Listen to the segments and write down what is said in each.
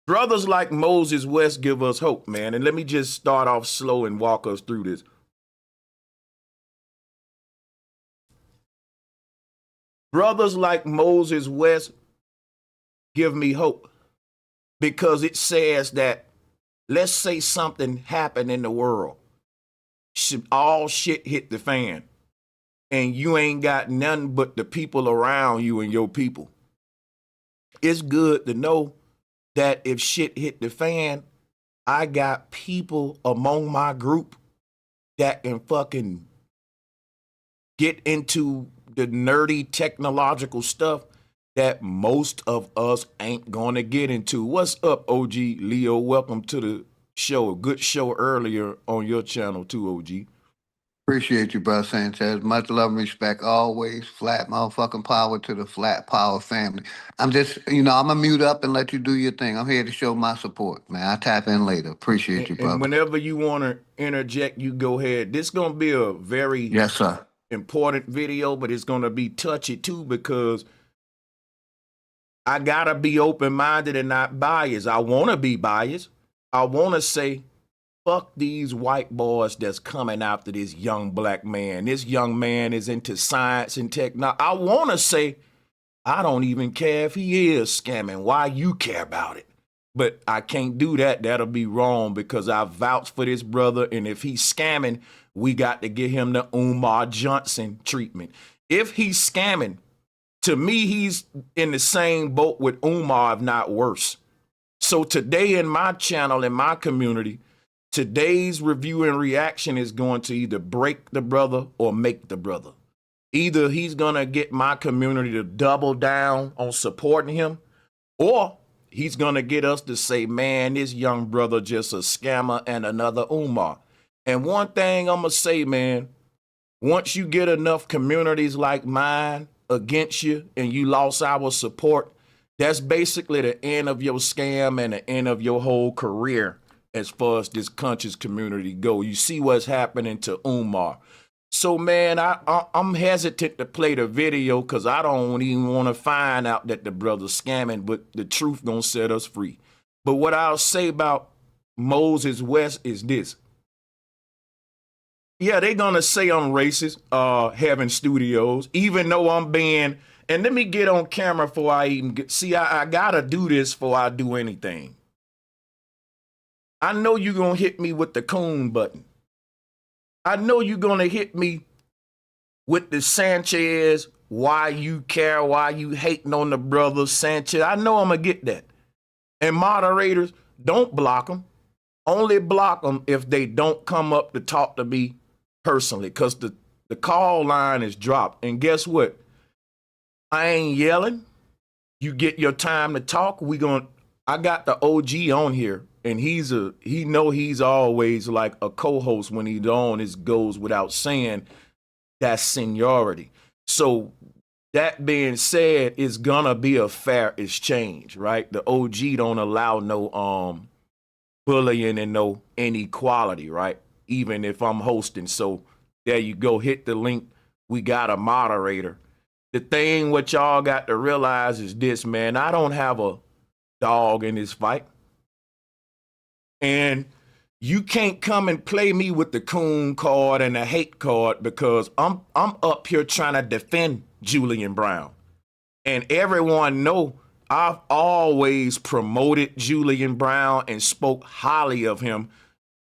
Brothers like Moses West give us hope, man. And let me just start off slow and walk us through this. Brothers like Moses West give me hope because it says that, let's say something happened in the world. All shit hit the fan. And you ain't got nothing but the people around you and your people. It's good to know that if shit hit the fan, I got people among my group that can fucking get into the nerdy technological stuff that most of us ain't gonna get into. What's up, OG Leo? Welcome to the show. A good show earlier on your channel too, OG. Appreciate you, bro, Sanchez. Much love and respect always. Flat motherfucking power to the Flat Power family. I'm just, I'm going to mute up and let you do your thing. I'm here to show my support, man. I'll tap in later. Appreciate you, brother. And whenever you want to interject, you go ahead. This is going to be a very yes, sir, important video, but it's going to be touchy too because I got to be open-minded and not biased. I want to be biased. I want to say, fuck these white boys that's coming after this young black man. This young man is into science and technology. I want to say, I don't even care if he is scamming. Why you care about it? But I can't do that. That'll be wrong because I vouch for this brother. And if he's scamming, we got to get him the Umar Johnson treatment. If he's scamming, to me, he's in the same boat with Umar, if not worse. So today in my channel, in my community, today's review and reaction is going to either break the brother or make the brother. Either he's going to get my community to double down on supporting him, or he's going to get us to say, man, this young brother just a scammer and another Umar. And one thing I'm going to say, man, once you get enough communities like mine against you and you lost our support, that's basically the end of your scam and the end of your whole career. As far as this conscious community go, you see what's happening to Umar. So, man, I'm hesitant to play the video because I don't even want to find out that the brother's scamming, but the truth gonna set us free. But what I'll say about Moses West is this. Yeah, they're gonna say I'm racist, having studios, even though I'm being, and let me get on camera before I even get, see, I gotta do this before I do anything. I know you're going to hit me with the coon button. I know you're going to hit me with the Sanchez, why you care, why you hating on the brother Sanchez. I know I'm going to get that. And moderators, don't block them. Only block them if they don't come up to talk to me personally because the call line is dropped. And guess what? I ain't yelling. You get your time to talk. I got the OG on here. And he's always like a co-host when he's on. It goes without saying that's seniority. So that being said, it's gonna be a fair exchange, right? The OG don't allow no bullying and no inequality, right? Even if I'm hosting. So there you go. Hit the link. We got a moderator. The thing what y'all got to realize is this, man. I don't have a dog in this fight. And you can't come and play me with the coon card and the hate card because I'm up here trying to defend Julian Brown. And everyone know I've always promoted Julian Brown and spoke highly of him.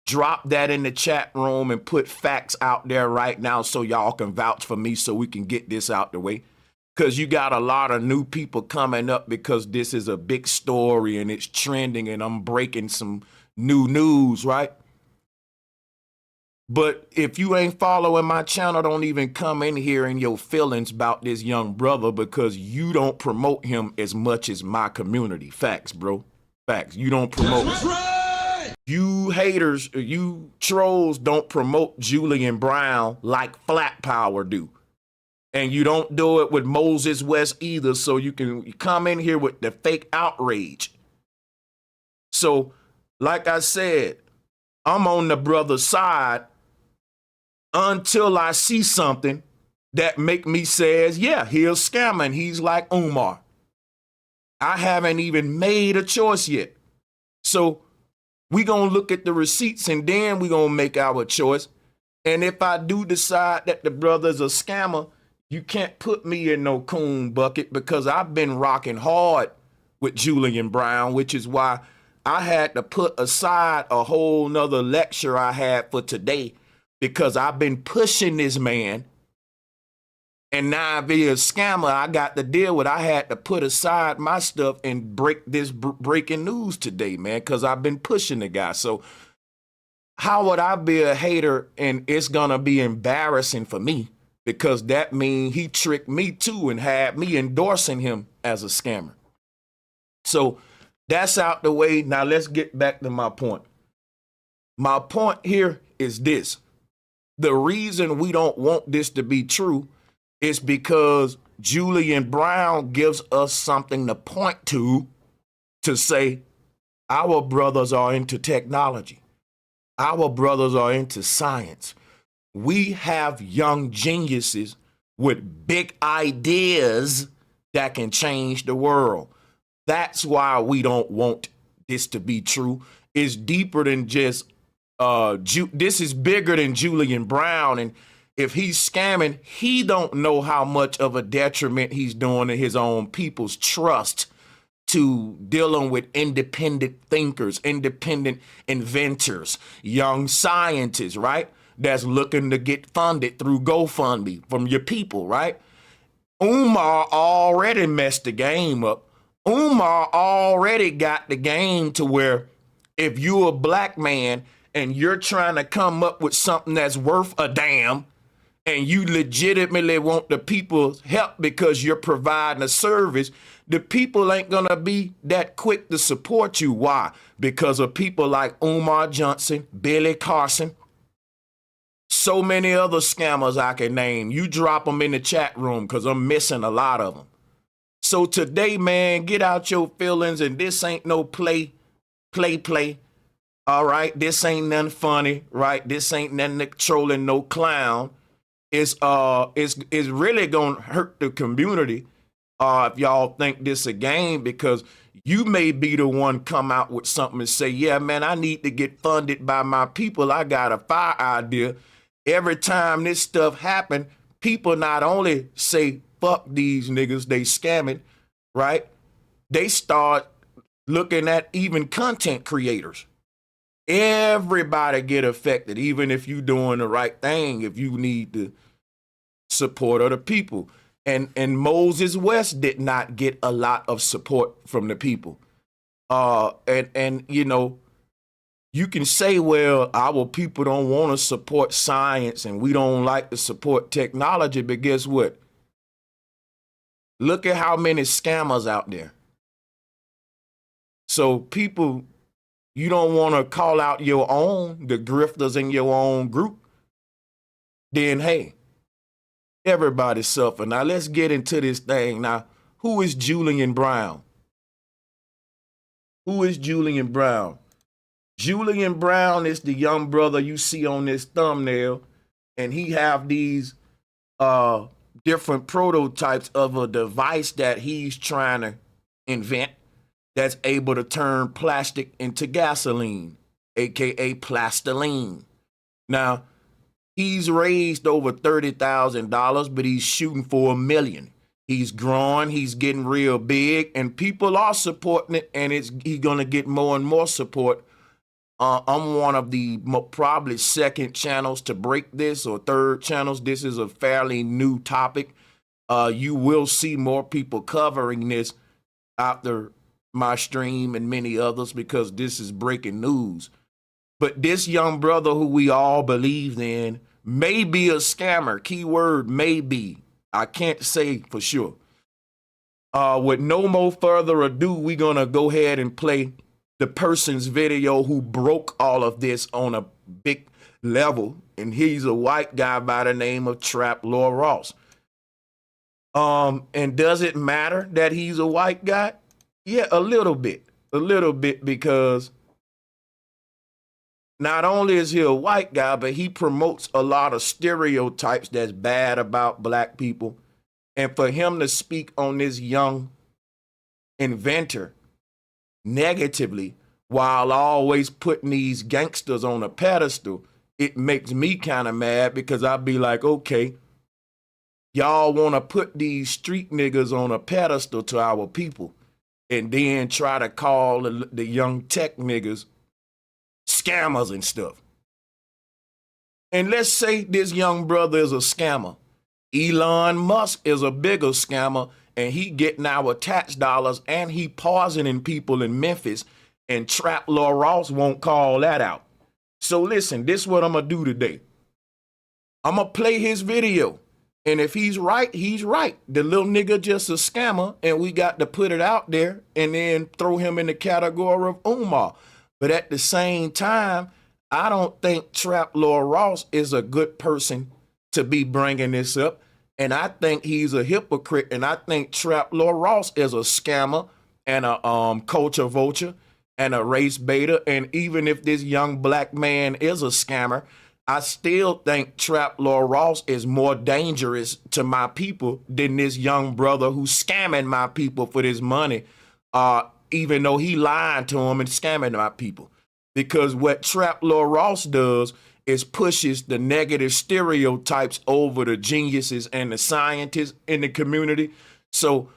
Drop that in the chat room and put facts out there right now so y'all can vouch for me so we can get this out the way. Because you got a lot of new people coming up because this is a big story and it's trending and I'm breaking some new news, right? But if you ain't following my channel, don't even come in here in your feelings about this young brother because you don't promote him as much as my community. Facts, bro. Facts. You don't promote. Right. You haters, you trolls don't promote Julian Brown like Flat Power do. And you don't do it with Moses West either, so you can come in here with the fake outrage. So, like I said, I'm on the brother's side until I see something that make me says, yeah, he's scamming. He's like Umar. I haven't even made a choice yet. So we gonna look at the receipts and then we gonna make our choice. And if I do decide that the brother's a scammer, you can't put me in no coon bucket because I've been rocking hard with Julian Brown, which is why I had to put aside a whole nother lecture I had for today because I've been pushing this man. And now via scammer, I got to deal with. I had to put aside my stuff and break this breaking news today, man, because I've been pushing the guy. So how would I be a hater and it's going to be embarrassing for me? Because that means he tricked me too and had me endorsing him as a scammer. So that's out the way. Now let's get back to my point. My point here is this. The reason we don't want this to be true is because Julian Brown gives us something to point to say our brothers are into technology. Our brothers are into science. We have young geniuses with big ideas that can change the world. That's why we don't want this to be true. It's deeper than just, this is bigger than Julian Brown. And if he's scamming, he don't know how much of a detriment he's doing to his own people's trust to dealing with independent thinkers, independent inventors, young scientists, right? That's looking to get funded through GoFundMe from your people, right? Umar already messed the game up. Umar already got the game to where if you're a black man and you're trying to come up with something that's worth a damn and you legitimately want the people's help because you're providing a service, the people ain't gonna be that quick to support you. Why? Because of people like Umar Johnson, Billy Carson, so many other scammers I can name. You drop them in the chat room because I'm missing a lot of them. So today, man, get out your feelings, and this ain't no play. All right, this ain't nothing funny, right? This ain't nothing trolling no clown. It's really gonna hurt the community if y'all think this a game, because you may be the one come out with something and say, yeah, man, I need to get funded by my people. I got a fire idea. Every time this stuff happen, people not only say, fuck these niggas, they scamming, right? They start looking at even content creators. Everybody get affected, even if you doing the right thing, if you need the support of the people. And Moses West did not get a lot of support from the people. And you know, you can say, well, our people don't want to support science and we don't like to support technology, but guess what? Look at how many scammers out there. So people, you don't want to call out your own, the grifters in your own group, then hey, everybody suffer. Now let's get into this thing. Now, who is Julian Brown? Who is Julian Brown? Julian Brown is the young brother you see on this thumbnail, and he have these different prototypes of a device that he's trying to invent that's able to turn plastic into gasoline, aka plastiline. Now, he's raised over $30,000, but he's shooting for $1 million. He's growing, he's getting real big, and people are supporting it, and he's gonna get more and more support. I'm one of the probably second channels to break this, or third channels. This is a fairly new topic. You will see more people covering this after my stream and many others, because this is breaking news. But this young brother who we all believed in may be a scammer. Keyword may be. I can't say for sure. With no more further ado, we're going to go ahead and play the person's video who broke all of this on a big level. And he's a white guy by the name of Trap Law Ross. And does it matter that he's a white guy? Yeah, a little bit, because not only is he a white guy, but he promotes a lot of stereotypes that's bad about black people. And for him to speak on this young inventor negatively while always putting these gangsters on a pedestal, it makes me kind of mad because I'd be like, okay, y'all want to put these street niggas on a pedestal to our people and then try to call the young tech niggas scammers and stuff. And let's say this young brother is a scammer. Elon Musk is a bigger scammer, and he getting our tax dollars, and he poisoning people in Memphis, and Trap Lil Ross won't call that out. So listen, this is what I'm going to do today. I'm going to play his video. And if he's right, he's right. The little nigga just a scammer, and we got to put it out there and then throw him in the category of Umar. But at the same time, I don't think Trap Lil Ross is a good person to be bringing this up. And I think he's a hypocrite. And I think Trap Lil Ross is a scammer and a culture vulture and a race beta. And even if this young black man is a scammer, I still think Trap Lil Ross is more dangerous to my people than this young brother who's scamming my people for this money, even though he lying to him and scamming my people. Because what Trap Lil Ross does is pushes the negative stereotypes over the geniuses and the scientists in the community. So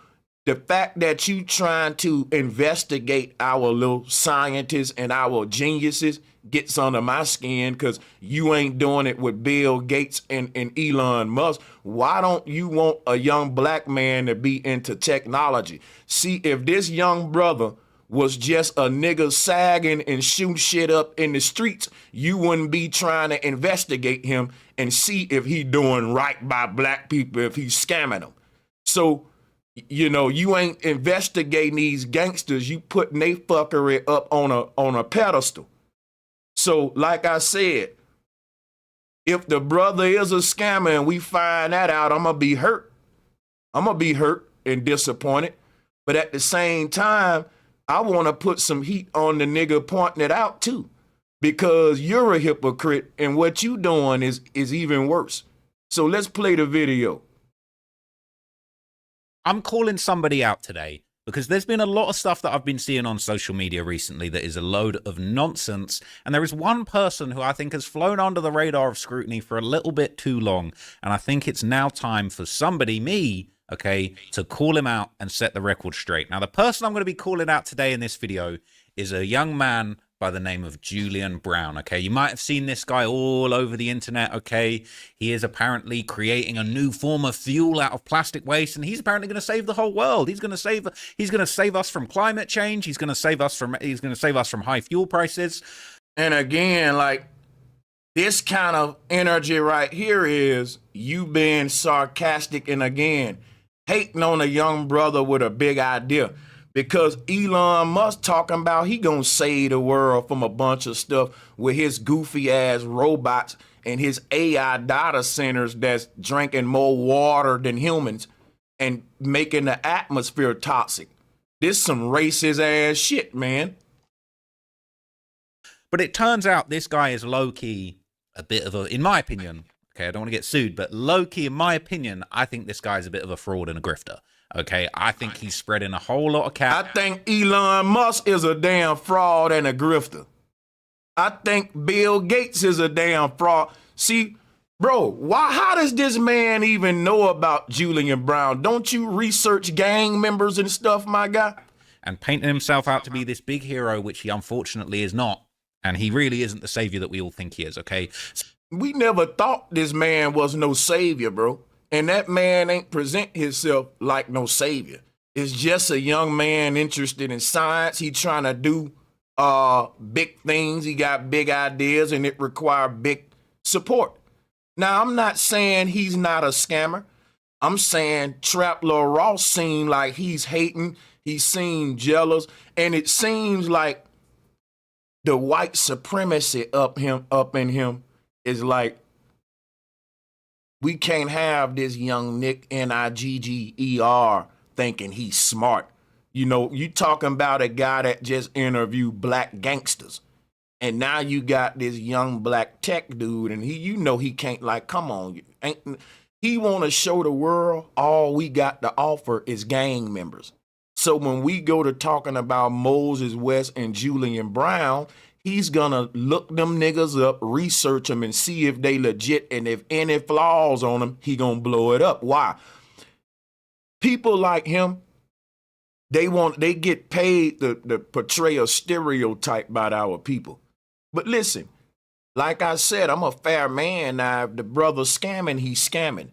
the fact that you trying to investigate our little scientists and our geniuses gets under my skin because you ain't doing it with Bill Gates and Elon Musk. Why don't you want a young black man to be into technology? See, if this young brother was just a nigga sagging and shooting shit up in the streets, you wouldn't be trying to investigate him and see if he doing right by black people, if he's scamming them. So, you know, you ain't investigating these gangsters. You putting they fuckery up on a pedestal. So, like I said, if the brother is a scammer and we find that out, I'm going to be hurt. I'm going to be hurt and disappointed. But at the same time, I want to put some heat on the nigga pointing it out too, because you're a hypocrite and what you doing is even worse. So let's play the video. I'm calling somebody out today because there's been a lot of stuff that I've been seeing on social media recently that is a load of nonsense. And there is one person who I think has flown under the radar of scrutiny for a little bit too long. And I think it's now time for somebody, me, okay, to call him out and set the record straight. Now, the person I'm going to be calling out today in this video is a young man by the name of Julian Brown, okay? You might have seen this guy all over the internet, okay? He is apparently creating a new form of fuel out of plastic waste, and he's apparently going to save the whole world. He's going to save us from climate change. He's going to save us from high fuel prices. And again, like, this kind of energy right here is you being sarcastic and again hating on a young brother with a big idea. Because Elon Musk talking about he gonna save the world from a bunch of stuff with his goofy ass robots and his AI data centers that's drinking more water than humans and making the atmosphere toxic. This some racist ass shit, man. But it turns out this guy is low-key a bit of a, in my opinion, okay, I don't want to get sued, but low-key, in my opinion, I think this guy's a bit of a fraud and a grifter. Okay, I think he's spreading a whole lot of cap. I think Elon Musk is a damn fraud and a grifter. I think Bill Gates is a damn fraud. See, bro, how does this man even know about Julian Brown? Don't you research gang members and stuff, my guy? And painting himself out to be this big hero, which he unfortunately is not. And he really isn't the savior that we all think he is, okay? We never thought this man was no savior, bro. And that man ain't present himself like no savior. It's just a young man interested in science. He trying to do big things. He got big ideas and it require big support. Now, I'm not saying he's not a scammer. I'm saying Trap Lil Ross seem like he's hating. He seemed jealous. And it seems like the white supremacy up in him is like, we can't have this young Nick Nigger thinking he's smart. You know, you talking about a guy that just interviewed black gangsters. And now you got this young black tech dude and he can't, like, come on. He want to show the world all we got to offer is gang members. So when we go to talking about Moses West and Julian Brown, he's gonna look them niggas up, research them, and see if they legit, and if any flaws on them, he gonna blow it up. Why? People like him, they get paid to portray a stereotype about our people. But listen, like I said, I'm a fair man. Now, if the brother's scamming, he's scamming.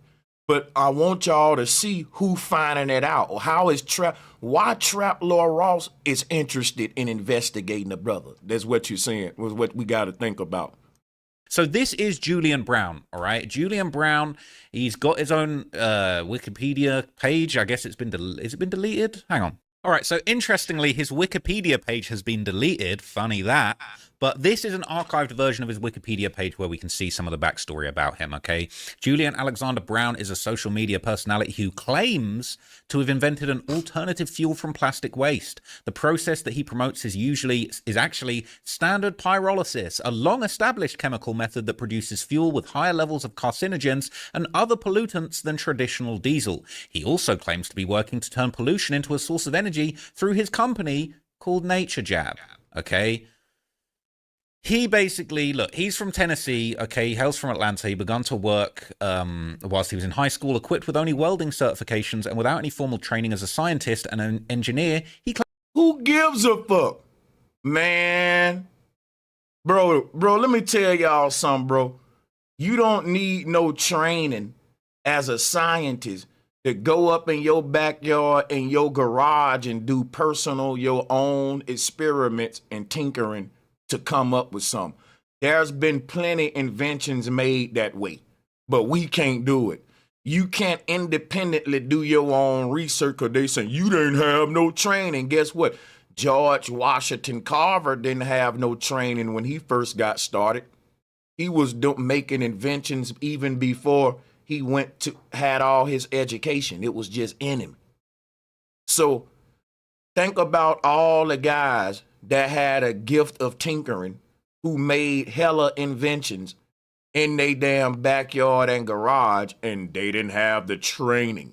But I want y'all to see who finding it out. Why Trap Law Ross is interested in investigating the brother. That's what you're saying, was what we got to think about. So this is Julian Brown, all right? Julian Brown, he's got his own Wikipedia page. I guess has it been deleted? Hang on. All right, so interestingly, his Wikipedia page has been deleted. Funny that. But this is an archived version of his Wikipedia page where we can see some of the backstory about him, okay? Julian Alexander Brown is a social media personality who claims to have invented an alternative fuel from plastic waste. The process that he promotes is actually standard pyrolysis, a long-established chemical method that produces fuel with higher levels of carcinogens and other pollutants than traditional diesel. He also claims to be working to turn pollution into a source of energy through his company called Nature Jab, okay? He basically, look, he's from Tennessee, okay, he hails from Atlanta. He began to work whilst he was in high school, equipped with only welding certifications and without any formal training as a scientist and an engineer. Who gives a fuck? Man. Bro, let me tell y'all something, bro. You don't need no training as a scientist to go up in your backyard, in your garage, and do your own experiments and tinkering to come up with something. There's been plenty inventions made that way, but we can't do it. You can't independently do your own research because they say you didn't have no training. Guess what? George Washington Carver didn't have no training when he first got started. He was making inventions even before he had all his education. It was just in him. So think about all the guys that had a gift of tinkering who made hella inventions in their damn backyard and garage, and they didn't have the training.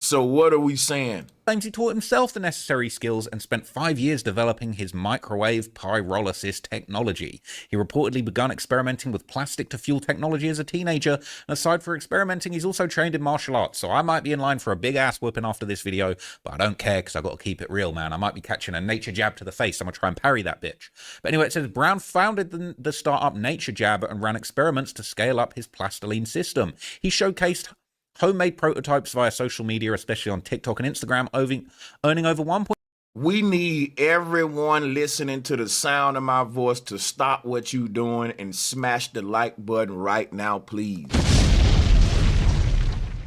So what are we saying? Claims he taught himself the necessary skills and spent 5 years developing his microwave pyrolysis technology. He reportedly began experimenting with plastic to fuel technology as a teenager, and aside from experimenting, he's also trained in martial arts. So I might be in line for a big ass whooping after this video, but I don't care because I've got to keep it real, man. I might be catching a nature jab to the face. I'm going to try and parry that bitch. But anyway, it says Brown founded the startup Nature Jab and ran experiments to scale up his plastiline system. He showcased homemade prototypes via social media, especially on TikTok and Instagram, earning over 1. We need everyone listening to the sound of my voice to stop what you doing and smash the like button right now, please.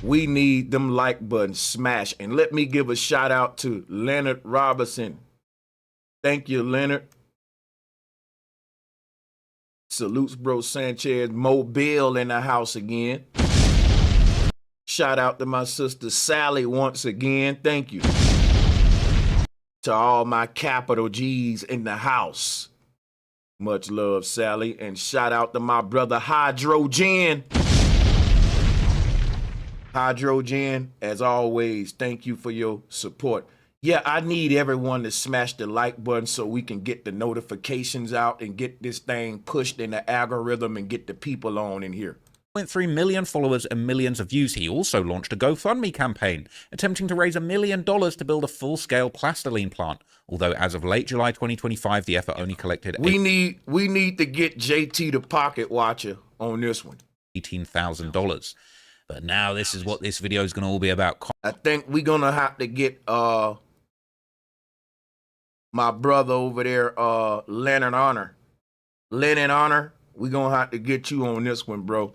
We need them like buttons smash. And let me give a shout out to Leonard Robinson. Thank you, Leonard. Salutes, bro. Sanchez. Mobile in the house again. Shout out to my sister Sally once again. Thank you. To all my capital G's in the house. Much love, Sally. And shout out to my brother Hydrogen. Hydrogen, as always, thank you for your support. Yeah, I need everyone to smash the like button so we can get the notifications out and get this thing pushed in the algorithm and get the people on in here. 1.3 million followers and millions of views. He also launched a GoFundMe campaign, attempting to raise $1 million to build a full-scale plastiline plant. Although as of late July 2025, the effort only collected we need to get JT the Pocket Watcher on this one. $18,000. But now this is what this video is going to all be about. I think we're going to have to get my brother over there, Lennon Honor. Lennon Honor, we're going to have to get you on this one, bro.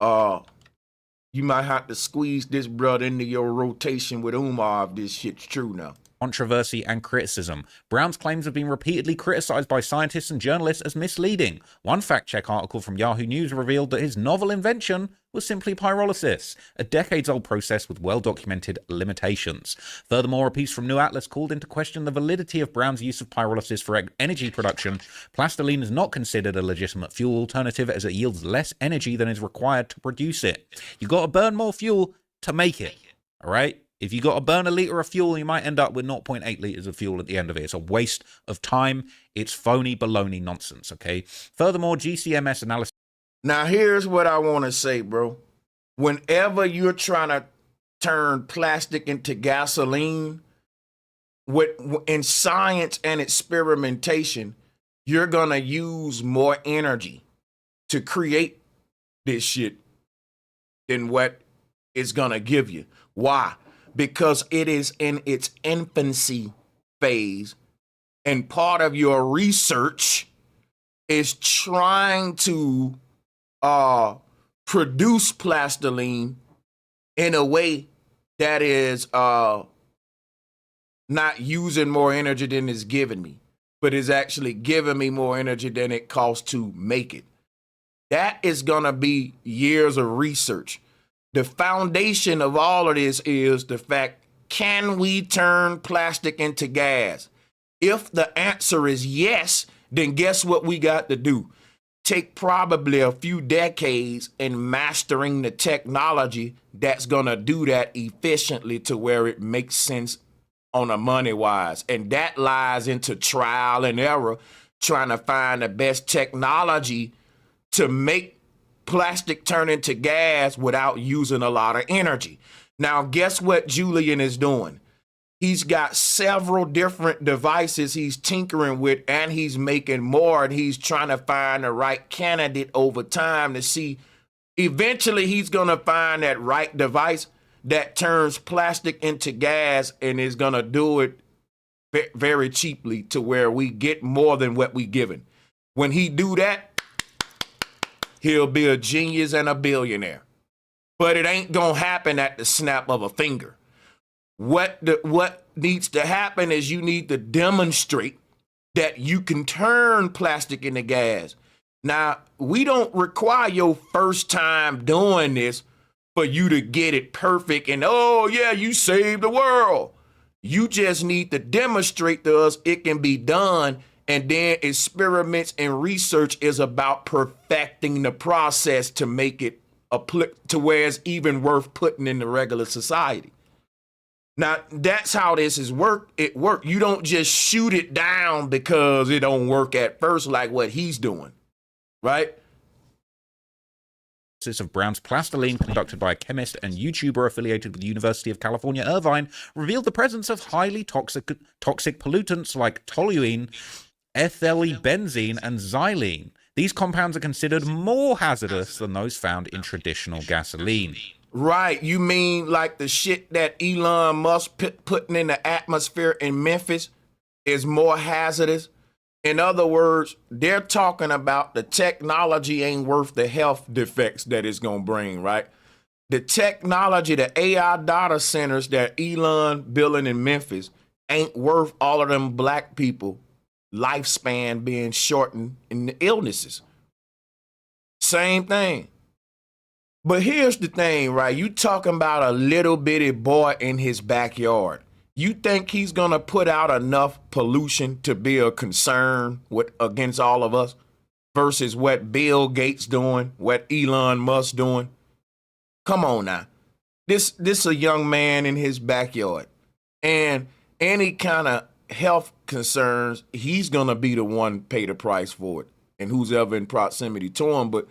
You might have to squeeze this brother into your rotation with Umar if this shit's true now. Controversy and criticism. Brown's claims have been repeatedly criticized by scientists and journalists as misleading. One fact-check article from Yahoo News revealed that his novel invention was simply pyrolysis, a decades-old process with well-documented limitations. Furthermore, a piece from New Atlas called into question the validity of Brown's use of pyrolysis for energy production. Plastiline is not considered a legitimate fuel alternative as it yields less energy than is required to produce it. You got to burn more fuel to make it, all right? If you got to burn a liter of fuel, you might end up with 0.8 liters of fuel at the end of it. It's a waste of time. It's phony baloney nonsense, okay? Furthermore, GCMS analysis. Now, here's what I want to say, bro. Whenever you're trying to turn plastic into gasoline, in science and experimentation, you're going to use more energy to create this shit than what it's going to give you. Why? Because it is in its infancy phase, and part of your research is trying to produce plastiline in a way that is not using more energy than it's giving me, but is actually giving me more energy than it costs to make it. That is going to be years of research. The foundation of all of this is the fact, can we turn plastic into gas? If the answer is yes, then guess what we got to do? Take probably a few decades in mastering the technology that's going to do that efficiently to where it makes sense on a money-wise. And that lies into trial and error, trying to find the best technology to make plastic turn into gas without using a lot of energy. Now, guess what Julian is doing? He's got several different devices he's tinkering with, and he's making more, and he's trying to find the right candidate over time to see. Eventually, he's going to find that right device that turns plastic into gas and is going to do it very cheaply to where we get more than what we given. When he do that, he'll be a genius and a billionaire. But it ain't going to happen at the snap of a finger. What needs to happen is you need to demonstrate that you can turn plastic into gas. Now, we don't require your first time doing this for you to get it perfect and, oh, yeah, you saved the world. You just need to demonstrate to us it can be done. And then experiments and research is about perfecting the process to make it to where it's even worth putting in the regular society. Now, that's how this is it work. You don't just shoot it down because it don't work at first like what he's doing, right? Of Brown's plastiline, conducted by a chemist and YouTuber affiliated with the University of California, Irvine, revealed the presence of highly toxic pollutants like toluene, ethylene, and xylene. These compounds are considered more hazardous than those found in traditional gasoline. Right. You mean like the shit that Elon Musk putting in the atmosphere in Memphis is more hazardous? In other words, they're talking about the technology ain't worth the health defects that it's going to bring, right? The technology, the AI data centers that Elon building in Memphis ain't worth all of them black people lifespan being shortened in the illnesses. Same thing. But here's the thing, right? You talking about a little bitty boy in his backyard. You think he's going to put out enough pollution to be a concern against all of us versus what Bill Gates doing, what Elon Musk doing? Come on now. This a young man in his backyard. And any kind of health concerns, he's going to be the one pay the price for it, and who's ever in proximity to him. But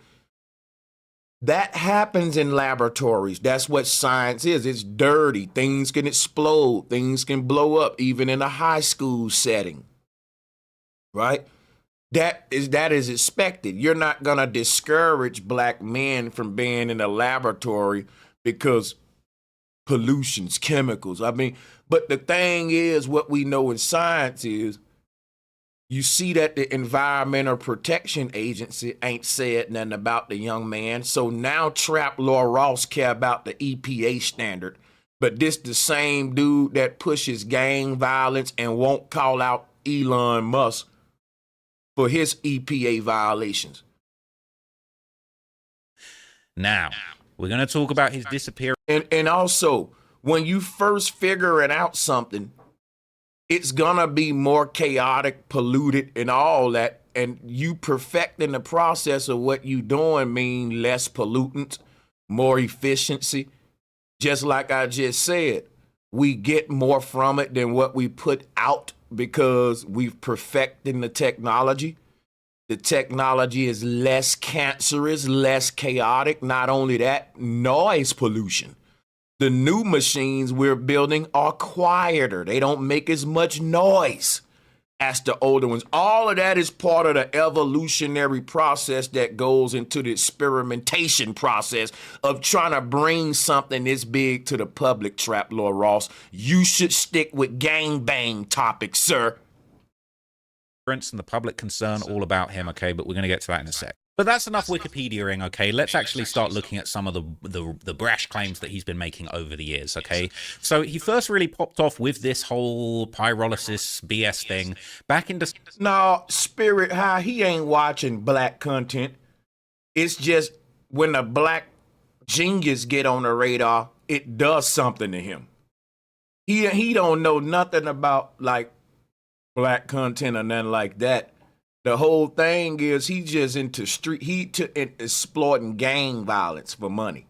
that happens in laboratories. That's what science is. It's dirty. Things can explode. Things can blow up, even in a high school setting, right? That is expected. You're not going to discourage black men from being in a laboratory because pollution's chemicals. I mean, but the thing is, what we know in science is, you see that the Environmental Protection Agency ain't said nothing about the young man. So now Trap Law Ross care about the EPA standard. But this the same dude that pushes gang violence and won't call out Elon Musk for his EPA violations. Now, we're going to talk about his disappearance. And also, when you first figuring out something, it's gonna be more chaotic, polluted, and all that. And you perfecting the process of what you doing mean less pollutants, more efficiency. Just like I just said, we get more from it than what we put out because we've perfected the technology. The technology is less cancerous, less chaotic. Not only that, noise pollution. The new machines we're building are quieter. They don't make as much noise as the older ones. All of that is part of the evolutionary process that goes into the experimentation process of trying to bring something this big to the public, Trap Lord Ross. You should stick with gangbang topics, sir. And the public concern all about him, okay, but we're going to get to that in a sec. But that's enough Wikipediaing, okay? Let's actually start looking at some of the brash claims that he's been making over the years, okay? So he first really popped off with this whole pyrolysis BS thing back in No, Spirit High, he ain't watching black content. It's just when the black genius get on the radar, it does something to him. He don't know nothing about, like, black content or nothing like that. The whole thing is he just into exploiting gang violence for money.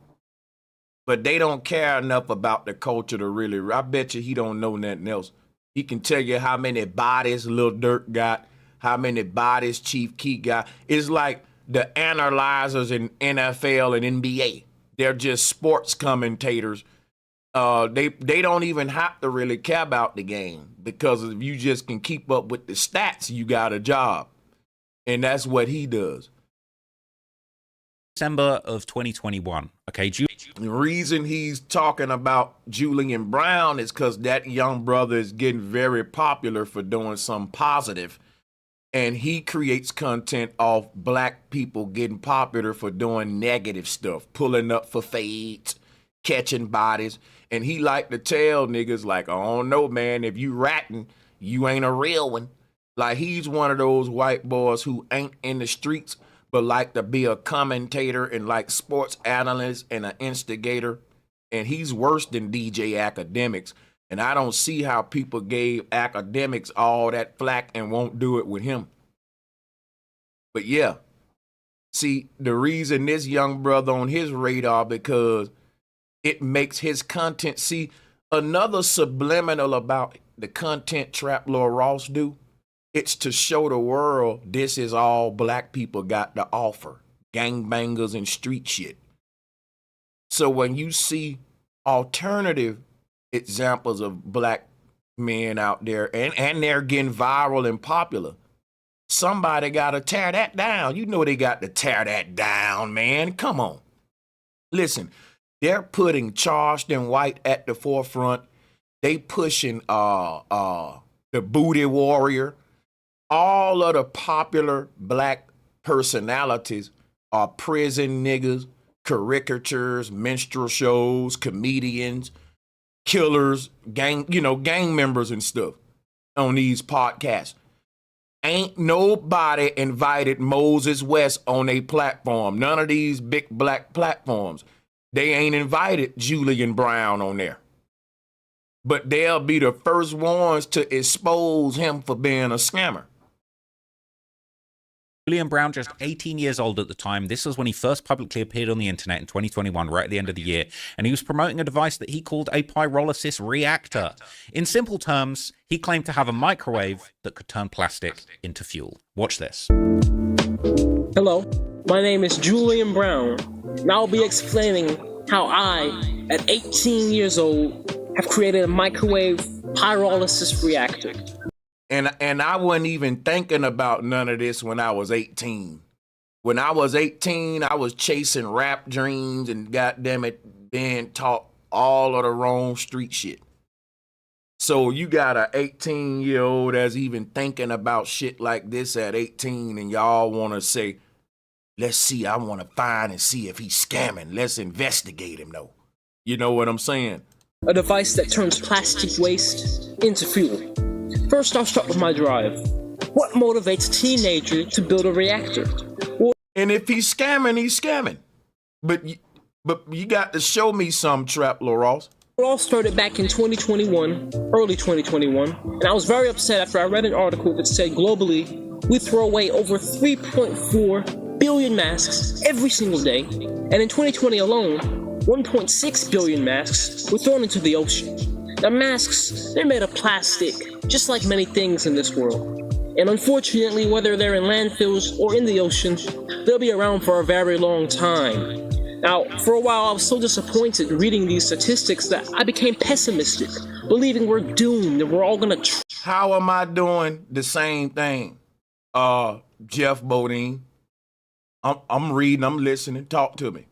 But they don't care enough about the culture to really, I bet you he don't know nothing else. He can tell you how many bodies Lil Durk got, how many bodies Chief Keef got. It's like the analyzers in NFL and NBA. They're just sports commentators. They don't even have to really care about the game, because if you just can keep up with the stats, you got a job. And that's what he does. December of 2021. Okay, the reason he's talking about Julian Brown is because that young brother is getting very popular for doing something positive. And he creates content off black people getting popular for doing negative stuff, pulling up for fades, catching bodies. And he like to tell niggas, like, I don't know, man, if you ratting, you ain't a real one. Like, he's one of those white boys who ain't in the streets, but like to be a commentator and like sports analyst and an instigator. And he's worse than DJ Academics. And I don't see how people gave Academics all that flack and won't do it with him. But yeah, see, the reason this young brother on his radar, because it makes his content, see, another subliminal about the content Trap Lord Ross do, it's to show the world this is all black people got to offer. Gangbangers and street shit. So when you see alternative examples of black men out there and they're getting viral and popular, somebody got to tear that down. You know they got to tear that down, man. Come on. Listen, they're putting Charged and White at the forefront. They pushing the Booty Warrior. All of the popular black personalities are prison niggas, caricatures, minstrel shows, comedians, killers, gang members and stuff on these podcasts. Ain't nobody invited Moses West on a platform. None of these big black platforms. They ain't invited Julian Brown on there. But they'll be the first ones to expose him for being a scammer. Julian Brown, just 18 years old at the time. This was when he first publicly appeared on the internet in 2021, right at the end of the year. And he was promoting a device that he called a pyrolysis reactor. In simple terms, he claimed to have a microwave that could turn plastic into fuel. Watch this. Hello, my name is Julian Brown, and I'll be explaining how I, at 18 years old, have created a microwave pyrolysis reactor. And I wasn't even thinking about none of this when I was 18. When I was 18, I was chasing rap dreams and goddamn it, being taught all of the wrong street shit. So you got a 18-year-old that's even thinking about shit like this at 18, and y'all want to say, let's see, I want to find and see if he's scamming. Let's investigate him, though. You know what I'm saying? A device that turns plastic waste into fuel. First, I'll start with my drive. What motivates a teenager to build a reactor? And if he's scamming, he's scamming. But you got to show me some, Trap Lord Ross. It all started back in 2021, early 2021, and I was very upset after I read an article that said globally, we throw away over 3.4 billion masks every single day, and in 2020 alone, 1.6 billion masks were thrown into the ocean. The masks, they're made of plastic, just like many things in this world. And unfortunately, whether they're in landfills or in the ocean, they'll be around for a very long time. Now, for a while, I was so disappointed reading these statistics that I became pessimistic, believing we're doomed and we're all gonna How am I doing the same thing? Jeff Bodine. I'm reading, I'm listening. Talk to me.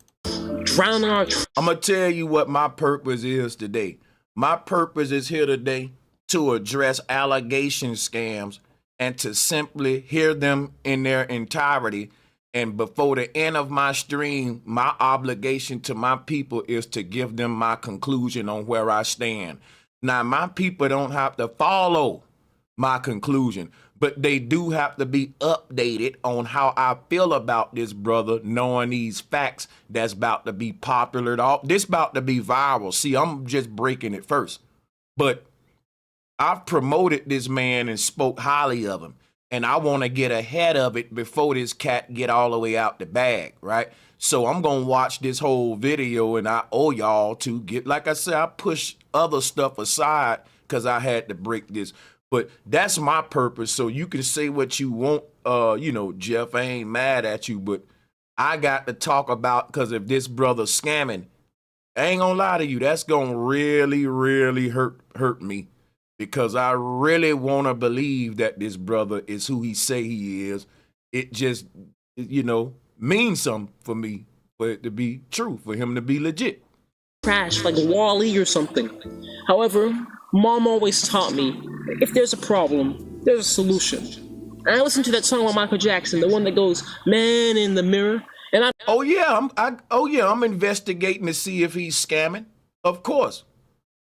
drown in our I'm going to tell you what my purpose is today. My purpose is here today to address allegation scams and to simply hear them in their entirety. And before the end of my stream, my obligation to my people is to give them my conclusion on where I stand. Now, my people don't have to follow my conclusion, but they do have to be updated on how I feel about this brother, knowing these facts that's about to be popular. This about to be viral. See, I'm just breaking it first. But I've promoted this man and spoke highly of him. And I want to get ahead of it before this cat get all the way out the bag, right? So I'm going to watch this whole video, and I owe y'all to get, like I said, I push other stuff aside because I had to break this. But that's my purpose. So you can say what you want. Jeff, I ain't mad at you, but I got to talk about, because if this brother's scamming, I ain't gonna lie to you, that's gonna really, really hurt me, because I really want to believe that this brother is who he say he is. It just, means something for me, for it to be true, for him to be legit. Crash like Wall-E or something. However, Mom always taught me, if there's a problem, there's a solution. And I listened to that song by Michael Jackson, the one that goes, "Man in the Mirror," and I'm investigating to see if he's scamming. Of course.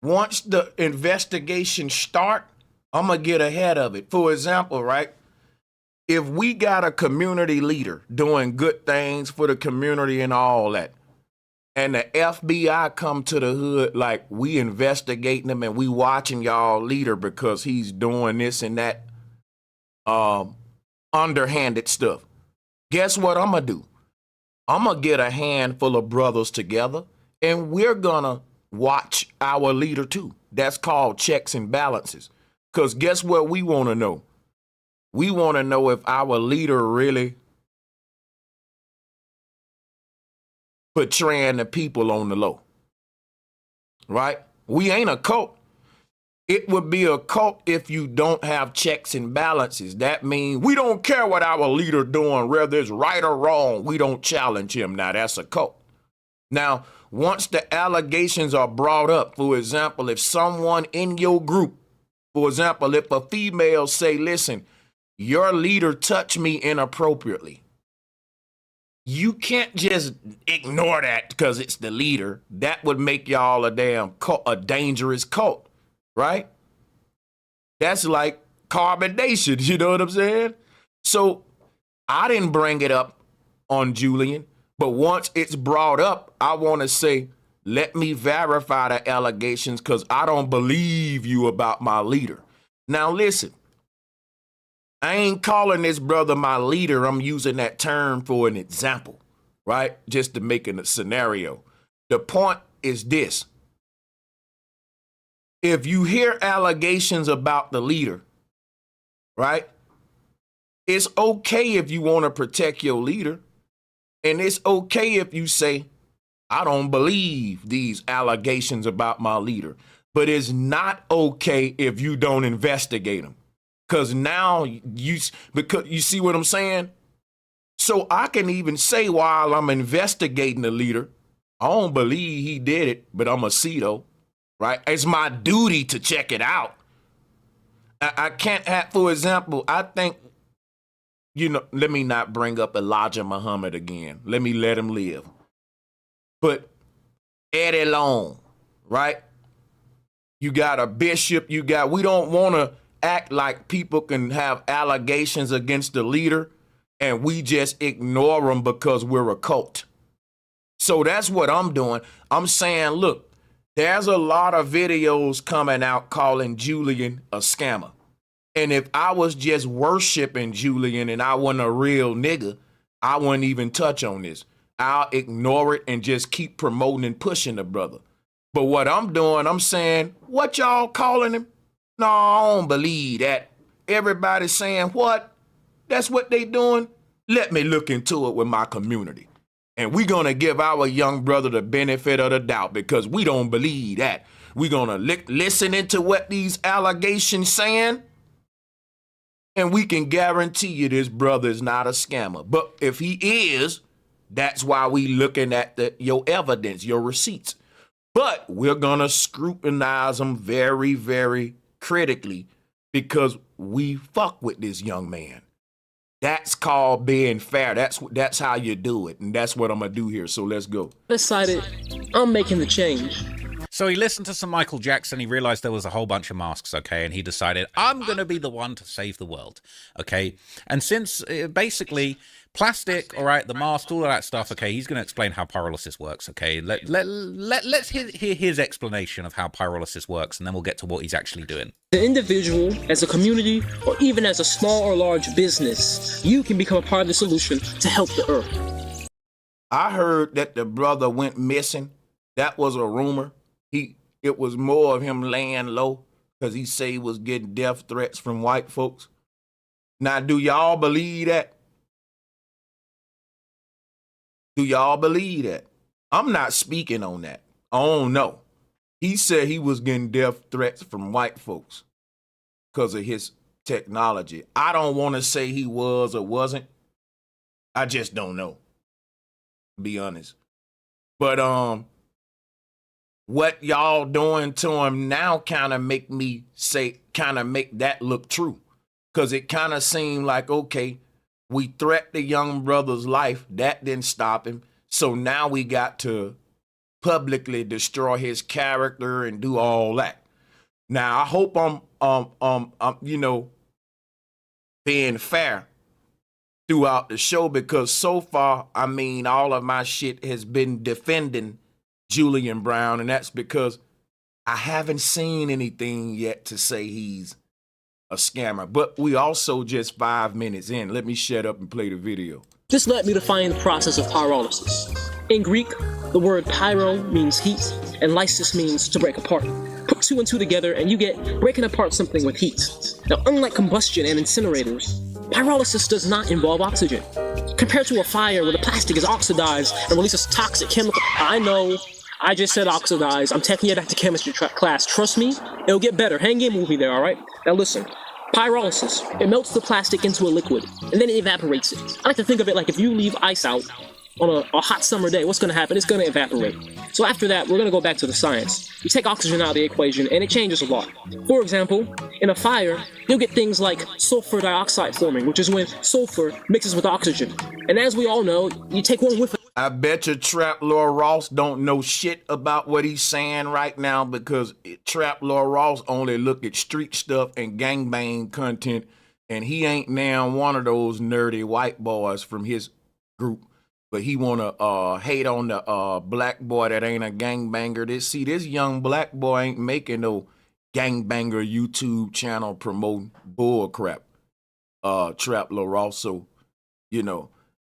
Once the investigation start, I'm gonna get ahead of it. For example, right? If we got a community leader doing good things for the community and all that, and the FBI come to the hood, like, we investigating him and we watching y'all leader because he's doing this and that underhanded stuff. Guess what I'm gonna do? I'm gonna get a handful of brothers together and we're gonna watch our leader too. That's called checks and balances. Because guess what we want to know? We want to know if our leader really portraying the people on the low, right? We ain't a cult. It would be a cult if you don't have checks and balances. That means we don't care what our leader doing, whether it's right or wrong. We don't challenge him. Now, that's a cult. Now, once the allegations are brought up, for example, if someone in your group, for example, if a female say, listen, your leader touched me inappropriately, you can't just ignore that because it's the leader. That would make y'all a damn cult, a dangerous cult, right? That's like carbonation, you know what I'm saying? So I didn't bring it up on Julian, but once it's brought up, I want to say, let me verify the allegations because I don't believe you about my leader. Now listen, I ain't calling this brother my leader. I'm using that term for an example, right? Just to make it a scenario. The point is this. If you hear allegations about the leader, right? It's okay if you want to protect your leader. And it's okay if you say, I don't believe these allegations about my leader. But it's not okay if you don't investigate them. Because now because you see what I'm saying? So I can even say while I'm investigating the leader, I don't believe he did it, but I'm a see though, right? It's my duty to check it out. I can't have, for example, I think, let me not bring up Elijah Muhammad again. Let me let him live. But Eddie Long, right? You got a bishop, we don't want to act like people can have allegations against the leader and we just ignore them because we're a cult. So that's what I'm doing. I'm saying, look, there's a lot of videos coming out calling Julian a scammer. And if I was just worshiping Julian and I wasn't a real nigga, I wouldn't even touch on this. I'll ignore it and just keep promoting and pushing the brother. But what I'm doing, I'm saying, what y'all calling him? No, I don't believe that. Everybody's saying, what? That's what they doing? Let me look into it with my community. And we're going to give our young brother the benefit of the doubt because we don't believe that. We're going to listen into what these allegations saying. And we can guarantee you this brother is not a scammer. But if he is, that's why we looking at your evidence, your receipts. But we're going to scrutinize them very, very critically because we fuck with this young man. That's called being fair. That's how you do it. And that's what I'm going to do here. So let's go. Decided I'm making the change. So he listened to some Michael Jackson, he realized there was a whole bunch of masks, okay, and he decided, I'm going to be the one to save the world, okay? And since, basically, plastic, all right, the mask, all of that stuff, okay, he's going to explain how pyrolysis works, okay? Let's hear his explanation of how pyrolysis works, and then we'll get to what he's actually doing. As an individual, as a community, or even as a small or large business, you can become a part of the solution to help the earth. I heard that the brother went missing. That was a rumor. It was more of him laying low because he said he was getting death threats from white folks. Now, do y'all believe that? Do y'all believe that? I'm not speaking on that. I don't know. He said he was getting death threats from white folks because of his technology. I don't want to say he was or wasn't. I just don't know, to be honest. But what y'all doing to him now kind of make that look true. Because it kind of seemed like, okay, we threat the young brother's life. That didn't stop him. So now we got to publicly destroy his character and do all that. Now, I hope I'm being fair throughout the show because so far, I mean, all of my shit has been defending Julian Brown, and that's because I haven't seen anything yet to say he's a scammer. But we also just 5 minutes in. Let me shut up and play the video. This led me to find the process of pyrolysis. In Greek, the word pyro means heat, and lysis means to break apart. Put two and two together, and you get breaking apart something with heat. Now, unlike combustion and incinerators, pyrolysis does not involve oxygen. Compared to a fire where the plastic is oxidized and releases toxic chemical. I know, I just said oxidized. I'm taking you back to chemistry class. Trust me, it'll get better. Hang in with me there, all right? Now listen, pyrolysis, it melts the plastic into a liquid, and then it evaporates it. I like to think of it like if you leave ice out on a hot summer day, what's going to happen? It's going to evaporate. So after that, we're going to go back to the science. You take oxygen out of the equation, and it changes a lot. For example, in a fire, you'll get things like sulfur dioxide forming, which is when sulfur mixes with oxygen. And as we all know, you take one whiff. I bet you Trap Lord Ross don't know shit about what he's saying right now because Trap Lord Ross only look at street stuff and gangbang content, and he ain't now one of those nerdy white boys from his group. But he wanna hate on the black boy that ain't a gangbanger. This young black boy ain't making no gangbanger YouTube channel promoting bull crap. Trap Lil Ross. So,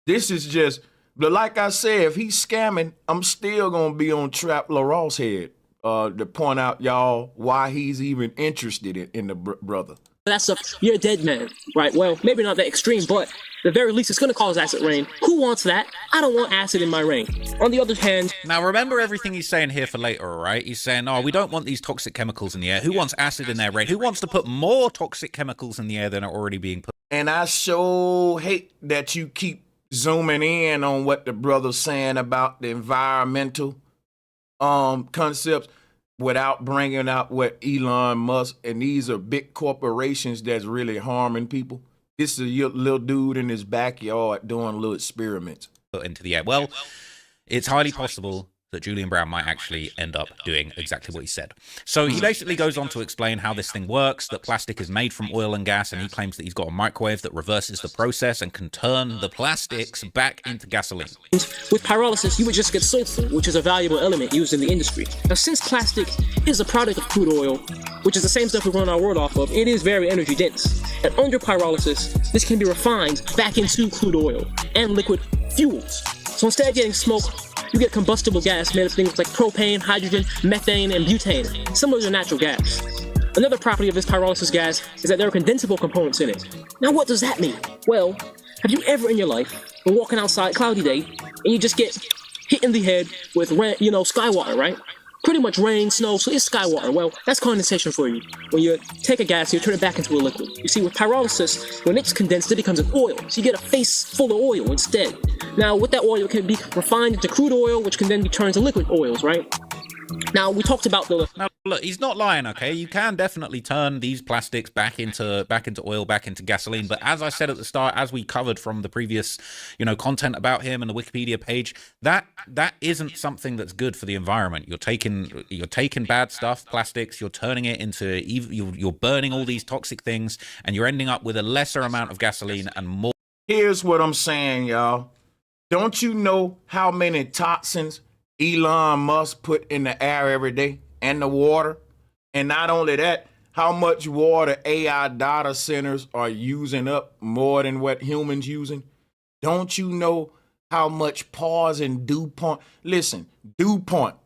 this is just. But like I said, if he's scamming, I'm still gonna be on Trap Lil Ross head to point out y'all why he's even interested in the brother. That's you're a dead man, right? Well, maybe not that extreme, but at the very least, it's going to cause acid rain. Who wants that? I don't want acid in my rain. On the other hand... Now, remember everything he's saying here for later, all right? He's saying, we don't want these toxic chemicals in the air. Who wants acid in their rain? Who wants to put more toxic chemicals in the air than are already being put? And I so hate that you keep zooming in on what the brother's saying about the environmental concepts, without bringing out what Elon Musk, and these are big corporations that's really harming people. This is a little dude in his backyard doing little experiments. Put into the air. Well, it's highly possible that Julian Brown might actually end up doing exactly what he said. So he basically goes on to explain how this thing works, that plastic is made from oil and gas, and he claims that he's got a microwave that reverses the process and can turn the plastics back into gasoline. With pyrolysis, you would just get sulfur, which is a valuable element used in the industry. Now, since plastic is a product of crude oil, which is the same stuff we run our world off of, it is very energy dense. And under pyrolysis, this can be refined back into crude oil and liquid fuels. So instead of getting smoke, you get combustible gas made of things like propane, hydrogen, methane, and butane, similar to natural gas. Another property of this pyrolysis gas is that there are condensable components in it. Now what does that mean? Well, have you ever in your life been walking outside, cloudy day, and you just get hit in the head with, sky water, right? Pretty much rain, snow, so it's sky water. Well, that's condensation for you. When you take a gas, you turn it back into a liquid. You see, with pyrolysis, when it's condensed, it becomes an oil. So you get a face full of oil instead. Now, with that oil, it can be refined into crude oil, which can then be turned into liquid oils, right? Now, we talked about the... Now, look, he's not lying, okay? You can definitely turn these plastics back into oil, back into gasoline. But as I said at the start, as we covered from the previous, content about him and the Wikipedia page, that isn't something that's good for the environment. You're taking bad stuff, plastics, you're turning it into, you're burning all these toxic things, and you're ending up with a lesser amount of gasoline and more. Here's what I'm saying, y'all. Don't you know how many toxins Elon Musk put in the air every day and the water? And not only that, how much water AI data centers are using up more than what humans using? Don't you know how much poison DuPont? Listen, DuPont,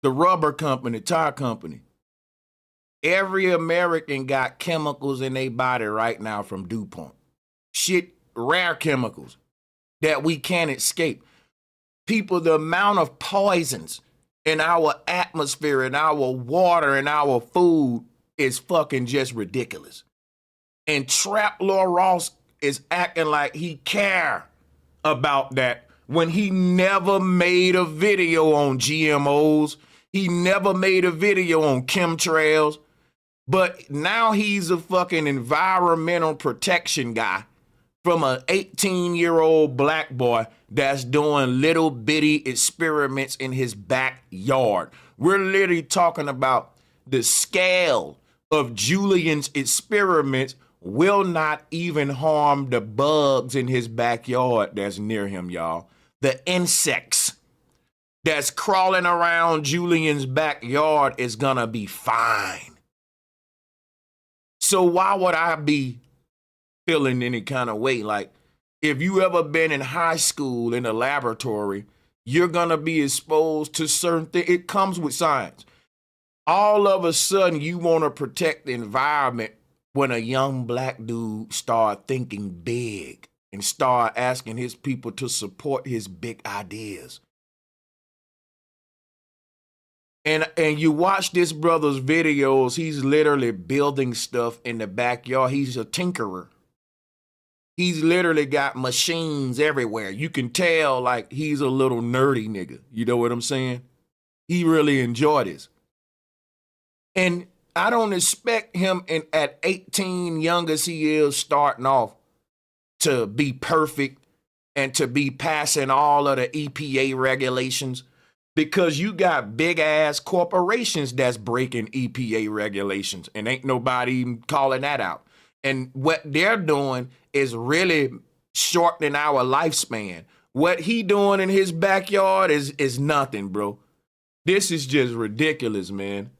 the rubber company, tire company. Every American got chemicals in their body right now from DuPont. Shit, rare chemicals that we can't escape. People, the amount of poisons in our atmosphere, in our water, in our food is fucking just ridiculous. And Trap Lord Ross is acting like he care about that when he never made a video on GMOs. He never made a video on chemtrails. But now he's a fucking environmental protection guy from an 18-year-old black boy that's doing little bitty experiments in his backyard. We're literally talking about the scale of Julian's experiments will not even harm the bugs in his backyard that's near him, y'all. The insects that's crawling around Julian's backyard is gonna be fine. So why would I be feeling any kind of way? Like, if you ever been in high school in a laboratory, you're gonna be exposed to certain things. It comes with science. All of a sudden, you want to protect the environment when a young black dude start thinking big and start asking his people to support his big ideas. And you watch this brother's videos, he's literally building stuff in the backyard. He's a tinkerer. He's literally got machines everywhere. You can tell like he's a little nerdy nigga. You know what I'm saying? He really enjoyed this. And I don't expect him at 18, young as he is, starting off, to be perfect and to be passing all of the EPA regulations, because you got big ass corporations that's breaking EPA regulations and ain't nobody even calling that out. And what they're doing is really shortening our lifespan. What he doing in his backyard is nothing, bro. This is just ridiculous, man.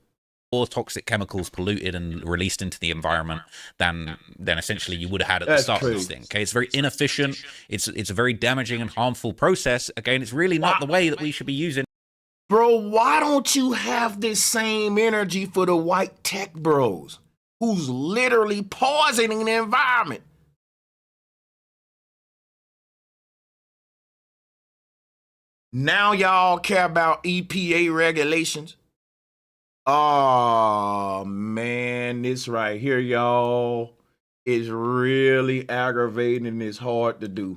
More toxic chemicals polluted and released into the environment than essentially you would have had at the start of this thing. Okay, it's very inefficient. It's a very damaging and harmful process. Again, it's really not the way that we should be using. Bro, why don't you have this same energy for the white tech bros who's literally poisoning the environment? Now y'all care about EPA regulations? Oh, man, this right here, y'all, is really aggravating and it's hard to do.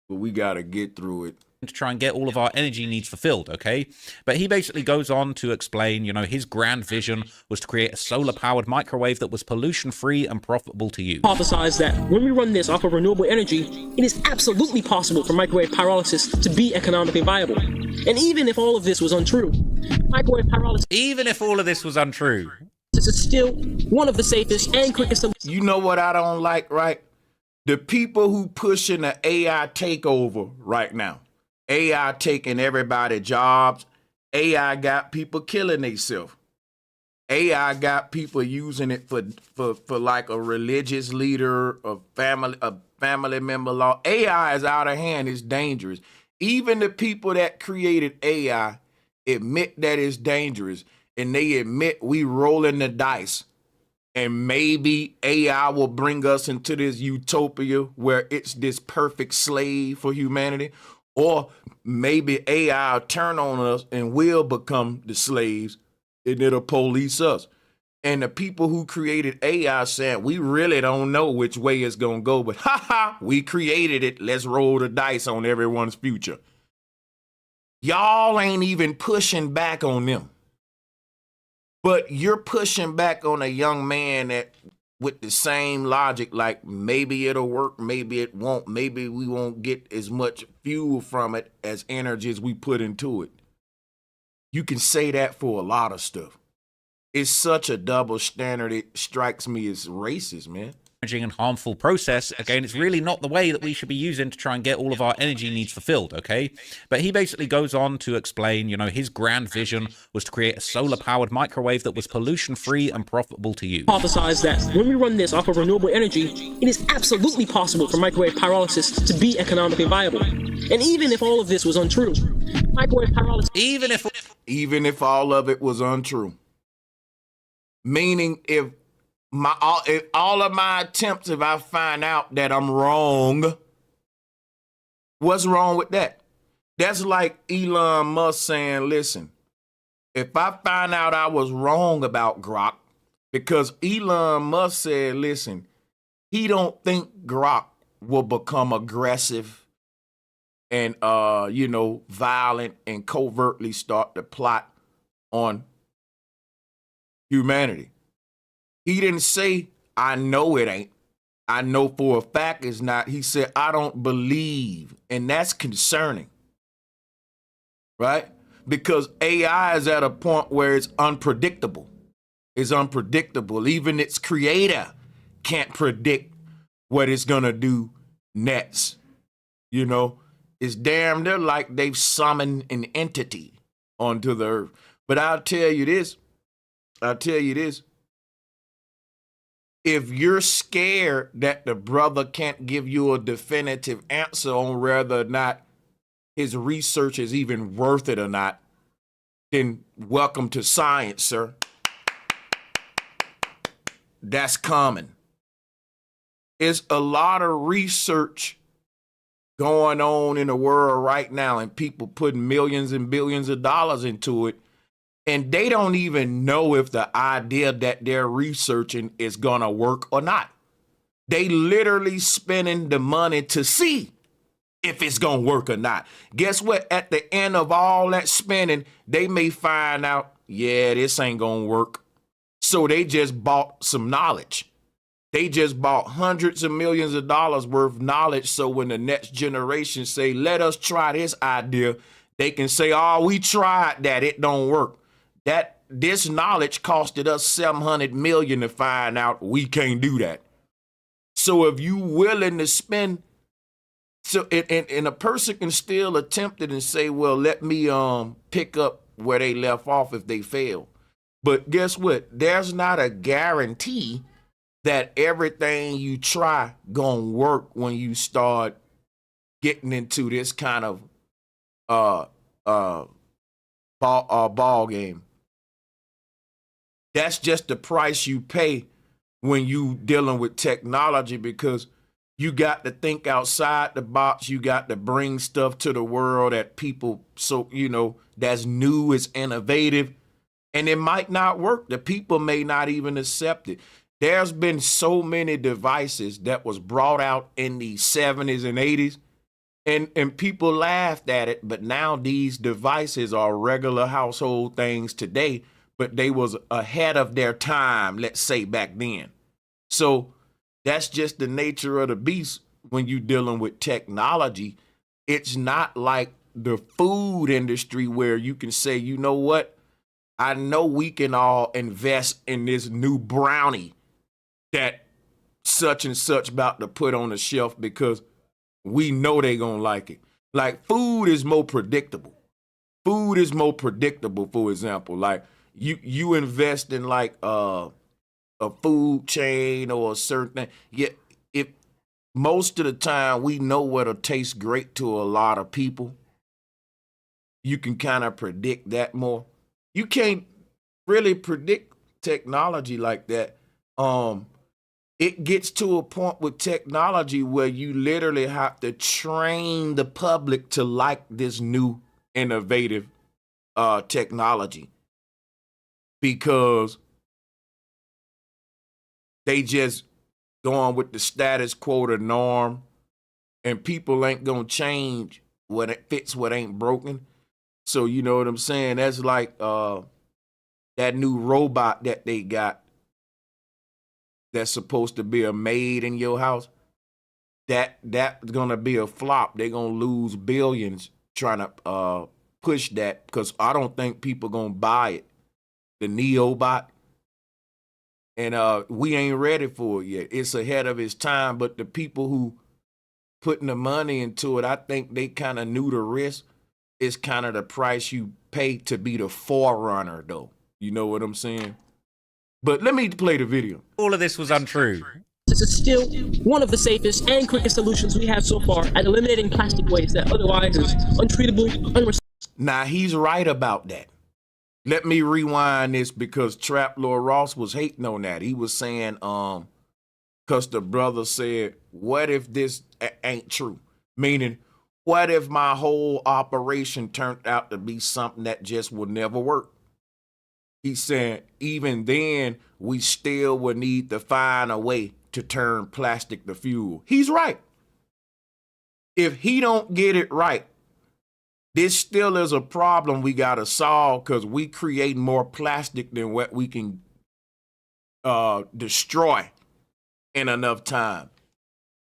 But we got to get through it. To try and get all of our energy needs fulfilled, okay? But he basically goes on to explain, his grand vision was to create a solar-powered microwave that was pollution-free and profitable to use. Hypothesize that when we run this off of renewable energy, it is absolutely possible for microwave pyrolysis to be economically viable. And even if all of this was untrue, microwave pyrolysis... Even if all of this was untrue... This is still one of the safest and quickest... You know what I don't like, right? The people who pushing the AI takeover right now. AI taking everybody's jobs. AI got people killing themselves. AI got people using it for like a religious leader, a family member law. AI is out of hand. It's dangerous. Even the people that created AI admit that it's dangerous, and they admit we rolling the dice. And maybe AI will bring us into this utopia where it's this perfect slave for humanity. Or maybe AI will turn on us and we'll become the slaves and it'll police us. And the people who created AI said, we really don't know which way it's going to go, but we created it. Let's roll the dice on everyone's future. Y'all ain't even pushing back on them. But you're pushing back on a young man that with the same logic, like maybe it'll work, maybe it won't, maybe we won't get as much fuel from it as energy as we put into it. You can say that for a lot of stuff. It's such a double standard, it strikes me as racist, man. And harmful process. Again, it's really not the way that we should be using to try and get all of our energy needs fulfilled, okay? But he basically goes on to explain, you know, his grand vision was to create a solar-powered microwave that was pollution-free and profitable to use. Hypothesize that when we run this off of renewable energy, it is absolutely possible for microwave pyrolysis to be economically viable. And even if all of this was untrue, microwave pyrolysis... Even if all of it was untrue. Meaning if all of my attempts, if I find out that I'm wrong, what's wrong with that? That's like Elon Musk saying, listen, if I find out I was wrong about Grok, because Elon Musk said, listen, he don't think Grok will become aggressive and, violent and covertly start to plot on humanity. He didn't say, I know it ain't. I know for a fact it's not. He said, I don't believe. And that's concerning. Right? Because AI is at a point where it's unpredictable. It's unpredictable. Even its creator can't predict what it's going to do next. You know, it's damn near like they've summoned an entity onto the earth. But I'll tell you this. If you're scared that the brother can't give you a definitive answer on whether or not his research is even worth it or not, then welcome to science, sir. That's common. There's a lot of research going on in the world right now, and people putting millions and billions of dollars into it. And they don't even know if the idea that they're researching is going to work or not. They literally spending the money to see if it's going to work or not. Guess what? At the end of all that spending, they may find out, yeah, this ain't going to work. So they just bought some knowledge. They just bought hundreds of millions of dollars worth of knowledge. So when the next generation say, let us try this idea, they can say, oh, we tried that. It don't work. That this knowledge costed us $700 million to find out we can't do that. So if you willing to spend, so and a person can still attempt it and say, well, let me pick up where they left off if they fail. But guess what? There's not a guarantee that everything you try gonna work when you start getting into this kind of ball game. That's just the price you pay when you dealing with technology, because you got to think outside the box. You got to bring stuff to the world that people, that's new, is innovative, and it might not work. The people may not even accept it. There's been so many devices that was brought out in the 70s and 80s, and people laughed at it, but now these devices are regular household things today, but they was ahead of their time, let's say, back then. So that's just the nature of the beast when you're dealing with technology. It's not like the food industry where you can say, you know what? I know we can all invest in this new brownie that such and such about to put on the shelf because we know they gonna like it. Like food is more predictable. Food is more predictable, for example. Like you invest in like a food chain or a certain thing. Yet if most of the time we know what'll taste great to a lot of people, you can kind of predict that more. You can't really predict technology like that. It gets to a point with technology where you literally have to train the public to like this new innovative technology, because they just going with the status quo, the norm, and people ain't gonna change what it fits what ain't broken. So you know what I'm saying? That's like that new robot that they got that's supposed to be a maid in your house. That's gonna be a flop. They're gonna lose billions trying to push that, because I don't think people gonna buy it. The Neobot. And we ain't ready for it yet. It's ahead of its time, but the people who putting the money into it, I think they kind of knew the risk. It's kind of the price you pay to be the forerunner, though. You know what I'm saying? But let me play the video. All of this was untrue. This is still one of the safest and quickest solutions we have so far at eliminating plastic waste that otherwise is untreatable, unrecyclable. Now, he's right about that. Let me rewind this, because Trap Lord Ross was hating on that. He was saying, because the brother said, what if this ain't true? Meaning, what if my whole operation turned out to be something that just would never work? He said, even then, we still would need to find a way to turn plastic to fuel. He's right. If he don't get it right, this still is a problem we got to solve, because we create more plastic than what we can destroy in enough time.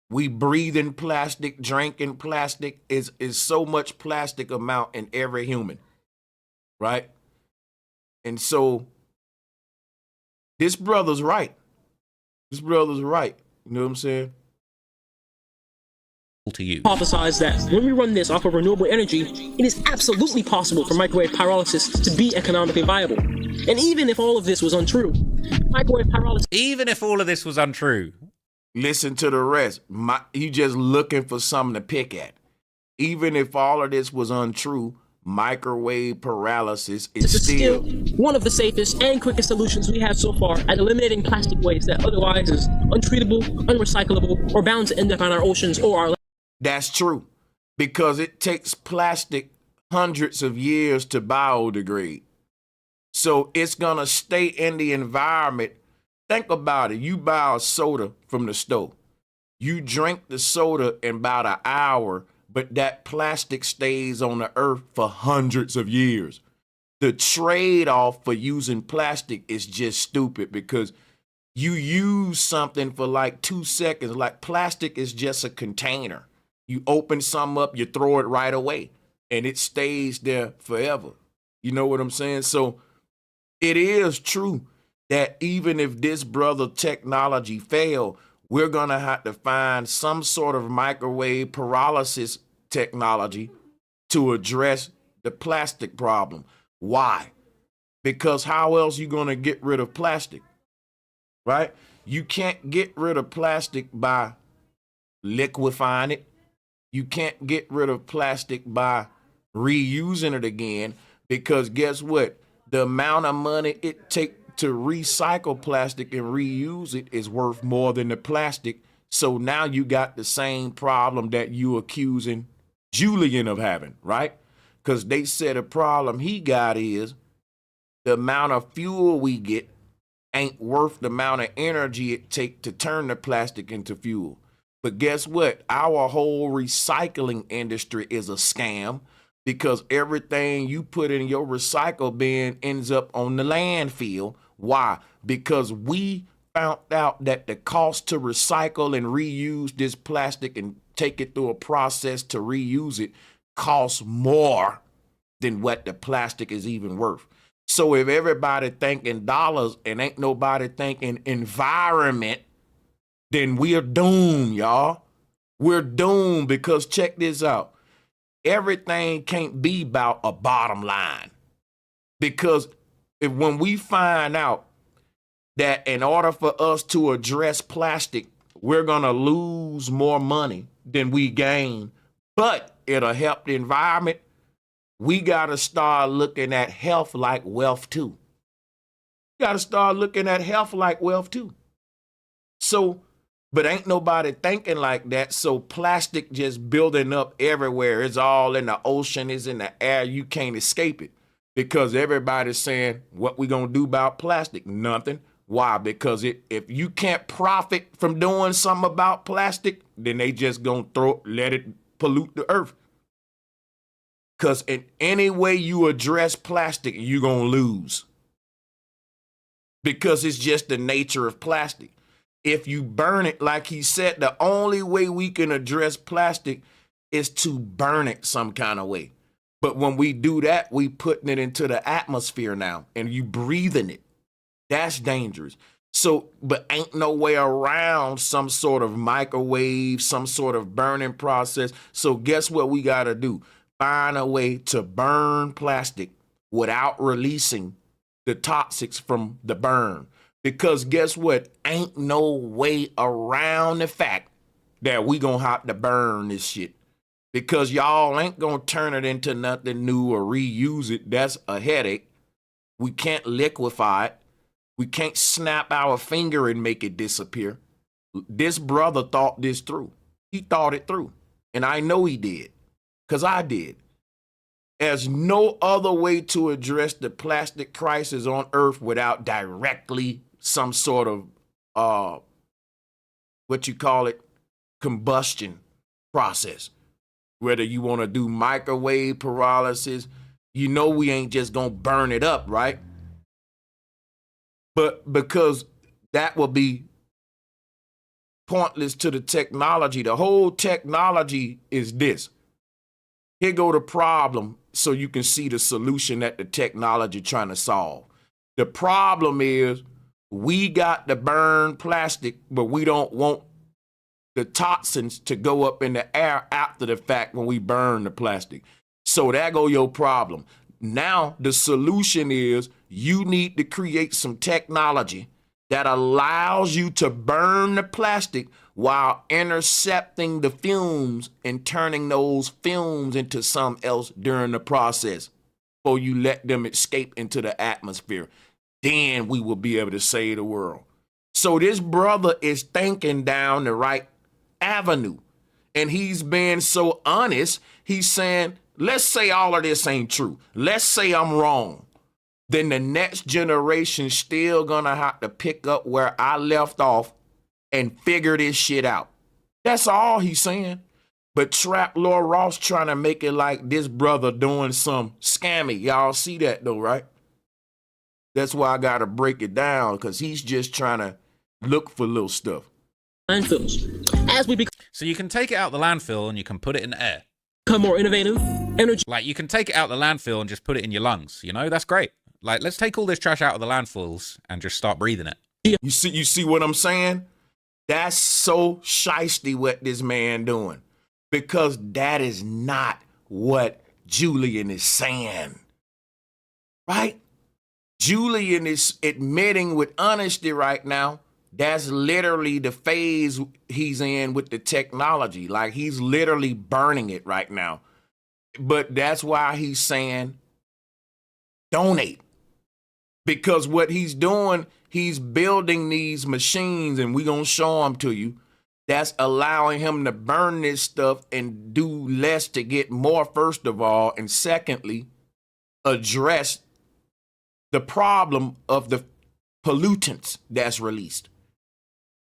We breathing plastic, drinking plastic. Is so much plastic amount in every human, right? And so this brother's right. This brother's right. You know what I'm saying? To you. Hypothesize that when we run this off of renewable energy, it is absolutely possible for microwave pyrolysis to be economically viable. And even if all of this was untrue, microwave pyrolysis... Even if all of this was untrue. Listen to the rest. You just looking for something to pick at. Even if all of this was untrue, microwave paralysis is still one of the safest and quickest solutions we have so far at eliminating plastic waste that otherwise is untreatable, unrecyclable, or bound to end up on our oceans or our... That's true, because it takes plastic hundreds of years to biodegrade. So it's going to stay in the environment. Think about it. You buy a soda from the store. You drink the soda in about an hour, but that plastic stays on the earth for hundreds of years. The trade-off for using plastic is just stupid, because you use something for like 2 seconds. Like, plastic is just a container. You open something up, you throw it right away, and it stays there forever. You know what I'm saying? So it is true that even if this brother technology failed, we're going to have to find some sort of microwave pyrolysis technology to address the plastic problem. Why? Because how else you going to get rid of plastic, right? You can't get rid of plastic by liquefying it. You can't get rid of plastic by reusing it again, because guess what? The amount of money it takes to recycle plastic and reuse it is worth more than the plastic. So now you got the same problem that you accusing Julian of having, right? Because they said a problem he got is the amount of fuel we get ain't worth the amount of energy it takes to turn the plastic into fuel. But guess what? Our whole recycling industry is a scam, because everything you put in your recycle bin ends up on the landfill. Why? Because we found out that the cost to recycle and reuse this plastic and take it through a process to reuse it costs more than what the plastic is even worth. So if everybody thinking dollars and ain't nobody thinking environment, then we're doomed, y'all. We're doomed, because check this out. Everything can't be about a bottom line. Because when we find out that in order for us to address plastic, we're going to lose more money than we gain, but it'll help the environment, we got to start looking at health like wealth too. We got to start looking at health like wealth too. So, but ain't nobody thinking like that. So plastic just building up everywhere. It's all in the ocean, it's in the air. You can't escape it because everybody's saying, what we gonna do about plastic? Nothing. Why? Because if you can't profit from doing something about plastic, then they just gonna let it pollute the earth. Because in any way you address plastic, you're gonna lose. Because it's just the nature of plastic. If you burn it, like he said, the only way we can address plastic is to burn it some kind of way. But when we do that, we putting it into the atmosphere now, and you breathing it. That's dangerous. So, but ain't no way around some sort of microwave, some sort of burning process. So guess what we got to do? Find a way to burn plastic without releasing the toxics from the burn. Because guess what? Ain't no way around the fact that we gonna have to burn this shit. Because y'all ain't gonna turn it into nothing new or reuse it. That's a headache. We can't liquefy it. We can't snap our finger and make it disappear. This brother thought this through. He thought it through. And I know he did. Because I did. There's no other way to address the plastic crisis on Earth without directly some sort of, what you call it, combustion process. Whether you want to do microwave pyrolysis, you know we ain't just going to burn it up, right? But because that will be pointless to the technology. The whole technology is this. Here go the problem so you can see the solution that the technology trying to solve. The problem is we got to burn plastic, but we don't want the toxins to go up in the air after the fact when we burn the plastic. So there go your problem. Now the solution is you need to create some technology that allows you to burn the plastic while intercepting the fumes and turning those fumes into something else during the process before you let them escape into the atmosphere. Then we will be able to save the world. So this brother is thinking down the right avenue. And he's being so honest. He's saying, let's say all of this ain't true. Let's say I'm wrong. Then the next generation still gonna have to pick up where I left off and figure this shit out. That's all he's saying. But Trap Lord Ross trying to make it like this brother doing some scammy. Y'all see that though, right? That's why I gotta break it down, because he's just trying to look for little stuff. Landfills. As we So you can take it out the landfill and you can put it in the air. become more innovative, energy. Like you can take it out the landfill and just put it in your lungs. You know, that's great. Like, let's take all this trash out of the landfills and just start breathing it. You see what I'm saying? That's so shiesty what this man doing, because that is not what Julian is saying, right? Julian is admitting with honesty right now, that's literally the phase he's in with the technology. Like he's literally burning it right now. But that's why he's saying donate. Because what he's doing, he's building these machines, and we're going to show them to you, that's allowing him to burn this stuff and do less to get more, first of all. And secondly, address the problem of the pollutants that's released.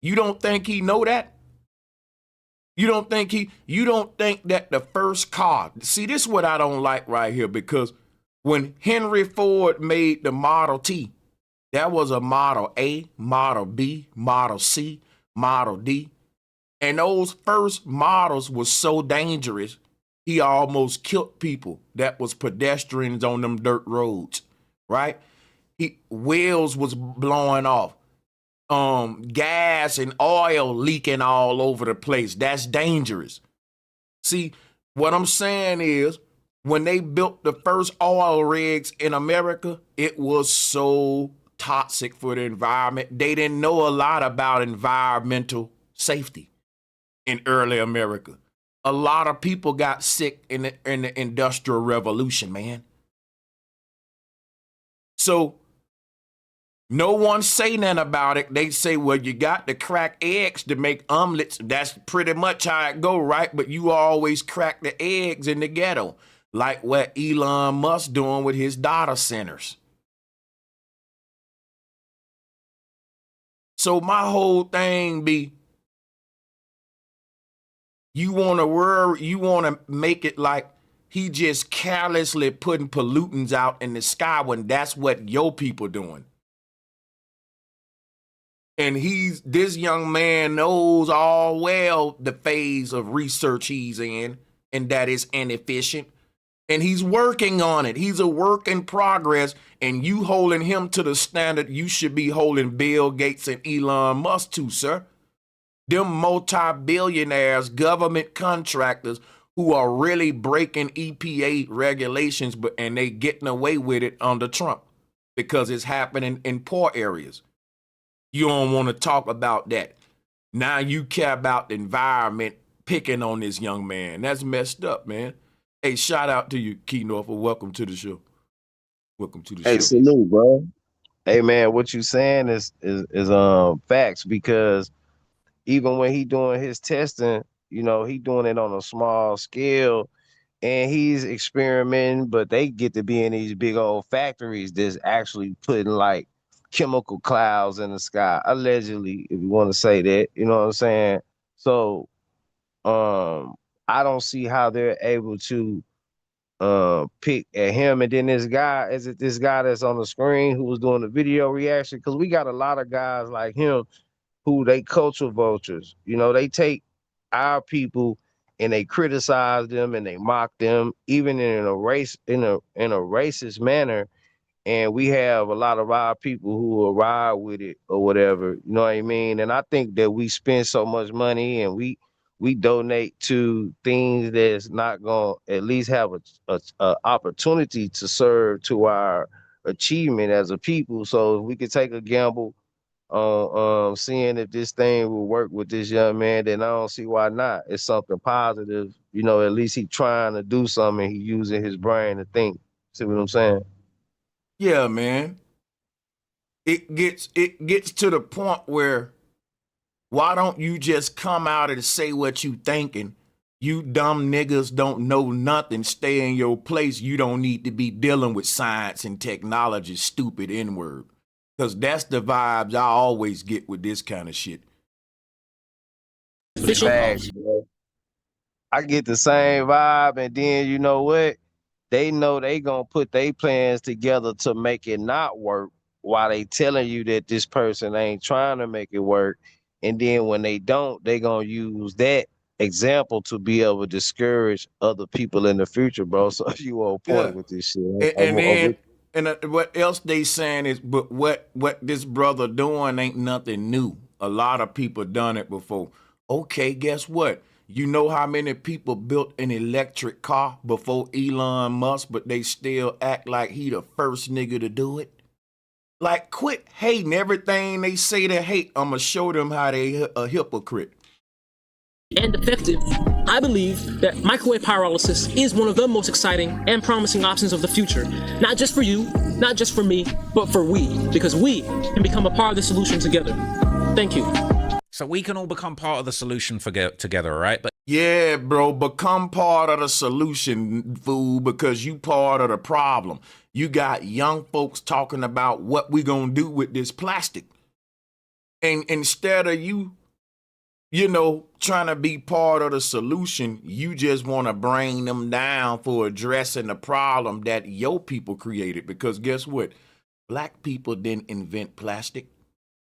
You don't think he know that? You don't think that the first car, see, this is what I don't like right here, because when Henry Ford made the Model T, that was a Model A, Model B, Model C, Model D. And those first models were so dangerous, he almost killed people that was pedestrians on them dirt roads, right? Wheels was blowing off. Gas and oil leaking all over the place. That's dangerous. See, what I'm saying is, when they built the first oil rigs in America, it was so toxic for the environment. They didn't know a lot about environmental safety in early America. A lot of people got sick in the Industrial Revolution, man. So no one say nothing about it. They say, well, you got to crack eggs to make omelets. That's pretty much how it go, right? But you always crack the eggs in the ghetto, like what Elon Musk doing with his data centers. So my whole thing be, you want to make it like he just carelessly putting pollutants out in the sky when that's what your people doing. And this young man knows all well the phase of research he's in, and that is inefficient. And he's working on it. He's a work in progress, and you holding him to the standard you should be holding Bill Gates and Elon Musk to, sir. Them multi-billionaires, government contractors who are really breaking EPA regulations, and they getting away with it under Trump because it's happening in poor areas. You don't want to talk about that. Now you care about the environment, picking on this young man. That's messed up, man. Hey, shout out to you, Keynorth. Welcome to the show. Welcome to the show. Hey, salute, bro. Hey, man, what you saying is facts, because even when he doing his testing, you know, he doing it on a small scale and he's experimenting, but they get to be in these big old factories that's actually putting like chemical clouds in the sky, allegedly, if you want to say that, you know what I'm saying? So I don't see how they're able to pick at him. And then this guy, is it this guy that's on the screen who was doing the video reaction? Because we got a lot of guys like him who they culture vultures. You know, they take our people and they criticize them and they mock them, even in a racist manner. And we have a lot of our people who will ride with it or whatever, you know what I mean? And I think that we spend so much money and we donate to things that's not going to at least have a opportunity to serve to our achievement as a people. So if we could take a gamble on seeing if this thing will work with this young man, then I don't see why not. It's something positive, you know. At least he trying to do something. He using his brain to think. See what I'm saying? Yeah, man. It gets to the point where, why don't you just come out and say what you thinking? You dumb niggas don't know nothing. Stay in your place. You don't need to be dealing with science and technology, stupid N-word. Because that's the vibes I always get with this kind of shit. Facts, bro. I get the same vibe, and then you know what? They know they gonna put their plans together to make it not work while they telling you that this person ain't trying to make it work. And then when they don't, they gonna use that example to be able to discourage other people in the future, bro. So you on point with this shit. What else they saying is, but what this brother doing ain't nothing new. A lot of people done it before. Okay, guess what? You know how many people built an electric car before Elon Musk, but they still act like he the first nigga to do it? Like, quit hating everything they say they hate. I'ma show them how they a hypocrite. And effective, I believe that microwave pyrolysis is one of the most exciting and promising options of the future. Not just for you, not just for me, but for we, because we can become a part of the solution together. Thank you. So we can all become part of the solution together, right? But yeah, bro, become part of the solution, fool, because you part of the problem. You got young folks talking about what we gonna do with this plastic. And instead of you know, trying to be part of the solution, you just want to bring them down for addressing the problem that your people created. Because guess what? Black people didn't invent plastic.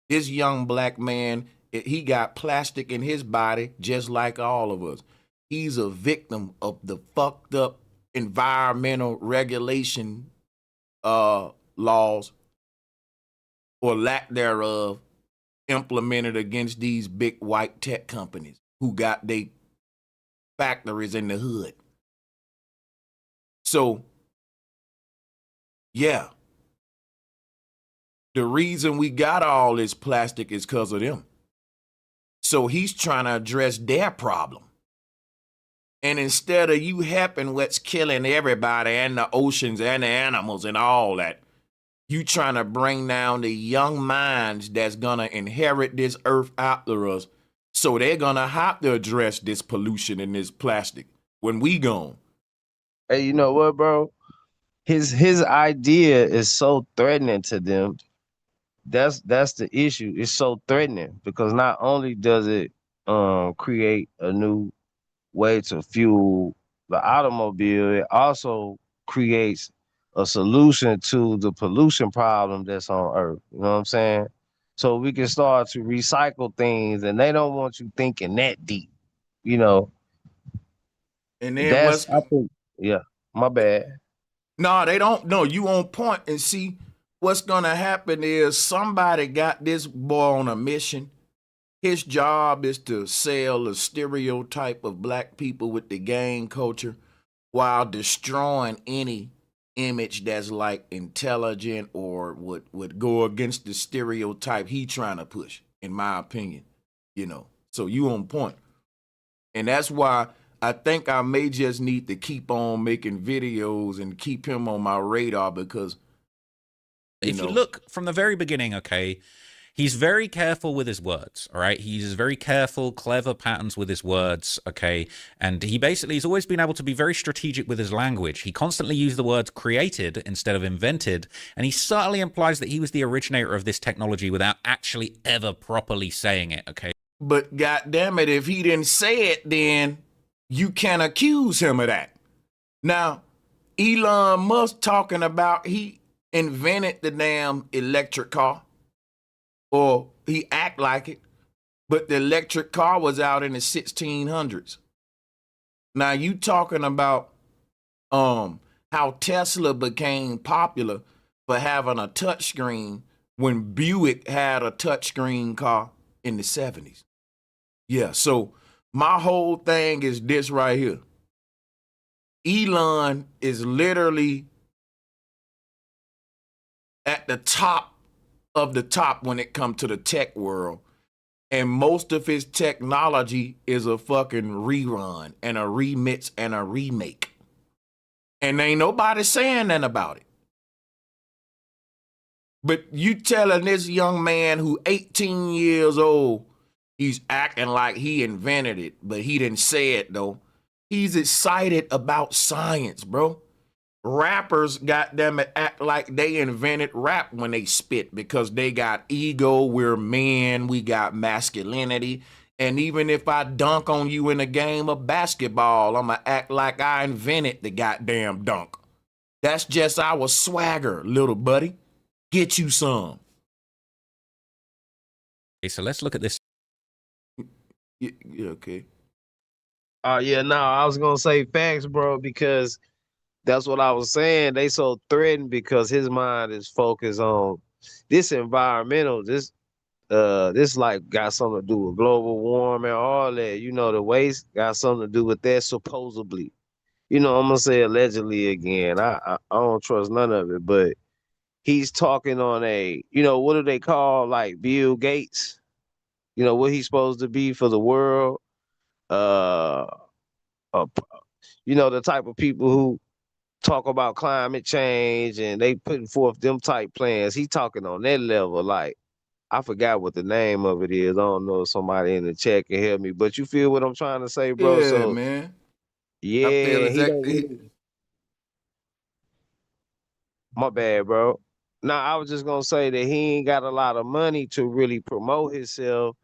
This young black man, he got plastic in his body just like all of us. He's a victim of the fucked up environmental regulation laws, or lack thereof, implemented against these big white tech companies who got their factories in the hood. So, yeah, the reason we got all this plastic is because of them. So he's trying to address their problem. And instead of you helping what's killing everybody and the oceans and the animals and all that, you trying to bring down the young minds that's gonna inherit this earth after us. So they're gonna have to address this pollution and this plastic when we gone. Hey, you know what, bro? His idea is so threatening to them. That's the issue. It's so threatening because not only does it create a new way to fuel the automobile, it also creates a solution to the pollution problem that's on Earth. You know what I'm saying? So we can start to recycle things, and they don't want you thinking that deep. You know, And then that's what's I think, yeah, my bad. no, they don't. No, you on point. And see, what's gonna happen is somebody got this boy on a mission. His job is to sell a stereotype of black people with the gang culture while destroying any image that's like intelligent or would go against the stereotype he trying to push, in my opinion. You know. So you on point. And that's why I think I may just need to keep on making videos and keep him on my radar because If you look from the very beginning, okay, he's very careful with his words, all right? He uses very careful, clever patterns with his words, okay? And he basically has always been able to be very strategic with his language. He constantly used the word created instead of invented, and he subtly implies that he was the originator of this technology without actually ever properly saying it, okay? But goddamn it, if he didn't say it, then you can't accuse him of that. Now, Elon Musk talking about he invented the damn electric car, or he act like it, but the electric car was out in the 1600s. Now you talking about how Tesla became popular for having a touchscreen when Buick had a touchscreen car in the 70s. Yeah, so my whole thing is this right here. Elon is literally at the top of the top when it comes to the tech world. And most of his technology is a fucking rerun and a remix and a remake. And ain't nobody saying nothing about it. But you telling this young man who 18 years old, he's acting like he invented it, but he didn't say it though. He's excited about science, bro. Rappers, goddamn it, act like they invented rap when they spit because they got ego. We're men. We got masculinity. And even if I dunk on you in a game of basketball, I'm going to act like I invented the goddamn dunk. That's just our swagger, little buddy. Get you some. Okay, so let's look at this. Yeah, okay. Yeah, no, I was gonna say facts, bro, because that's what I was saying. They so threatened because his mind is focused on this environmental, this like got something to do with global warming, all that. You know, the waste got something to do with that supposedly. You know, I'm gonna say allegedly again. I don't trust none of it, but he's talking on a, you know, what do they call like Bill Gates? You know, what he's supposed to be for the world. Uh, uh you know, the type of people who talk about climate change and they putting forth them type plans. He talking on that level. Like, I forgot what the name of it is. I don't know if somebody in the chat can help me, but you feel what I'm trying to say, bro? Yeah, So man. I feel yeah, he don't exactly. really, my bad, bro. Now I was just gonna say that he ain't got a lot of money to really promote himself.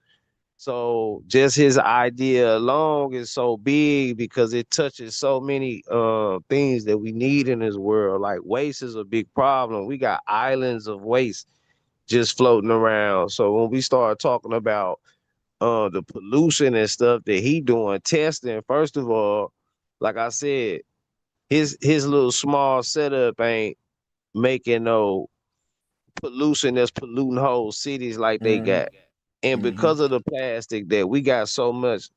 So just his idea alone is so big because it touches so many things that we need in this world. Like waste is a big problem. We got islands of waste just floating around. So when we start talking about the pollution and stuff that he doing, testing, first of all, like I said, his little small setup ain't making no pollution that's polluting whole cities like they got. And because of the plastic that we got so much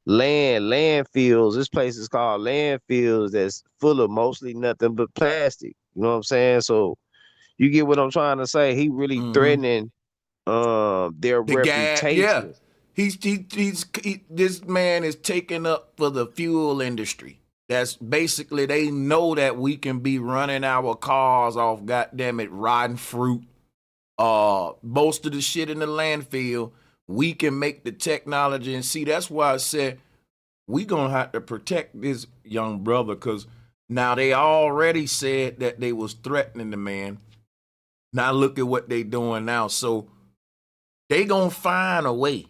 landfills, this place is called landfills that's full of mostly nothing but plastic. You know what I'm saying? So you get what I'm trying to say? He really threatening their The guy, yeah. reputation. This man is taking up for the fuel industry. That's basically, they know that we can be running our cars off, goddamn it, rotten fruit. Most of the shit in the landfill, we can make the technology. And see, that's why I said we gonna have to protect this young brother, because now they already said that they was threatening the man. Now look at what they doing now. So they gonna find a way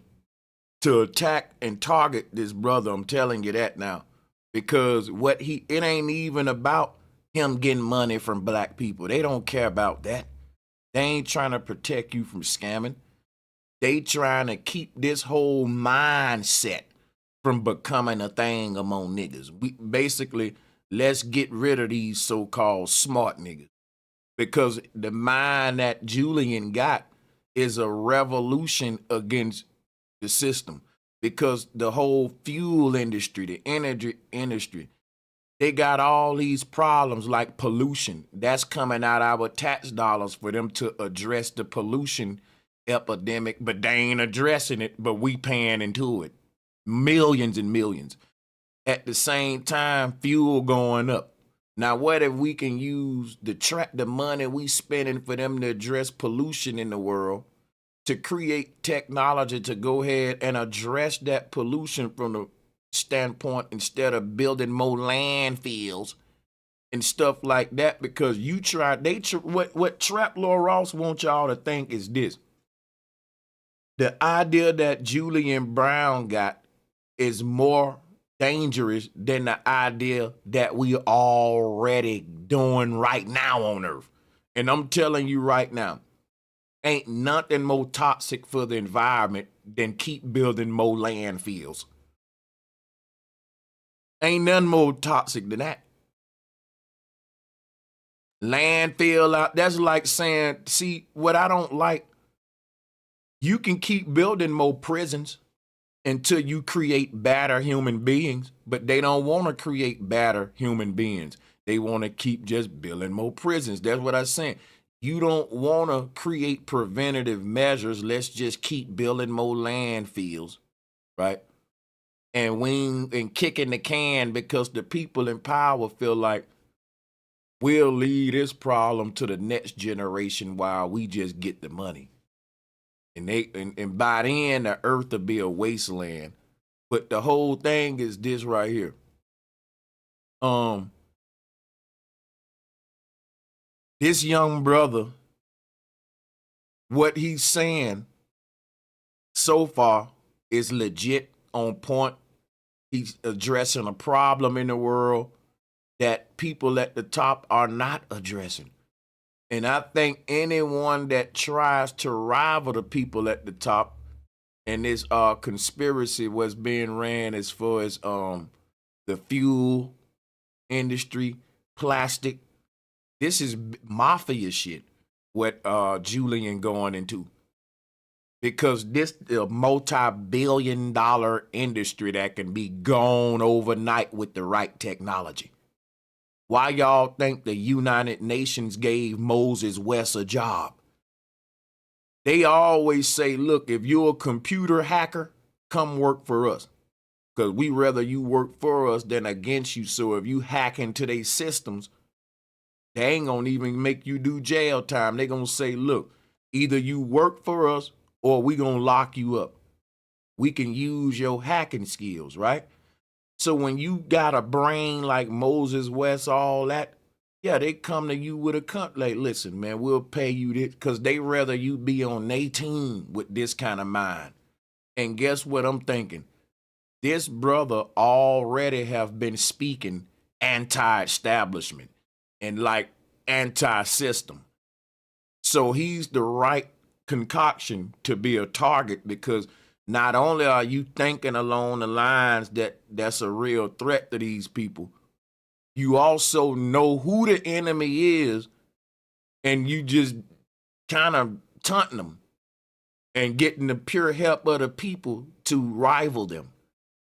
to attack and target this brother. I'm telling you that now. Because it ain't even about him getting money from black people. They don't care about that. They ain't trying to protect you from scamming. They trying to keep this whole mindset from becoming a thing among niggas. Basically, let's get rid of these so-called smart niggas. Because the mind that Julian got is a revolution against the system. Because the whole fuel industry, the energy industry, they got all these problems like pollution. That's coming out our tax dollars for them to address the pollution epidemic, but they ain't addressing it, but we paying into it. Millions and millions. At the same time, fuel going up. Now, what if we can use the money we spending for them to address pollution in the world to create technology to go ahead and address that pollution from the standpoint, instead of building more landfills and stuff like that? Because what Trap Lord Ross wants y'all to think is this: the idea that Julian Brown got is more dangerous than the idea that we already doing right now on Earth. And I'm telling you right now, ain't nothing more toxic for the environment than keep building more landfills. Ain't nothing more toxic than that. Landfill out, that's like saying, see, what I don't like, you can keep building more prisons until you create better human beings, but they don't want to create better human beings. They want to keep just building more prisons. That's what I'm saying. You don't want to create preventative measures. Let's just keep building more landfills, right? And kicking the can, because the people in power feel like we'll leave this problem to the next generation while we just get the money. And by then the earth will be a wasteland. But the whole thing is this right here. This young brother, what he's saying so far is legit, on point. He's addressing a problem in the world that people at the top are not addressing. And I think anyone that tries to rival the people at the top, and this conspiracy was being ran as far as the fuel industry, plastic, this is mafia shit, what Julian going into. Because this is a multi-billion-dollar industry that can be gone overnight with the right technology. Why y'all think the United Nations gave Moses West a job? They always say, look, if you're a computer hacker, come work for us. Because we rather you work for us than against you. So if you hack into their systems, they ain't going to even make you do jail time. They're going to say, look, either you work for us or we going to lock you up. We can use your hacking skills, right? So when you got a brain like Moses West, all that, yeah, they come to you with a like, listen, man, we'll pay you this, because they rather you be on their team with this kind of mind. And guess what I'm thinking? This brother already have been speaking anti-establishment and like anti-system. So he's the right concoction to be a target, because not only are you thinking along the lines that that's a real threat to these people, you also know who the enemy is, and you just kind of taunting them and getting the pure help of the people to rival them.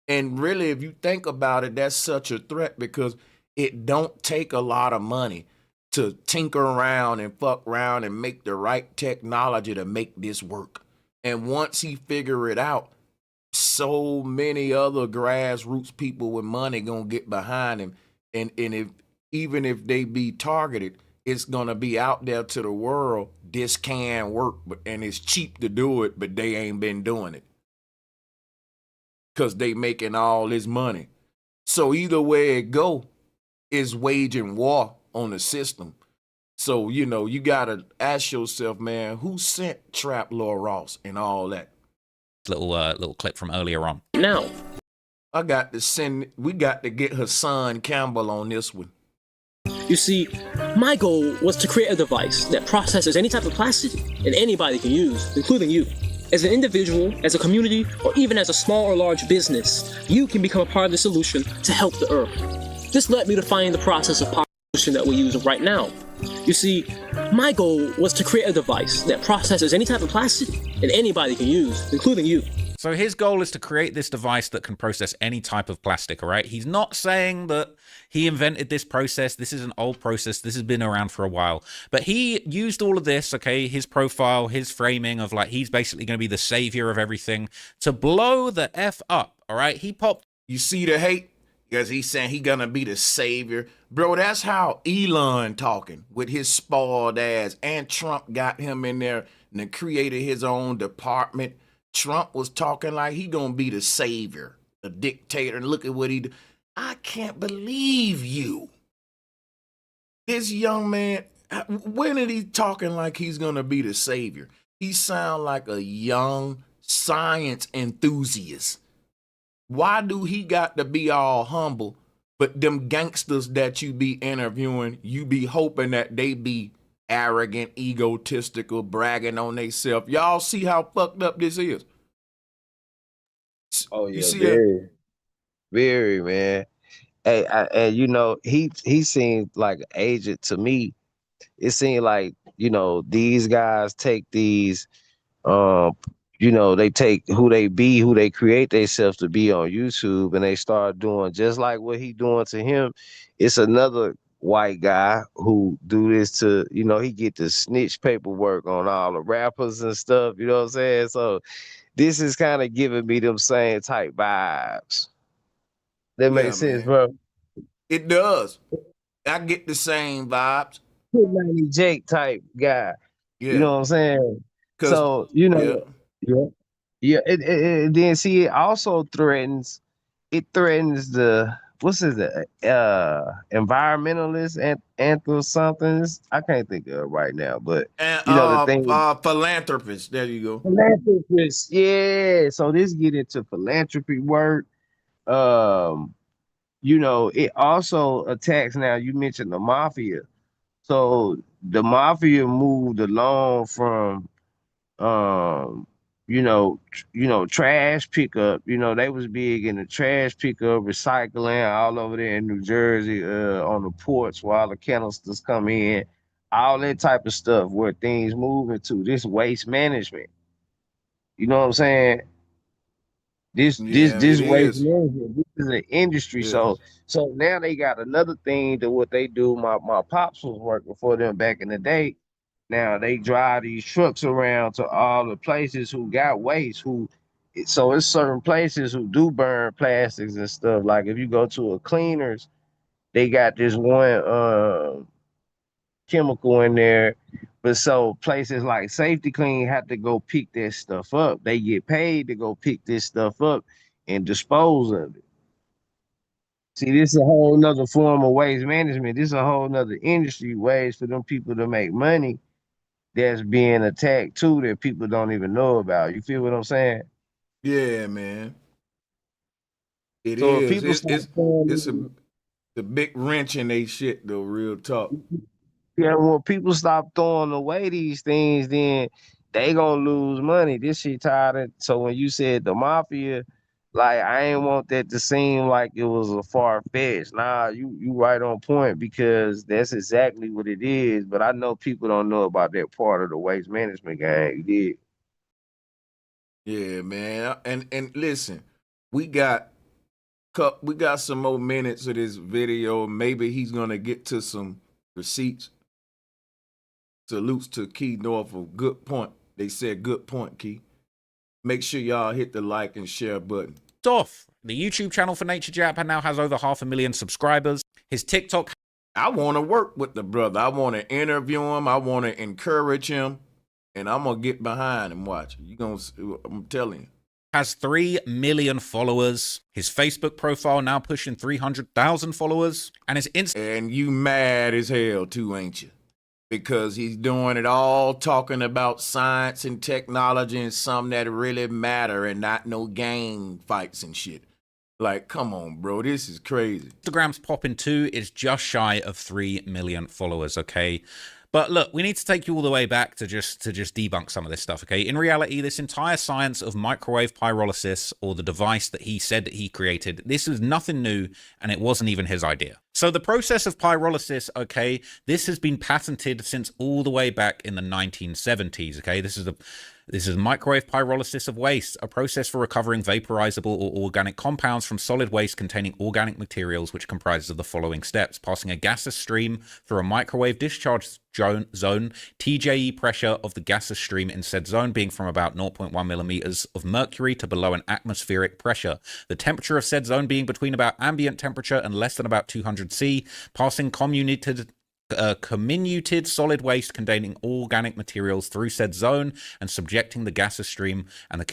And really, if you think about it, that's such a threat, because it don't take a lot of money to tinker around and fuck around and make the right technology to make this work. And once he figure it out, so many other grassroots people with money gonna get behind him, and if even if they be targeted, it's gonna be out there to the world. This can work, and it's cheap to do it, but they ain't been doing it because they making all this money. So either way it go, is waging war on the system. So you gotta ask yourself, man, who sent Trap Lord Ross and all that? Little clip from earlier on. Now, We got to get Hassan Campbell on this one. you see, my goal was to create a device that processes any type of plastic that anybody can use, including you. As an individual, as a community, or even as a small or large business, you can become a part of the solution to help the earth. This led me to find the process of pollution that we use right now. You see, my goal was to create a device that processes any type of plastic that anybody can use, including you. So his goal is to create this device that can process any type of plastic, all right? He's not saying that he invented this process. This is an old process. This has been around for a while. But he used all of this, okay, his profile, his framing of like he's basically going to be the savior of everything to blow the F up, all right? He popped. You see the hate? Because he's saying he gonna be the savior. Bro, that's how Elon talking with his spoiled ass. And Trump got him in there and then created his own department. Trump was talking like he gonna be the savior, the dictator, and look at what he do. I can't believe you. This young man, when did he talking like he's gonna be the savior? He sound like a young science enthusiast. Why do he got to be all humble, but them gangsters that you be interviewing, you be hoping that they be arrogant, egotistical, bragging on themselves. Y'all see how fucked up this is? Oh You yeah, see that? very, very, man. Hey, and he seemed like an agent to me. It seemed like these guys take these um they take who they be, who they create themselves to be on YouTube, and they start doing just like what he doing to him. It's another white guy who do this to, he get the snitch paperwork on all the rappers and stuff, you know what I'm saying? So this is kind of giving me them same type vibes. That Yeah, makes sense, man. bro. It does. I get the same vibes. Manny Jake type guy. You Yeah. know what I'm saying? Cause So, yeah. yeah. Yeah, then see it threatens the what's it environmentalist and anthem somethings. I can't think of it right now, but And the thing philanthropist. There you go. philanthropist, yeah. So this get into philanthropy work. Um, it also attacks now. You mentioned the mafia. So the mafia moved along from um trash pickup. They was big in the trash pickup, recycling all over there in New Jersey, on the ports while the canisters come in, all that type of stuff where things move into this waste management. You know what I'm saying? This this Yeah, it this waste is. management, this is an industry. Yeah. So now they got another thing to what they do. My pops was working for them back in the day. Now they drive these trucks around to all the places who got waste. So it's certain places who do burn plastics and stuff. Like if you go to a cleaners, they got this one chemical in there. But so places like Safety Clean have to go pick that stuff up. They get paid to go pick this stuff up and dispose of it. See, this is a whole nother form of waste management. This is a whole nother industry, ways for them people to make money that's being attacked too that people don't even know about. You feel what I'm saying? Yeah, man. It So if is. people It's start it's it's a throwing, the big wrench in they shit though, real talk. yeah, when people stop throwing away these things, then they gonna lose money. This shit tired of, so when you said the mafia, like I ain't want that to seem like it was a far fetch. Nah, you right on point because that's exactly what it is. But I know people don't know about that part of the waste management game. You Yeah, man. And listen, we got we got some more minutes of this video. Maybe he's gonna get to some receipts. Salutes to Key Norfolk. Good point. They said good point, Key. Make sure y'all hit the like and share button. Off. The YouTube channel for Nature Jap now has over 500,000 subscribers. His TikTok. I want to work with the brother. I want to interview him. I want to encourage him. And I'm going to get behind and watch. I'm telling you. Has 3 million followers. His Facebook profile now pushing 300,000 followers. And his Instagram. And you mad as hell too, ain't you? Because he's doing it all talking about science and technology and something that really matter and not no gang fights and shit. Like, come on, bro. This is crazy. Instagram's popping too. It's just shy of 3 million followers, okay? But look, we need to take you all the way back to just debunk some of this stuff, okay? In reality, this entire science of microwave pyrolysis, or the device that he said that he created, this was nothing new, and it wasn't even his idea. So the process of pyrolysis, okay, this has been patented since all the way back in the 1970s, okay? This is microwave pyrolysis of waste, a process for recovering vaporizable or organic compounds from solid waste containing organic materials, which comprises of the following steps: passing a gaseous stream through a microwave discharge zone, TJE pressure of the gaseous stream in said zone being from about 0.1 millimeters of mercury to below an atmospheric pressure, the temperature of said zone being between about ambient temperature and less than about 200 C, passing comminuted solid waste containing organic materials through said zone and subjecting the gaseous stream and the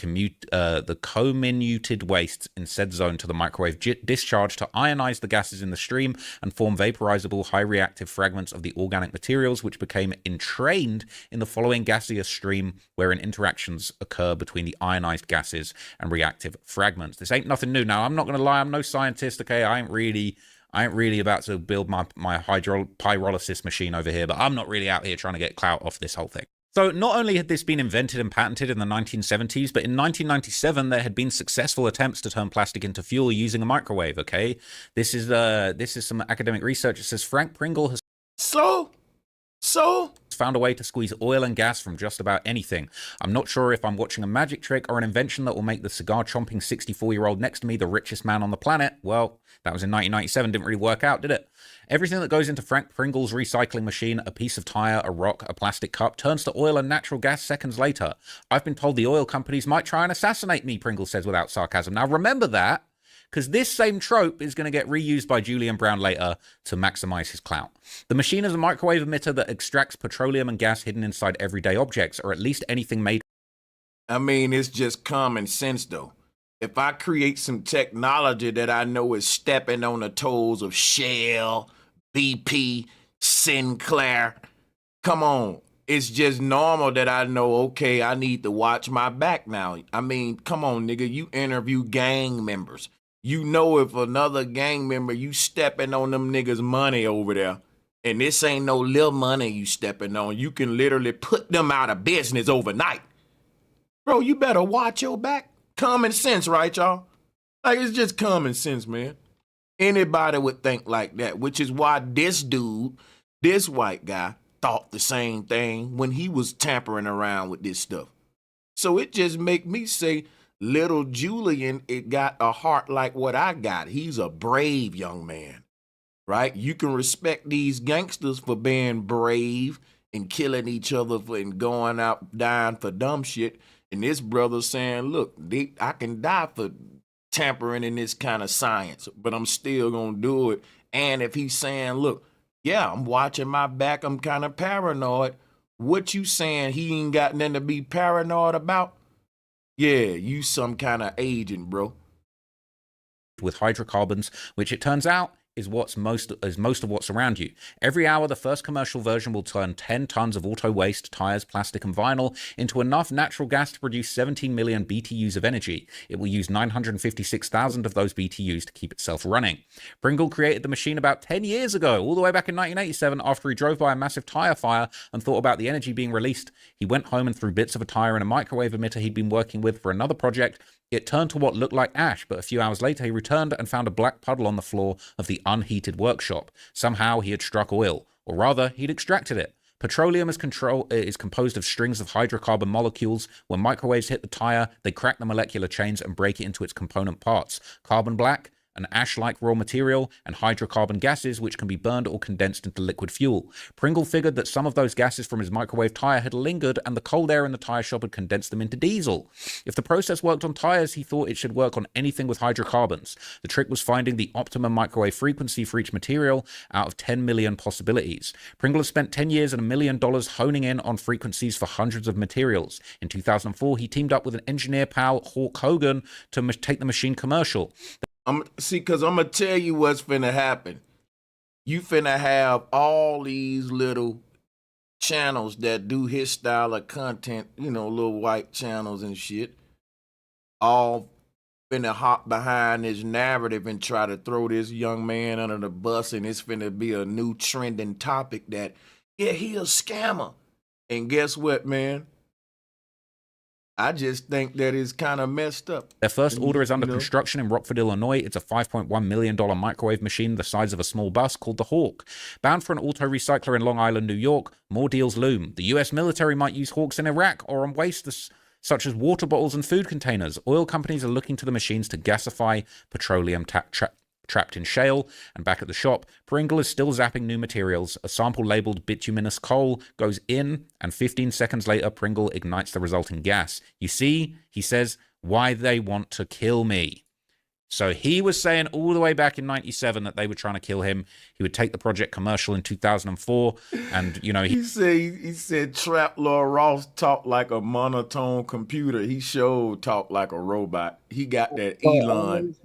comminuted wastes in said zone to the microwave discharge to ionize the gases in the stream and form vaporizable high reactive fragments of the organic materials, which became entrained in the following gaseous stream wherein interactions occur between the ionized gases and reactive fragments. This ain't nothing new. Now, I'm not going to lie, I'm no scientist, okay? I ain't really about to build my pyrolysis machine over here, but I'm not really out here trying to get clout off this whole thing. So not only had this been invented and patented in the 1970s, but in 1997 there had been successful attempts to turn plastic into fuel using a microwave, okay? This is some academic research. It says Frank Pringle has found a way to squeeze oil and gas from just about anything. I'm not sure if I'm watching a magic trick or an invention that will make the cigar-chomping 64-year-old next to me the richest man on the planet. Well, that was in 1997. Didn't really work out, did it? Everything that goes into Frank Pringle's recycling machine, a piece of tire, a rock, a plastic cup, turns to oil and natural gas seconds later. I've been told the oil companies might try and assassinate me, Pringle says without sarcasm. Now, remember that, because this same trope is going to get reused by Julian Brown later to maximize his clout. The machine is a microwave emitter that extracts petroleum and gas hidden inside everyday objects, or at least anything made. I mean, it's just common sense, though. If I create some technology that I know is stepping on the toes of Shell, BP, Sinclair, come on. It's just normal that I know, okay, I need to watch my back now. I mean, come on, nigga, you interview gang members. You know if another gang member, you stepping on them niggas' money over there, and this ain't no little money you stepping on, you can literally put them out of business overnight. Bro, you better watch your back. Common sense, right, y'all? Like, it's just common sense, man. Anybody would think like that, which is why this dude, this white guy, thought the same thing when he was tampering around with this stuff. So it just make me say, little Julian, it got a heart like what I got. He's a brave young man, right? You can respect these gangsters for being brave and killing each other and going out dying for dumb shit. And this brother saying, look, I can die for tampering in this kind of science, but I'm still going to do it. And if he's saying, look, yeah, I'm watching my back, I'm kind of paranoid. What you saying he ain't got nothing to be paranoid about? Yeah, you some kind of agent, bro. With hydrocarbons, which it turns out is most of what's around you. Every hour, the first commercial version will turn 10 tons of auto waste, tires, plastic, and vinyl into enough natural gas to produce 17 million BTUs of energy. It will use 956,000 of those BTUs to keep itself running. Pringle created the machine about 10 years ago, all the way back in 1987, after he drove by a massive tire fire and thought about the energy being released. He went home and threw bits of a tire in a microwave emitter he'd been working with for another project. It turned to what looked like ash, but a few hours later he returned and found a black puddle on the floor of the unheated workshop. Somehow he had struck oil, or rather, he'd extracted it. Petroleum is composed of strings of hydrocarbon molecules. When microwaves hit the tire, they crack the molecular chains and break it into its component parts. Carbon black an ash-like raw material, and hydrocarbon gases which can be burned or condensed into liquid fuel. Pringle figured that some of those gases from his microwave tire had lingered and the cold air in the tire shop had condensed them into diesel. If the process worked on tires, he thought it should work on anything with hydrocarbons. The trick was finding the optimum microwave frequency for each material out of 10 million possibilities. Pringle has spent 10 years and $1 million honing in on frequencies for hundreds of materials. In 2004, he teamed up with an engineer pal, Hawk Hogan, to take the machine commercial. Because I'm going to tell you what's finna happen. You finna have all these little channels that do his style of content, you know, little white channels and shit, all finna hop behind this narrative and try to throw this young man under the bus, and it's finna be a new trending topic that, yeah, he a scammer. And guess what, man? I just think that is kind of messed up. Their first order is under construction in Rockford, Illinois. It's a $5.1 million microwave machine the size of a small bus called the Hawk. Bound for an auto recycler in Long Island, New York, more deals loom. The US military might use Hawks in Iraq or on waste such as water bottles and food containers. Oil companies are looking to the machines to gasify petroleum trapped in shale. And back at the shop, Pringle is still zapping new materials. A sample labeled bituminous coal goes in, and 15 seconds later, Pringle ignites the resulting gas. You see, he says, why they want to kill me. So he was saying all the way back in 97 that they were trying to kill him. He would take the project commercial in 2004. And, you know, he said Trap Lord Ross talked like a monotone computer. He showed talk like a robot. He got that Elon.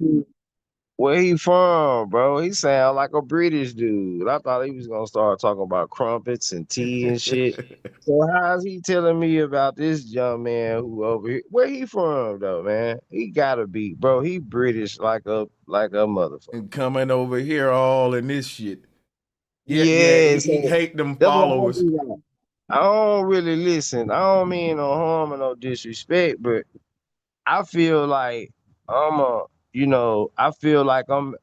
Where he from, bro? He sound like a British dude. I thought he was gonna start talking about crumpets and tea and shit. So how's he telling me about this young man who over here? Where he from though, man? He gotta be, bro. He British like a motherfucker. And coming over here all in this shit. Yeah, he hate them that's followers. what I don't really listen. I don't mean no harm or no disrespect, but I feel like I feel like I'm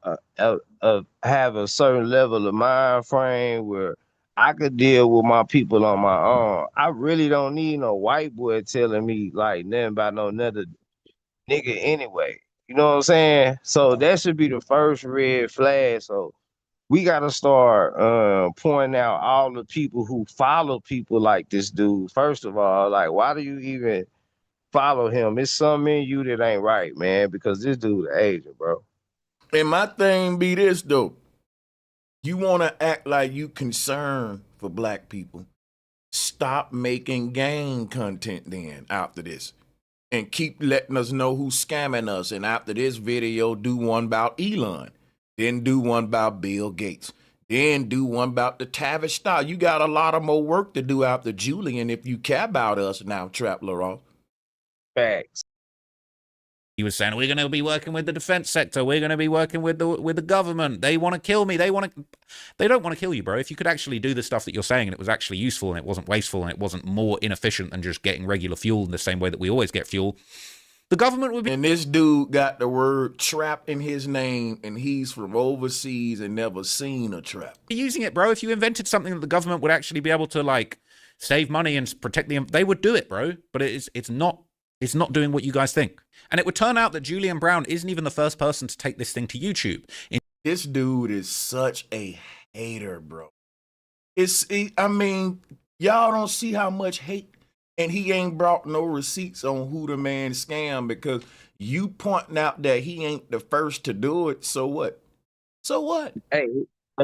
have a certain level of mind frame where I could deal with my people on my own. I really don't need no white boy telling me like nothing about no another nigga anyway. You know what I'm saying? So that should be the first red flag. So we gotta start pointing out all the people who follow people like this dude. First of all, like, why do you even follow him? It's something in you that ain't right, man, because this dude an agent, bro. And my thing be this, though. You want to act like you concerned for black people. Stop making gang content then after this. And keep letting us know who's scamming us. And after this video, do one about Elon. Then do one about Bill Gates. Then do one about the Tavish Star. You got a lot of more work to do after Julian if you care about us now, Trap Laurent. Facts. He was saying, we're going to be working with the defense sector. We're going to be working with the government. They want to kill me. They don't want to kill you, bro. If you could actually do the stuff that you're saying and it was actually useful and it wasn't wasteful and it wasn't more inefficient than just getting regular fuel in the same way that we always get fuel, the government would be... And this dude got the word trap in his name and he's from overseas and never seen a trap. Using it, bro. If you invented something that the government would actually be able to, like, save money and protect they would do it, bro. But it's not doing what you guys think. And it would turn out that Julian Brown isn't even the first person to take this thing to YouTube. This dude is such a hater, bro. I mean, y'all don't see how much hate, and he ain't brought no receipts on who the man scammed because you pointing out that he ain't the first to do it. So what? So what? Hey,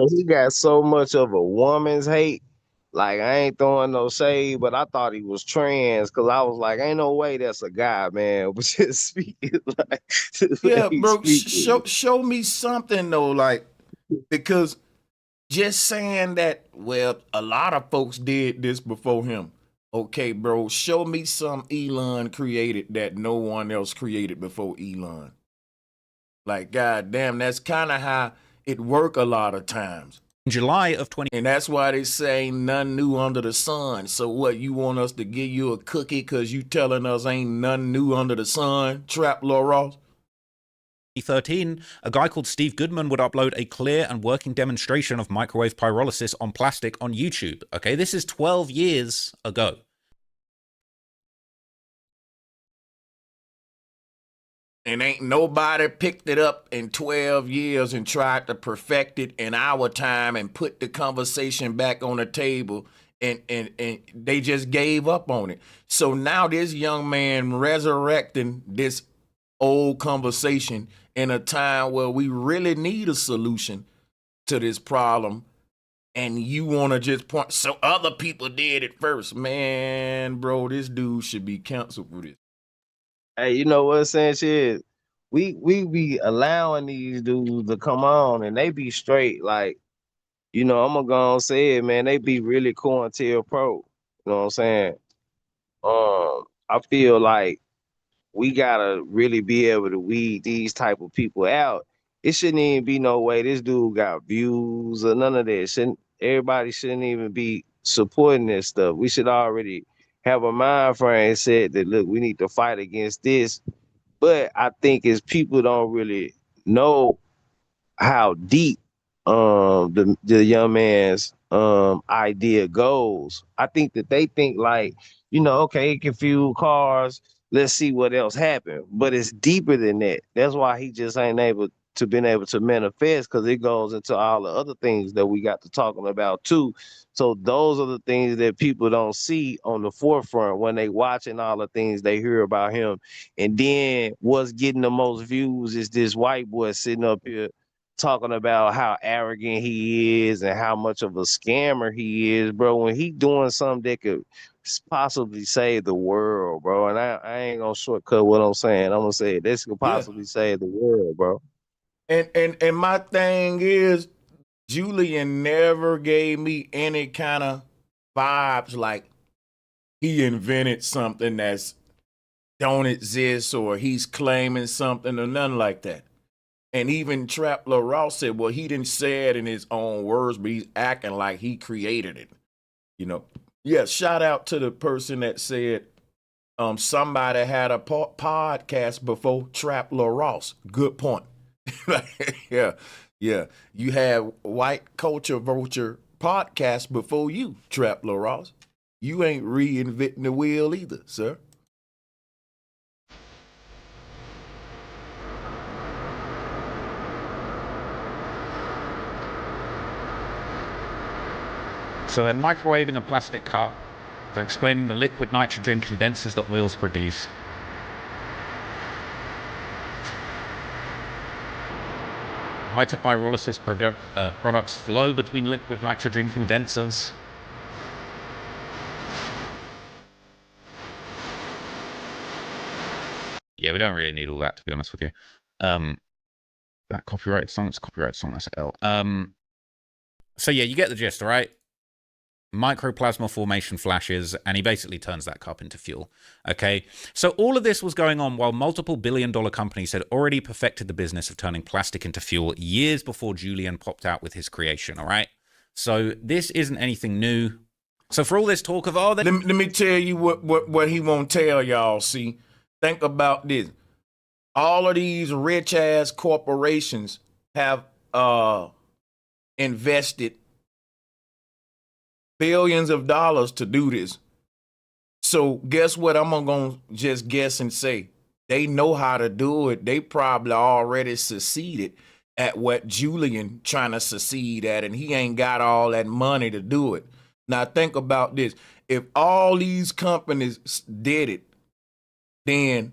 he got so much of a woman's hate. Like, I ain't throwing no shade, but I thought he was trans because I was like, ain't no way that's a guy, man. But just speaking like, yeah, bro, show me something though, like, because just saying that, well, a lot of folks did this before him. Okay, bro, show me some Elon created that no one else created before Elon. Like, goddamn, that's kind of how it work a lot of times. In July of 20... And that's why they say none new under the sun. So what, you want us to give you a cookie because you telling us ain't none new under the sun, Trap Laurent? 2013, a guy called Steve Goodman would upload a clear and working demonstration of microwave pyrolysis on plastic on YouTube. Okay, this is 12 years ago. And ain't nobody picked it up in 12 years and tried to perfect it in our time and put the conversation back on the table, and they just gave up on it. So now this young man resurrecting this old conversation in a time where we really need a solution to this problem, and you want to just point, so other people did it first. Man, bro, this dude should be canceled for this. Hey, you know what, Sanchez? We be allowing these dudes to come on and they be straight. Like, I'm gonna go and say it, man. They be really COINTELPRO. You know what I'm saying? I feel like we gotta really be able to weed these type of people out. It shouldn't even be no way this dude got views or none of that. Everybody shouldn't even be supporting this stuff. We should already have a mind frame said that, look, we need to fight against this. But I think as people don't really know how deep the young man's idea goes. I think that they think like, okay, it can fuel cars. Let's see what else happened. But it's deeper than that. That's why he just ain't able to manifest, because it goes into all the other things that we got to talking about too. So those are the things that people don't see on the forefront when they watching all the things they hear about him. And then what's getting the most views is this white boy sitting up here talking about how arrogant he is and how much of a scammer he is, bro, when he doing something that could possibly save the world, bro. And I ain't gonna shortcut what I'm saying. I'm gonna say this could possibly save the world, bro. And my thing is, Julian never gave me any kind of vibes like he invented something that's don't exist or he's claiming something or nothing like that. And even Trap Lil Ross said, well, he didn't say it in his own words, but he's acting like he created it. Yeah, shout out to the person that said somebody had a podcast before Trap Lil Ross. Good point. Yeah. You had White Culture Vulture podcast before you, Trap Lil Ross. You ain't reinventing the wheel either, sir. So they're microwaving a plastic cup. They're explaining the liquid nitrogen condensers that wheels produce. High-tech pyrolysis products flow between liquid nitrogen condensers. Yeah, we don't really need all that, to be honest with you. That copyrighted song, it's a copyrighted song, that's L. So yeah, you get the gist, all right? Microplasma formation flashes, and he basically turns that cup into fuel. Okay, so all of this was going on while multiple billion-dollar companies had already perfected the business of turning plastic into fuel years before Julian popped out with his creation. All right, so this isn't anything new. So for all this talk of let me tell you what he won't tell y'all. See, think about this: all of these rich ass corporations have invested billions of dollars to do this. So guess what? I'm gonna just guess and say they know how to do it. They probably already succeeded at what Julian trying to succeed at, and he ain't got all that money to do it. Now think about this: if all these companies did it, then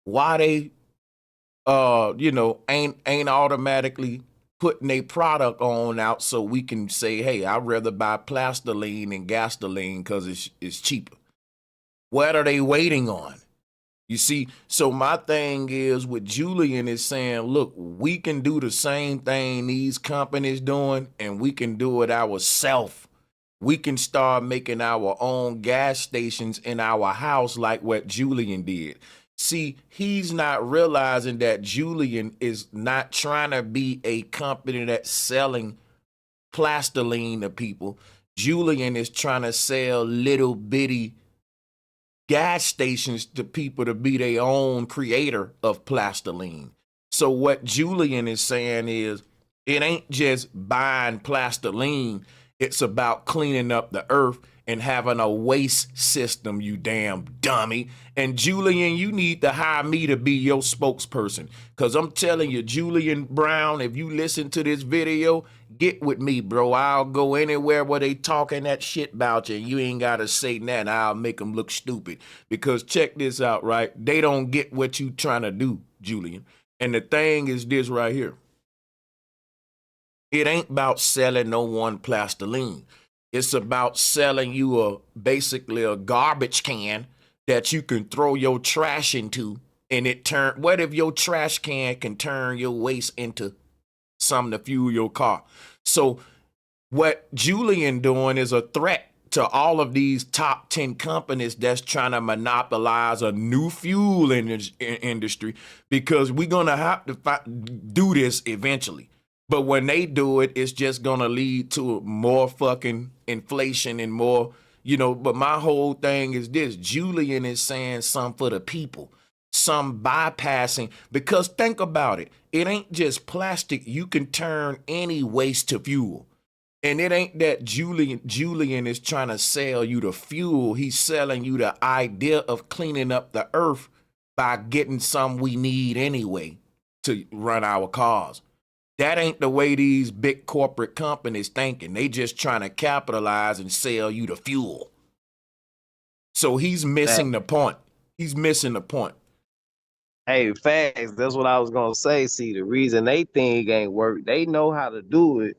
why they ain't automatically putting a product on out so we can say, hey, I'd rather buy plastoline than gasoline because it's cheaper. What are they waiting on? You see, so my thing is with Julian is saying, look, we can do the same thing these companies doing, and we can do it ourselves. We can start making our own gas stations in our house like what Julian did. See, he's not realizing that Julian is not trying to be a company that's selling plastoline to people. Julian is trying to sell little bitty gas stations to people to be their own creator of plastoline. So what Julian is saying is, it ain't just buying plastoline. It's about cleaning up the earth and having a waste system, you damn dummy. And Julian, you need to hire me to be your spokesperson. Because I'm telling you, Julian Brown, if you listen to this video, get with me, bro. I'll go anywhere where they talking that shit about you, and you ain't got to say that. I'll make them look stupid. Because check this out, right? They don't get what you trying to do, Julian. And the thing is this right here. It ain't about selling no one plastiline. It's about selling you basically a garbage can that you can throw your trash into, and what if your trash can can turn your waste into something to fuel your car? So what Julian doing is a threat to all of these top 10 companies that's trying to monopolize a new fuel industry, because we're going to have to do this eventually. But when they do it, it's just going to lead to more fucking inflation and more, but my whole thing is this. Julian is saying something for the people, some bypassing, because think about it. It ain't just plastic. You can turn any waste to fuel. And it ain't that Julian is trying to sell you the fuel. He's selling you the idea of cleaning up the earth by getting some we need anyway to run our cars. That ain't the way these big corporate companies thinking. They just trying to capitalize and sell you the fuel. So he's missing the point. He's missing the point. Hey, facts. That's what I was gonna say. See, the reason they think ain't work, they know how to do it,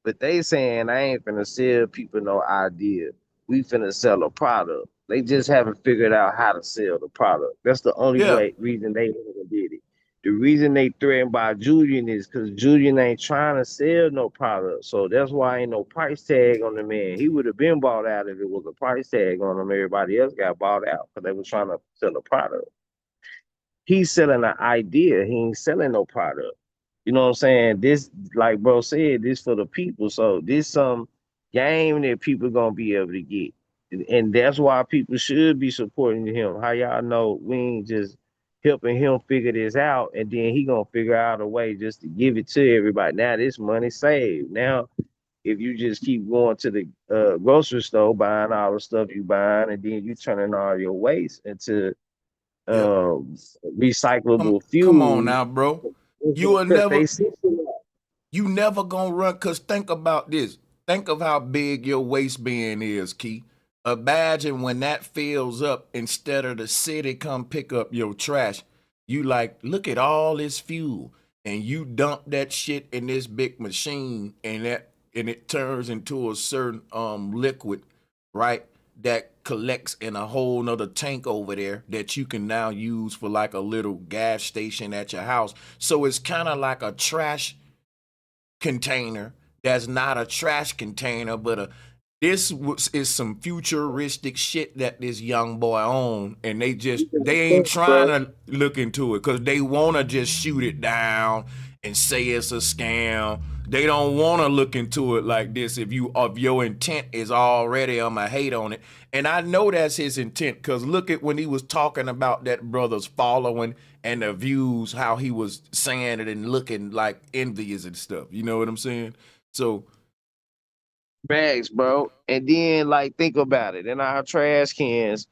but they saying I ain't finna sell people no idea. We finna sell a product. They just haven't figured out how to sell the product. That's the only reason they haven't did it. The reason they threatened by Julian is because Julian ain't trying to sell no product. So that's why ain't no price tag on the man. He would have been bought out if it was a price tag on him. Everybody else got bought out because they were trying to sell a product. He's selling an idea. He ain't selling no product. You know what I'm saying? This, like bro said, this for the people. So this some game that people gonna be able to get. And that's why people should be supporting him. How y'all know we ain't just helping him figure this out, and then he gonna figure out a way just to give it to everybody. Now this money saved. Now, if you just keep going to the grocery store buying all the stuff you buying, and then you turning all your waste into recyclable fuel. Come on now, bro. You never gonna run, because think about this. Think of how big your waste bin is, Key. Imagine when that fills up, instead of the city come pick up your trash, you like, look at all this fuel, and you dump that shit in this big machine, and it turns into a certain liquid, right? That collects in a whole nother tank over there that you can now use for like a little gas station at your house. So it's kind of like a trash container that's not a trash container, but this is some futuristic shit that this young boy own, and they ain't trying to look into it because they want to just shoot it down and say it's a scam. They don't want to look into it like this. If your intent is already, I'ma hate on it. And I know that's his intent, because look at when he was talking about that brother's following and the views, how he was saying it and looking like envious and stuff. You know what I'm saying? So bags, bro. And then like think about it. In our trash cans,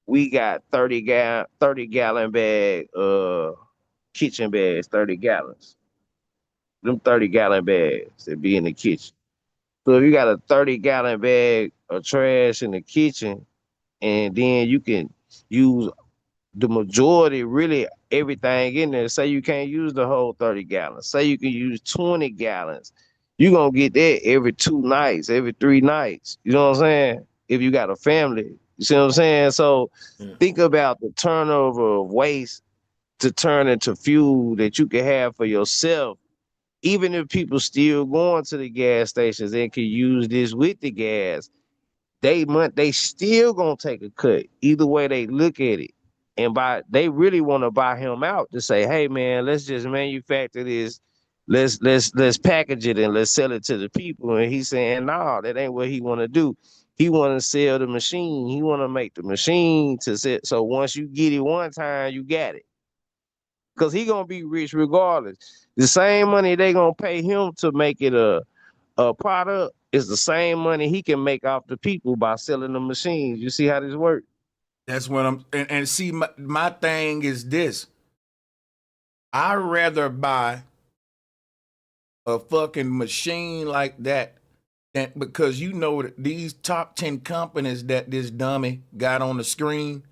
we got 30 gallon bag kitchen bags, 30 gallons. Them 30-gallon bags that be in the kitchen. So if you got a 30-gallon bag of trash in the kitchen, and then you can use the majority, really everything in there. Say you can't use the whole 30 gallons. Say you can use 20 gallons. You're going to get that every 2 nights, every 3 nights. You know what I'm saying? If you got a family. You see what I'm saying? So think about the turnover of waste to turn into fuel that you can have for yourself. Even if people still going to the gas stations and can use this with the gas, they still gonna take a cut. Either way they look at it. And they really want to buy him out to say, hey man, let's just manufacture this, let's package it and let's sell it to the people. And he's saying, no, that ain't what he want to do. He want to sell the machine. He want to make the machine to sell. So once you get it one time, you got it. Because he gonna be rich regardless. The same money they gonna pay him to make it a a product is the same money he can make off the people by selling the machines. You see how this works? That's what and see, my thing is this. I'd rather buy a fucking machine like that than, because you know that these top 10 companies that this dummy got on the screen,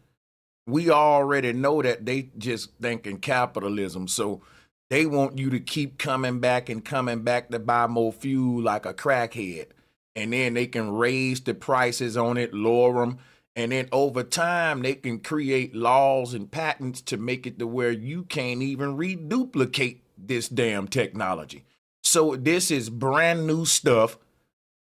we already know that they just thinking capitalism. So they want you to keep coming back and coming back to buy more fuel like a crackhead. And then they can raise the prices on it, lower them. And then over time, they can create laws and patents to make it to where you can't even reduplicate this damn technology. So this is brand new stuff.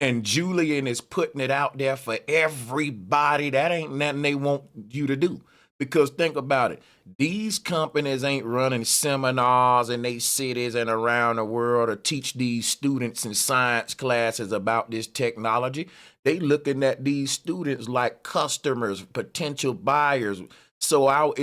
And Julian is putting it out there for everybody. That ain't nothing they want you to do. Because think about it. These companies ain't running seminars in they cities and around the world to teach these students in science classes about this technology. They looking at these students like customers, potential buyers. So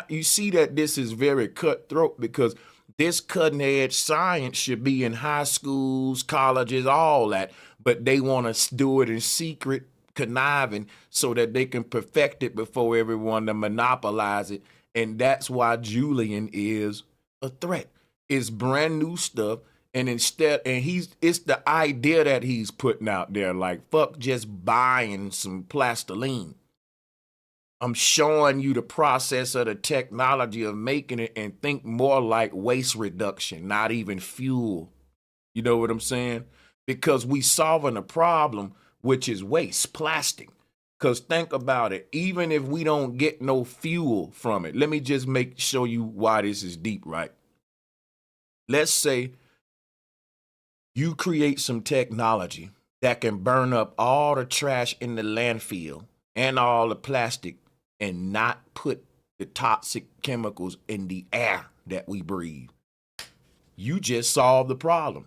you see that this is very cutthroat, because this cutting edge science should be in high schools, colleges, all that. But they want to do it in secret, conniving, so that they can perfect it before everyone to monopolize it. And that's why Julian is a threat. It's brand new stuff. And it's the idea that he's putting out there, like, fuck just buying some plastiline. I'm showing you the process of the technology of making it, and think more like waste reduction, not even fuel. You know what I'm saying? Because we solving a problem, which is waste, plastic. Because think about it, even if we don't get no fuel from it, let me just show you why this is deep, right? Let's say you create some technology that can burn up all the trash in the landfill and all the plastic and not put the toxic chemicals in the air that we breathe. You just solved the problem.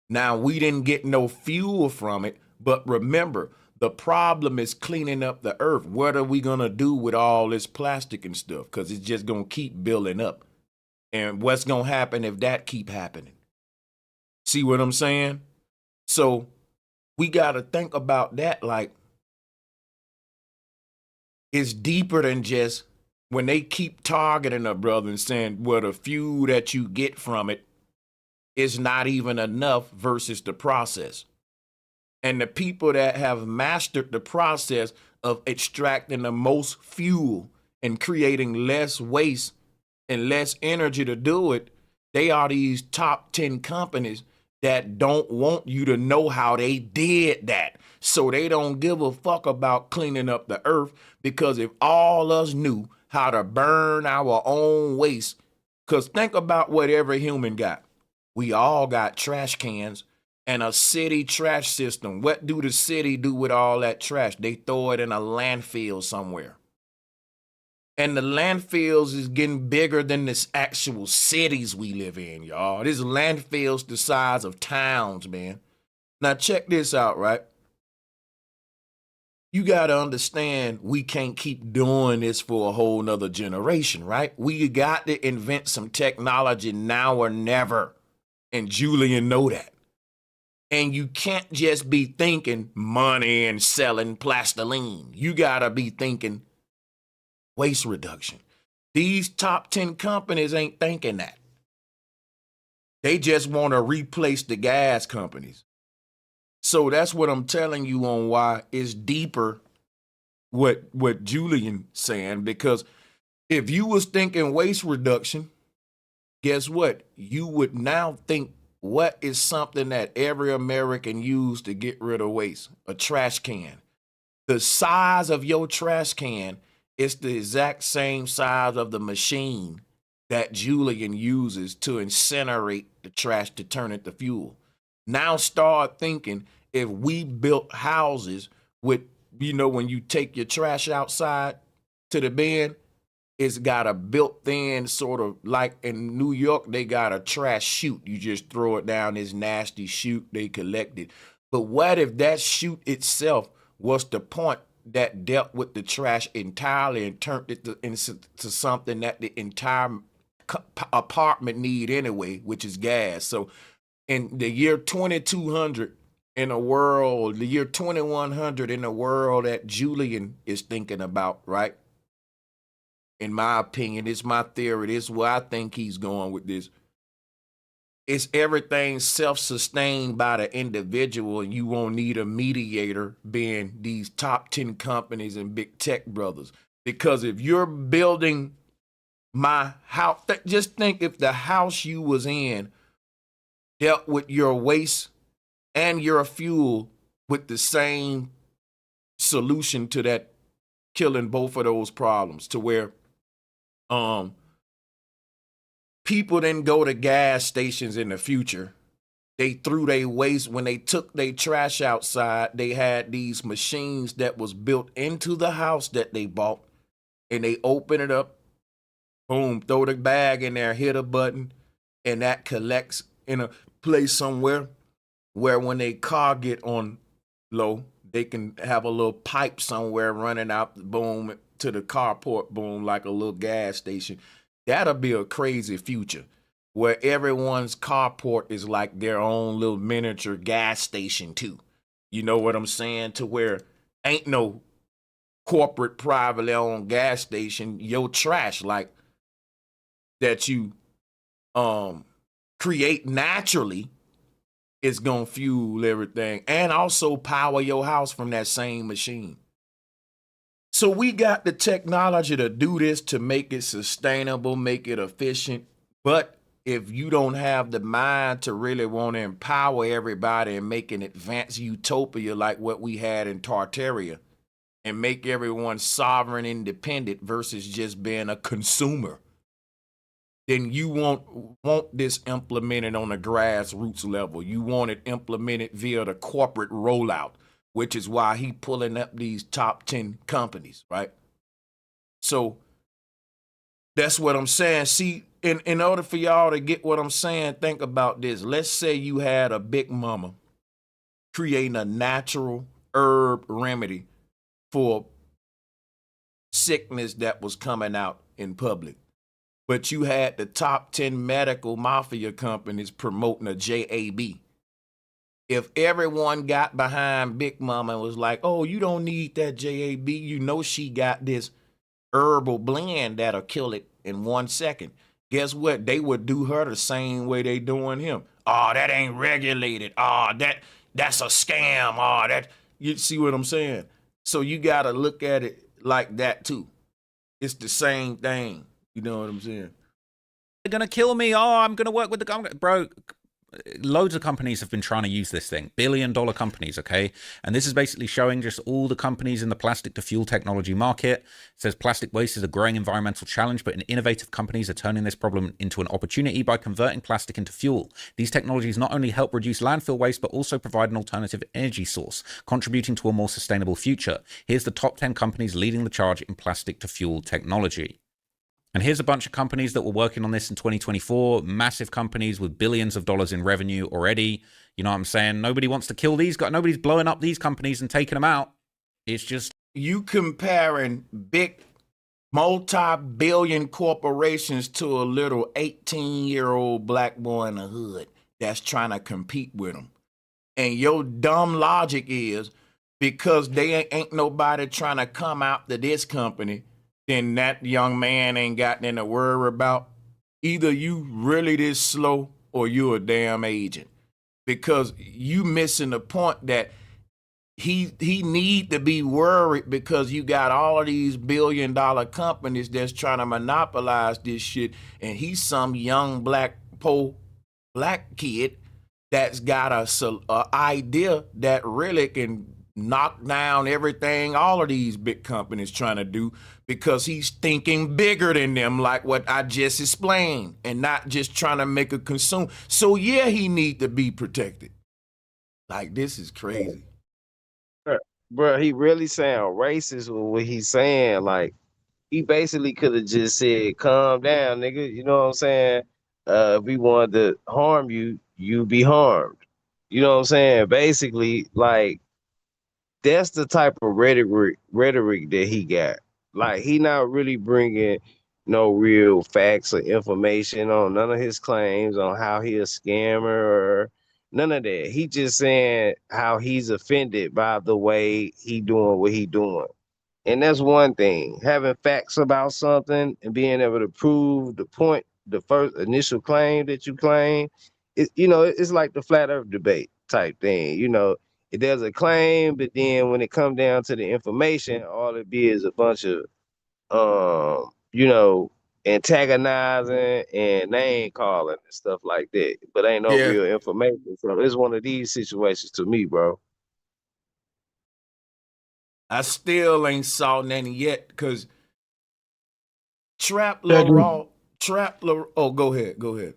Now, we didn't get no fuel from it, but remember, the problem is cleaning up the earth. What are we going to do with all this plastic and stuff? Because it's just going to keep building up. And what's going to happen if that keep happening? See what I'm saying? So we got to think about that. Like, it's deeper than just when they keep targeting a brother and saying, well, the fuel that you get from it is not even enough versus the process. And the people that have mastered the process of extracting the most fuel and creating less waste and less energy to do it, they are these top 10 companies that don't want you to know how they did that. So they don't give a fuck about cleaning up the earth, because if all us knew how to burn our own waste, because think about what every human got. We all got trash cans and a city trash system. What do the city do with all that trash? They throw it in a landfill somewhere. And the landfills is getting bigger than this actual cities we live in, y'all. This landfills the size of towns, man. Now check this out, right? You got to understand, we can't keep doing this for a whole nother generation, right? We got to invent some technology now or never. And Julian know that. And you can't just be thinking money and selling plastiline. You got to be thinking waste reduction. These top 10 companies ain't thinking that. They just want to replace the gas companies. So that's what I'm telling you on why it's deeper what Julian saying, because if you was thinking waste reduction, guess what? You would now think, what is something that every American use to get rid of waste? A trash can. The size of your trash can is the exact same size of the machine that Julian uses to incinerate the trash to turn it to fuel. Now start thinking, if we built houses with, when you take your trash outside to the bin, it's got a built-in sort of, like in New York, they got a trash chute. You just throw it down this nasty chute, they collect it. But what if that chute itself was the point that dealt with the trash entirely and turned it into something that the entire apartment need anyway, which is gas? So in the year 2200, in a world, the year 2100, in a world that Julian is thinking about, right? In my opinion, it's my theory. This is where I think he's going with this. It's everything self-sustained by the individual, and you won't need a mediator, being these top 10 companies and big tech brothers. Because if you're building my house, just think if the house you was in dealt with your waste and your fuel with the same solution to that, killing both of those problems, to where people didn't go to gas stations in the future. They threw their waste. When they took their trash outside, they had these machines that was built into the house that they bought, and they open it up, boom, throw the bag in there, hit a button, and that collects in a place somewhere where when they car get on low, they can have a little pipe somewhere running out, boom, to the carport, boom, like a little gas station. That'll be a crazy future where everyone's carport is like their own little miniature gas station too. You know what I'm saying? To where ain't no corporate privately owned gas station. Your trash, like, that you create naturally, is gonna fuel everything and also power your house from that same machine. So we got the technology to do this, to make it sustainable, make it efficient. But if you don't have the mind to really want to empower everybody and make an advanced utopia like what we had in Tartaria, and make everyone sovereign, independent versus just being a consumer, then you want this implemented on a grassroots level. You want it implemented via the corporate rollout, which is why he pulling up these top 10 companies, right? So that's what I'm saying. See, in order for y'all to get what I'm saying, think about this. Let's say you had a big mama creating a natural herb remedy for sickness that was coming out in public. But you had the top 10 medical mafia companies promoting a JAB. If everyone got behind Big Mama and was like, oh, you don't need that JAB, you know she got this herbal blend that'll kill it in 1 second. Guess what? They would do her the same way they doing him. Oh, that ain't regulated. Oh, that's a scam. Oh, that, you see what I'm saying? So you gotta look at it like that too. It's the same thing. You know what I'm saying? They're gonna kill me. Oh, I'm gonna work with the bro. Loads of companies have been trying to use this thing, billion-dollar companies, okay? And this is basically showing just all the companies in the plastic to fuel technology market. It says plastic waste is a growing environmental challenge, but innovative companies are turning this problem into an opportunity by converting plastic into fuel. These technologies not only help reduce landfill waste, but also provide an alternative energy source, contributing to a more sustainable future. Here's the top 10 companies leading the charge in plastic to fuel technology. And here's a bunch of companies that were working on this in 2024, massive companies with billions of dollars in revenue already. You know what I'm saying? Nobody wants to kill these guys. Nobody's blowing up these companies and taking them out. It's just... You comparing big multi-billion corporations to a little 18-year-old black boy in the hood that's trying to compete with them. And your dumb logic is, because they ain't nobody trying to come out to this company, then that young man ain't got nothing to worry about. Either you really this slow or you a damn agent. Because you missing the point that he need to be worried, because you got all of these billion-dollar companies that's trying to monopolize this shit, and he's some young black kid that's got a idea that really can knock down everything all of these big companies trying to do, because he's thinking bigger than them, like what I just explained, and not just trying to make a consume. So yeah, he need to be protected. Like, this is crazy. Bro, he really sound racist with what he's saying. Like, he basically could have just said, calm down, nigga. You know what I'm saying? If we wanted to harm you, you be harmed. You know what I'm saying? Basically, like, that's the type of rhetoric that he got. Like, he not really bringing no real facts or information on none of his claims on how he a scammer or None of that. He just saying how he's offended by the way he doing what he doing. And that's one thing. Having facts about something and being able to prove the point, the first initial claim that you claim, it's like the flat earth debate type thing. There's a claim, but then when it comes down to the information, all it be is a bunch of antagonizing and name calling and stuff like that. But ain't no Yeah, real information. So it's one of these situations to me, bro. I still ain't saw any yet because Trap Yeah, dude. Oh, go ahead.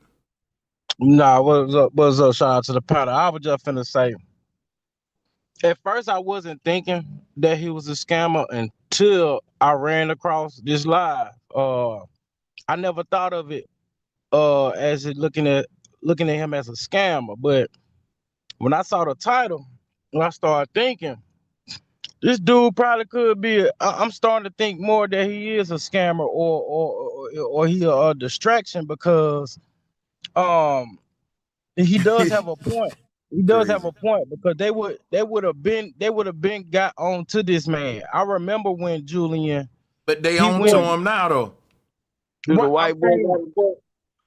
Nah, what's up? What's up? Shout out to the panel. I was just finna say, at first I wasn't thinking that he was a scammer until I ran across this live. I never thought of it as looking at him as a scammer, but when I saw the title, I started thinking this dude probably could be. I'm starting to think more that he is a scammer or he a distraction because um he does have a point. He does have Crazy. a point because they would have been got on to this man. I remember when Julian But they he on to went him now though. Do the right. I'm white boy saying got a point?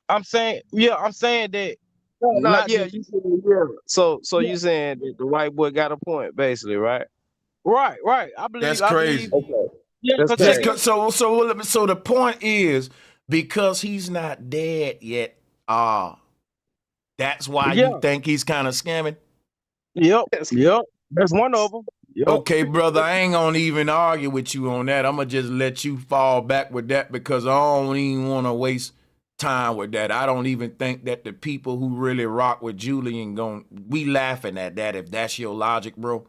I'm saying yeah. I'm saying that No, not yeah, just you said yeah. So yeah, you saying that the white boy got a point, basically, right? right. I That's believe crazy. Okay, yeah that's because Just crazy. cause, so the point is because he's not dead yet. That's why you yeah think he's kind of scamming. yep That's yep. That's one of them. Yep. Okay, brother, I ain't gonna even argue with you on that. I'm gonna just let you fall back with that because I don't even want to waste time with that. I don't even think that the people who really rock with Julian we laughing at that if that's your logic, bro.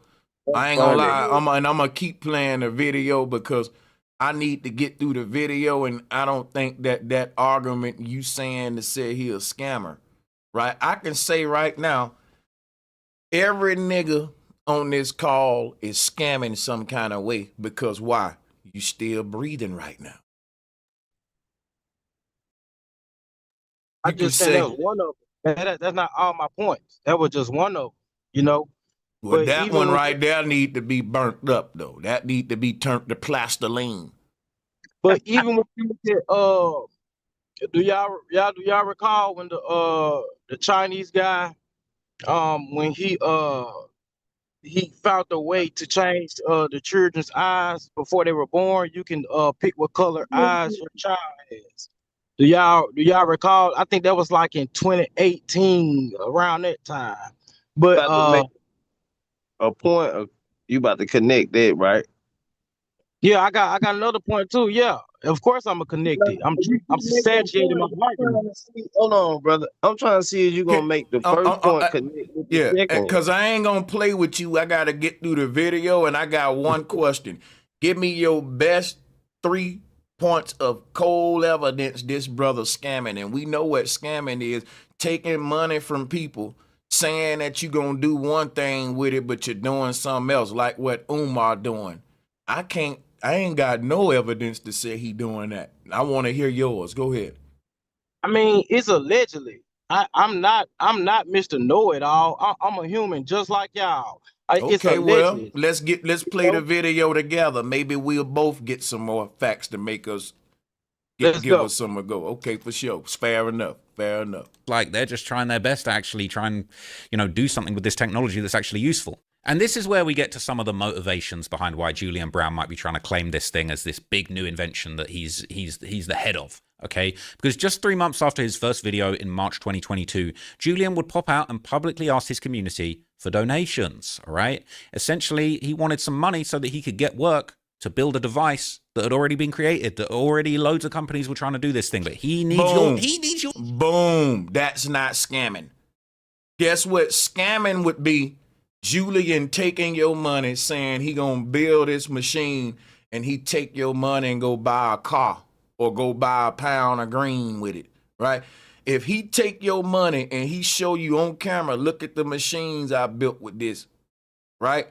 I ain't gonna funny. lie. I'm gonna keep playing the video because I need to get through the video, and I don't think that argument you saying to say he a scammer, right? I can say right now, every nigga on this call is scamming some kind of way because why? You still breathing right now. I You can just saying that say, was one of them. That's not all my points. That was just one of them. You know. well, But that even one when right there need to be burnt up though. That need to be turned to plastoline. when you look at do y'all recall when the Chinese guy when he found a way to change the children's eyes before they were born? You can pick what color eyes your child has. Do y'all recall? I think that was like in 2018 around that time. But About to make a point. You about to connect that, right? yeah, I got another point too. Yeah, of course I'm a connected. I'm You make that substantiating my point. I'm argument. trying to see. Hold on, brother. I'm trying to see if you're Can, gonna make the first point connect with the yeah, second one. because I ain't gonna play with you. I gotta get through the video, and I got one question. Give me your best 3 points of cold evidence this brother scamming, and we know what scamming is: taking money from people, saying that you gonna do one thing with it, but you're doing something else, like what Umar doing. I ain't got no evidence to say he doing that. I want to hear yours. Go ahead. I mean, it's allegedly. I'm not Mr. Know It All. I'm a human just like y'all. It's Okay, well, allegedly. let's play the video together. Maybe we'll both get some more facts to make us Let's give go. us some a go. Okay, for sure. Fair enough. Fair enough. Like they're just trying their best to actually try and, do something with this technology that's actually useful. And this is where we get to some of the motivations behind why Julian Brown might be trying to claim this thing as this big new invention that he's the head of. Okay, because just 3 months after his first video in March 2022, Julian would pop out and publicly ask his community for donations. All right, essentially, he wanted some money so that he could get work to build a device that had already been created. That already loads of companies were trying to do this thing, but he needs your. Boom. That's not scamming. Guess what? Scamming would be Julian taking your money, saying he gonna build this machine, and he take your money and go buy a car or go buy a pound of green with it, right? If he take your money and he show you on camera, look at the machines I built with this, right?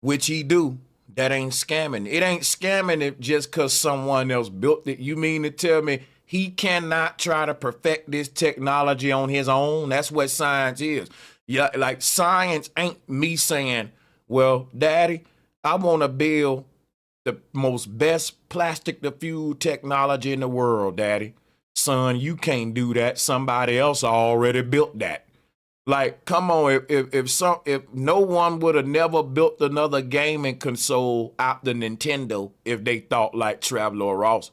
Which he do, that ain't scamming. It ain't scamming it just because someone else built it. You mean to tell me he cannot try to perfect this technology on his own? That's what science is. Yeah, like science ain't me saying, well, daddy, I want to build the most best plastic diffuse technology in the world, daddy. Son, you can't do that. Somebody else already built that. Like, come on, if no one would have never built another gaming console out the Nintendo if they thought like Traveler Ross.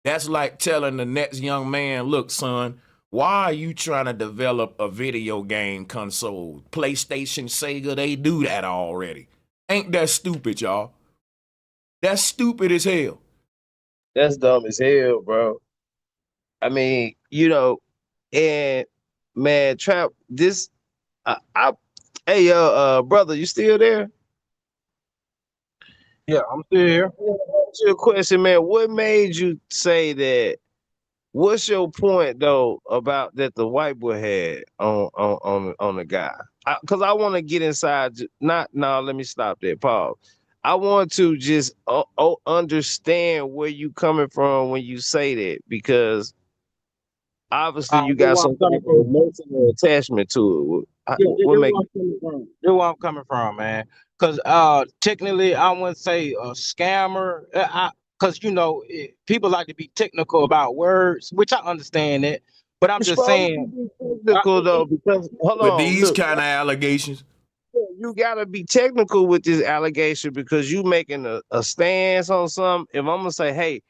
That's like telling the next young man, look, son, why are you trying to develop a video game console? PlayStation, Sega, they do that already. Ain't that stupid, y'all? That's stupid as hell. That's dumb as hell, bro. I mean, and man, trap this. I hey, brother, you still there? Yeah, I'm still here. Ask you a question, man. What made you say that? What's your point though about that the white boy had on the guy? Because I want to get inside. Not no. Let me stop there. Pause. I want to just understand where you coming from when you say that, because obviously you Here's got where I'm some coming type of from. emotional attachment to it. Yeah, What here's make where I'm coming from. Here's where I'm coming from, man. Because technically, I wouldn't say a scammer. Because people like to be technical about words, which I understand that. But I'm you just supposed saying, to be technical though? Because hold With on, these look. kind of allegations, You gotta be technical with this allegation because you making a stance on something. If I'm gonna say, hey,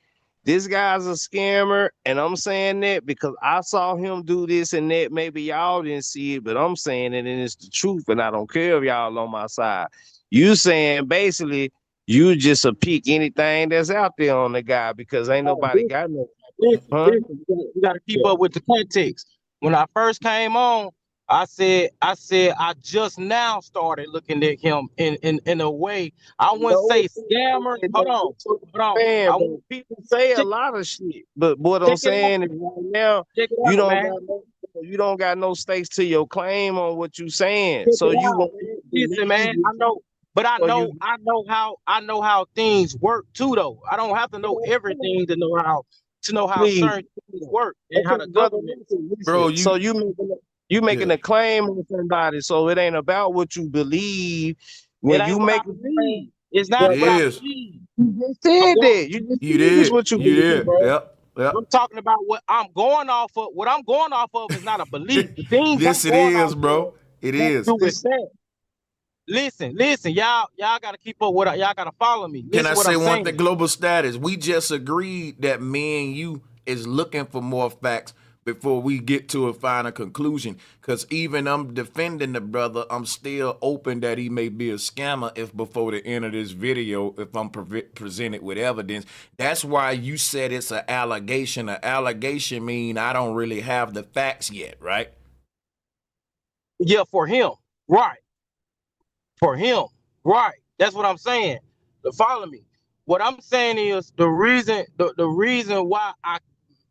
this guy's a scammer, and I'm saying that because I saw him do this and that, maybe y'all didn't see it, but I'm saying it and it's the truth, and I don't care if y'all on my side. You saying basically you just a peek anything that's out there on the guy because ain't nobody got no, huh? listen, you gotta keep up with the context. When I first came on, I just now started looking at him in a way. I wouldn't No, say scammer. Hold on. man, I but want people say a check, lot of shit. But what I'm check it out. saying is right now, Check it you out, don't man. got no you don't got no stakes to your claim on what you saying. Check So it you out, want man. to Listen, believe man. you, I know, but so you I know how things work too, though. I don't have to know everything to know how please. certain things work and how Okay, the brother, government. bro, listen. So you you yeah. making a claim on somebody, so it ain't about what you believe. It When you ain't what I make a claim, believe. It's It not what I is. believe. you just I'm said going. that. You just You said this did. what you You believe, did. bro. Yep. Yep. I'm talking about what I'm going off of. What I'm going off of is not a belief. The things I'm This it going is, off of bro. It got to is. do with that. Listen, y'all gotta keep up with y'all gotta follow me. Can I Listen what I'm say one saying. thing? Global status. We just agreed that me and you is looking for more facts before we get to a final conclusion. Because even I'm defending the brother, I'm still open that he may be a scammer if before the end of this video, if I'm presented with evidence. That's why you said it's an allegation. An allegation mean I don't really have the facts yet, right? Yeah, for him. Right. For him. Right. That's what I'm saying. Follow me. What I'm saying is the reason why I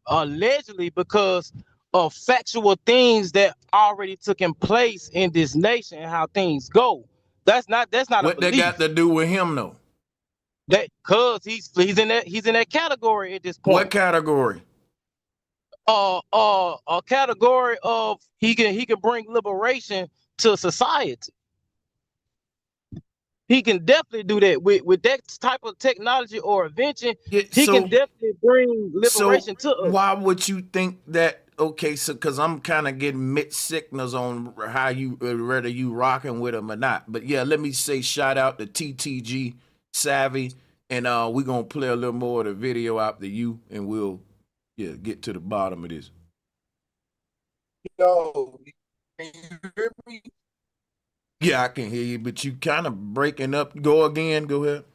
allegedly because of factual things that already taken place in this nation and how things go. That's not a What they got belief. to do with him, though? That cause he's in that category at this What point. category? A category of he can bring liberation to society. He can definitely do that with that type of technology or invention. Yeah, He can so definitely bring So liberation to us. why would you think that? Okay, so because I'm kind of getting mixed signals on how you whether you rocking with him or not. But yeah, let me say shout out to TTG Savvy, and we're gonna play a little more of the video out to you, and we'll get to the bottom of this. Yo, can you hear me? Yeah, I can hear you, but you kind of breaking up. Go again. Go ahead.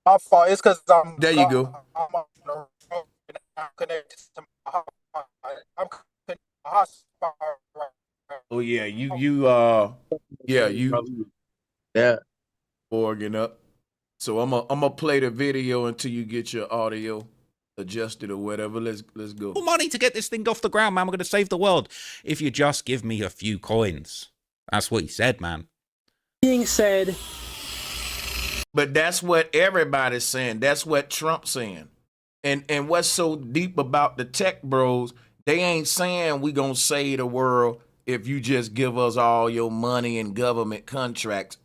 My fault. It's because There you go. I'm on the road and I'm connected to my hotspot. I'm connected to my hotspot right now. Oh yeah, you Yeah. organ up. So I'm gonna play the video until you get your audio adjusted or whatever. Let's go. Money to get this thing off the ground, man. We're going to save the world if you just give me a few coins. That's what he said, man. Being said, But that's what everybody's saying. That's what Trump's saying. And what's so deep about the tech bros, they ain't saying we gonna save the world. if you just give us all your money and government contracts.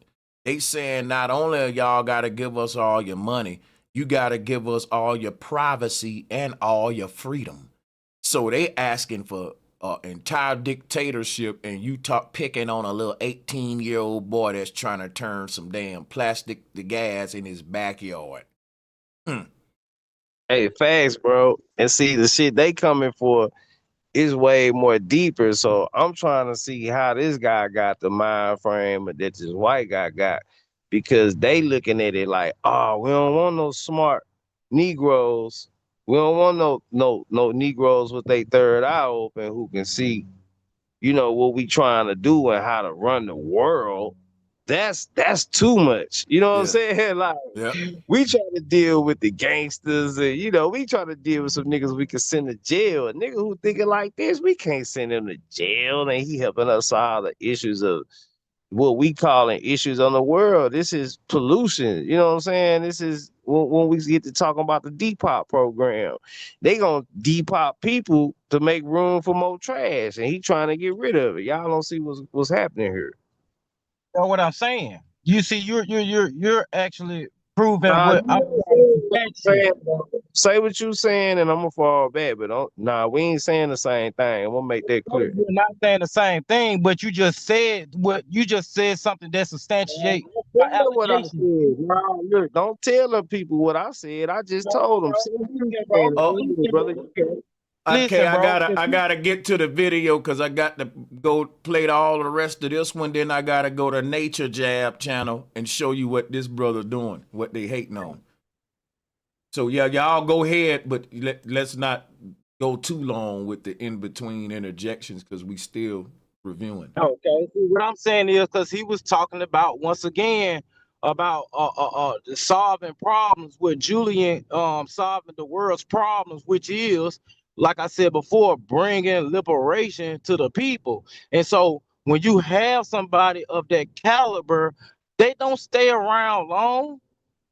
They saying not only y'all got to give us all your money, you got to give us all your privacy and all your freedom. So they asking for entire dictatorship, and you picking on a little 18-year-old boy that's trying to turn some damn plastic to gas in his backyard. Hey, facts, bro. And see, the shit they coming for is way more deeper. So I'm trying to see how this guy got the mind frame that this white guy got, because they looking at it like, oh, we don't want no smart Negroes. We don't want no Negroes with their third eye open who can see, what we trying to do and how to run the world. That's too much. You know what I'm saying? Like, Yeah. we try to deal with the gangsters, and we try to deal with some niggas we can send to jail. A nigga who thinking like this, we can't send him to jail, and he helping us solve the issues of what we calling issues on the world. This is pollution. You know what I'm saying? This is when we get to talking about the Depop program. They gonna depop people to make room for more trash, and he trying to get rid of it. Y'all don't see what's happening here. You know what I'm saying? You see, you're actually proving Nah, what I'm saying, say what you saying, and I'm gonna fall back. But we ain't saying the same thing. I'm gonna make that clear. You're not saying the same thing, but you just said something that substantiates my Tell them what I allegation. said. Nah, look, don't tell the people what I said. I just told them. Brother, you can. Okay, Listen, bro. I gotta get to the video because I got to go play all the rest of this one. Then I gotta go to Nature Jab channel and show you what this brother doing, what they hating on. So yeah, y'all go ahead, but let's not go too long with the in between interjections because we still reviewing. Okay. See, what I'm saying is because he was talking about once again about solving problems with Julian solving the world's problems, which is, like I said before, bringing liberation to the people. And so when you have somebody of that caliber, they don't stay around long.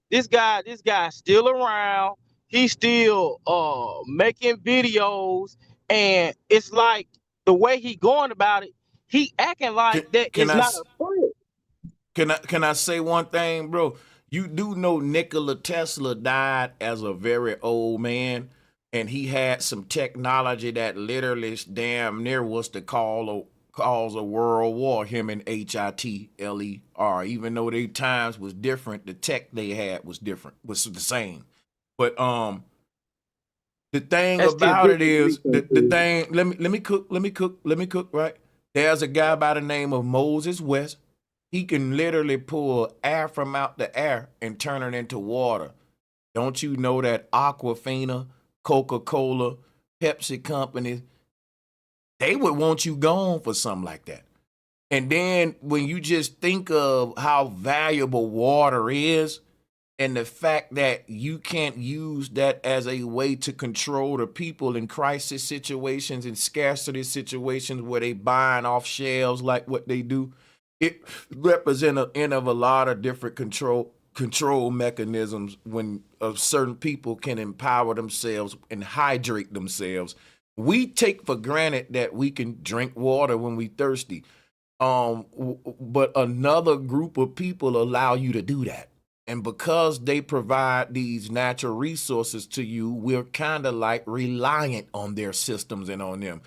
This guy's still around. He's still making videos, and it's like the way he going about it, he acting like that Can is I not a threat. can I say one thing, bro? You do know Nikola Tesla died as a very old man, and he had some technology that literally damn near was to cause a world war. Him and Hitler, even though their times was different, the tech they had was different, was the same. But the thing That's just about it different is the research. thing. Let me cook. Right, there's a guy by the name of Moses West. He can literally pull air from out the air and turn it into water. Don't you know that Aquafina, Coca-Cola, Pepsi companies, they would want you gone for something like that. And then when you just think of how valuable water is and the fact that you can't use that as a way to control the people in crisis situations and scarcity situations where they buying off shelves like what they do, it represents an end of a lot of different control mechanisms when certain people can empower themselves and hydrate themselves. We take for granted that we can drink water when we thirsty. But another group of people allow you to do that. And because they provide these natural resources to you, we're kind of like reliant on their systems and on them.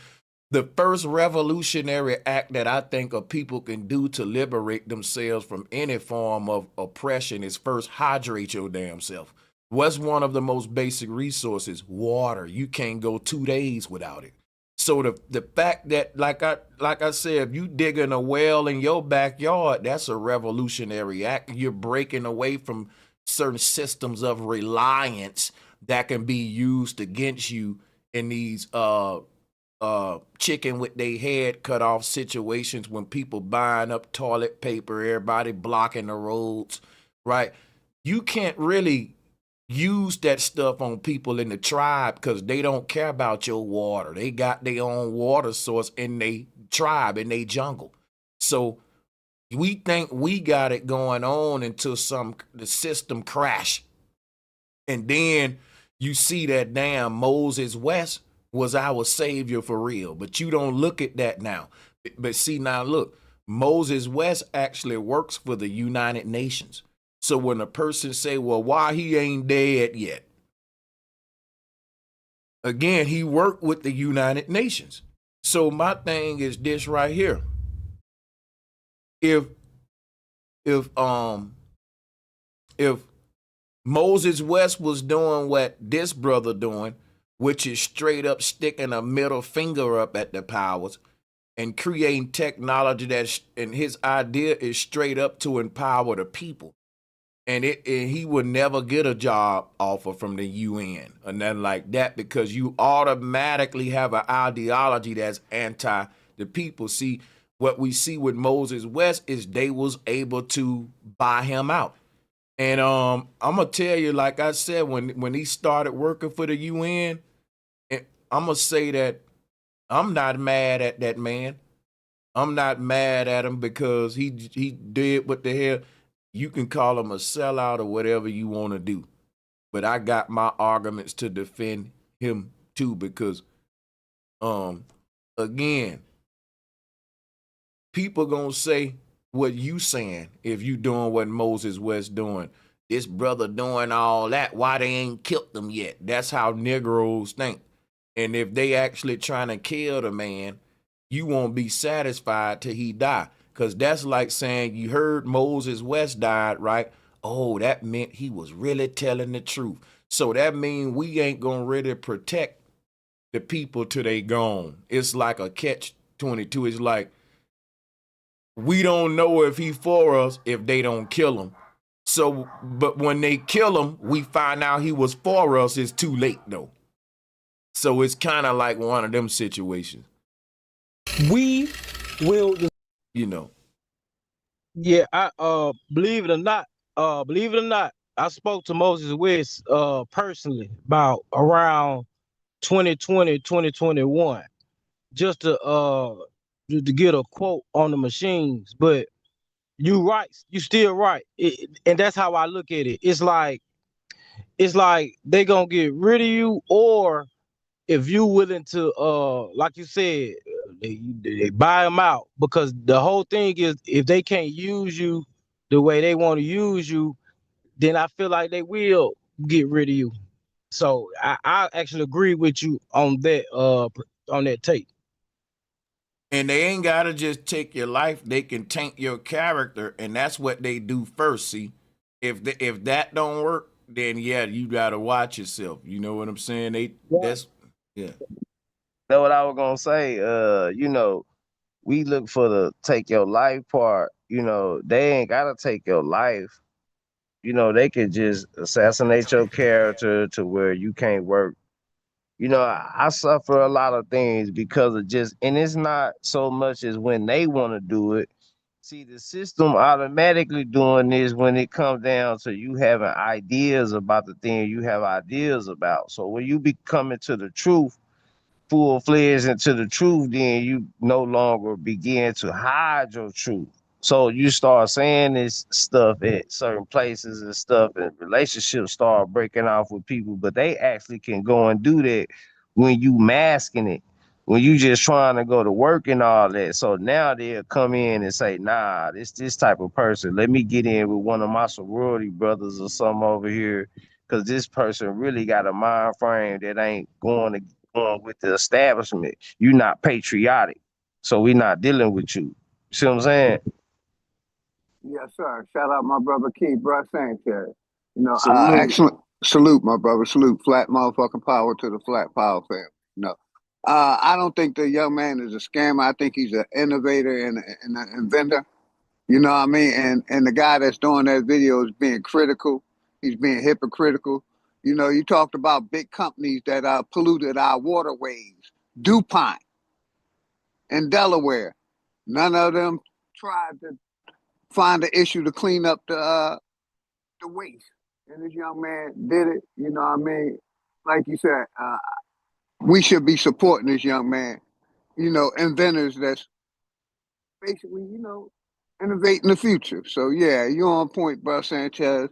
The first revolutionary act that I think of people can do to liberate themselves from any form of oppression is first hydrate your damn self. What's one of the most basic resources? Water. You can't go 2 days without it. So the fact that, like I said, if you digging a well in your backyard, that's a revolutionary act. You're breaking away from certain systems of reliance that can be used against you in these chicken with their head cut off situations when people buying up toilet paper, everybody blocking the roads, right? You can't really use that stuff on people in the tribe because they don't care about your water. They got their own water source in their tribe, in their jungle. So we think we got it going on until the system crash. And then you see that damn Moses West was our savior for real. But you don't look at that now But see, now look, Moses West actually works for the United Nations. So when a person say, well, why he ain't dead yet? Again, he worked with the United Nations. So my thing is this right here. If if Moses West was doing what this brother doing, which is straight up sticking a middle finger up at the powers and creating technology and his idea is straight up to empower the people. And he would never get a job offer from the UN or nothing like that, because you automatically have an ideology that's anti the people. See, what we see with Moses West is they was able to buy him out. And I'm gonna tell you, like I said, when he started working for the UN, I'm gonna say that I'm not mad at that man. I'm not mad at him because he did what the hell. You can call him a sellout or whatever you want to do, but I got my arguments to defend him too, because again, people gonna say what you saying if you doing what Moses West doing. This brother doing all that, why they ain't killed them yet? That's how Negroes think. And if they actually trying to kill the man, you won't be satisfied till he die. Because that's like saying you heard Moses West died, right? Oh, that meant he was really telling the truth. So that means we ain't going to really protect the people till they gone. It's like a catch-22. It's like we don't know if he for us if they don't kill him. So, but when they kill him, we find out he was for us. It's too late, though. So it's kind of like one of them situations. We will, you know. Yeah, I believe it or not, I spoke to Moses West personally about around 2020, 2021, just to get a quote on the machines. But you right, you still right. And that's how I look at it. It's like they gonna get rid of you, or if you willing to like you said, they buy them out. Because the whole thing is, if they can't use you the way they want to use you, then I feel like they will get rid of you. So I actually agree with you on that tape. And they ain't gotta just take your life, they can tank your character, and that's what they do first. See, if that don't work, then yeah, you gotta watch yourself. You know what I'm saying? That's yeah. That's what I was gonna say. We look for the take your life part. They ain't gotta take your life. They could just assassinate your character to where you can't work. I suffer a lot of things because of and it's not so much as when they want to do it. See, the system automatically doing this when it comes down to you having ideas about the thing you have ideas about. So when you be coming to the truth, full-fledged into the truth, then you no longer begin to hide your truth. So you start saying this stuff at certain places and stuff, and relationships start breaking off with people, but they actually can go and do that when you masking it, when you just trying to go to work and all that. So now they'll come in and say, nah, this type of person, let me get in with one of my sorority brothers or something over here, because this person really got a mind frame that ain't going with the establishment. You're not patriotic, so we're not dealing with you. See what I'm saying? Yes, sir. Shout out my brother Keith, bro, Sanchez. Salute. Excellent. Salute, my brother. Salute. Flat motherfucking power to the flat power family. I don't think the young man is a scammer. I think he's an innovator and an inventor. You know what I mean? And the guy that's doing that video is being critical. He's being hypocritical. You talked about big companies that polluted our waterways. DuPont in Delaware. None of them tried to find an issue to clean up the waste. And this young man did it. You know what I mean? Like you said, we should be supporting this young man. Inventors that's basically, innovate in the future. So yeah, you're on point, bro, Sanchez.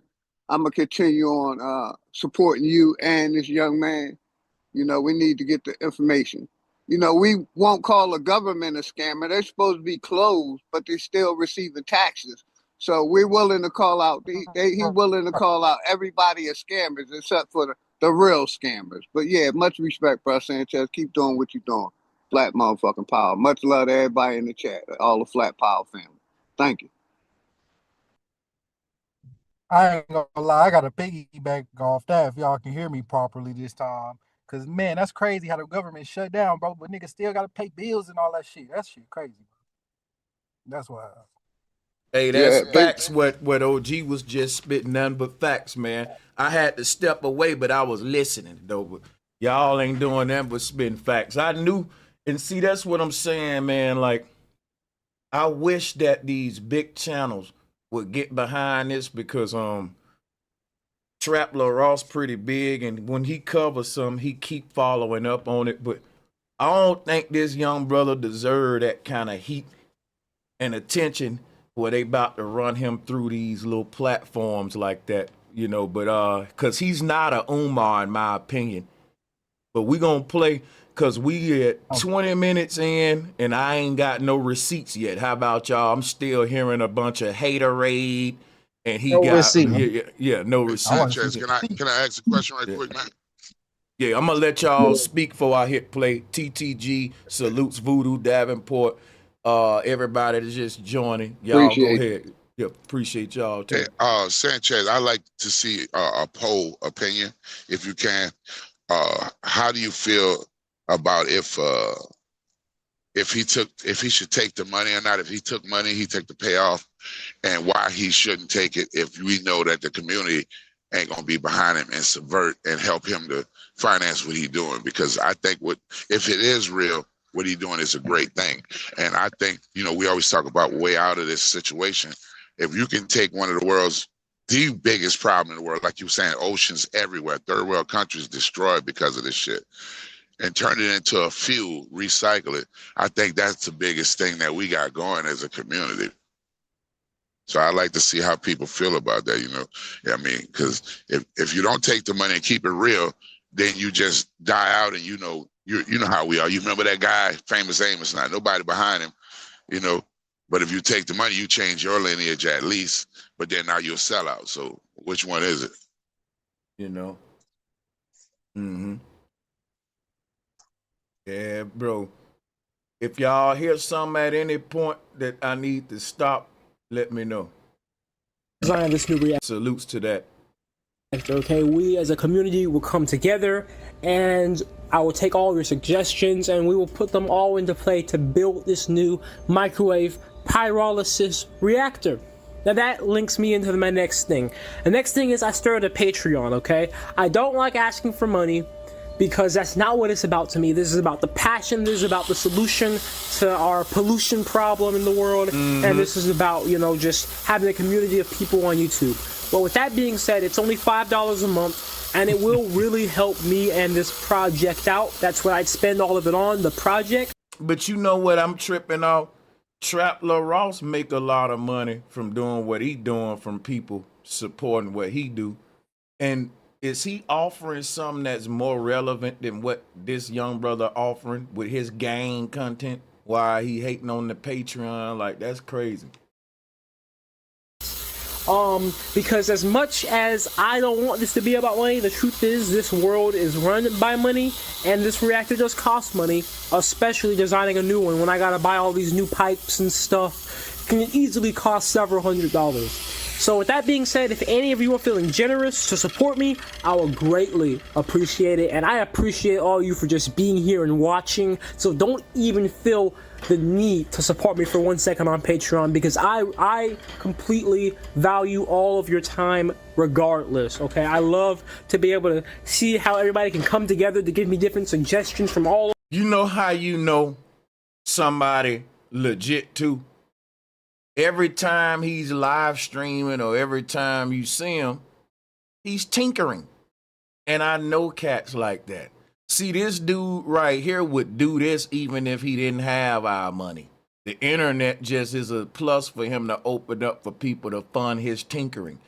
I'm gonna continue on supporting you and this young man. We need to get the information. You know, we won't call the government a scammer. They're supposed to be closed, but they're still receiving taxes. So we're willing to call out. He's willing to call out everybody as scammers except for the real scammers. But yeah, much respect, bro, Sanchez. Keep doing what you're doing. Flat motherfucking power. Much love to everybody in the chat, all the Flat Power family. Thank you. I ain't gonna lie, I got to piggyback off that if y'all can hear me properly this time. Cause man, that's crazy how the government shut down, bro. But niggas still gotta pay bills and all that shit. That shit crazy, bro. That's why. Hey, that's Yeah, facts. What OG was just spitting, nothing but facts, man. I had to step away, but I was listening though. But y'all ain't doing that but spitting facts. I knew, and see, that's what I'm saying, man. Like, I wish that these big channels would get behind this because Trap Lil Ross pretty big, and when he covers something, he keep following up on it. But I don't think this young brother deserve that kind of heat and attention where they about to run him through these little platforms like that, you know. But cause he's not a Umar in my opinion. But we gonna play cause we at 20 minutes in and I ain't got no receipts yet. How about y'all? I'm still hearing a bunch of haterade. And he No got receipt. yeah, no I receipt. want to Sanchez, see can the I ask a question right quick, man? Yeah, I'm gonna let y'all speak before I hit play. TTG salutes Voodoo Davenport. Everybody that's just joining, y'all go appreciate ahead. Yeah, appreciate y'all too. Hey, Sanchez, I like to see a poll opinion, if you can. How do you feel about if he should take the money or not? If he took money, he took the payoff, and why he shouldn't take it if we know that the community ain't gonna be behind him and subvert and help him to finance what he's doing. Because I think if it is real, what he's doing is a great thing. And I think, we always talk about way out of this situation. If you can take one of the biggest problem in the world, like you were saying, oceans everywhere, third world countries destroyed because of this shit, and turn it into a fuel, recycle it. I think that's the biggest thing that we got going as a community. So I like to see how people feel about that, I mean, because if you don't take the money and keep it real, then you just die out, and you know how we are. You remember that guy, Famous Amos, not nobody behind him, But if you take the money, you change your lineage at least, but then now you're a sellout. So which one is it? Mm-hmm. Yeah, bro. If y'all hear something at any point that I need to stop, let me know. Design this new reactor. Salutes to that. Okay, we as a community will come together and I will take all your suggestions and we will put them all into play to build this new microwave pyrolysis reactor. Now that links me into my next thing. The next thing is I started a Patreon, okay? I don't like asking for money because that's not what it's about to me. This is about the passion, this is about the solution to our pollution problem in the world, and this is about, just having a community of people on YouTube. But with that being said, it's only $5 a month, and it will really help me and this project out. That's what I'd spend all of it on, the project. But you know what I'm tripping off? Trap Lil Ross make a lot of money from doing what he doing, from people supporting what he do. And is he offering something that's more relevant than what this young brother offering with his gang content? Why he hating on the Patreon? Like, that's crazy. Because as much as I don't want this to be about money, the truth is this world is run by money, and this reactor does cost money, especially designing a new one. When I gotta buy all these new pipes and stuff, it can easily cost several $100s. So with that being said, if any of you are feeling generous to support me, I will greatly appreciate it. And I appreciate all you for just being here and watching. So don't even feel the need to support me for 1 second on Patreon, because I completely value all of your time regardless, okay? I love to be able to see how everybody can come together to give me different suggestions from all. You know how you know somebody legit too? Every time he's live streaming or every time you see him, he's tinkering. And I know cats like that. See, this dude right here would do this even if he didn't have our money. The internet just is a plus for him to open up for people to fund his tinkering.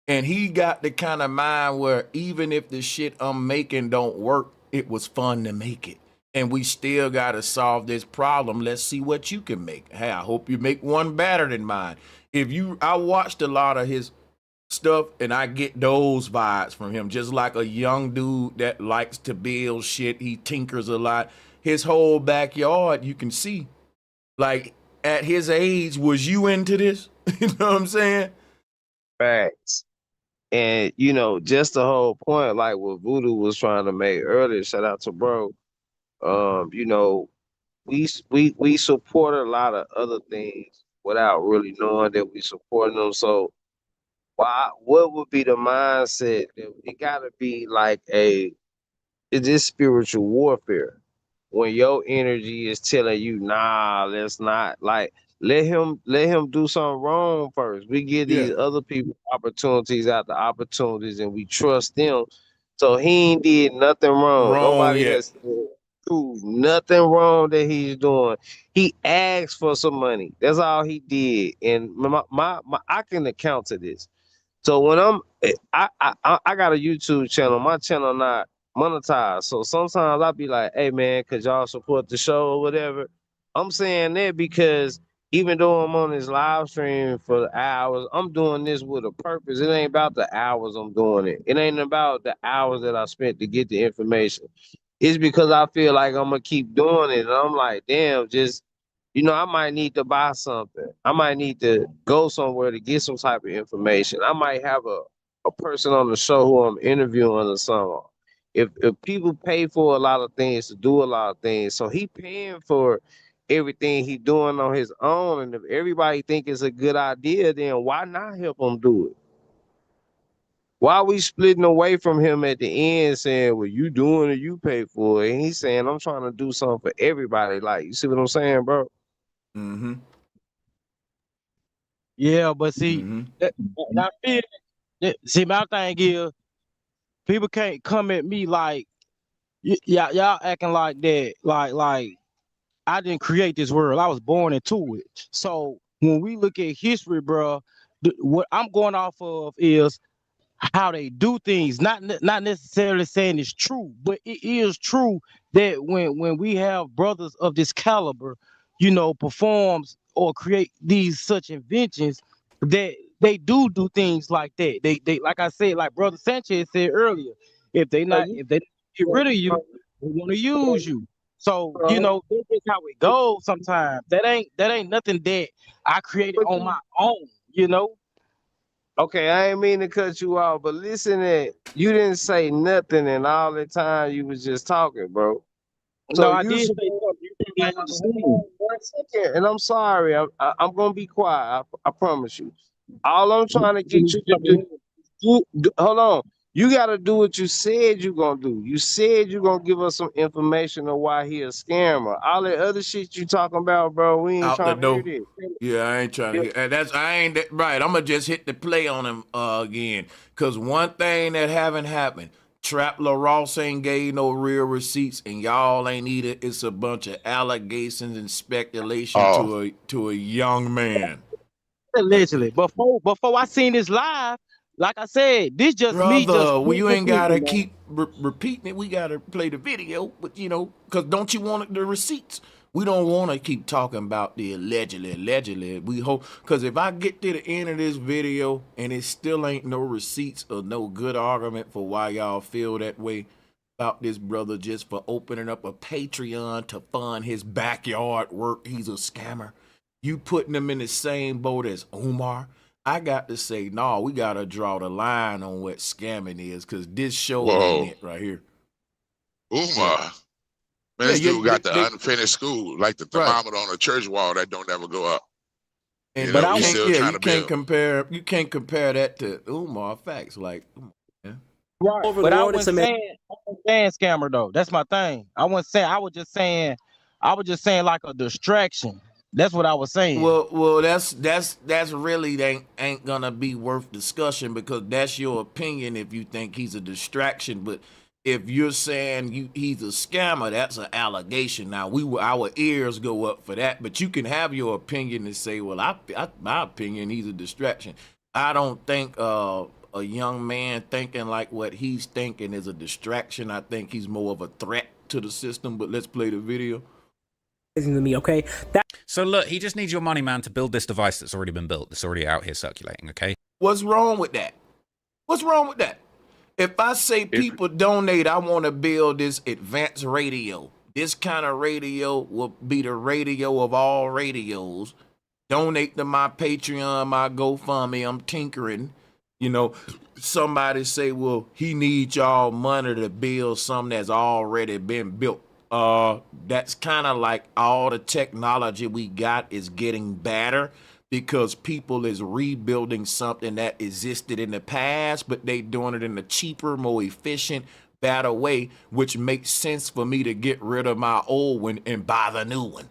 And he got the kind of mind where even if the shit I'm making don't work, it was fun to make it. and we still got to solve this problem. Let's see what you can make. Hey, I hope you make one better than mine. I watched a lot of his stuff and I get those vibes from him, just like a young dude that likes to build shit. He tinkers a lot. His whole backyard, you can see, like, at his age, was you into this? You know what I'm saying? Facts. And you know, just the whole point, like what Voodoo was trying to make earlier. Shout out to bro. You know, we support a lot of other things without really knowing that we support them. So what would be the mindset? It gotta be like it's just spiritual warfare. When your energy is telling you, nah, let's not, like, let him do something wrong first. We give Yeah. these other people opportunities after opportunities and we trust them. So he ain't did nothing wrong. Wrong Nobody yet. has proved nothing wrong that he's doing. He asked for some money. That's all he did. And my I can account to this. So when I got a YouTube channel. My channel not monetized. So sometimes I be like, hey man, could y'all support the show or whatever? I'm saying that because even though I'm on this live stream for hours, I'm doing this with a purpose. It ain't about the hours I'm doing it. It ain't about the hours that I spent to get the information. It's because I feel like I'm gonna keep doing it. And I'm like, damn, just I might need to buy something. I might need to go somewhere to get some type of information. I might have a person on the show who I'm interviewing or something. If people pay for a lot of things to do a lot of things, so he paying for everything he doing on his own, and if everybody think it's a good idea, then why not help him do it? Why are we splitting away from him at the end saying, well, you doing it, you pay for it? And he's saying, I'm trying to do something for everybody. Like, you see what I'm saying, bro? Mm-hmm. Yeah, but see, Mm-hmm. I feel see, my thing is people can't come at me like y'all acting like that, like I didn't create this world. I was born into it. So when we look at history, bro, what I'm going off of is how they do things. Not necessarily saying it's true, but it is true that when we have brothers of this caliber, performs or create these such inventions, that they do things like that. They like I said, like Brother Sanchez said earlier, if they get rid of you, they want to use you. So that's just how it goes. Sometimes that ain't nothing that I created on my own. Okay, I ain't mean to cut you off, but listen, you didn't say nothing, and all the time you was just talking, bro. No, So I you did should say something. You didn't understand. one second, and I'm sorry. I'm gonna be quiet. I promise you. All I'm trying to get you to do, hold on. You got to do what you said you gonna do. You said you gonna give us some information on why he a scammer. All that other shit you talking about, bro, we ain't Out the trying to hear door. this. Yeah, I ain't trying to Yeah. hear. And I ain't that right. I'm gonna just hit the play on him again. Cause one thing that haven't happened, Trap Ross ain't gave no real receipts, and y'all ain't either. It's a bunch of allegations and speculation Oh, to a young man. Allegedly. Before I seen this live, like I said, this just me just Brother, well, you ain't gotta opinion, man. keep repeating it. We gotta play the video, but cause don't you want the receipts? We don't want to keep talking about the allegedly. We hope, cause if I get to the end of this video and it still ain't no receipts or no good argument for why y'all feel that way about this brother just for opening up a Patreon to fund his backyard work, he's a scammer. You putting him in the same boat as Umar. I got to say, no, we got to draw the line on what scamming is, because this show ain't whoa, it right here. Umar. Man, Yeah, this yeah, dude got the unfinished school, like the right. thermometer on a church wall that don't ever go up. And But you I We want can't, still yeah, trying you to can't build. compare, that to Umar facts. Like, yeah. right, Over the but I road, it's wasn't a man. saying scammer though. That's my thing. I was just saying like a distraction. That's what I was saying. Well, that's really ain't gonna be worth discussion, because that's your opinion if you think he's a distraction. But if you're saying he's a scammer, that's an allegation. Now our ears go up for that. But you can have your opinion and say, well, my opinion, he's a distraction. I don't think a young man thinking like what he's thinking is a distraction. I think he's more of a threat to the system, but let's play the video. To me, okay? So look, he just needs your money, man, to build this device that's already been built, that's already out here circulating, okay? What's wrong with that? What's wrong with that? If I say people donate, I want to build this advanced radio. This kind of radio will be the radio of all radios. Donate to my Patreon, my GoFundMe. I'm tinkering. You know, somebody say, well, he needs y'all money to build something that's already been built. That's kind of like all the technology we got is getting better because people is rebuilding something that existed in the past, but they doing it in a cheaper, more efficient, better way, which makes sense for me to get rid of my old one and buy the new one.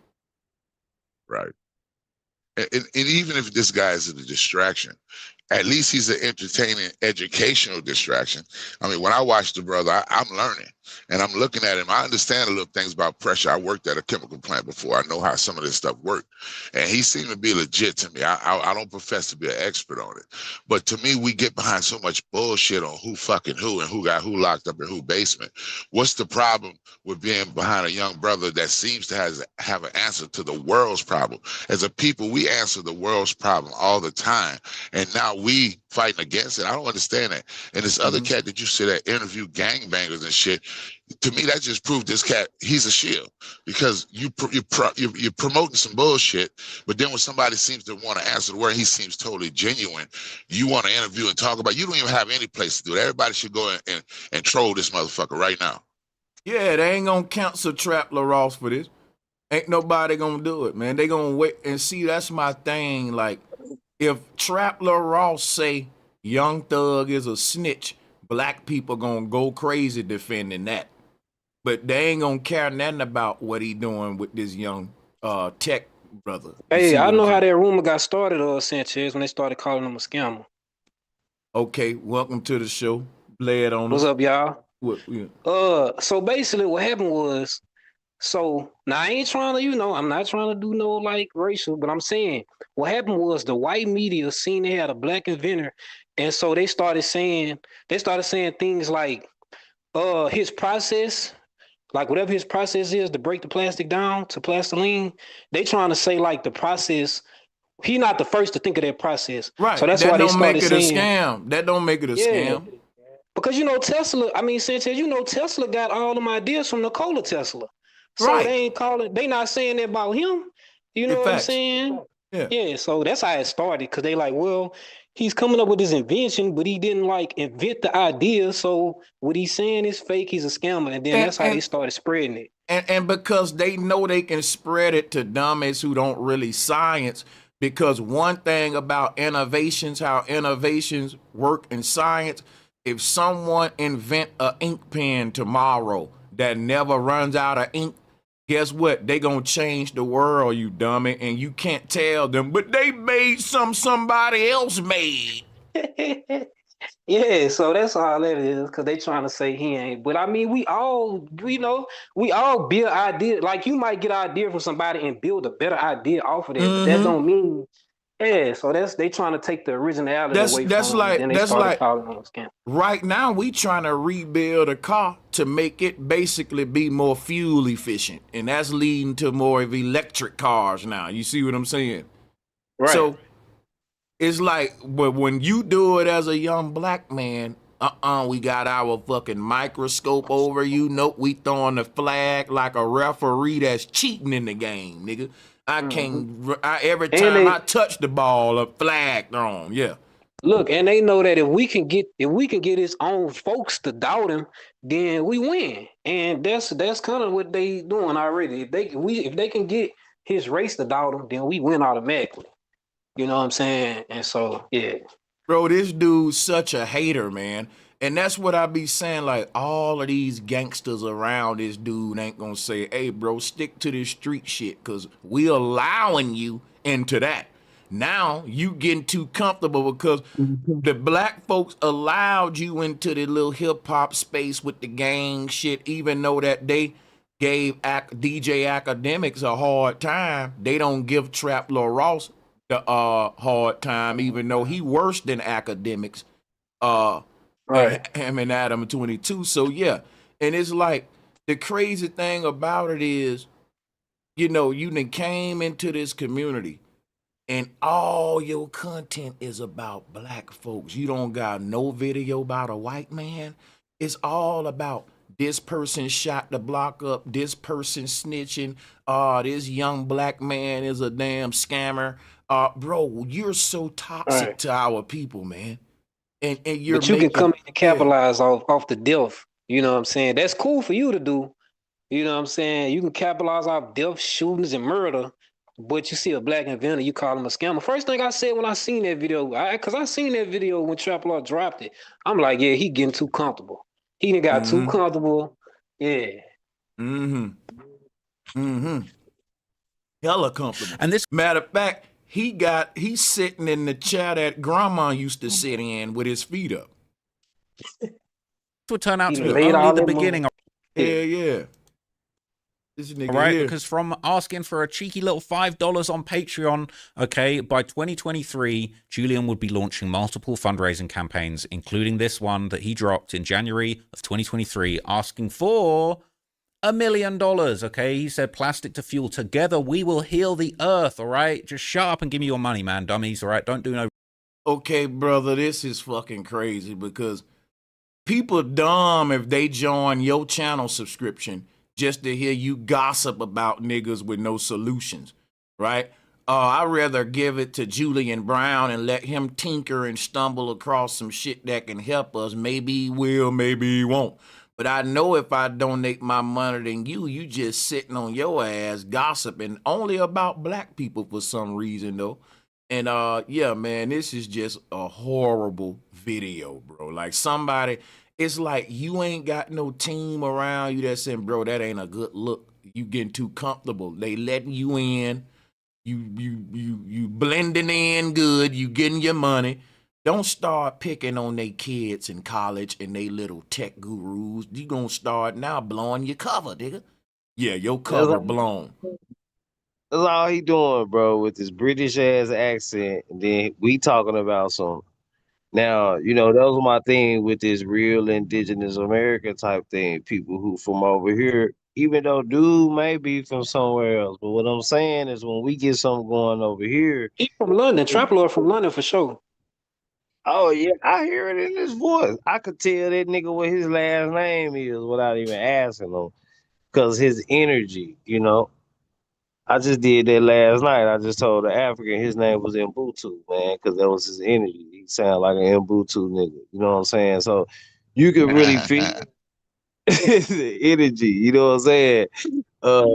Right. And even if this guy is a distraction, at least he's an entertaining, educational distraction. I mean, when I watch the brother, I'm learning and I'm looking at him. I understand a little things about pressure. I worked at a chemical plant before. I know how some of this stuff worked. And he seemed to be legit to me. I don't profess to be an expert on it. But to me, we get behind so much bullshit on who fucking who and who got who locked up in who basement. What's the problem with being behind a young brother that seems to have an answer to the world's problem? As a people, we answer the world's problem all the time. And now we fighting against it. I don't understand that. And this other cat that you said that interview gangbangers and shit, to me that just proved this cat, he's a shield because you're promoting some bullshit, but then when somebody seems to want to answer the word, he seems totally genuine. You want to interview and talk about, you don't even have any place to do it. Everybody should go and troll this motherfucker right now. Yeah, they ain't gonna cancel Trap LaRosse for this. Ain't nobody gonna do it, man. They gonna wait and see. That's my thing. Like, if Trap LaRosse say Young Thug is a snitch, black people gonna go crazy defending that. But they ain't gonna care nothing about what he doing with this young tech brother. Hey, I know how that rumor got started, Sanchez, when they started calling him a scammer. Okay, welcome to the show. Bled on What's us. up, y'all? Yeah. So basically what happened was, so now I ain't trying to, I'm not trying to do no like racial, but I'm saying what happened was the white media seen they had a black inventor, and so they started saying things like his process, like whatever his process is to break the plastic down to plastiline, they trying to say like the process, he not the first to think of that process. Right. So that's that why they don't started make it saying, a scam. That don't make it a scam. Because Tesla, Sanchez, Tesla got all them ideas from Nikola Tesla. So Right. they not saying that about him. You know what I'm saying? Yeah. So that's how it started. Cause they like, well, he's coming up with his invention, but he didn't like invent the idea. So what he's saying is fake, he's a scammer. And then that's how they started spreading it. And because they know they can spread it to dummies who don't really science. Because one thing about innovations, how innovations work in science, if someone invent an ink pen tomorrow that never runs out of ink, guess what? They gonna change the world, you dummy, and you can't tell them, but they made somebody else made. Yeah, so that's all that is, because they trying to say he ain't. But I mean, we all build ideas. Like, you might get an idea from somebody and build a better idea off of that, but that don't mean. Yeah, so they trying to take the originality away from them. Then they started calling them a scam. Right now, we trying to rebuild a car to make it basically be more fuel efficient, and that's leading to more of electric cars now. You see what I'm saying? Right. So it's like, but when you do it as a young black man, we got our fucking microscope over you. Nope, we throwing the flag like a referee that's cheating in the game, nigga. I can't. Every time I touch the ball, a flag thrown. Yeah. Look, and they know that if we can get his own folks to doubt him, then we win. And that's kind of what they doing already. If they can get his race to doubt him, then we win automatically. You know what I'm saying? And so, yeah. Bro, this dude's such a hater, man. And that's what I be saying, like, all of these gangsters around this dude ain't gonna say, hey, bro, stick to this street shit, because we allowing you into that. Now you getting too comfortable because the black folks allowed you into the little hip-hop space with the gang shit, even though that they gave DJ Academics a hard time. They don't give Trap LaRosse the hard time, even though he worse than Academics. Right. Him and Adam 22. So yeah, and it's like the crazy thing about it is, you know, you done came into this community and all your content is about black folks. You don't got no video about a white man. It's all about this person shot the block up, this person snitching, this young black man is a damn scammer. Bro, you're so toxic Right. to our people, man. And you're But you can making, come in and capitalize off the death. You know what I'm saying? That's cool for you to do. You know what I'm saying? You can capitalize off death, shootings, and murder. But you see a black inventor, you call him a scammer. First thing I said when I seen that video, because I seen that video when Trap Law dropped it, I'm like, yeah, he getting too comfortable. He done got too comfortable. Yeah. hella comfortable. And this Matter of fact, he's sitting in the chair that grandma used to sit in with his feet up. would turn out He to done be laid only all the that beginning. Yeah. This nigga Right, here. because from asking for a cheeky little $5 on Patreon, okay, by 2023, Julian would be launching multiple fundraising campaigns, including this one that he dropped in January of 2023, asking for $1 million, okay? He said, plastic to fuel. Together, we will heal the earth, all right? Just shut up and give me your money, man, dummies, all right? Don't do no... Okay, brother, this is fucking crazy because people dumb if they join your channel subscription just to hear you gossip about niggas with no solutions, right? I'd rather give it to Julian Brown and let him tinker and stumble across some shit that can help us. Maybe he will, maybe he won't. But I know if I donate my money to you just sitting on your ass gossiping only about black people for some reason, though. And yeah, man, this is just a horrible video, bro. Like somebody, it's like you ain't got no team around you that's saying, bro, that ain't a good look. You getting too comfortable. They letting you in. You blending in good. You getting your money. Don't start picking on they kids in college and they little tech gurus. You gonna start now blowing your cover, nigga. Yeah, your cover blown. That's all he doing, bro, with this British ass accent. And then we talking about some. Now, you know, that was my thing with this real indigenous America type thing. People who from over here, even though dude may be from somewhere else. But what I'm saying is when we get something going over here. He from London. Trap Lord from London for sure. Oh yeah, I hear it in his voice. I could tell that nigga what his last name is without even asking him. Cause his energy, you know. I just did that last night. I just told the African his name was Mbutu, man, because that was his energy. He sounded like an Mbutu nigga. You know what I'm saying? So you can really feel his energy. You know what I'm saying? Uh,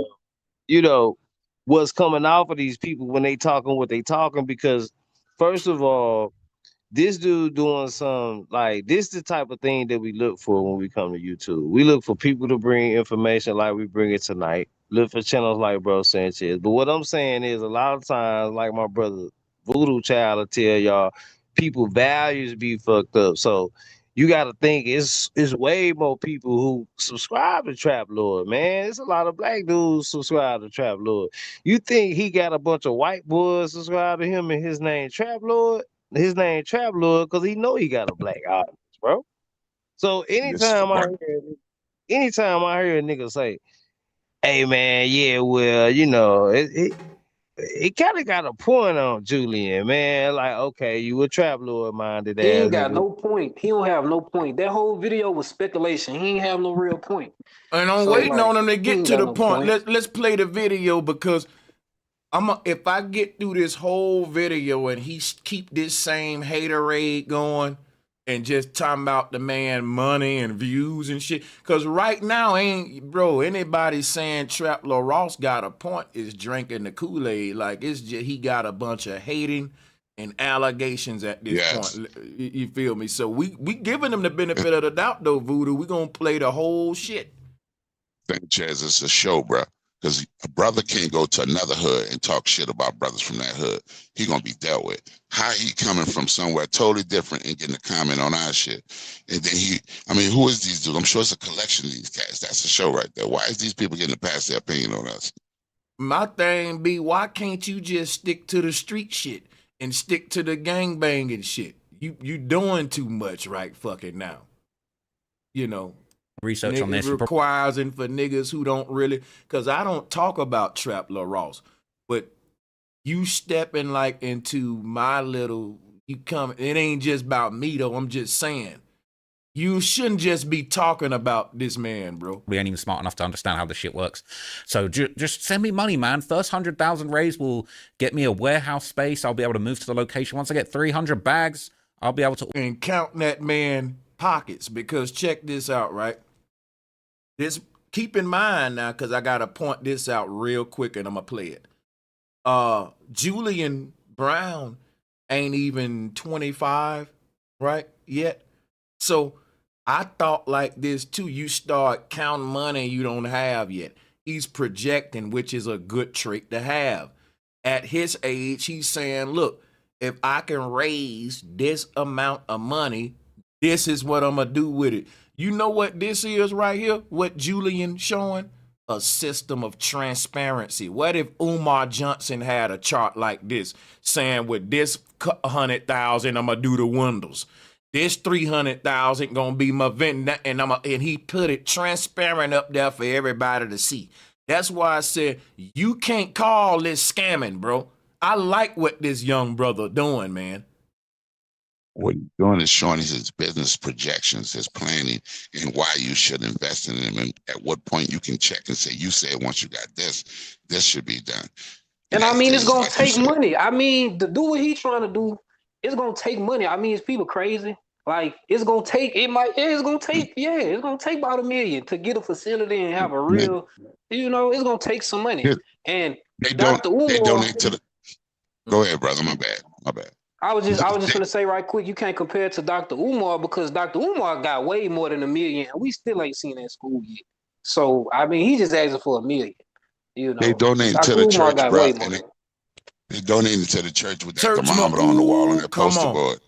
you know what's coming off of these people when they talking what they talking because first of all, this dude doing some like this the type of thing that we look for when we come to YouTube. We look for people to bring information like we bring it tonight. Look for channels like Bro Sanchez. But what I'm saying is a lot of times, like my brother Voodoo Child will tell y'all, people values be fucked up. So you gotta think it's way more people who subscribe to Trap Lord, man. It's a lot of black dudes subscribe to Trap Lord. You think he got a bunch of white boys subscribe to him and his name Trap Lord? His name Trap Lord because he know he got a black audience, bro. So anytime I hear a nigga say, "Hey man, yeah, well, you know, it kind of got a point on Julian, man. Like, okay, you a Trap Lord minded He ass ain't got nigga." no point. He don't have no point. That whole video was speculation. He ain't have no real point. And I'm So waiting like, on him to he get ain't to got the no point. point. Let's play the video because if I get through this whole video and he keep this same haterade going and just talking about the man money and views and shit. Cause right now anybody saying Trap Lil Ross got a point is drinking the Kool-Aid. Like it's just he got a bunch of hating and allegations at this point. Yes. You feel me? So we giving him the benefit of the doubt though, Voodoo. We gonna play the whole shit. Sanchez, it's a show, bro. Because a brother can't go to another hood and talk shit about brothers from that hood. He gonna be dealt with. How he coming from somewhere totally different and getting a comment on our shit? And then who is these dudes? I'm sure it's a collection of these guys. That's a show right there. Why is these people getting to pass their opinion on us? My thing be, why can't you just stick to the street shit and stick to the gangbanging shit? You doing too much right fucking now. You know. research on It this. requires and for niggas who don't really, because I don't talk about Trap Lil Ross, but you stepping like into my little, you come, it ain't just about me though, I'm just saying. You shouldn't just be talking about this man, bro. We ain't even smart enough to understand how this shit works. So just send me money, man. First 100,000 raised will get me a warehouse space. I'll be able to move to the location. Once I get 300 bags, I'll be able to... And count that man pockets, because check this out, right? This, keep in mind now, because I got to point this out real quick and I'm going to play it. Julian Brown ain't even 25, right, yet. So I thought like this too. You start counting money you don't have yet. He's projecting, which is a good trait to have. At his age, he's saying, look, if I can raise this amount of money, this is what I'm going to do with it. You know what this is right here? What Julian showing? A system of transparency. What if Umar Johnson had a chart like this saying with this 100,000, I'm going to do the windows. This 300,000 gonna be my vent, and he put it transparent up there for everybody to see. That's why I said you can't call this scamming, bro. I like what this young brother doing, man. What he's doing is showing his business projections, his planning, and why you should invest in them, and at what point you can check and say, you said once you got this, this should be done. And I mean, it's gonna take money. I mean, to do what he's trying to do, it's gonna take money. I mean, is people crazy? Like, it's gonna take, it's gonna take about $1 million to get a facility and have a real, it's gonna take some money. And they donate to the, go ahead, brother, my bad. I was just gonna say right quick, you can't compare it to Dr. Umar, because Dr. Umar got way more than $1 million, and we still ain't seen that school yet. So I mean, he just asking for $1 million. They donate to the church, bro. They donated to the church with that thermometer on the wall and that poster board.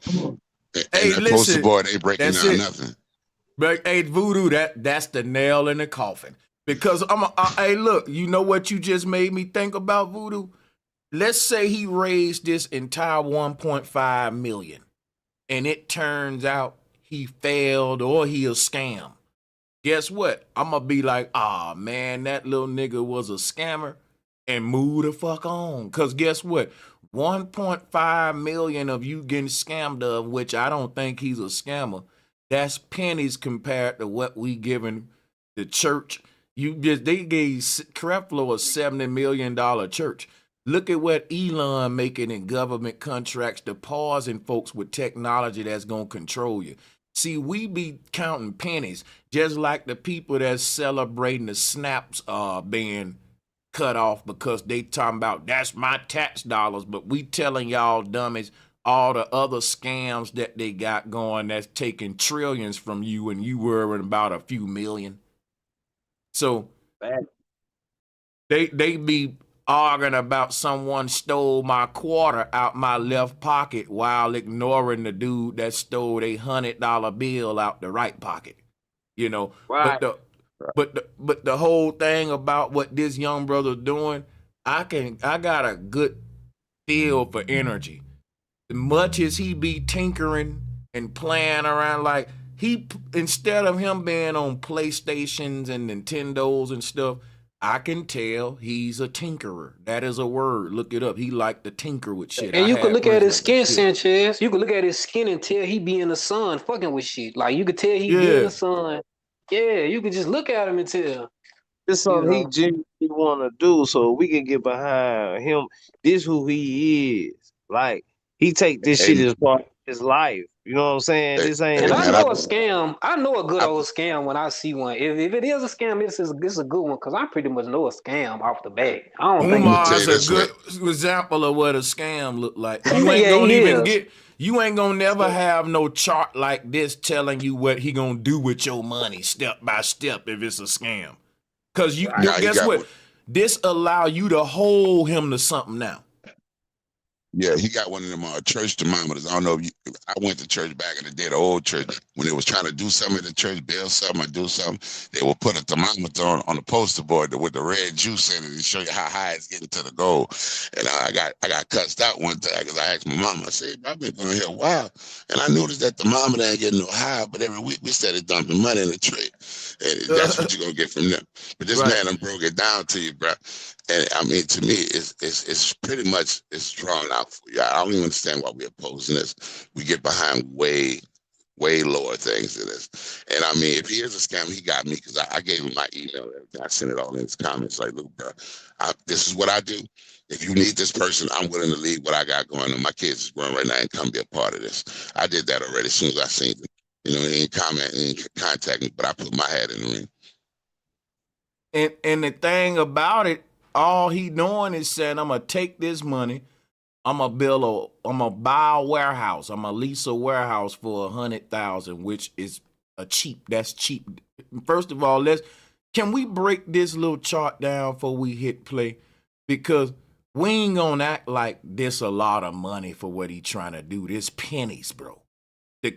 Hey, that poster board ain't breaking down nothing. But hey, Voodoo, that's the nail in the coffin. Because hey, look, you know what you just made me think about, Voodoo? Let's say he raised this entire 1.5 million, and it turns out he failed or he a scam. Guess what? I'm gonna be like, man, that little nigga was a scammer, and move the fuck on. Cause guess what? 1.5 million of you getting scammed of, which I don't think he's a scammer. That's pennies compared to what we giving the church. They gave Creflo a $70 million church. Look at what Elon making in government contracts to pausing folks with technology that's gonna control you. See, we be counting pennies, just like the people that's celebrating the snaps being cut off because they talking about that's my tax dollars, but we telling y'all dummies all the other scams that they got going that's taking trillions from you, and you worrying about a few million. So they be arguing about someone stole my quarter out my left pocket while ignoring the dude that stole a $100 bill out the right pocket. Right. But the whole thing about what this young brother's doing, I got a good feel for energy. Much as he be tinkering and playing around, like instead of him being on PlayStations and Nintendos and stuff, I can tell he's a tinkerer. That is a word. Look it up. He like to tinker with shit. And you could look at his skin, Sanchez. You could look at his skin and tell he be in the sun fucking with shit. Like, you could tell he be in the sun. Yeah, you could just look at him and tell. It's something he genuinely want to do, so we can get behind him. This who he is. Like, he take this shit as part of his life. You know what I'm saying? This ain't. And I know a scam. I know a good old scam when I see one. If it is a scam, this is a good one, because I pretty much know a scam off the bat. I don't think Umar's a good example of what a scam look like. You ain't gonna never have no chart like this telling you what he gonna do with your money step by step if it's a scam. Cause guess what? This allow you to hold him to something now. Yeah, he got one of them church thermometers. I don't know if I went to church back in the day, the old church, when they was trying to do something in the church, build something or do something, they would put a thermometer on the poster board with the red juice in it to show you how high it's getting to the goal. And I got cussed out one time because I asked my mama, I said, I've been going here a while, and I noticed that thermometer ain't getting no higher, but every week we started dumping money in the tray. And that's what you're gonna get from them. But this Right. man done broke it down to you, bro. And I mean, to me, it's pretty much it's drawn out for you. I don't even understand why we're opposing this. We get behind way lower things than this. And I mean, if he is a scam, he got me because I gave him my email. I sent it all in his comments. Like, look, bro, this is what I do. If you need this person, I'm willing to leave what I got going on. My kids is growing right now and come be a part of this. I did that already as soon as I seen it. You know, he ain't comment, he ain't contact me, but I put my hat in the ring. And the thing about it, all he doing is saying, I'm gonna take this money, I'm gonna buy a warehouse, I'm gonna lease a warehouse for $100,000, which is that's cheap. First of all, can we break this little chart down before we hit play? Because we ain't gonna act like this a lot of money for what he trying to do. This pennies, bro. The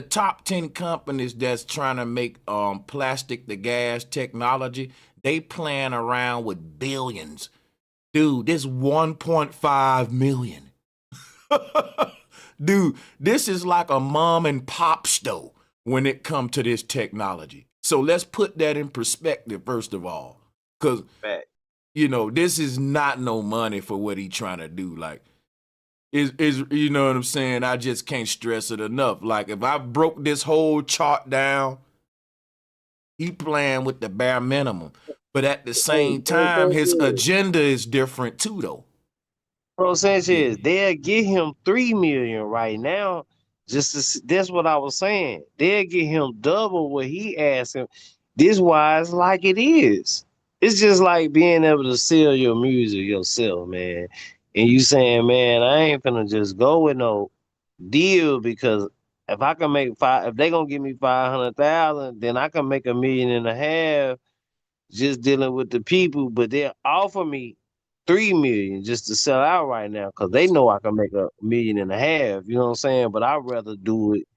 top 10 companies that's trying to make plastic to gas technology, they playing around with billions. Dude, this 1.5 million. Dude, this is like a mom and pop store when it comes to this technology. So let's put that in perspective, first of all. Because, you know, this is not no money for what he trying to do. Like, is you know what I'm saying? I just can't stress it enough. Like, if I broke this whole chart down, he playing with the bare minimum. But at the same time, his agenda is different too, though. Bro, Sanchez, they'll get him $3 million right now. That's what I was saying. They'll get him double what he asked him. This why it's like it is. It's just like being able to sell your music yourself, man. And you saying, man, I ain't finna just go with no deal because if I can make if they gonna give me 500,000, then I can make 1.5 million just dealing with the people. But they'll offer me 3 million just to sell out right now because they know I can make 1.5 million. You know what I'm saying? But I'd rather do it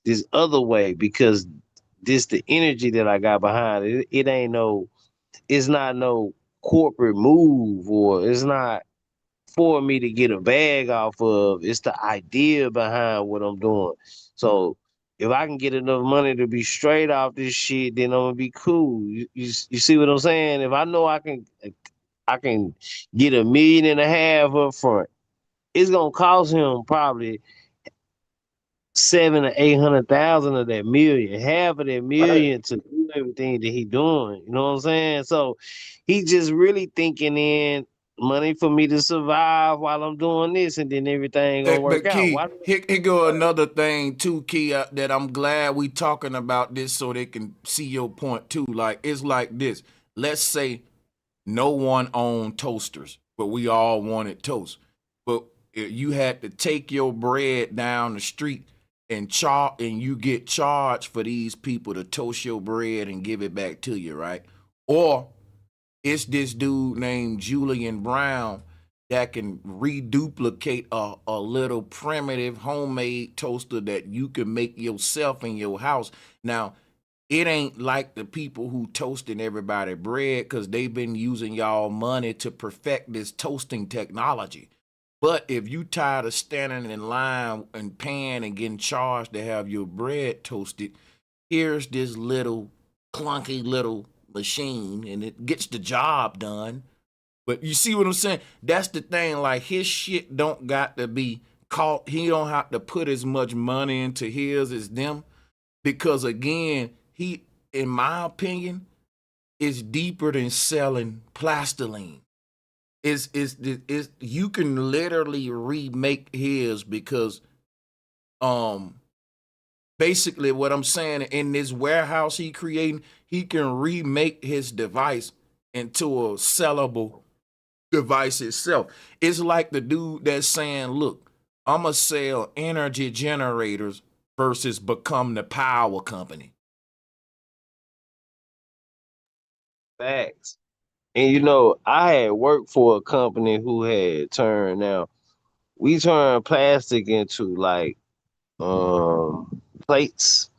this other way because this the energy that I got behind it. It's not no corporate move or it's not for me to get a bag off of. It's the idea behind what I'm doing. So if I can get enough money to be straight off this shit, then I'm gonna be cool. You see what I'm saying? If I know I can get 1.5 million up front, it's gonna cost him probably 700,000 to 800,000 of that million, half of that million to do everything that he doing. You know what I'm saying? So he just really thinking in money for me to survive while I'm doing this, and then everything gonna work But out. Key, here go another thing too, Key, that I'm glad we talking about this so they can see your point too. Like, it's like this. Let's say no one owned toasters, but we all wanted toast. But you had to take your bread down the street and you get charged for these people to toast your bread and give it back to you, right? Or it's this dude named Julian Brown that can reduplicate a little primitive homemade toaster that you can make yourself in your house. Now, it ain't like the people who toasting everybody bread because they've been using y'all money to perfect this toasting technology. But if you tired of standing in line and paying and getting charged to have your bread toasted, here's this little clunky little machine and it gets the job done. But you see what I'm saying? That's the thing. Like, his shit don't got to be caught. He don't have to put as much money into his as them. Because again, he, in my opinion, is deeper than selling plastiline. Is you can literally remake his because basically what I'm saying, in this warehouse he creating, he can remake his device into a sellable device itself. It's like the dude that's saying, look, I'm gonna sell energy generators versus become the power company. Facts. And you know, I had worked for a company who had we turned plastic into like plates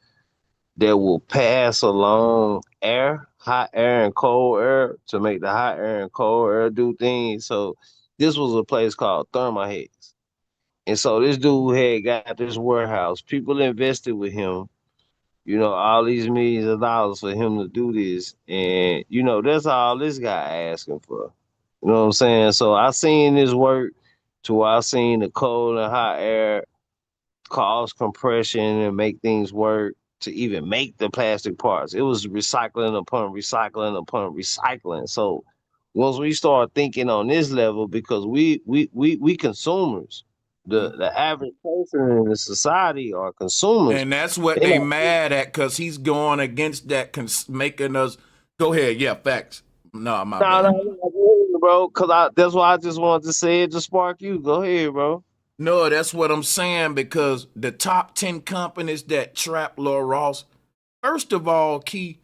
that will pass along air, hot air and cold air to make the hot air and cold air do things. So this was a place called Thermohex. And so this dude had got this warehouse. People invested with him. all these millions of dollars for him to do this. And, that's all this guy asking for. You know what I'm saying? So I seen this work to where I seen the cold and hot air cause compression and make things work to even make the plastic parts. It was recycling upon recycling upon recycling. So once we start thinking on this level, because we consumers, the average person in the society are consumers. And that's what They they not mad at, because he's going against that, making us. Go ahead. Yeah, facts. No, my no, bad. bro. Because that's why I just wanted to say it to spark you. Go ahead, bro. No, that's what I'm saying, because the top 10 companies that trap Lil Ross, first of all, Key,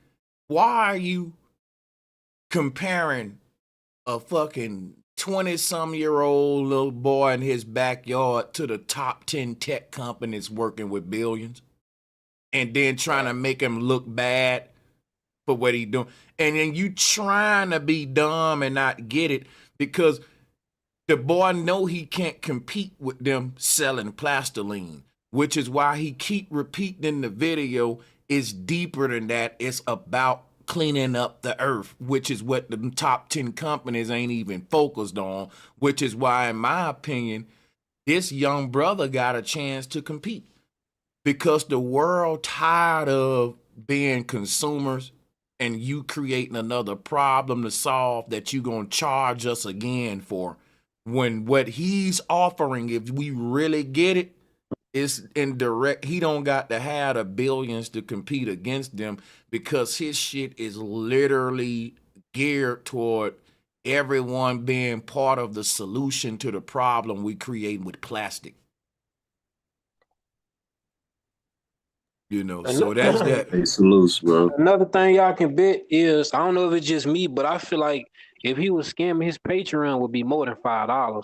why are you comparing a fucking 20-some-year-old little boy in his backyard to the top 10 tech companies working with billions, and then trying to make him look bad for what he doing? And then you trying to be dumb and not get it, because the boy know he can't compete with them selling plastiline, which is why he keep repeating in the video, it's deeper than that. It's about cleaning up the earth, which is what the top 10 companies ain't even focused on, which is why, in my opinion, this young brother got a chance to compete, because the world tired of being consumers and you creating another problem to solve that you gonna charge us again for, when what he's offering, if we really get it, is indirect. He don't got to have the billions to compete against them, because his shit is literally geared toward everyone being part of the solution to the problem we create with plastic. So that's that. Hey, salutes, bro. Another thing y'all can bet is, I don't know if it's just me, but I feel like if he was scamming, his Patreon would be more than $5.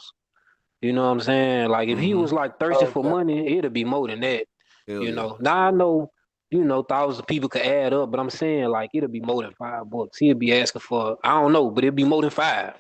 You know what I'm saying? Like if he was like thirsty for money, it'd be more than that. Hell yeah. Now I know, thousands of people could add up, but I'm saying like it'll be more than $5. He'll be asking for, I don't know, but it'd be more than 5.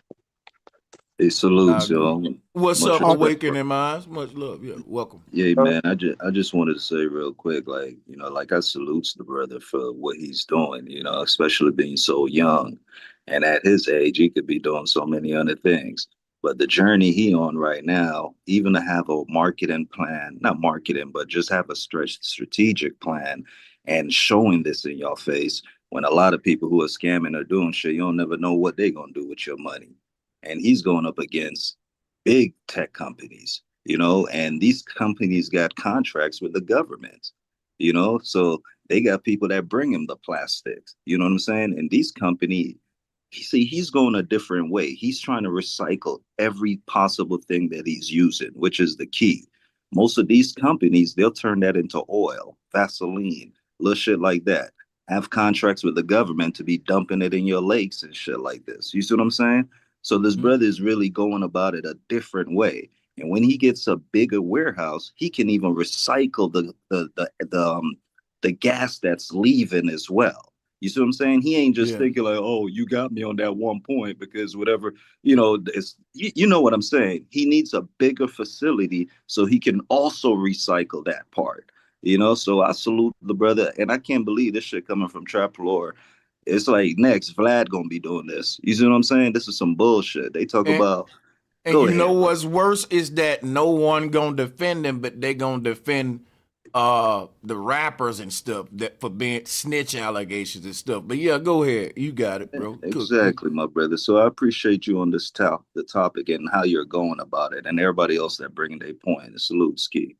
Hey, salutes, y'all. What's Much up, respect, Awakening Minds? Much love. Yeah, welcome. Yeah, man. I just wanted to say real quick, like, like I salutes the brother for what he's doing, especially being so young. And at his age, he could be doing so many other things. But the journey he on right now, even to have a marketing plan, not marketing, but just have a stretched strategic plan and showing this in your face, when a lot of people who are scamming are doing shit, you don't never know what they're gonna do with your money. And he's going up against big tech companies, and these companies got contracts with the government, so they got people that bring him the plastics, you know what I'm saying? And these companies, he's going a different way. He's trying to recycle every possible thing that he's using, which is the key. Most of these companies, they'll turn that into oil, Vaseline, little shit like that. Have contracts with the government to be dumping it in your lakes and shit like this. You see what I'm saying? So this brother is really going about it a different way. And when he gets a bigger warehouse, he can even recycle the gas that's leaving as well. You see what I'm saying? He ain't just thinking like, oh, you got me on that one point because whatever, it's you know what I'm saying. He needs a bigger facility so he can also recycle that part. So I salute the brother, and I can't believe this shit coming from Trap Lore. It's like next Vlad gonna be doing this. You see what I'm saying? This is some bullshit. They talk about. And Go you ahead, know bro. what's worse is that no one gonna defend him, but they gonna defend the rappers and stuff that for being snitch allegations and stuff. But yeah, go ahead. You got it, bro. Exactly, my brother. So I appreciate you on this the topic and how you're going about it, and everybody else that bringing their point. Salute, Ski.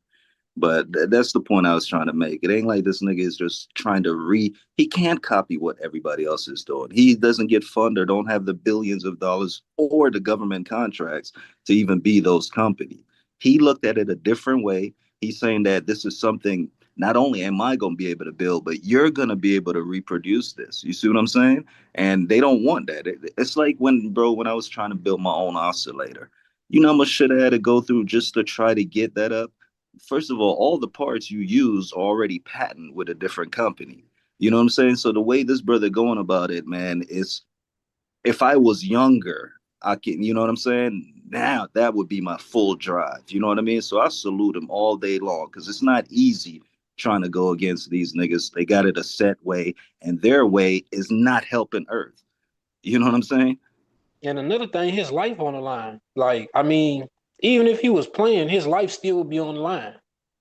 But that's the point I was trying to make. It ain't like this nigga is just trying to he can't copy what everybody else is doing. He doesn't get funded, don't have the billions of dollars or the government contracts to even be those companies. He looked at it a different way. He's saying that this is something, not only am I going to be able to build, but you're going to be able to reproduce this. You see what I'm saying? And they don't want that. It's like when I was trying to build my own oscillator. You know how much shit I had to go through just to try to get that up? First of all the parts you use are already patent with a different company. You know what I'm saying? So the way this brother going about it, man, is if I was younger, I can, you know what I'm saying? Now that would be my full drive. You know what I mean? So I salute him all day long because it's not easy trying to go against these niggas. They got it a set way, and their way is not helping Earth. You know what I'm saying? And another thing, his life on the line. Like, I mean, even if he was playing, his life still would be on the line.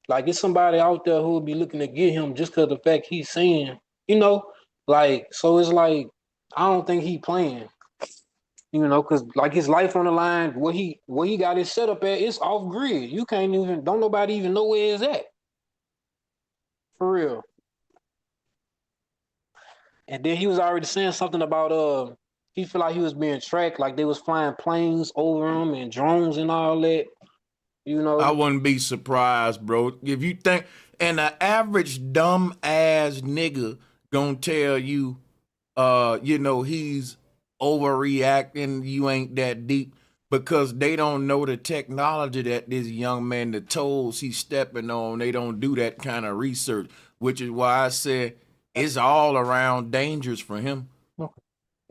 Like, it's somebody out there who would be looking to get him just because of the fact he's saying, you know, like, so it's like, I don't think he playing, you know, because like his life on the line, where he got his setup at, it's off grid. You can't even, don't nobody even know where it's at. For real. And then he was already saying something about he feel like he was being tracked, like they was flying planes over him and drones and all that. You I know, wouldn't be surprised, bro. If you think, and the average dumb ass nigga gonna tell you, you know, he's overreacting, you ain't that deep, because they don't know the technology that this young man, the toes he's stepping on, they don't do that kind of research, which is why I said it's all around dangerous for him.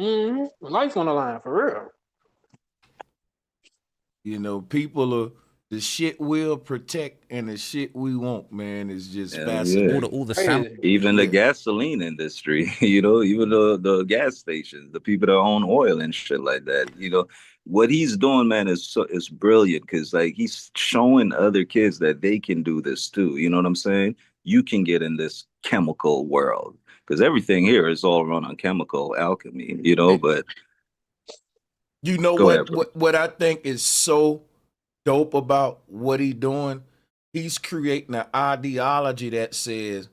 life on the line for real. You know, people are the shit we'll protect and the shit we want, man, is just Hell fascinating. yeah. All the sound. Crazy. Even the Yeah. gasoline industry, you know, even the gas stations, the people that own oil and shit like that, you know, what he's doing, man, is brilliant because like he's showing other kids that they can do this too. You know what I'm saying? You can get in this chemical world because everything here is all run on chemical alchemy, you know. And But you know go ahead, what, bro. what I think is so dope about what he doing? He's creating an ideology that says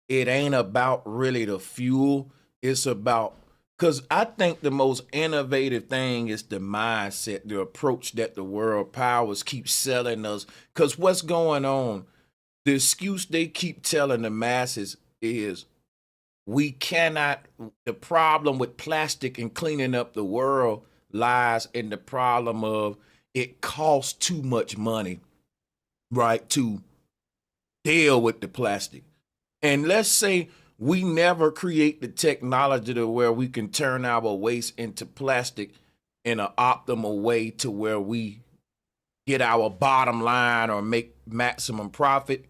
it ain't about really the fuel. It's about, because I think the most innovative thing is the mindset, the approach that the world powers keep selling us. Because what's going on? The excuse they keep telling the masses is we cannot, the problem with plastic and cleaning up the world lies in the problem of it costs too much money, right, to deal with the plastic. And let's say we never create the technology to where we can turn our waste into plastic in an optimal way to where we get our bottom line or make maximum profit.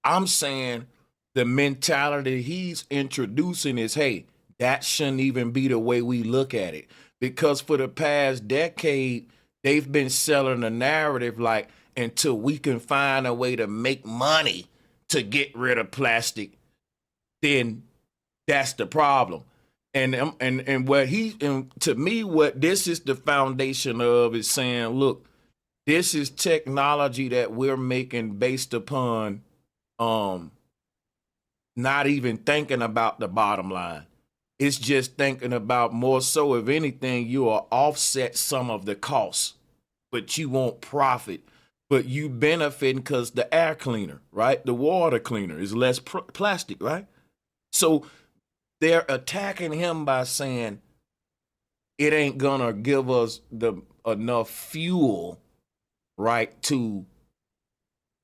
I'm saying the mentality he's introducing is, hey, that shouldn't even be the way we look at it. Because for the past decade, they've been selling a narrative like, until we can find a way to make money to get rid of plastic, then that's the problem. And what and to me, what this is the foundation of is saying, look, this is technology that we're making based upon not even thinking about the bottom line. It's just thinking about more so, if anything, you will offset some of the costs, but you won't profit. But you benefiting because the air cleaner, right? The water cleaner is less plastic, right? So they're attacking him by saying it ain't gonna give us the enough fuel, right, to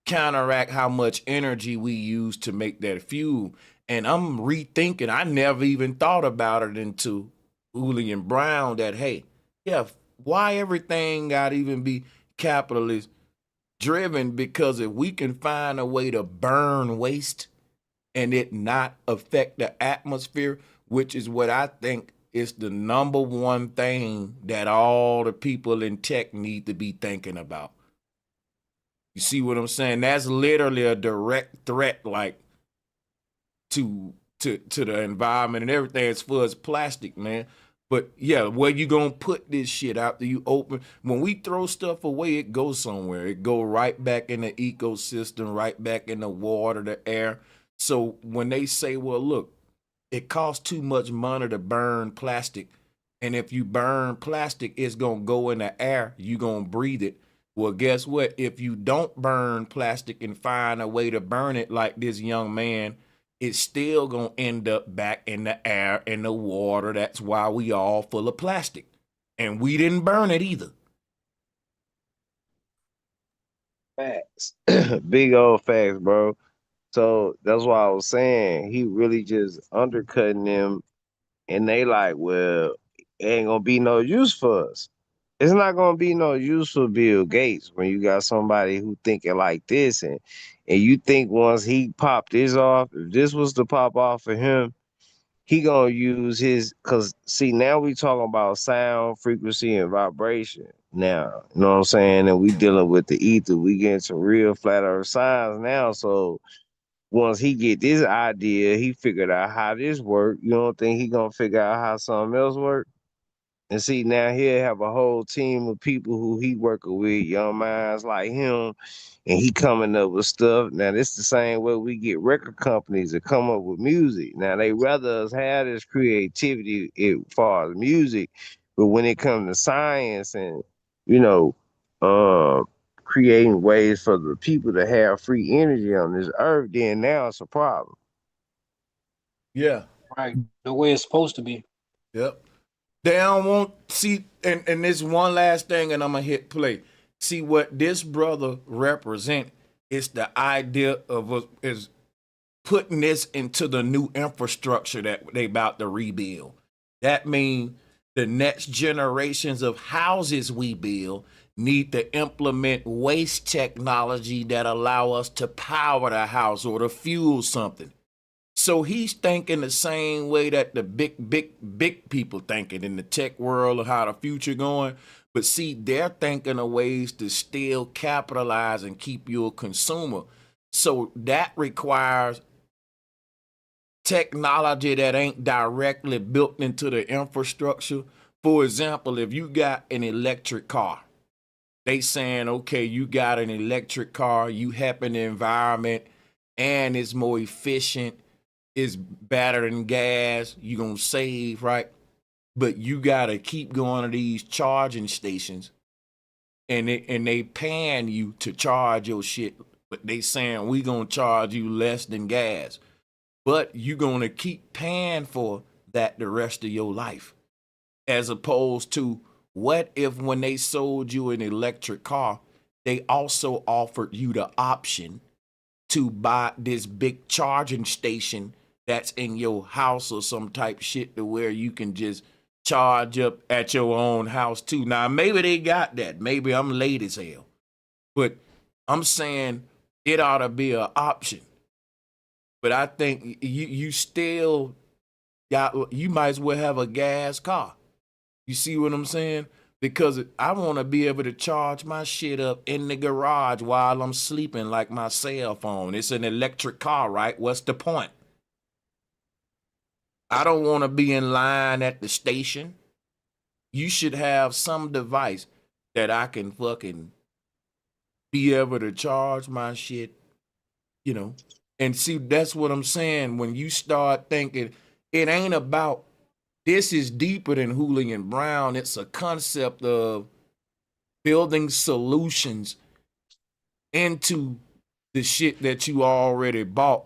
counteract how much energy we use to make that fuel. And I'm rethinking, I never even thought about it until Julian Brown, that, hey, yeah, why everything got even be capitalist driven? Because if we can find a way to burn waste and it not affect the atmosphere, which is what I think is the number one thing that all the people in tech need to be thinking about. You see what I'm saying? That's literally a direct threat, like to the environment and everything as far as plastic, man. But yeah, where you gonna put this shit after you open? When we throw stuff away, it goes somewhere. It go right back in the ecosystem, right back in the water, the air. So when they say, well, look, it costs too much money to burn plastic, and if you burn plastic, it's gonna go in the air. You gonna breathe it. Well, guess what? If you don't burn plastic and find a way to burn it like this young man, it's still gonna end up back in the air and the water. That's why we all full of plastic. And we didn't burn it either. Facts. Big old facts, bro. So that's why I was saying he really just undercutting them, and they like, well, it ain't gonna be no use for us. It's not gonna be no use for Bill Gates when you got somebody who thinking like this, and you think once he popped this off, if this was to pop off for him, he gonna use his, cause see now we talking about sound, frequency, and vibration. Now, you know what I'm saying? And we dealing with the ether, we getting some real flat earth science now. So once he get this idea, he figured out how this work. You don't think he gonna figure out how something else work? And see, now he'll have a whole team of people who he working with, young minds like him, and he coming up with stuff. Now, this the same way we get record companies to come up with music. Now, they rather us have this creativity as far as music, but when it comes to science and, you know, creating ways for the people to have free energy on this earth, then now it's a problem. Yeah. Right. The way it's supposed to be. Yep. They don't want see, and this one last thing, and I'm gonna hit play. See what this brother represent is the idea of us is putting this into the new infrastructure that they about to rebuild. That means the next generations of houses we build need to implement waste technology that allow us to power the house or to fuel something. So he's thinking the same way that the big people thinking in the tech world of how the future going. But see, they're thinking of ways to still capitalize and keep you a consumer. So that requires technology that ain't directly built into the infrastructure. For example, if you got an electric car, they saying, okay, you got an electric car, you helping the environment, and it's more efficient, it's better than gas, you're gonna save, right? But you gotta keep going to these charging stations, and they paying you to charge your shit, but they saying we gonna charge you less than gas. But you gonna keep paying for that the rest of your life. As opposed to, what if when they sold you an electric car, they also offered you the option to buy this big charging station that's in your house or some type shit to where you can just charge up at your own house too. Now, maybe they got that. Maybe I'm late as hell. But I'm saying it ought to be an option. But I think you still you might as well have a gas car. You see what I'm saying? Because I want to be able to charge my shit up in the garage while I'm sleeping like my cell phone. It's an electric car, right? What's the point? I don't want to be in line at the station. You should have some device that I can fucking be able to charge my shit, you know. And see, that's what I'm saying. When you start thinking, it ain't about, this is deeper than Julian Brown. It's a concept of building solutions into the shit that you already bought.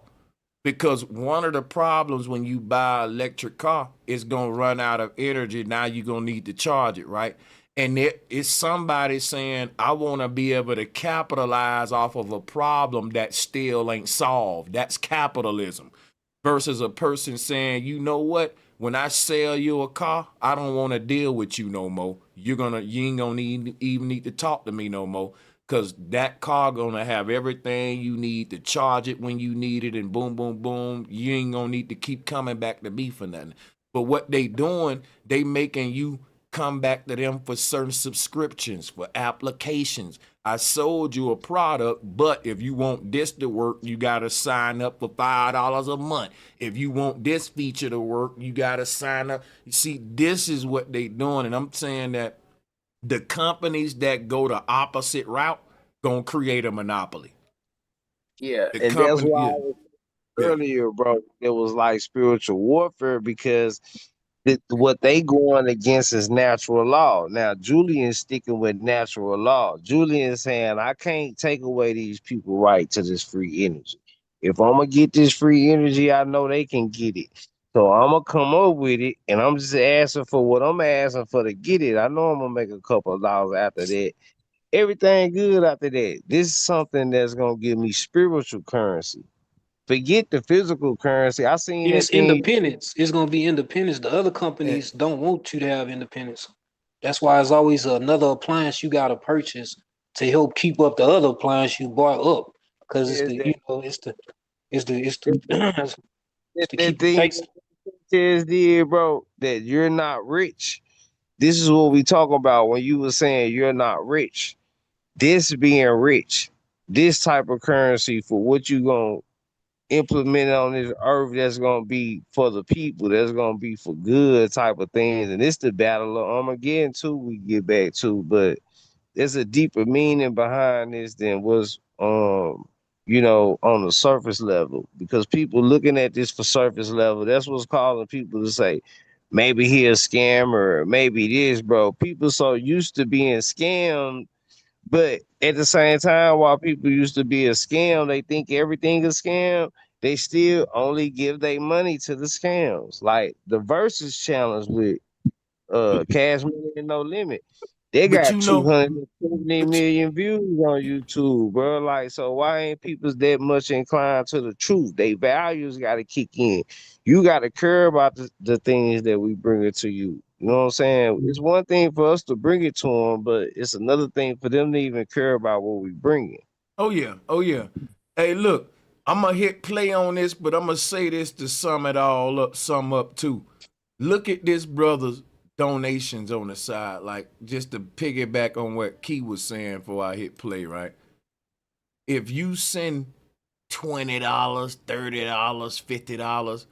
Because one of the problems when you buy an electric car, it's going to run out of energy. Now you're going to need to charge it, right? And it's somebody saying, I want to be able to capitalize off of a problem that still ain't solved. That's capitalism. Versus a person saying, you know what? When I sell you a car, I don't want to deal with you no more. You ain't gonna even need to talk to me no more, because that car gonna have everything you need to charge it when you need it, and boom, boom, boom. You ain't gonna need to keep coming back to me for nothing. But what they doing, they making you come back to them for certain subscriptions, for applications. I sold you a product, but if you want this to work, you got to sign up for $5 a month. If you want this feature to work, you got to sign up. You see, this is what they doing. And I'm saying that the companies that go the opposite route going to create a monopoly. Yeah, The and that's company, why yeah. earlier, bro, it was like spiritual warfare, because what they going against is natural law. Now, Julian's sticking with natural law. Julian's saying, I can't take away these people right to this free energy. If I'm going to get this free energy, I know they can get it. So I'm going to come up with it, and I'm just asking for what I'm asking for to get it. I know I'm going to make a couple of dollars after that. Everything good after that. This is something that's going to give me spiritual currency. Forget the physical currency. I seen that It's thing. independence. It's gonna be independence. The other And, companies don't want you to have independence. That's why it's always another appliance you gotta purchase to help keep up the other appliance you bought up. Because it's Is the that it's the it's to that keep the thing case. Sanchez did, bro, that you're not rich. This is what we talk about when you were saying you're not rich. This being rich, this type of currency for what you gonna implement on this earth that's gonna be for the people, that's gonna be for good type of things. And it's the battle of Armageddon too, we get back to, but there's a deeper meaning behind this than what's on the surface level, because people looking at this for surface level, that's what's causing people to say maybe he a scammer, maybe this, bro. People so used to being scammed, but at the same time, while people used to be a scam, they think everything is scam. They still only give their money to the scams. Like the versus challenge with Cash Money and No Limit. They But got you know, 270 but million views on YouTube, bro. Like, so why ain't people that much inclined to the truth? They values got to kick in. You got to care about the things that we bring it to you. You know what I'm saying? It's one thing for us to bring it to them, but it's another thing for them to even care about what we bring in. oh yeah, oh yeah. Hey, look, I'm gonna hit play on this, but I'm gonna say this to sum up too. Look at this brother's donations on the side, like just to piggyback on what Key was saying before I hit play, right? If you send $20, $30, $50,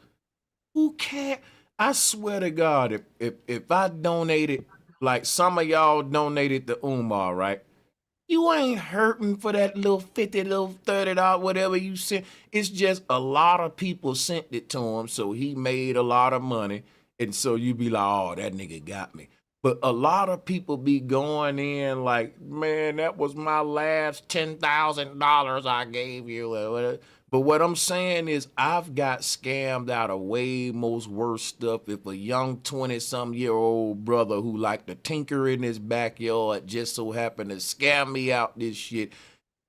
who cares? I swear to God, if I donated, like some of y'all donated to Umar, right? You ain't hurting for that little 50, little $30, whatever you sent. It's just a lot of people sent it to him, so he made a lot of money. And so you be like, oh, that nigga got me. But a lot of people be going in like, man, that was my last $10,000 I gave you. But what I'm saying is I've got scammed out of way most worse stuff. If a young 20-some-year-old brother who like to tinker in his backyard just so happened to scam me out this shit,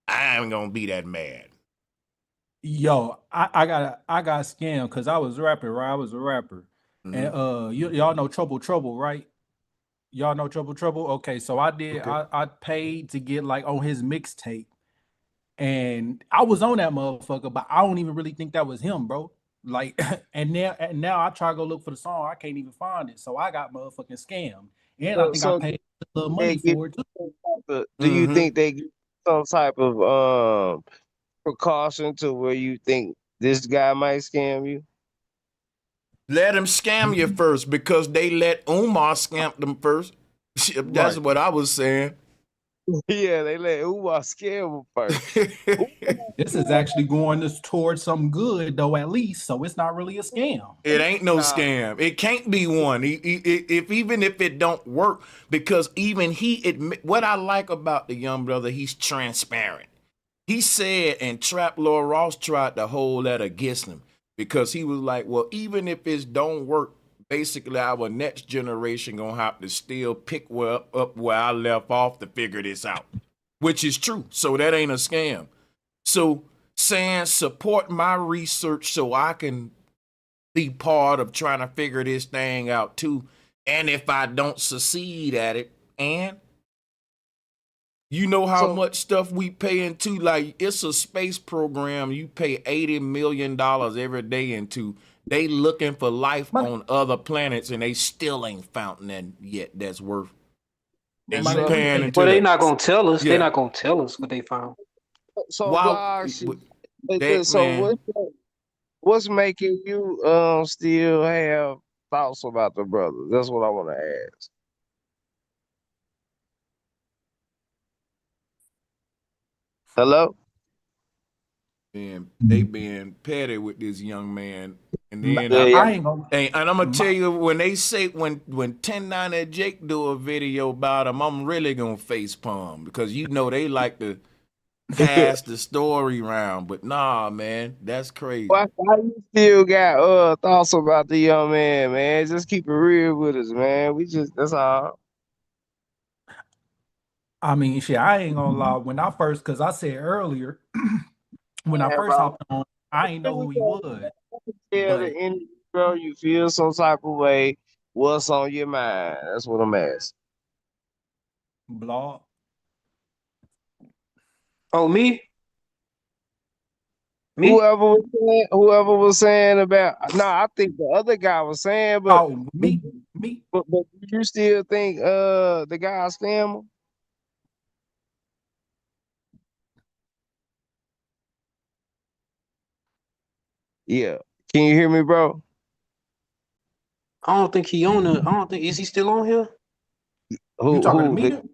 I ain't gonna be that mad. Yo, I got scammed because I was rapping, right? I was a rapper. And y'all know Trouble, right? Y'all know Trouble? Okay, so Okay. I paid to get like on his mixtape. And I was on that motherfucker, but I don't even really think that was him, bro. Like, and now I try to go look for the song, I can't even find it. So I got motherfucking scammed, and I So, think I so paid a little they money give for it too. do you Mm-hmm. think they give some type of precaution to where you think this guy might scam you? Let him scam you first because they let Umar scam them first. That's Right. what I was saying. Yeah, they let Umar scam him first. This is actually going towards some good though, at least. So it's not really a scam. It ain't no Nah, scam. It can't be one. If even if it don't work, because even he admit what I like about the young brother, he's transparent. He said, and Trap Lord Ross tried to hold that against him because he was like, well, even if it don't work, basically our next generation gonna have to still pick up where I left off to figure this out, which is true. So that ain't a scam. So saying support my research so I can be part of trying to figure this thing out too. And if I don't succeed at it, and you know how so much stuff we pay into, like it's a space program you pay $80 million every day into. They looking for life My, on other planets and they still ain't found none yet that's worth. And and my you nigga, so let me paying tell you. Well, into they that. not gonna tell us. They Yeah. not gonna tell us what they found. Why Blog that so man? what's making you still have thoughts about the brother? That's what I want to ask. Hello? And they being petty with this young man. And then Yeah, yeah. I ain't gonna. and I'm gonna tell My, you when they say when 1090 Jake do a video about him, I'm really gonna face palm because you know they like to pass the story around. But nah, man, that's crazy. Why you still got thoughts about the young man, man? Just keep it real with us, man. We just that's all. I mean, shit, I ain't gonna lie. When I first, because I said earlier, when I Yeah, first bro. hopped on, I ain't know who he was. Tell the But end, bro, you feel some type of way. What's on your mind? That's what I'm asking. Blog. Oh, me? Me? Whoever was saying about, nah, I think the other guy was saying, but Oh, me. Me. but you still think the guy scammer? Yeah. Can you hear me, bro? I don't think he on the. I don't think is he still on here? You talking to Who me? the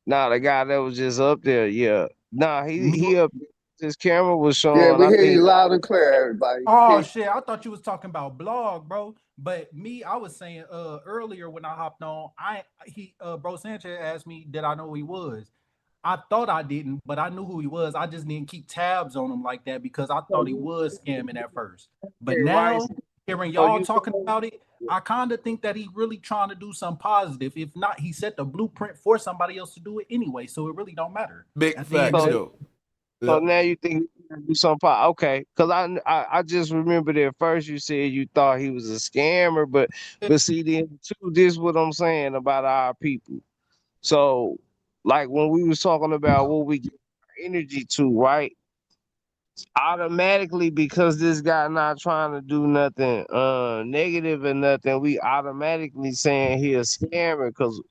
nah, the guy that was just up there, yeah. Nah, Me. he up, his camera was Yeah, showing, we I hear you think. loud and clear, everybody. Oh Peace. shit! I thought you was talking about blog, bro. But me, I was saying earlier when I hopped on, bro Sanchez asked me did I know who he was. I thought I didn't, but I knew who he was. I just didn't keep tabs on him like that because I thought he was scamming at first. But Right. now hearing So y'all talking about it, I kind of think that he really trying to do something positive. If not, he set the blueprint for somebody else to do it anyway, so it really don't matter. Big At the end of facts, the though. So Yeah. now you think you can do something okay? Because I just remembered at first you said you thought he was a scammer, but see then too, this is what I'm saying about our people. So like when we was talking about what we get our energy to, right? Automatically because this guy not trying to do nothing negative or nothing, we automatically saying he a scammer because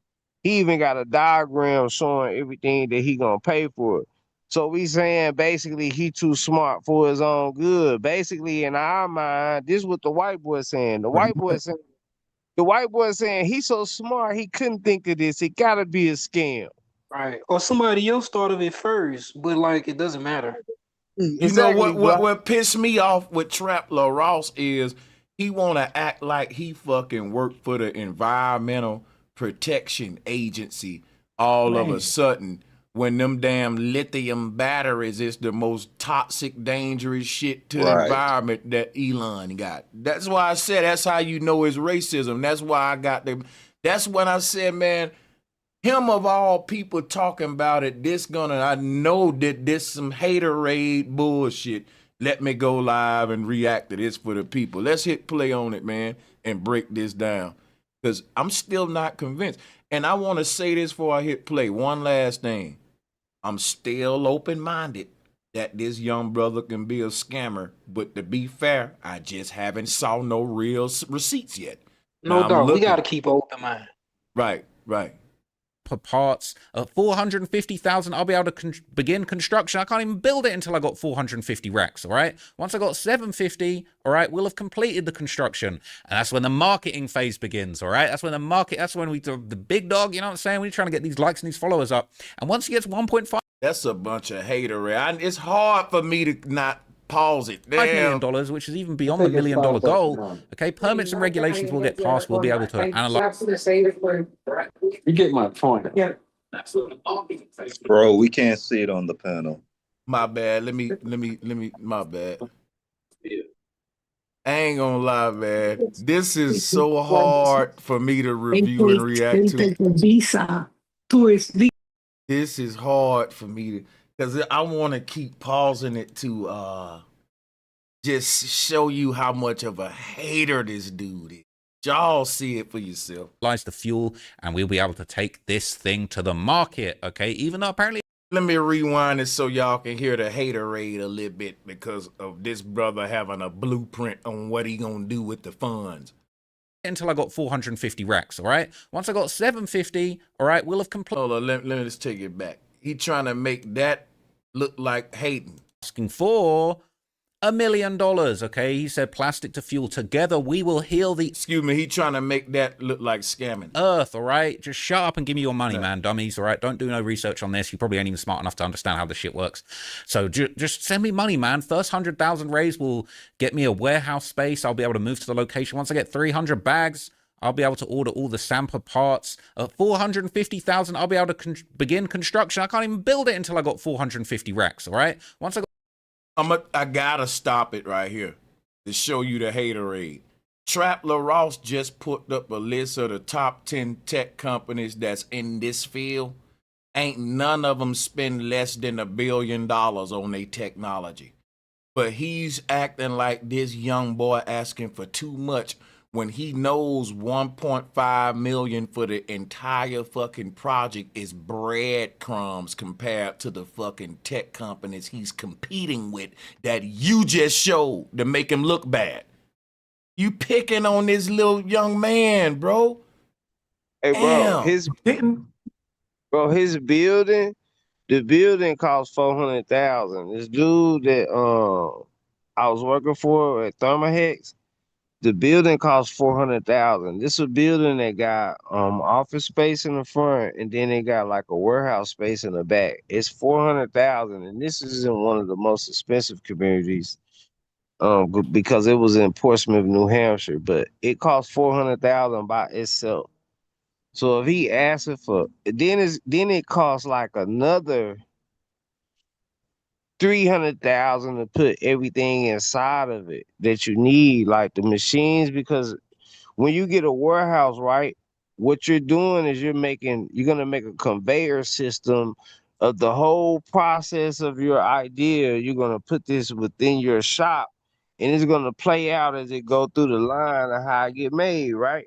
he even got a diagram showing everything that he gonna pay for it. So we saying basically he too smart for his own good. Basically in our mind, this is what the white boy saying. The white boy saying he's so smart he couldn't think of this. It gotta be a scam. Right. Or somebody else thought of it first, but like it doesn't matter. You know Exactly, what pissed me off with Trap La Ross is he wanna act like he fucking worked for the Environmental Protection Agency all of a man, sudden when them damn lithium batteries is the most toxic, dangerous shit to the Right. environment that Elon got. That's why I said that's how you know it's racism. That's why I got them. That's when I said, man, him of all people talking about it, I know that this some haterade bullshit. Let me go live and react to this for the people. Let's hit play on it, man, and break this down. Because I'm still not convinced. And I want to say this before I hit play. One last thing. I'm still open-minded that this young brother can be a scammer. But to be fair, I just haven't saw no real receipts yet. No Now I'm doubt. We looking. gotta keep an open mind. Right. Per parts. 450,000, I'll be able to begin construction. I can't even build it until I got 450 racks, all right? Once I got 750, all right, we'll have completed the construction. And that's when the marketing phase begins, all right? That's when we do the big dog, you know what I'm saying? We're trying to get these likes and these followers up. And once he gets 1.5 That's a bunch of hatery. It's hard for me to not pause it. $5 million, Damn. which is even beyond the $1 million goal. Okay, permits and regulations will get passed. We'll be able to analyze. You get my point. Yeah. Bro, we can't see it on the panel. My bad. My bad. I ain't gonna lie, man. This is so hard for me to review and react to. This is hard for me to, because I want to keep pausing it to just show you how much of a hater this dude is. Y'all see it for yourself. The fuel, and we'll be able to take this thing to the market, okay? Even though apparently... Let me rewind it so y'all can hear the haterade a little bit because of this brother having a blueprint on what he gonna do with the funds. Until I got 450 racks, all right? Once I got 750, all right, we'll have completed... Hold on, let me just take it back. He trying to make that look like hating. Asking for $1 million, okay? He said plastic to fuel. Together, we will heal the... Excuse me, he trying to make that look like scamming. Earth, all right? Just shut up and give me your money, man, dummies, all right? Don't do no research on this. You probably ain't even smart enough to understand how this shit works. So just send me money, man. First 100,000 raised will get me a warehouse space. I'll be able to move to the location. Once I get 300 bags, I'll be able to order all the sample parts. 450,000, I'll be able to begin construction. I can't even build it until I got 450 racks, all right? Once I got... I gotta stop it right here to show you the haterade. Trap La Ross just put up a list of the top 10 tech companies that's in this field. Ain't none of them spend less than $1 billion on their technology. But he's acting like this young boy asking for too much when he knows 1.5 million for the entire fucking project is breadcrumbs compared to the fucking tech companies he's competing with that you just showed to make him look bad. You picking on this little young man, bro. Hey, bro, Damn. his building, the building cost $400,000. This dude that I was working for at Thermohex, the building cost $400,000. This is a building that got office space in the front, and then it got like a warehouse space in the back. It's $400,000, and this is in one of the most expensive communities, because it was in Portsmouth, New Hampshire. But it cost $400,000 by itself. So if he asking for, then it costs like another $300,000 to put everything inside of it that you need, like the machines, because when you get a warehouse, right, what you're doing is you're gonna make a conveyor system of the whole process of your idea. You're gonna put this within your shop, and it's gonna play out as it go through the line of how it get made, right?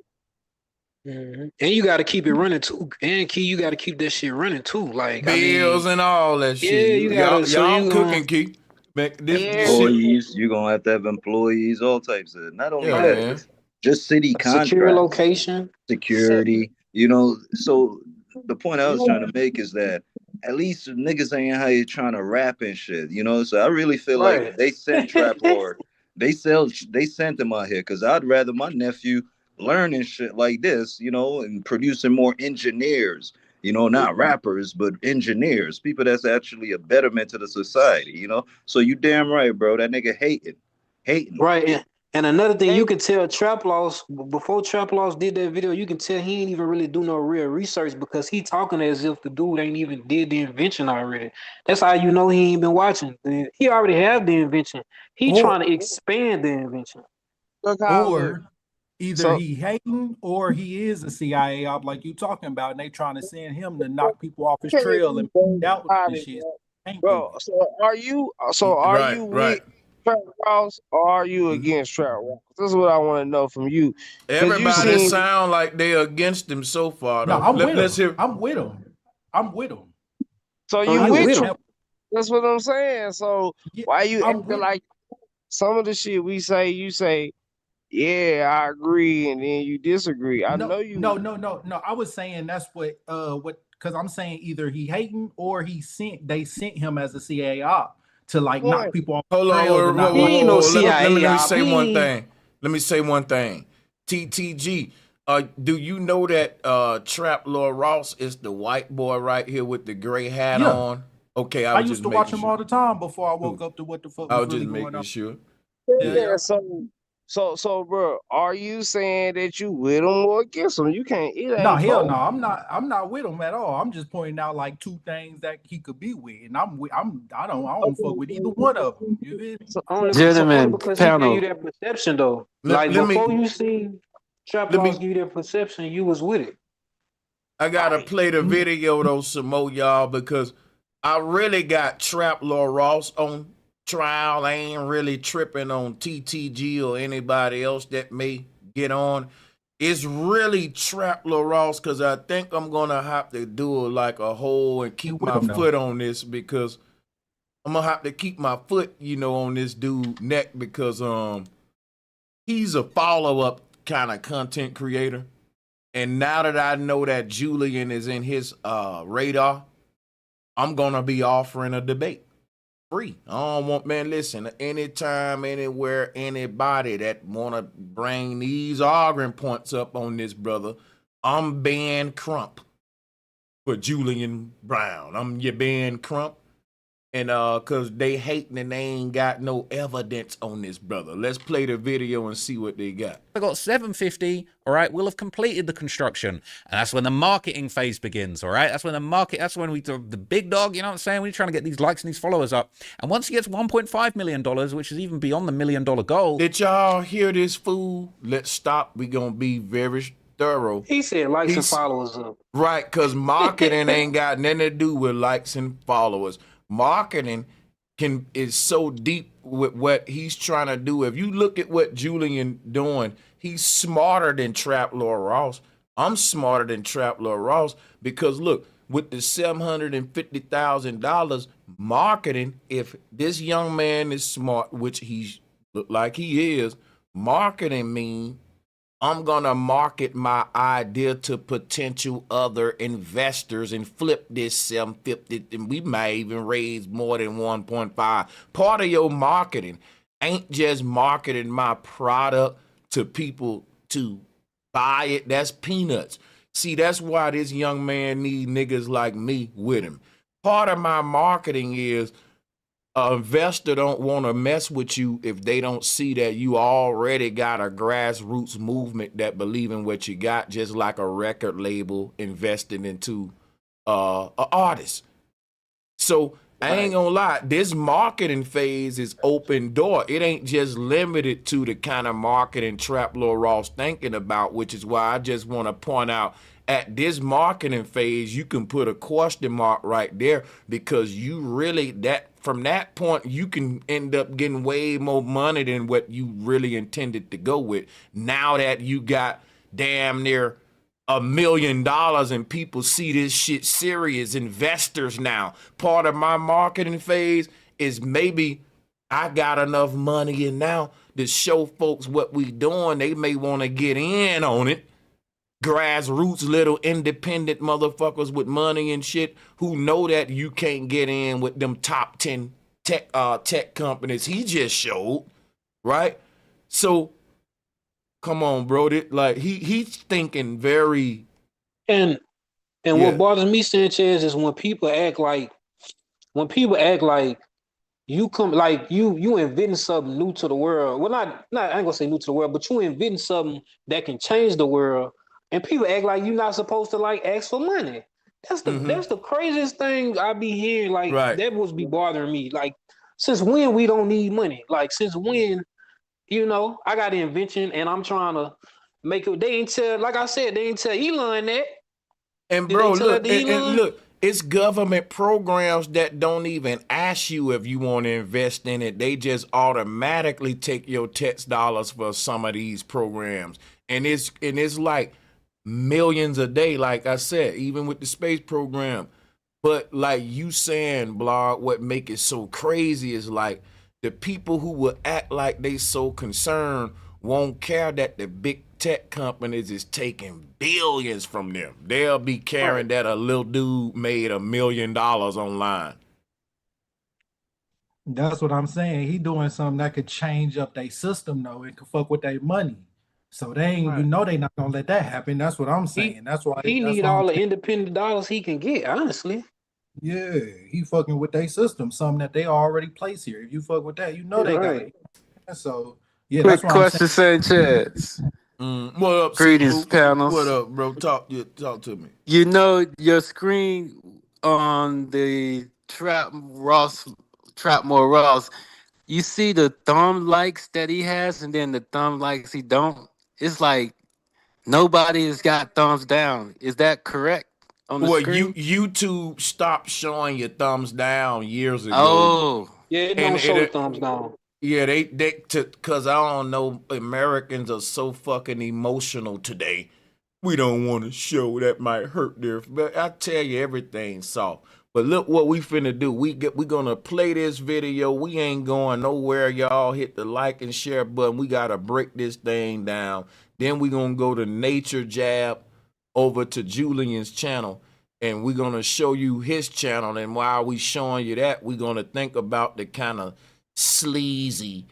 And you got to keep it running too. And Key, you got to keep that shit running too. Like, Bills and all that shit. Yeah, you gotta. Y'all cooking, Key. This shit. Employees, you're gonna have to have employees, all types of. Not only Yeah, that, man. just city secure contracts, location, security. You know, so the point I was trying to make is that at least niggas ain't how you trying to rap and shit. You know, so I really feel right? like they sent Trap Lord. They sent him out here because I'd rather my nephew learning shit like this, you know, and producing more engineers. You know, not rappers, but engineers, people that's actually a betterment to the society, you know? So you damn right, bro. That nigga hating. Right. And another thing, you can tell Trap Loss, before Trap Loss did that video, you can tell he ain't even really do no real research because he talking as if the dude ain't even did the invention already. That's how you know he ain't been watching. He already have the invention. He trying to expand the invention. Or either he hating or he is a CIA op like you talking about, and they trying to send him to knock people off his trail and out with this shit. Bro, so are you with Trap Ross or are you against Trap Ross? This is what I want to know from you. Everybody sound like they're against him so far. No, Though. I'm with him. I'm with him. So you with Trap? That's what I'm saying. So why you acting like some of the shit we say, you say, yeah, I agree, and then you disagree. I know you. No. I was saying that's what because I'm saying either he hating or they sent him as a CIA op to like knock people off. Hold on, let me say one thing. Let me say one thing. TTG, do you know that Trap Lord Ross is the white boy right here with the gray hat on? Okay, I used to watch him all the time before I woke up to what the fuck was really going on. Sure. Yeah. So, bro, are you saying that you with him or against him? You can't. No, hell no. I'm not with him at all. I'm just pointing out like two things that he could be with, and I don't fuck with either one of them. You feel me? Gentlemen, because he gave you that perception though. Before you seen Trap Loss give you that perception, you was with it. I gotta play the video though some more, y'all, because I really got Trap Lord Ross on trial. I ain't really tripping on TTG or anybody else that may get on. It's really Trap Lord Ross because I think I'm gonna have to do like a hole and keep my foot on this because I'm gonna have to keep my foot, on this dude neck because he's a follow-up kind of content creator. And now that I know that Julian is in his radar, I'm gonna be offering a debate. Free. I don't want, man, listen, anytime, anywhere, anybody that want to bring these arguing points up on this brother, I'm Ben Crump for Julian Brown. I'm your Ben Crump. And because they hating and they ain't got no evidence on this brother. Let's play the video and see what they got. I got 750, all right, we'll have completed the construction. And that's when the marketing phase begins, all right? That's when we do the big dog, you know what I'm saying? We're trying to get these likes and these followers up. And once he gets $1.5 million, which is even beyond the $1 million goal. Did y'all hear this fool? Let's stop. We're going to be very thorough. He said likes and followers up. Right, because marketing ain't got nothing to do with likes and followers. Marketing is so deep with what he's trying to do. If you look at what Julian doing, he's smarter than Trap Lord Ross. I'm smarter than Trap Lord Ross because look, with the $750,000 marketing, if this young man is smart, which he look like he is, marketing means I'm gonna market my idea to potential other investors and flip this 750, and we may even raise more than 1.5. Part of your marketing ain't just marketing my product to people to buy it. That's peanuts. See, that's why this young man need niggas like me with him. Part of my marketing is an investor don't want to mess with you if they don't see that you already got a grassroots movement that believe in what you got, just like a record label investing into an artist. So I ain't gonna lie, this marketing phase is open door. It ain't just limited to the kind of marketing Trap Lord Ross thinking about, which is why I just want to point out at this marketing phase, you can put a question mark right there because you really, that from that point, you can end up getting way more money than what you really intended to go with. Now that you got damn near $1 million and people see this shit serious, investors now. Part of my marketing phase is maybe I got enough money in now to show folks what we doing. They may want to get in on it. Grassroots little independent motherfuckers with money and shit who know that you can't get in with them top 10 tech companies he just showed, right? So come on, bro. Like he's thinking very And what bothers me, Sanchez, is when people act like you come like you inventing something new to the world. Well, not I ain't gonna say new to the world, but you inventing something that can change the world, and people act like you're not supposed to like ask for money. That's the craziest thing I be hearing. Like that must be bothering me. Like since when we don't need money? Like since when? You know, I got an invention and I'm trying to make it. They ain't tell, like I said, they ain't tell Elon that. And bro, look, and look, it's government programs that don't even ask you if you want to invest in it. They just automatically take your tax dollars for some of these programs. And it's like millions a day, like I said, even with the space program. But like you saying, Blog, what make it so crazy is like the people who will act like they so concerned won't care that the big tech companies is taking billions from them. They'll be caring that a little dude made $1 million online. That's what I'm saying. He doing something that could change up their system though and could fuck with their money. So they ain't, you know, they not gonna let that happen. That's what I'm saying. That's why he need all the independent dollars he can get, honestly. Yeah, he fucking with their system, something that they already place here. If you fuck with that, you know they got it. So yeah, Quick that's what question, I'm saying. Sanchez. What up, Greetings, panels. What up, bro? Talk to me. You know your screen on the Trapmore Ross. You see the thumb likes that he has, and then the thumb likes he don't. It's like nobody has got thumbs down. Is that correct on the screen? YouTube stopped showing your thumbs down years ago. Oh, yeah, it don't show the thumbs down. Yeah, they cause I don't know, Americans are so fucking emotional today. We don't want to show that might hurt their. But I tell you, everything's soft. But look what we finna do. We gonna play this video. We ain't going nowhere. Y'all hit the like and share button. We gotta break this thing down. Then we gonna go to Nature Jab over to Julian's channel, and we're gonna show you his channel. And while we showing you that, we're gonna think about the kind of sleazy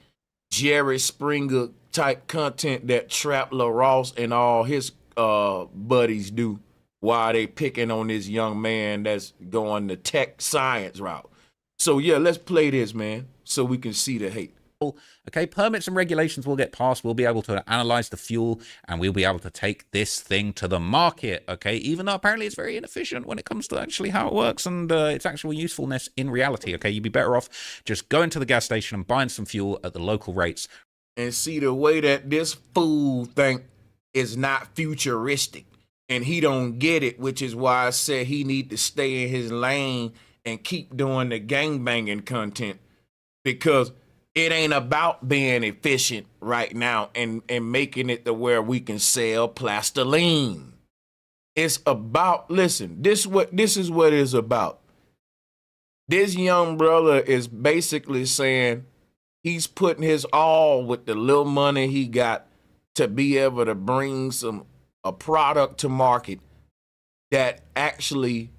Jerry Springer type content that Trap Lord Ross and all his buddies do while they picking on this young man that's going the tech science route. So yeah, let's play this, man, so we can see the hate. Okay, permits and regulations will get passed. We'll be able to analyze the fuel and we'll be able to take this thing to the market. Okay, even though apparently it's very inefficient when it comes to actually how it works and its actual usefulness in reality. Okay, you'd be better off just going to the gas station and buying some fuel at the local rates. And see the way that this fool think is not futuristic, and he don't get it, which is why I said he need to stay in his lane and keep doing the gangbanging content. because it ain't about being efficient right now and making it to where we can sell plastiline. It's about, listen, this is what it's about. This young brother is basically saying he's putting his all with the little money he got to be able to bring a product to market that actually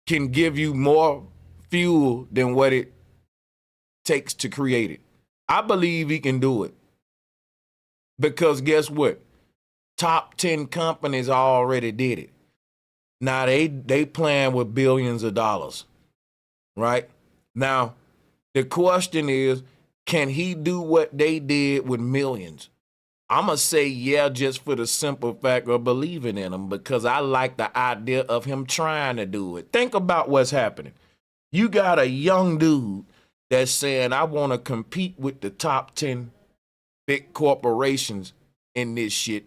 can give you more fuel than what it takes to create it. I believe he can do it. Because guess what? Top 10 companies already did it. Now they playing with billions of dollars. Right? Now, the question is, can he do what they did with millions? I'm going to say yeah, just for the simple fact of believing in him, because I like the idea of him trying to do it. Think about what's happening. You got a young dude that's saying, I want to compete with the top 10 big corporations in this shit.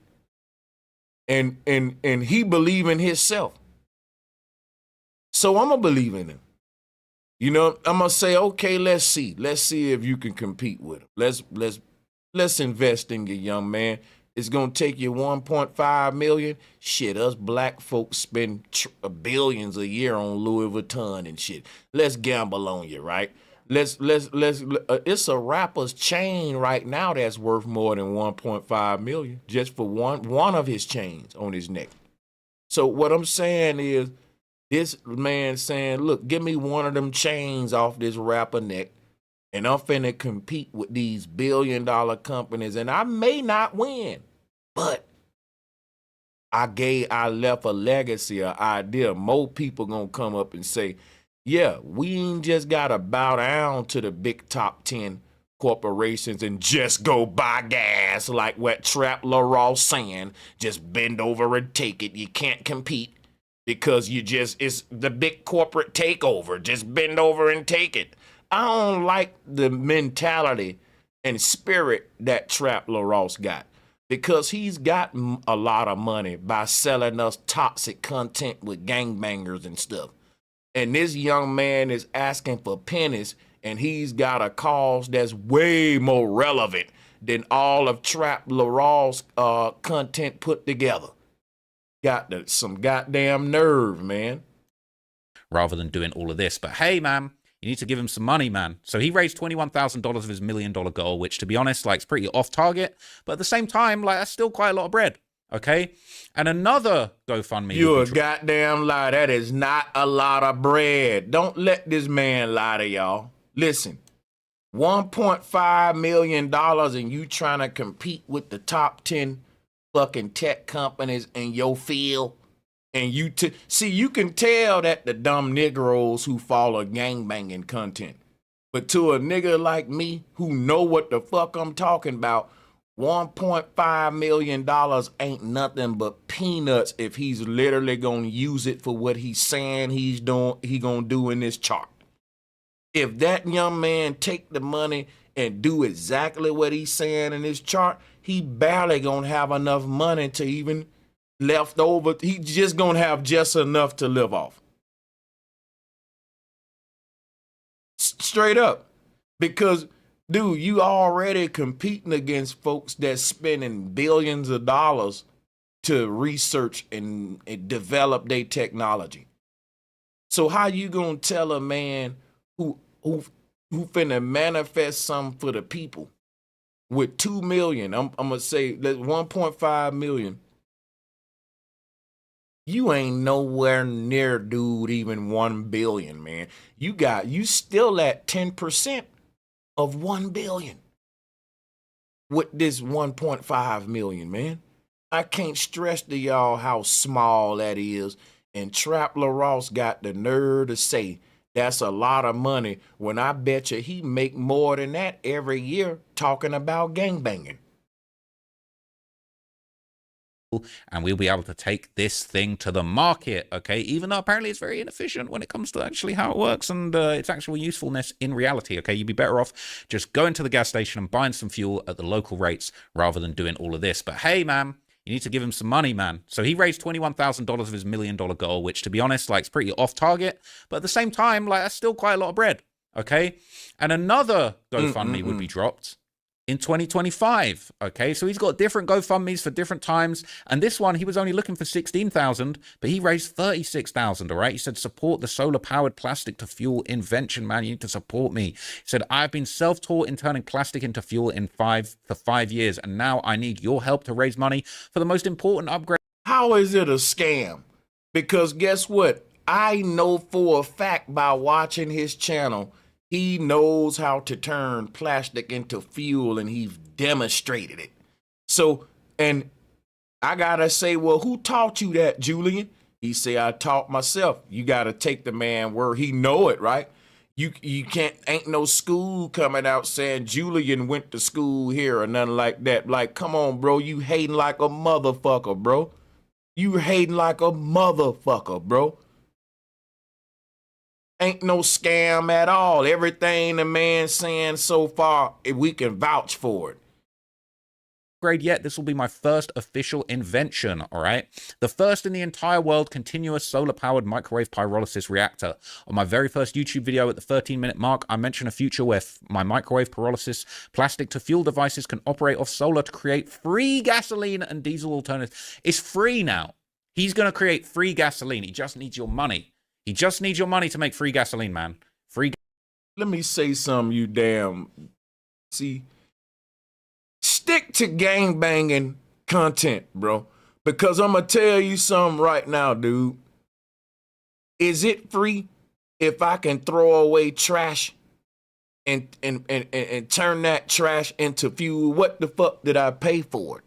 And he believe in himself. So I'm going to believe in him. You know, I'm going to say, okay, let's see. Let's see if you can compete with him. Let's invest in you, young man. It's going to take you 1.5 million. Shit, us black folks spend billions a year on Louis Vuitton and shit. Let's gamble on you, right? It's a rapper's chain right now that's worth more than 1.5 million just for one of his chains on his neck. So what I'm saying is, this man saying, look, give me one of them chains off this rapper neck, and I'm finna compete with these billion-dollar companies, and I may not win, but I left a legacy, an idea. More people gonna come up and say, yeah, we ain't just gotta bow down to the big top 10 corporations and just go buy gas like what Trap LaRoss saying, just bend over and take it. You can't compete because it's the big corporate takeover. Just bend over and take it. I don't like the mentality and spirit that Trap LaRoss got, because he's gotten a lot of money by selling us toxic content with gangbangers and stuff. And this young man is asking for pennies, and he's got a cause that's way more relevant than all of Trap LaRoss content put together. Got some goddamn nerve, man. Rather than doing all of this. But hey, man, you need to give him some money, man. So he raised $21,000 of his $1 million goal, which, to be honest, like, it's pretty off target. But at the same time, like, that's still quite a lot of bread. Okay? And another GoFundMe. You're a goddamn lie. That is not a lot of bread. Don't let this man lie to y'all. Listen, $1.5 million and you trying to compete with the top 10 fucking tech companies in your field. And you can tell that the dumb Negroes who follow gangbanging content. But to a nigga like me who know what the fuck I'm talking about, $1.5 million ain't nothing but peanuts if he's literally gonna use it for what he's saying he gonna do in this chart. If that young man take the money and do exactly what he's saying in this chart, he barely gonna have enough money to even left over. He's just gonna have just enough to live off. Straight up. Because, dude, you already competing against folks that's spending billions of dollars to research and develop their technology. So how you gonna tell a man who finna manifest something for the people with 2 million? I'm gonna say 1.5 million. You ain't nowhere near, dude, even 1 billion, man. You still at 10% of 1 billion with this 1.5 million, man. I can't stress to y'all how small that is. And Trap LaRoss got the nerve to say that's a lot of money when I bet you he make more than that every year talking about gangbanging. And we'll be able to take this thing to the market, okay? Even though apparently it's very inefficient when it comes to actually how it works and its actual usefulness in reality, okay? You'd be better off just going to the gas station and buying some fuel at the local rates rather than doing all of this. But hey, man, you need to give him some money, man. So he raised $21,000 of his $1 million goal, which, to be honest, like, it's pretty off target. But at the same time, like, that's still quite a lot of bread. Okay. And another GoFundMe would be dropped in 2025. Okay. So he's got different GoFundMes for different times. And this one, he was only looking for 16,000, but he raised 36,000. All right. He said, support the solar powered plastic to fuel invention, man. You need to support me. He said, I've been self-taught in turning plastic into fuel for 5 years. And now I need your help to raise money for the most important upgrade. How is it a scam? Because guess what? I know for a fact by watching his channel, he knows how to turn plastic into fuel, and he's demonstrated it. So, and I gotta say, well, who taught you that, Julian? He say, I taught myself. You gotta take the man where he know it, right? You can't, ain't no school coming out saying Julian went to school here or nothing like that. Like, come on, bro, you hating like a motherfucker, bro. You hating like a motherfucker, bro. Ain't no scam at all. Everything the man's saying so far, we can vouch for it. Yet. This will be my first official invention, all right? The first in the entire world continuous solar-powered microwave pyrolysis reactor. On my very first YouTube video at the 13-minute mark, I mentioned a future where my microwave pyrolysis plastic-to-fuel devices can operate off solar to create free gasoline and diesel alternatives. It's free now. He's going to create free gasoline. He just needs your money. He just needs your money to make free gasoline, man. Free. Let me say something, you damn. See, stick to gangbanging content, bro. Because I'm going to tell you something right now, dude. Is it free if I can throw away trash and turn that trash into fuel? What the fuck did I pay for it?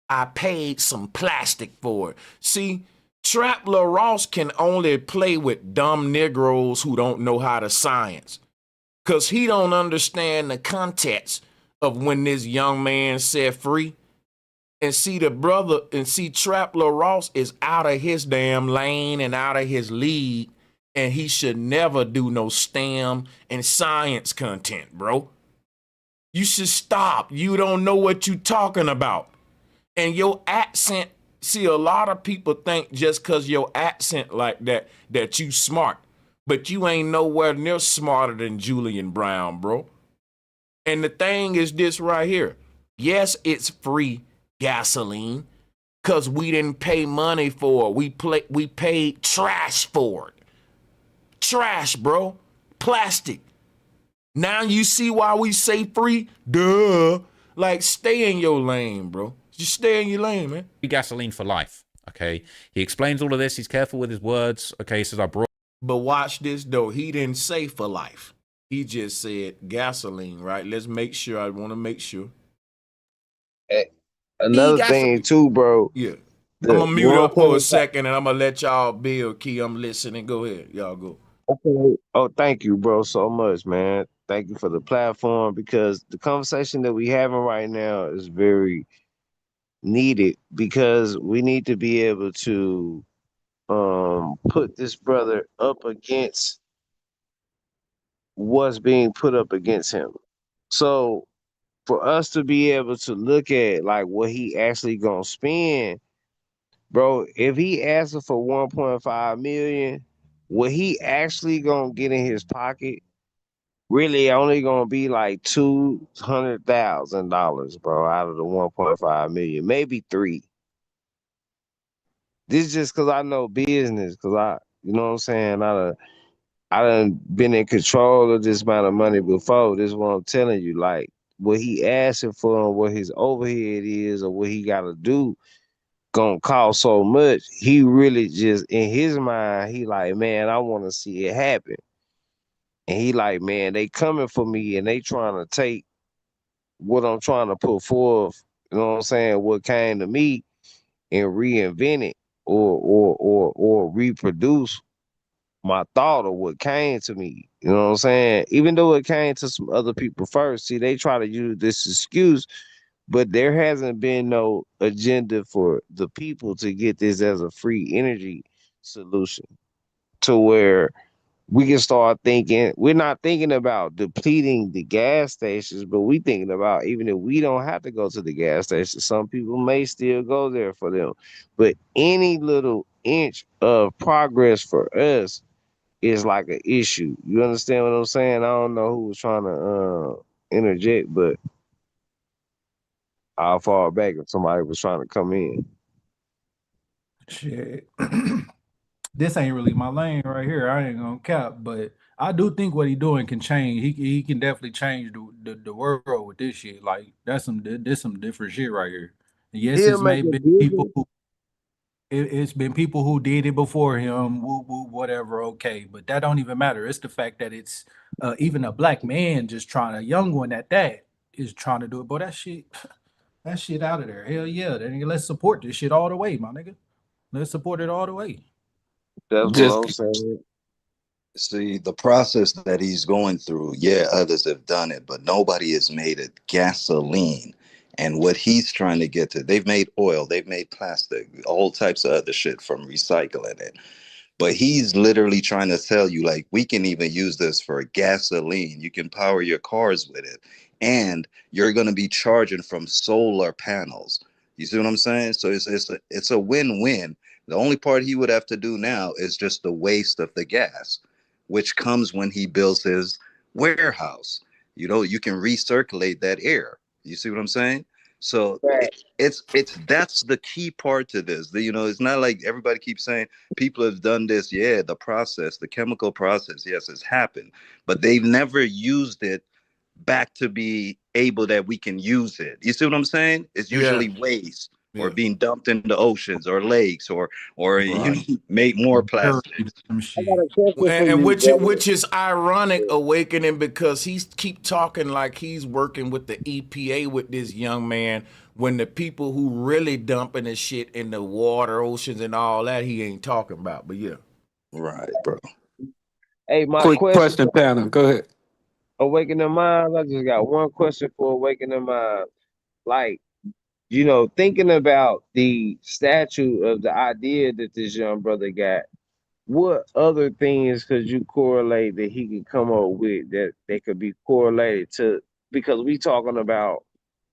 I paid some plastic for it. See, Trapler Ross can only play with dumb Negroes who don't know how to science. Because he don't understand the context of when this young man said free. And see, the brother, and see, Trapler Ross is out of his damn lane and out of his league. And he should never do no STEM and science content, bro. You should stop. You don't know what you talking about. And your accent, see, a lot of people think just because your accent like that, that you smart. But you ain't nowhere near smarter than Julian Brown, bro. And the thing is this right here. Yes, it's free gasoline because we didn't pay money for it. We paid trash for it. Trash, bro. Plastic. Now you see why we say free? Duh. Like, stay in your lane, bro. Just stay in your lane, man. Gasoline for life, okay? He explains all of this. He's careful with his words, okay? He says, I brought... But watch this, though. He didn't say for life. He just said gasoline, right? Let's make sure. I want to make sure. Hey, another thing, too, bro. Yeah. I'm going to mute up for a second, and I'm going to let y'all build. Key, I'm listening. Go ahead. Y'all go. Okay. Oh, thank you, bro, so much, man. Thank you for the platform, because the conversation that we having right now is very needed, because we need to be able to put this brother up against what's being put up against him. So for us to be able to look at like what he actually gonna spend, bro, if he asking for 1.5 million, what he actually gonna get in his pocket really only gonna be like $200,000, bro, out of the 1.5 million, maybe 3. This is just because I know business, because you know what I'm saying, I done been in control of this amount of money before. This is what I'm telling you. Like, what he asking for and what his overhead is or what he got to do gonna cost so much. He really just, in his mind, he like, man, I want to see it happen. And he like, man, they coming for me and they trying to take what I'm trying to put forth, you know what I'm saying, what came to me, and reinvent it or reproduce my thought of what came to me. You know what I'm saying? Even though it came to some other people first, see, they try to use this excuse, but there hasn't been no agenda for the people to get this as a free energy solution to where we can start thinking. We're not thinking about depleting the gas stations, but we thinking about, even if we don't have to go to the gas station, some people may still go there for them. But any little inch of progress for us is like an issue. You understand what I'm saying? I don't know who was trying to interject, but I'll fall back if somebody was trying to come in. Shit. This ain't really my lane right here. I ain't gonna cap, but I do think what he doing can change. He can definitely change the world with this shit. Like this some different shit right here. And yes, He'll it's make may a been people difference. who it's been people who did it before him, woo woo, whatever, okay. But that don't even matter. It's the fact that it's even a black man just trying, a young one at that is trying to do it. But that shit out of there. Hell yeah. Then let's support this shit all the way, my nigga. Let's support it all the way. That's what Just I'm saying. See, the process that he's going through, yeah, others have done it, but nobody has made it gasoline. And what he's trying to get to, they've made oil, they've made plastic, all types of other shit from recycling it. But he's literally trying to tell you, like, we can even use this for gasoline. You can power your cars with it. And you're going to be charging from solar panels. You see what I'm saying? So it's a win-win. The only part he would have to do now is just the waste of the gas, which comes when he builds his warehouse. You know, you can recirculate that air. You see what I'm saying? So it's that's the key part to this. You know, it's not like everybody keeps saying people have done this. Yeah, the process, the chemical process, yes, it's happened, but they've never used it back to be able that we can use it. You see what I'm saying? It's Yeah, usually waste or yeah. being dumped into oceans or lakes or you Right. know, make more Buried plastics. some I got shit. a question for And you, brother. which is ironic awakening because he's keep talking like he's working with the EPA with this young man when the people who really dumping the shit in the water, oceans, and all that he ain't talking about. But yeah, Right, bro. Hey, my quick question question, panel. Go ahead. Awakening Minds. I just got one question for Awakening Minds. Like, thinking about the statue of the idea that this young brother got, what other things could you correlate that he could come up with that they could be correlated to? Because we talking about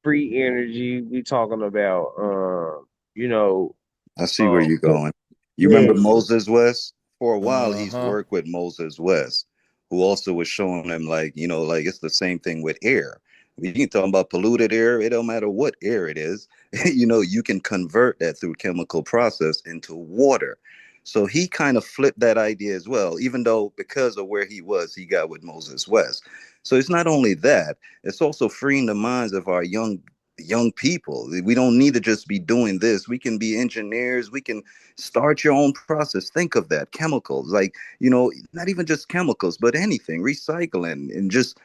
free energy, we talking about you know, I see where you're what- going. You yeah, remember Moses West? For a while, uh he's huh. worked with Moses West, who also was showing him, like, you know, like it's the same thing with air. We can talk about polluted air. It don't matter what air it is. You know, you can convert that through chemical process into water. So he kind of flipped that idea as well, even though because of where he was, he got with Moses West. So it's not only that, it's also freeing the minds of our young people. We don't need to just be doing this. We can be engineers. We can start your own process. Think of that. Chemicals, like, you know, not even just chemicals, but anything, recycling and just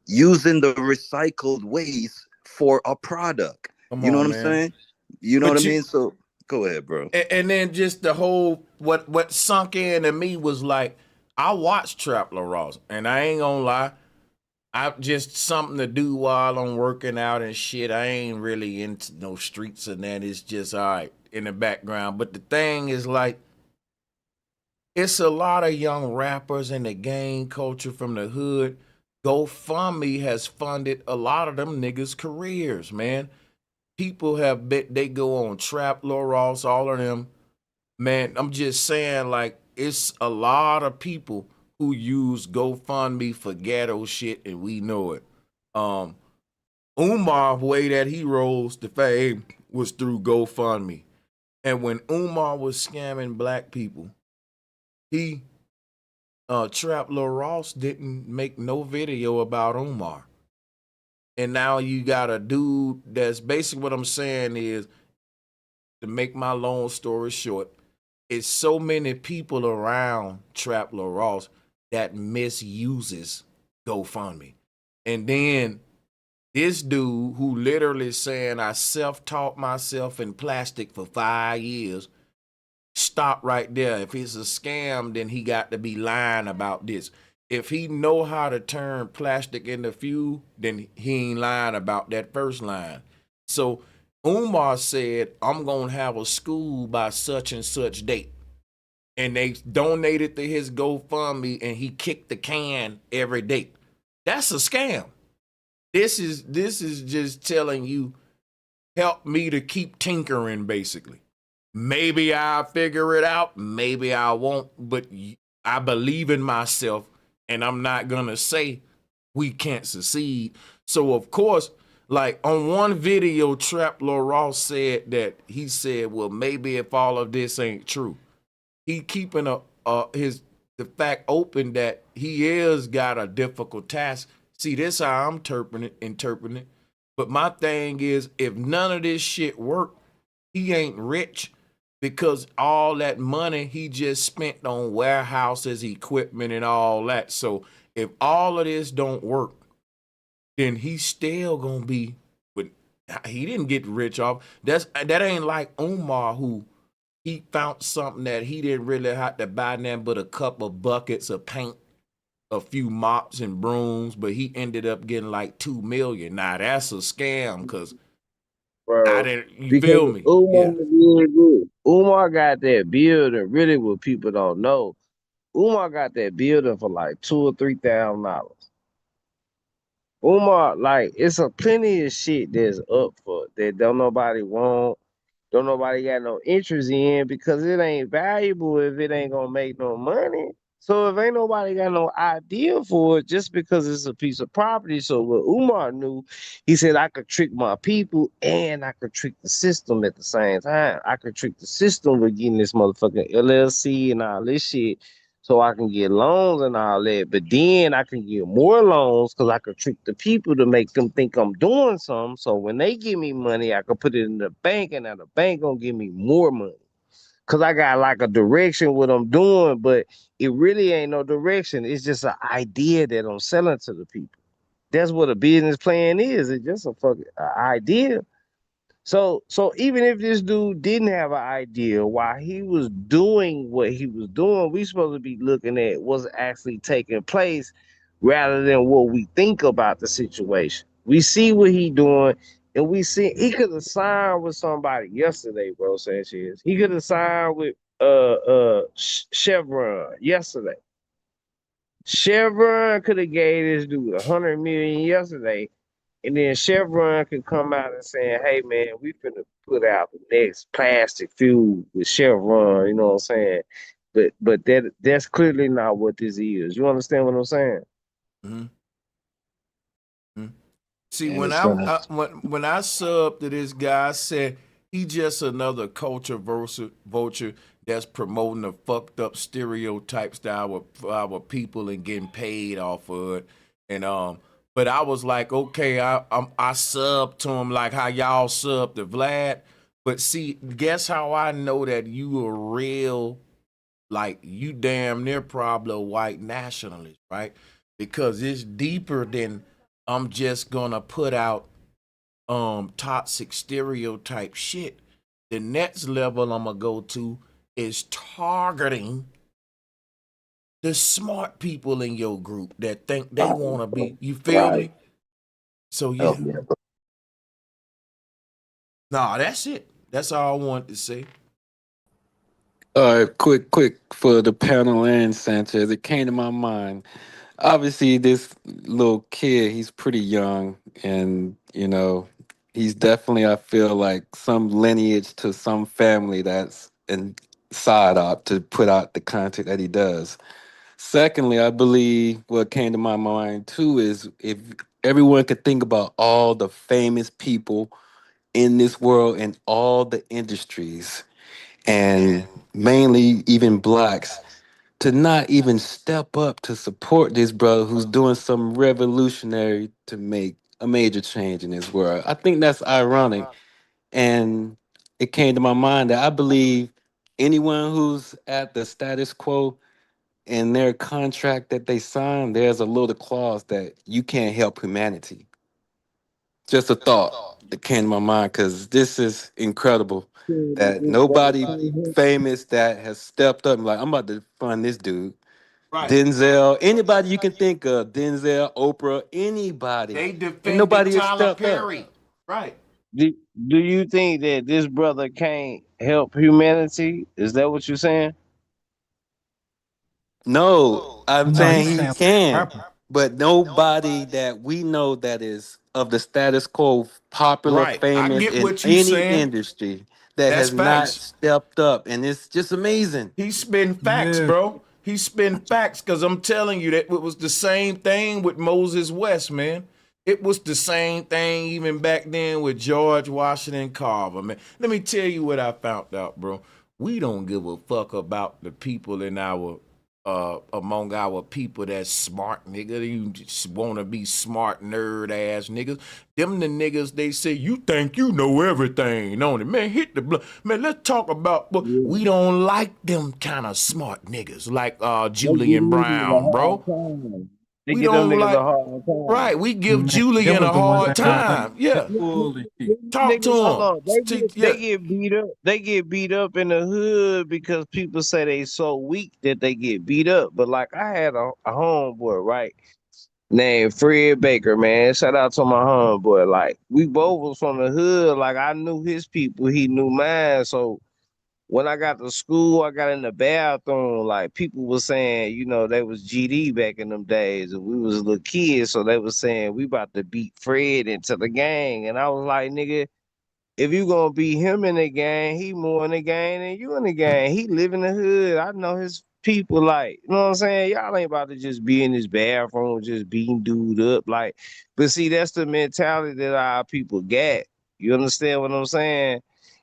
using the recycled waste for a product. Come You know what on, I'm man. saying? You know what I But you mean? So go ahead, bro. and then just the whole what sunk in to me was like I watched Trap La Ross, and I ain't gonna lie. I just something to do while I'm working out and shit. I ain't really into no streets and that. It's just all right in the background. But the thing is like it's a lot of young rappers in the gang culture from the hood. GoFundMe has funded a lot of them niggas' careers, man. People have bet they go on Trap, Lil Ross, all of them. Man, I'm just saying, like, it's a lot of people who use GoFundMe for ghetto shit, and we know it. Um, Umar, way that he rose to fame was through GoFundMe. And when Umar was scamming black people, he Trap Lil Ross didn't make no video about Umar. And now you got a dude that's basically what I'm saying is to make my long story short, it's so many people around Trap Lil Ross that misuses GoFundMe. And then this dude who literally saying I self-taught myself in plastic for 5 years, stop right there. If it's a scam, then he got to be lying about this. If he know how to turn plastic into fuel, then he ain't lying about that first line. So Umar said, I'm gonna have a school by such and such date. And they donated to his GoFundMe and he kicked the can every day. That's a scam. This is just telling you, help me to keep tinkering, basically. Maybe I'll figure it out, maybe I won't, but I believe in myself, and I'm not gonna say we can't succeed. So of course, like on one video, Trap Lil Ross said that he said, well, maybe if all of this ain't true, he keeping the fact open that he is got a difficult task. See, this how I'm interpreting it. But my thing is, if none of this shit work, he ain't rich because all that money he just spent on warehouses, equipment, and all that. So if all of this don't work, then he's still gonna be. But he didn't get rich off. That ain't like Umar, who he found something that he didn't really have to buy nothing but a couple of buckets of paint, a few mops and brooms, but he ended up getting like 2 million. Now that's a scam because I bro. didn't. You Because feel me? Umar Yeah. did good. Umar got that building. Really, what people don't know, Umar got that building for like $2,000 or $3,000. Umar, like, it's a plenty of shit that's up for that don't nobody want. Don't nobody got no interest in because it ain't valuable if it ain't gonna make no money. So if ain't nobody got no idea for it, just because it's a piece of property. So what Umar knew, he said I could trick my people and I could trick the system at the same time. I could trick the system with getting this motherfucking LLC and all this shit so I can get loans and all that. But then I can get more loans because I could trick the people to make them think I'm doing something. So when they give me money, I could put it in the bank, and now the bank gonna give me more money. Cause I got like a direction what I'm doing, but it really ain't no direction. It's just an idea that I'm selling to the people. That's what a business plan is. It's just a fucking idea. So even if this dude didn't have an idea while he was doing what he was doing, we supposed to be looking at what's actually taking place rather than what we think about the situation. We see what he doing, and we see he could have signed with somebody yesterday, bro. Sanchez. He could have signed with Chevron yesterday. Chevron could have gave this dude 100 million yesterday, and then Chevron can come out and say, hey man, we finna put out the next plastic fuel with Chevron, you know what I'm saying? But that's clearly not what this is. You understand what I'm saying? Mm-hmm. See, And when it's when I subbed to this guy, I said he just another culture vulture that's promoting the fucked up stereotypes to our people and getting paid off of it. And but I was like, okay, I sub to him like how y'all sub to Vlad. But see, guess how I know that you a real, like, you damn near probably a white nationalist, right? Because it's deeper than I'm just gonna put out toxic stereotype shit. The next level I'm gonna go to is targeting the smart people in your group that think they wanna be, you feel right. me? So Oh, yeah. yeah. Nah, that's it. That's all I wanted to say. All right, quick for the panel and Sanchez. It came to my mind. Obviously, this little kid, he's pretty young, and he's definitely, I feel like, some lineage to some family that's in side up to put out the content that he does. Secondly, I believe what came to my mind too is if everyone could think about all the famous people in this world in all the industries, and mainly even blacks, to not even step up to support this brother who's doing some revolutionary to make a major change in this world. I think that's ironic. And it came to my mind that I believe anyone who's at the status quo in their contract that they sign, there's a little clause that you can't help humanity. Just a thought that came to my mind because this is incredible that nobody famous that has stepped up and like, I'm about to fund this dude. Right. Denzel, anybody you can think of, Denzel, Oprah, anybody. They And defended nobody has Tyler stepped up. Perry. Right. Do you think that this brother can't help humanity? Is that what you're saying? No, I'm No, saying he's he saying can, rapper. but nobody that we know that is of the status quo, popular, Right. I famous get in what you any saying. industry that That's has not facts. stepped up. And it's just amazing. He's spitting facts, Yeah. bro. He spin facts because I'm telling you that it was the same thing with Moses West, man. It was the same thing even back then with George Washington Carver, man. Let me tell you what I found out, bro. We don't give a fuck about the people in our among our people that's smart, nigga. You just want to be smart nerd ass niggas. Them the niggas they say you think you know everything, don't it? Man, hit the blood. Man, let's talk about but we don't like them kind of smart niggas like Julian Brown, bro. They We give them don't niggas a like hard time. right. We give Man, them Julian was a the ones hard that was like time. Yeah. full and shit. Talk to Niggas, hold him. on. Yeah. They get beat up. They get beat up in the hood because people say they so weak that they get beat up. But like I had a homeboy, right? Named Fred Baker, man. Shout out to my homeboy. Like we both was from the hood. Like I knew his people, he knew mine. So when I got to school, I got in the bathroom. Like people were saying, you know, they was GD back in them days, and we was little kids. So they was saying we about to beat Fred into the gang, and I was like, nigga, if you gonna beat him in the gang, he more in the gang than you in the gang. He live in the hood. I know his people. Like, you know what I'm saying? Y'all ain't about to just be in this bathroom just beating dude up. Like, but see, that's the mentality that our people got. You understand what I'm saying?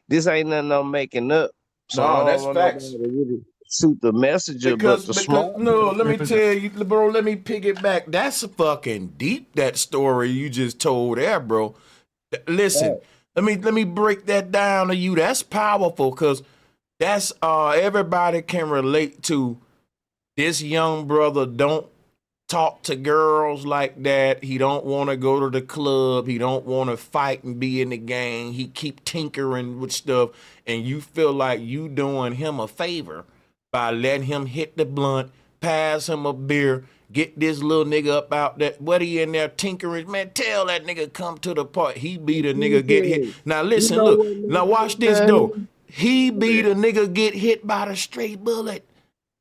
This ain't nothing I'm making up. So I No, don't that's want nobody facts. to really shoot the messenger, but the Because smart no, let me Represent. tell you, bro. Let me pick it back. That's fucking deep. That story you just told there, bro. Listen, let me break that down to you. That's powerful because that's everybody can relate to. This young brother don't talk to girls like that. He don't want to go to the club. He don't want to fight and be in the gang. He keep tinkering with stuff, and you feel like you doing him a favor by letting him hit the blunt, pass him a beer, get this little nigga up out that what he in there tinkering. Man, tell that nigga come to the part. He beat a nigga get hit. you Now listen, know look. what Now made watch me this tell though. him? He beat a nigga get hit by the straight bullet.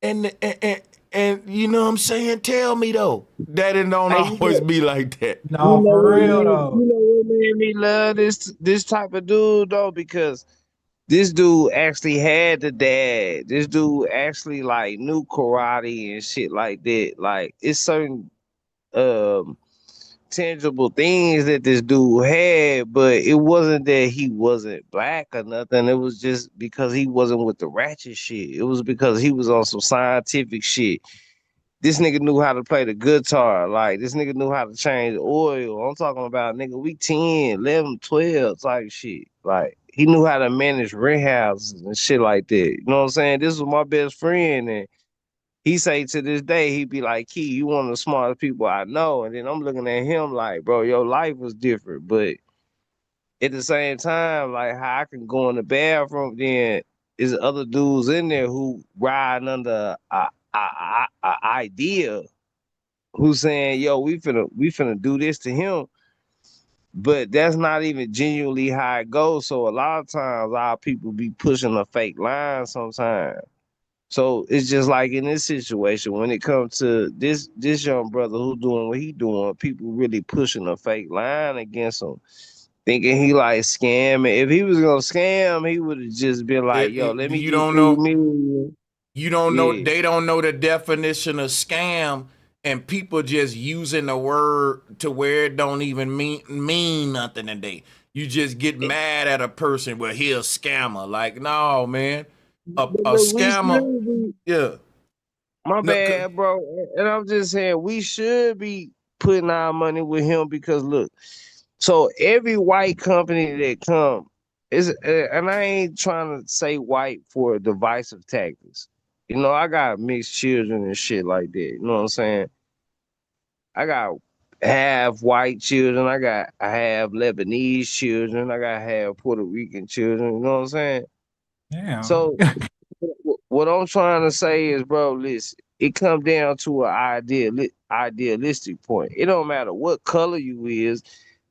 And you know what I'm saying? Tell me though. That it don't Hey, always be like that. No, for real though. you know what made me love this type of dude though? Because this dude actually had the dad. This dude actually like knew karate and shit like that. Like it's certain um tangible things that this dude had, but it wasn't that he wasn't black or nothing. It was just because he wasn't with the ratchet shit. It was because he was on some scientific shit. This nigga knew how to play the guitar. Like, this nigga knew how to change oil. I'm talking about, nigga, we 10, 11, 12 type shit. Like, he knew how to manage rent houses and shit like that. You know what I'm saying? This was my best friend. And he say to this day, he be like, Key, you one of the smartest people I know. And then I'm looking at him like, bro, your life was different. But at the same time, like, how I can go in the bathroom, then is other dudes in there who riding under a idea who's saying, yo, we finna do this to him. But that's not even genuinely how it goes. So a lot of times our people be pushing a fake line sometimes. So it's just like in this situation, when it comes to this young brother who doing what he doing, people really pushing a fake line against him, thinking he like scamming. If he was gonna scam, he would have just been like, yo, let me You get don't 3 know. million. You don't know. Yeah. They don't know the definition of scam, and people just using the word to where it don't even mean nothing today. You just get mad at a person. Well, he a scammer. Like, no, man. But A look, we scammer. should be. Yeah. My No, bad, bro. And I'm just saying we should be putting our money with him because look, so every white company that come is, and I ain't trying to say white for divisive tactics. You know, I got mixed children and shit like that. You know what I'm saying? I got half white children. I have Lebanese children. I got half Puerto Rican children. You know what I'm saying? Damn. So what I'm trying to say is, bro, listen, it come down to an idealistic point. It don't matter what color you is.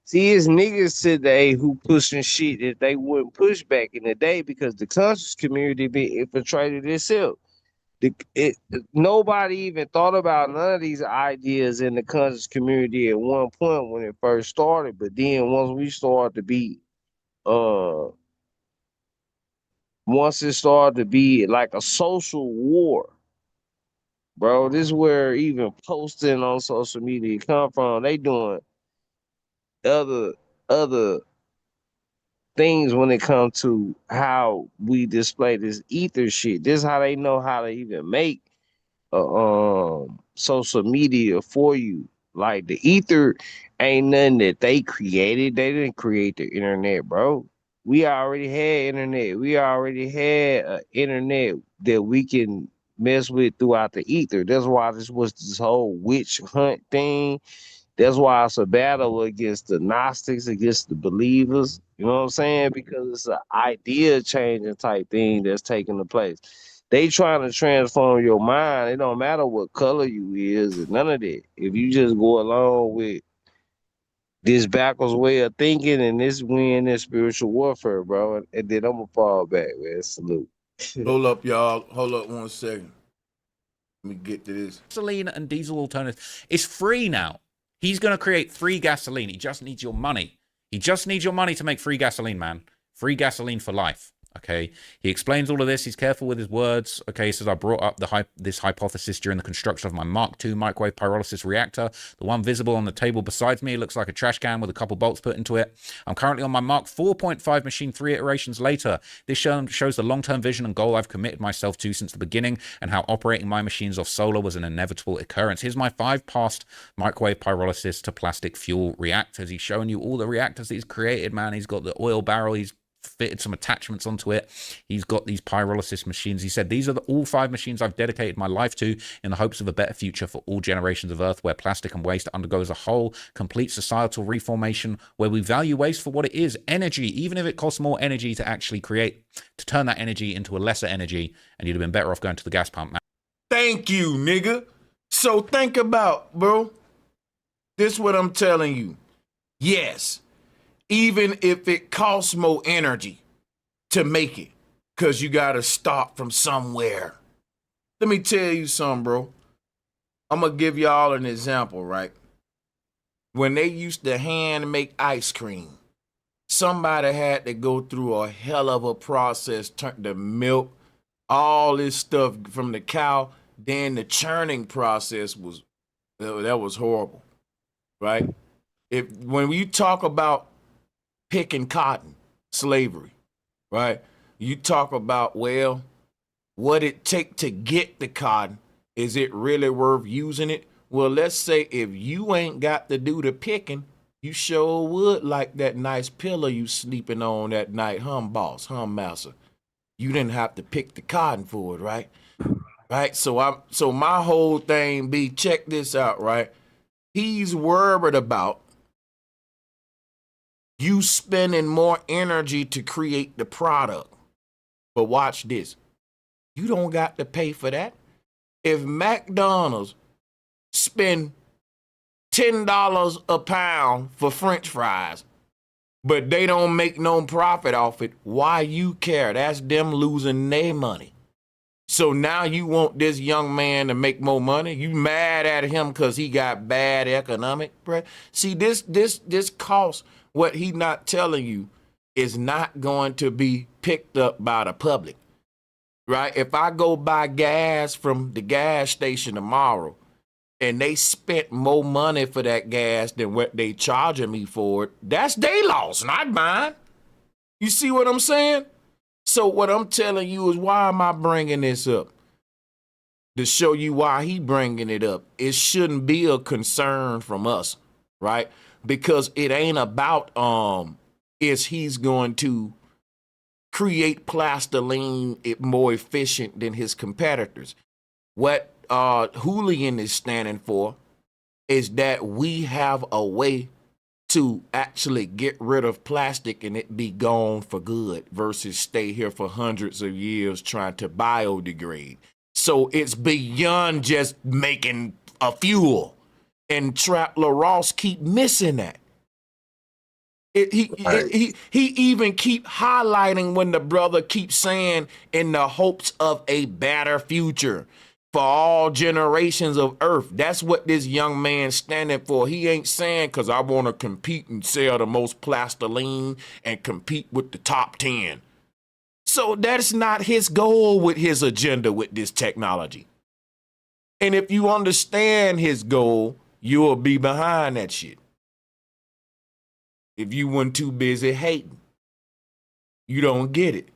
See, it's niggas today who pushing shit that they wouldn't push back in the day because the conscious community been infiltrated itself. Nobody even thought about none of these ideas in the conscious community at one point when it first started. But then uh once it started to be like a social war, bro. This is where even posting on social media come from. They doing other things when it comes to how we display this ether shit. This is how they know how to even make social media for you. Like the ether ain't nothing that they created. They didn't create the internet, bro. We already had internet. We already had internet that we can mess with throughout the ether. That's why this was this whole witch hunt thing. That's why it's a battle against the Gnostics, against the believers. You know what I'm saying? Because it's an idea changing type thing that's taking place. They trying to transform your mind. It don't matter what color you is and none of that. If you just go along with this backwards way of thinking and this win this spiritual warfare, bro, and then I'm gonna fall back, man. Salute. Hold up, y'all. Hold up 1 second. Let me get to this. Gasoline and diesel alternative. It's free now. He's going to create free gasoline. He just needs your money. He just needs your money to make free gasoline, man. Free gasoline for life. Okay, he explains all of this. He's careful with his words. Okay, he says, I brought up this hypothesis during the construction of my Mark II microwave pyrolysis reactor. The one visible on the table beside me looks like a trash can with a couple bolts put into it. I'm currently on my Mark 4.5 machine 3 iterations later. This shows the long-term vision and goal I've committed myself to since the beginning and how operating my machines off solar was an inevitable occurrence. Here's my 5 past microwave pyrolysis to plastic fuel reactors. He's showing you all the reactors that he's created, man. He's got the oil barrel. He's fitted some attachments onto it. He's got these pyrolysis machines. He said, these are all 5 machines I've dedicated my life to in the hopes of a better future for all generations of Earth, where plastic and waste undergoes a whole complete societal reformation, where we value waste for what it is, energy, even if it costs more energy to actually create, to turn that energy into a lesser energy, and you'd have been better off going to the gas pump, man. Thank you, nigga. So think about, bro. This what I'm telling you. Yes. Even if it costs more energy to make it, because you got to start from somewhere. Let me tell you something, bro. I'm going to give y'all an example, right? When they used to hand make ice cream, somebody had to go through a hell of a process, turn the milk, all this stuff from the cow. Then the churning process was horrible, right? When you talk about picking cotton, slavery, right? You talk about, well, what it take to get the cotton, is it really worth using it? Well, let's say if you ain't got to do the picking, you sure would like that nice pillow you sleeping on that night, boss, master. You didn't have to pick the cotton for it, right? Right? So my whole thing be, check this out, right? He's worried about you spending more energy to create the product. But watch this. You don't got to pay for that. If McDonald's spend $10 a pound for French fries, but they don't make no profit off it, why you care? That's them losing their money. So now you want this young man to make more money? You mad at him because he got bad economic, bro? See, this cost. What he not telling you is not going to be picked up by the public, right? If I go buy gas from the gas station tomorrow and they spent more money for that gas than what they charging me for it, that's their loss, not mine. You see what I'm saying? So what I'm telling you is, why am I bringing this up? To show you why he bringing it up. It shouldn't be a concern from us, right? Because it ain't about is he's going to create plastiline more efficient than his competitors. What Julian is standing for is that we have a way to actually get rid of plastic and it be gone for good versus stay here for hundreds of years trying to biodegrade. So it's beyond just making a fuel. And Trap LaRosse keep missing that. He even keep highlighting when the brother keeps saying, in the hopes of a better future for all generations of Earth. That's what this young man's standing for. He ain't saying, because I want to compete and sell the most plastiline and compete with the top 10. So that's not his goal with his agenda with this technology. And if you understand his goal, you'll be behind that shit. If you weren't too busy hating, you don't get it.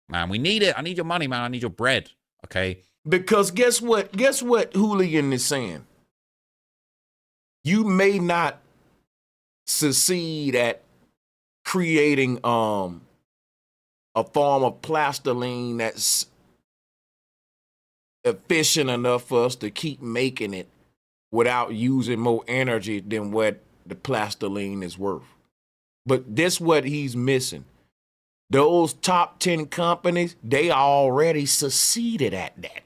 Man, we need it. I need your money, man. I need your bread. Okay. Because guess what? Guess what Julian is saying? You may not succeed at creating a form of plastiline that's efficient enough for us to keep making it without using more energy than what the plastiline is worth. But this what he's missing. Those top 10 companies, they already succeeded at that.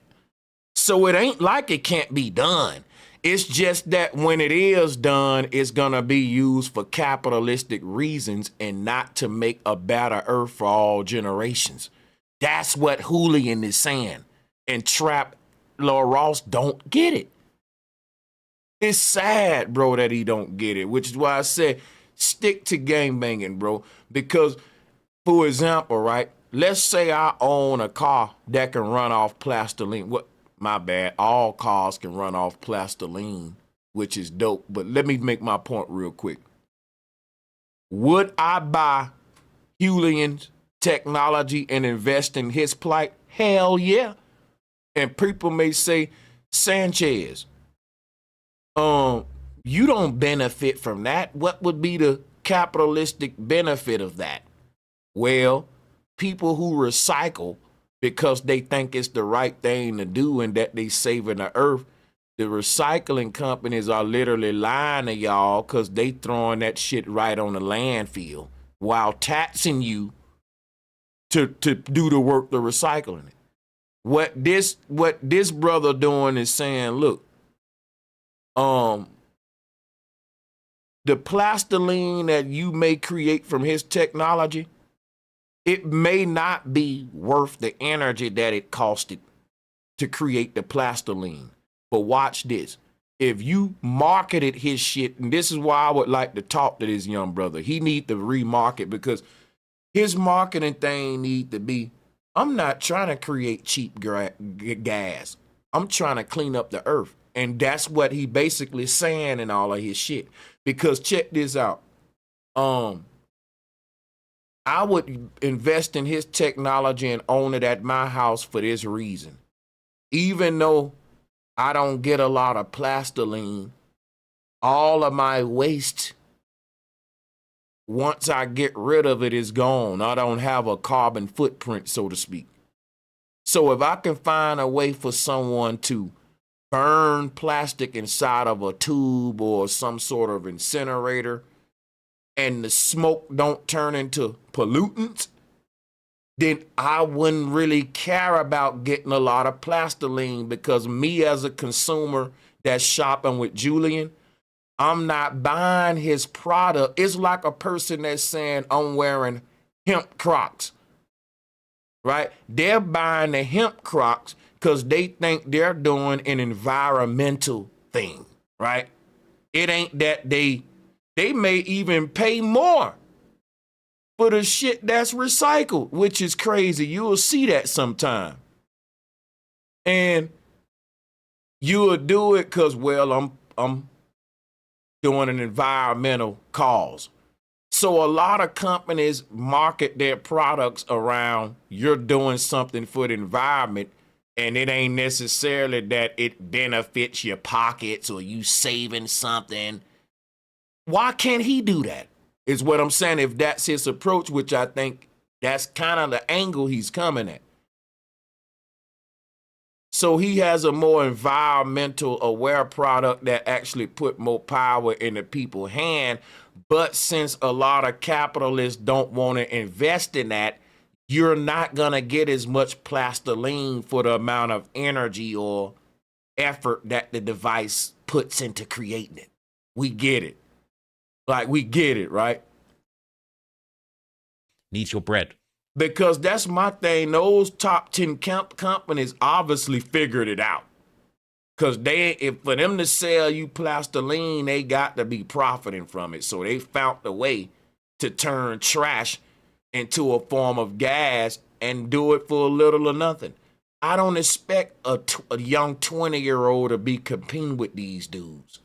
So it ain't like it can't be done. It's just that when it is done, it's going to be used for capitalistic reasons and not to make a better earth for all generations. That's what Julian is saying. And Trap Lord Ross don't get it. It's sad, bro, that he don't get it, which is why I said stick to gang banging, bro. Because, for example, right, let's say I own a car that can run off plastiline. What? My bad. All cars can run off plastiline, which is dope. But let me make my point real quick. Would I buy Julian's technology and invest in his plight? Hell yeah. And people may say, Sanchez, you don't benefit from that. What would be the capitalistic benefit of that? Well, people who recycle because they think it's the right thing to do and that they saving the earth, the recycling companies are literally lying to y'all because they throwing that shit right on the landfill while taxing you to do the work of recycling it. What this brother doing is saying, look, the plastiline that you may create from his technology, it may not be worth the energy that it costed to create the plastiline. But watch this. If you marketed his shit, and this is why I would like to talk to this young brother, he need to remarket because his marketing thing need to be, I'm not trying to create cheap gas. I'm trying to clean up the earth. And that's what he basically saying in all of his shit. Because check this out. I would invest in his technology and own it at my house for this reason. Even though I don't get a lot of plastiline, all of my waste, once I get rid of it, is gone. I don't have a carbon footprint, so to speak. So if I can find a way for someone to burn plastic inside of a tube or some sort of incinerator, and the smoke don't turn into pollutants, then I wouldn't really care about getting a lot of plastiline, because me as a consumer that's shopping with Julian, I'm not buying his product. It's like a person that's saying, I'm wearing hemp Crocs, right? They're buying the hemp Crocs because they think they're doing an environmental thing, right? It ain't that they may even pay more for the shit that's recycled, which is crazy. You'll see that sometime. And you'll do it because, well, I'm doing an environmental cause. So a lot of companies market their products around you're doing something for the environment, and it ain't necessarily that it benefits your pockets or you saving something. Why can't he do that? Is what I'm saying. If that's his approach, which I think that's kind of the angle he's coming at. So he has a more environmental aware product that actually put more power in the people's hand. But since a lot of capitalists don't want to invest in that, you're not going to get as much plastiline for the amount of energy or effort that the device puts into creating it. We get it. Like, we get it, right? Needs your bread. Because that's my thing. Those top 10 companies obviously figured it out. Because for them to sell you plastiline, they got to be profiting from it. So they found a way to turn trash into a form of gas and do it for little or nothing. I don't expect a young 20-year-old to be competing with these dudes.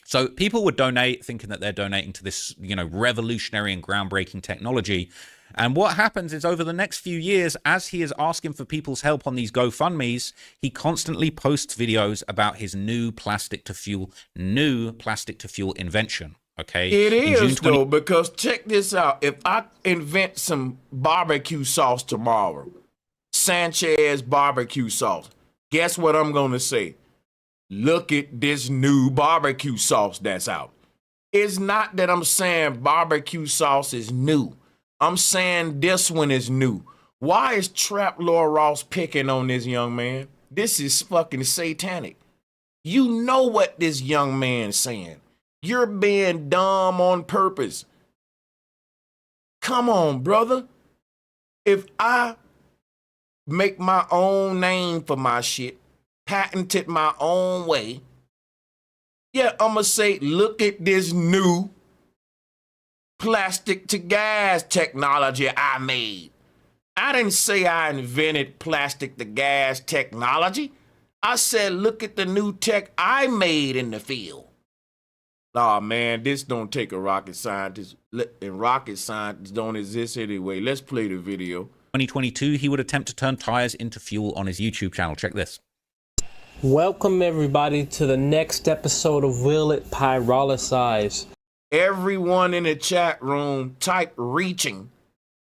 So people would donate thinking that they're donating to this, you know, revolutionary and groundbreaking technology. And what happens is over the next few years, as he is asking for people's help on these GoFundMes, he constantly posts videos about his new plastic to fuel invention. Okay. It is though, because check this out. If I invent some barbecue sauce tomorrow, Sanchez barbecue sauce, guess what I'm going to say? Look at this new barbecue sauce that's out. It's not that I'm saying barbecue sauce is new. I'm saying this one is new. Why is Trap Lord Ross picking on this young man? This is fucking satanic. You know what this young man's saying. You're being dumb on purpose. Come on, brother. If I make my own name for my shit, patented my own way, yeah, I'm going to say, look at this new plastic to gas technology I made. I didn't say I invented plastic to gas technology. I said, look at the new tech I made in the field. Nah, man, this don't take a rocket scientist, and rocket scientists don't exist anyway. Let's play the video. 2022, he would attempt to turn tires into fuel on his YouTube channel. Check this. Welcome everybody to the next episode of Will It Pyrolysize. Everyone in the chat room, type reaching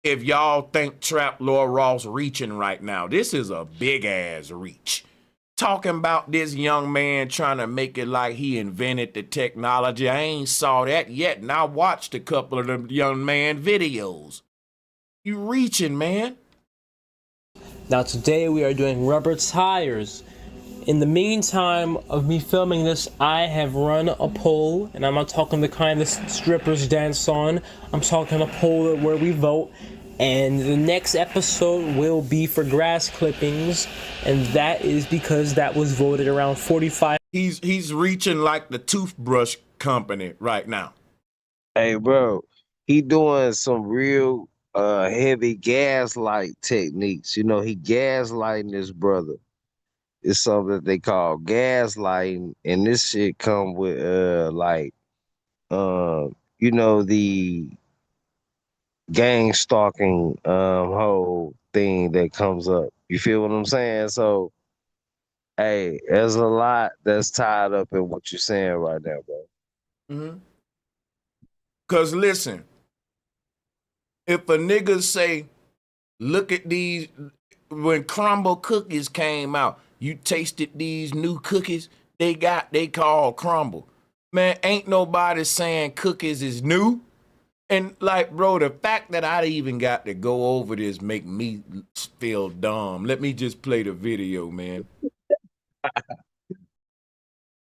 if y'all think Trap Lord Ross reaching right now. This is a big ass reach. Talking about this young man trying to make it like he invented the technology. I ain't saw that yet, and I watched a couple of them young man videos. You reaching, man. Now today we are doing rubber tires. In the meantime of me filming this, I have run a poll, and I'm not talking the kind that strippers dance on. I'm talking a poll where we vote, and the next episode will be for grass clippings, and that is because that was voted around 45. He's reaching like the toothbrush company right now. Hey, bro, he doing some real heavy gaslight techniques. You know, he gaslighting his brother. It's something that they call gaslighting, and this shit come with you know, the gang stalking whole thing that comes up. You feel what I'm saying? So, hey, there's a lot that's tied up in what you're saying right now, bro. Mm-hmm. Cause listen, if a nigga say, look at these, when crumble cookies came out, you tasted these new cookies they call crumble. Man, ain't nobody saying cookies is new. And like, bro, the fact that I even got to go over this make me feel dumb. Let me just play the video, man.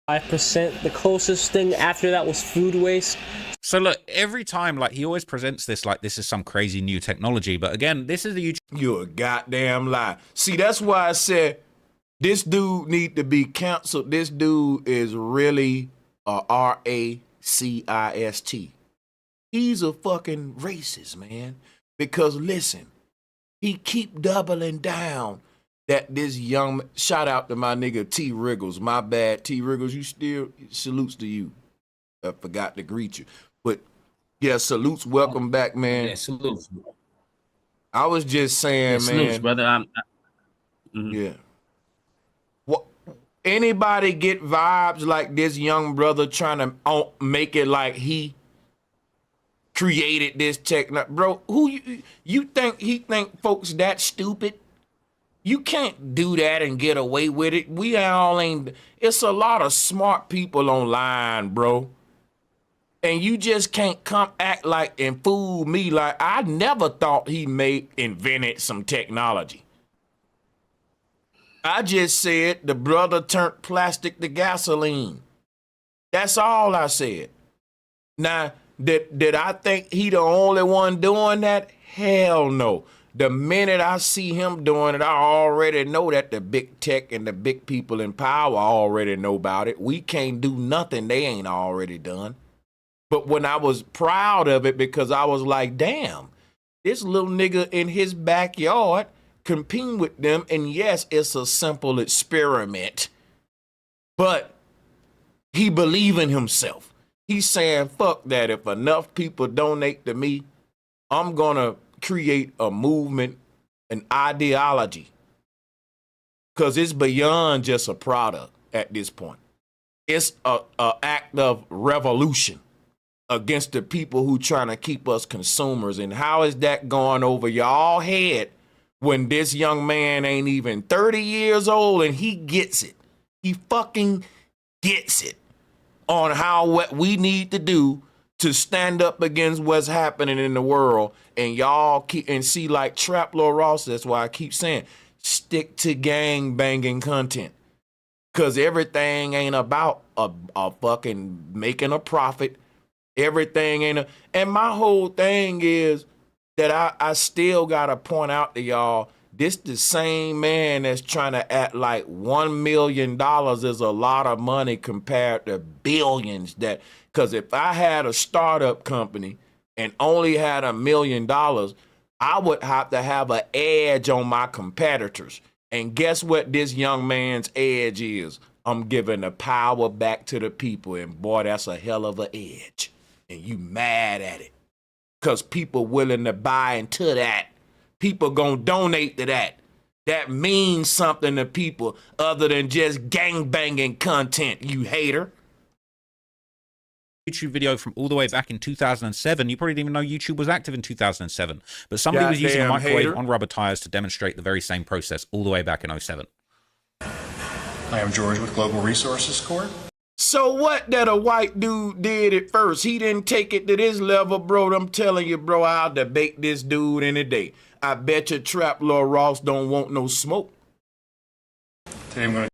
5%. The closest thing after that was food waste. So look, every time, like, he always presents this like this is some crazy new technology. But again, this is the YouTube. You're a goddamn lie. See, that's why I said this dude need to be canceled. This dude is really a racist. He's a fucking racist, man. Because listen, he keep doubling down that this young, shout out to my nigga T Wriggles. My bad, T Wriggles, you still, salutes to you. I forgot to greet you. But yeah, salutes, welcome back, man. Yeah, salutes. I was just saying, Yeah, salutes, man. brother. Yeah. What? Anybody get vibes like this young brother trying to make it like he created this technology? Bro, who you think he think folks that stupid? You can't do that and get away with it. We all ain't. It's a lot of smart people online, bro. And you just can't come act like and fool me like I never thought he invented some technology. I just said the brother turned plastic to gasoline. That's all I said. Now, did I think he the only one doing that? Hell no. The minute I see him doing it, I already know that the big tech and the big people in power already know about it. We can't do nothing they ain't already done. But when I was proud of it because I was like, damn, this little nigga in his backyard compete with them. And yes, it's a simple experiment, but he believe in himself. He's saying, fuck that. If enough people donate to me, I'm going to create a movement, an ideology, because it's beyond just a product at this point. It's a act of revolution against the people who trying to keep us consumers. And how is that going over y'all head when this young man ain't even 30 years old and he gets it? He fucking gets it on how what we need to do to stand up against what's happening in the world. And y'all keep and see, like Trap Lord Ross, that's why I keep saying stick to gang banging content. Cause everything ain't about a fucking making a profit. Everything ain't and my whole thing is that I still gotta point out to y'all, this the same man that's trying to act like $1 million is a lot of money compared to billions. That because if I had a startup company and only had $1 million, I would have to have an edge on my competitors. And guess what this young man's edge is? I'm giving the power back to the people. And boy, that's a hell of an edge. And you mad at it. Because people willing to buy into that. People gonna donate to that. That means something to people other than just gangbanging content, you hater. YouTube video from all the way back in 2007. You probably didn't even know YouTube was active in 2007. But somebody was using a microwave hater. on rubber tires to demonstrate the very same process all the way back in 07. I am George with Global Resources Corp. So what that a white dude did at first? He didn't take it to this level, bro. I'm telling you, bro, I'll debate this dude any day. I bet you Trap Lord Ross don't want no smoke.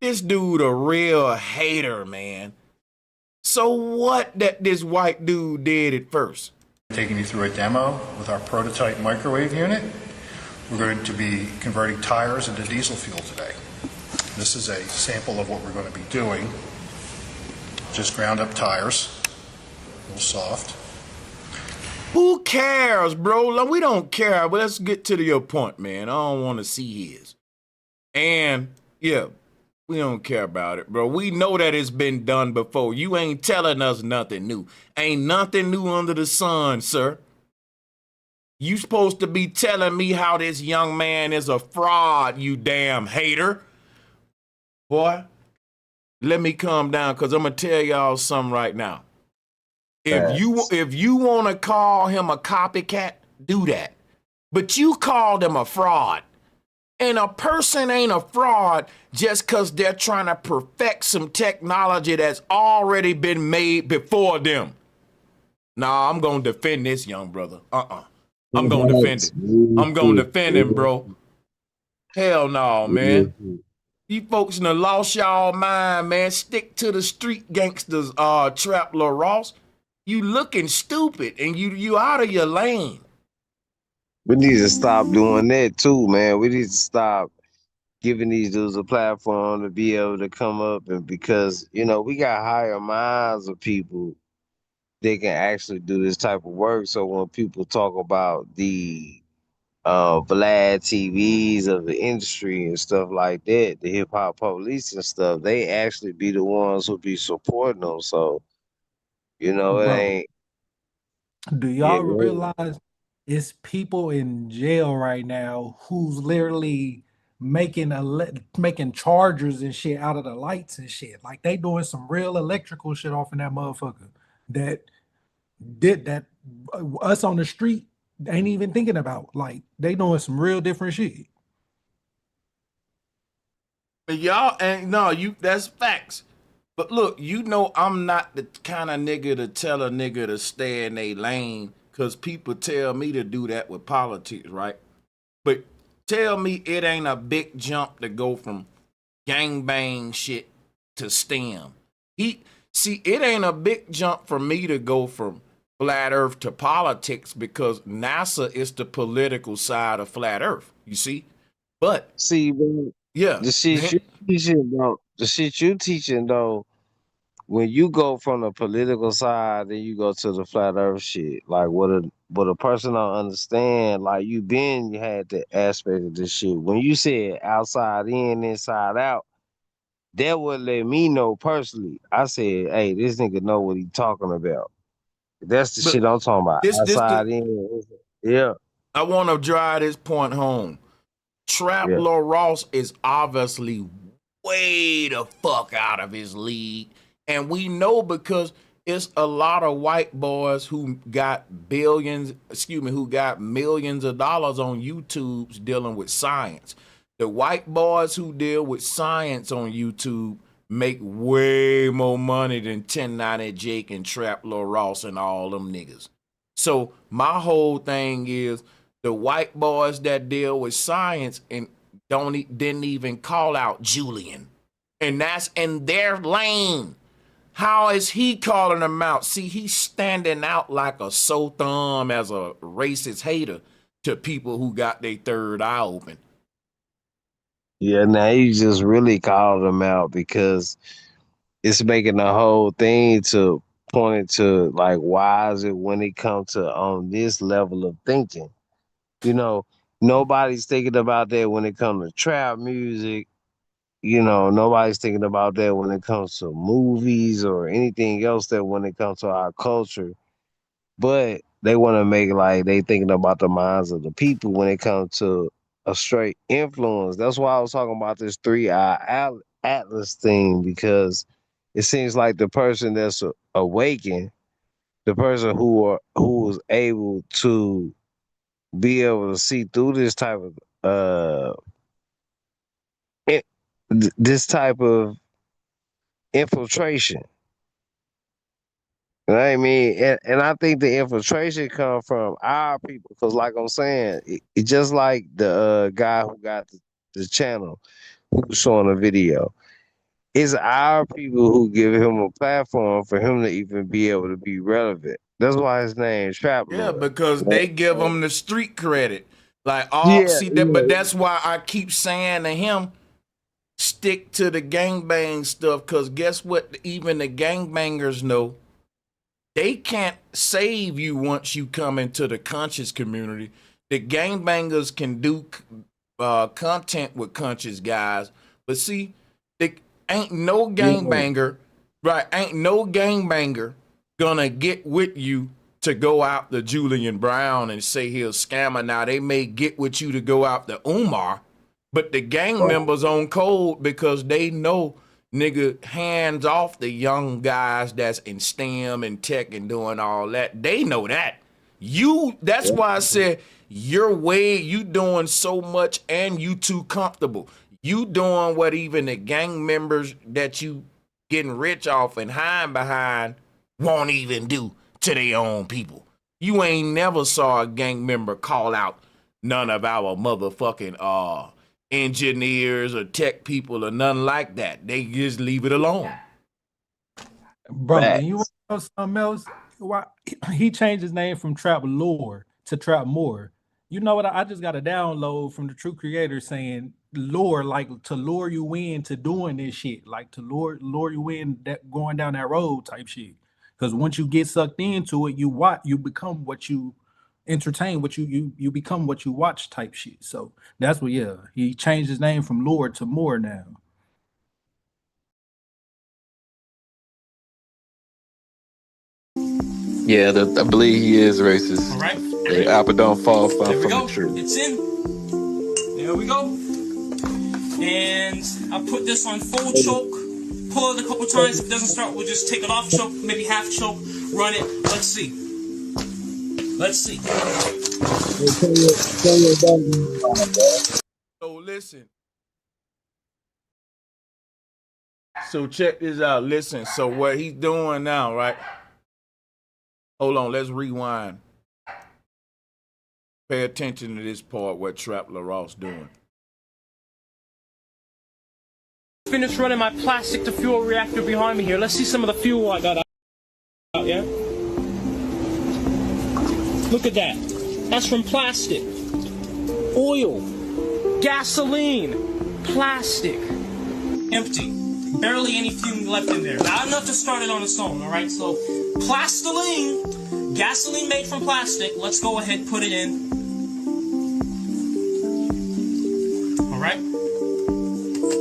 This dude a real hater, man. So what that this white dude did at first? Taking you through a demo with our prototype microwave unit. We're going to be converting tires into diesel fuel today. This is a sample of what we're going to be doing. Just ground up tires, a little soft. Who cares, bro? We don't care, but let's get to your point, man. I don't want to see his. And yeah, we don't care about it, bro. We know that it's been done before. You ain't telling us nothing new. Ain't nothing new under the sun, sir. You supposed to be telling me how this young man is a fraud, you damn hater. Boy, let me calm down, because I'm going to tell y'all something right now. If you want to call him a copycat, do that. But you called him a fraud. And a person ain't a fraud just because they're trying to perfect some technology that's already been made before them. Nah, I'm going to defend this young brother. I'm going to defend it. I'm going to defend him, bro. Hell no, man. You folks done lost y'all mind, man. Stick to the street gangsters, Trap Lord Ross. You looking stupid and you out of your lane. We need to stop doing that too, man. We need to stop giving these dudes a platform to be able to come up, and because, you know, we got higher minds of people that can actually do this type of work. So when people talk about the Vlad TVs of the industry and stuff like that, the hip hop police and stuff, they actually be the ones who be supporting them. So, you know, it ain't. Do y'all realize it's people in jail right now who's literally making chargers and shit out of the lights and shit? Like they doing some real electrical shit off in that motherfucker that us on the street ain't even thinking about. Like they doing some real different shit. But y'all ain't that's facts. But look, you know I'm not the kind of nigga to tell a nigga to stay in their lane, because people tell me to do that with politics, right? But tell me it ain't a big jump to go from gangbang shit to STEM. It ain't a big jump for me to go from flat earth to politics, because NASA is the political side of flat earth, you see? But see, bro, yeah, the shit you teaching, though, when you go from the political side, then you go to the flat earth shit. Like what a person don't understand, like you had the aspect of this shit. When you said outside in, inside out, that would let me know personally. I said, hey, this nigga know what he talking about. That's the But shit I'm talking about. this the Outside in. Yeah. I want to drive this point home. Trap Yeah. Lil Ross is obviously way the fuck out of his league. And we know because it's a lot of white boys who got who got millions of dollars on YouTube's dealing with science. The white boys who deal with science on YouTube make way more money than 1090 Jake and Trap Lil Ross and all them niggas. So my whole thing is the white boys that deal with science and didn't even call out Julian. And that's in their lane. How is he calling them out? See, he's standing out like a sore thumb as a racist hater to people who got their third eye open. Yeah, now you just really called them out because it's making the whole thing to point it to like why is it when it comes to on this level of thinking? You know, nobody's thinking about that when it comes to trap music. You know, nobody's thinking about that when it comes to movies or anything else that when it comes to our culture. But they want to make it like they thinking about the minds of the people when it comes to a straight influence. That's why I was talking about this 3-eye atlas thing, because it seems like the person that's awakened, the person who is able to be able to see through this type of this type of infiltration. You know what I mean? And I think the infiltration come from our people, because like I'm saying, it just like the guy who got the channel who was showing the video. It's our people who give him a platform for him to even be able to be relevant. That's why his name is Trap Yeah, Lord. because they give him the street credit. Like all Yeah, see that, but yeah. that's why I keep saying to him, stick to the gangbang stuff, because guess what? Even the gangbangers know they can't save you once you come into the conscious community. The gangbangers can do content with conscious guys, but see, ain't no gangbanger, right? Ain't no gangbanger gonna get with you to go out to Julian Brown and say he'll scammer. Now they may get with you to go out to Umar, but the gang members on code because they know, nigga, hands off the young guys that's in STEM and tech and doing all that. They know that. That's why I said you doing so much and you too comfortable. You doing what even the gang members that you getting rich off and hiding behind won't even do to their own people. You ain't never saw a gang member call out none of our motherfucking engineers or tech people or nothing like that. They just leave it alone. Bro, and you want to know something else? Why he changed his name from Trap Lore to Trap More? You know what? I just got a download from the true creator saying lure, like to lure you in to doing this shit, like to lure you in that going down that road type shit. Because once you get sucked into it, you become what you entertain, what you become what you watch type shit. So that's what, yeah, he changed his name from Lore to More now. Yeah, I believe he is racist. All right. The apple don't fall far There we from go. the tree. It's in. There we go. And I put this on full choke. Pull it a couple times. If it doesn't start, we'll just take it off choke, maybe half choke, run it. Let's see. Let's see. So listen. So check this out. Listen. So what he's doing now, right? Hold on. Let's rewind. Pay attention to this part. What Trap Lil Ross doing? Finished running my plastic to fuel reactor behind me here. Let's see some of the fuel I got out, yeah? Look at that. That's from plastic. Oil. Gasoline. Plastic. Empty. Barely any fume left in there. Not enough to start it on its own, all right? So, plastiline, gasoline made from plastic. Let's go ahead, put it in. All right.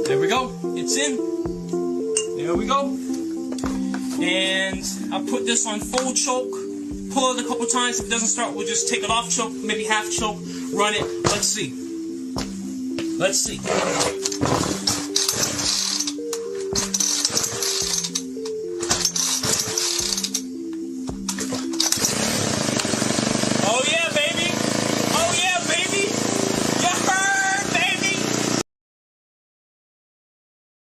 There we go. It's in. There we go. And I'll put this on full choke. Pull it a couple times. If it doesn't start, we'll just take it off choke, maybe half choke, run it. Let's see. Let's see. Oh yeah, baby. Oh yeah, baby. You heard, baby.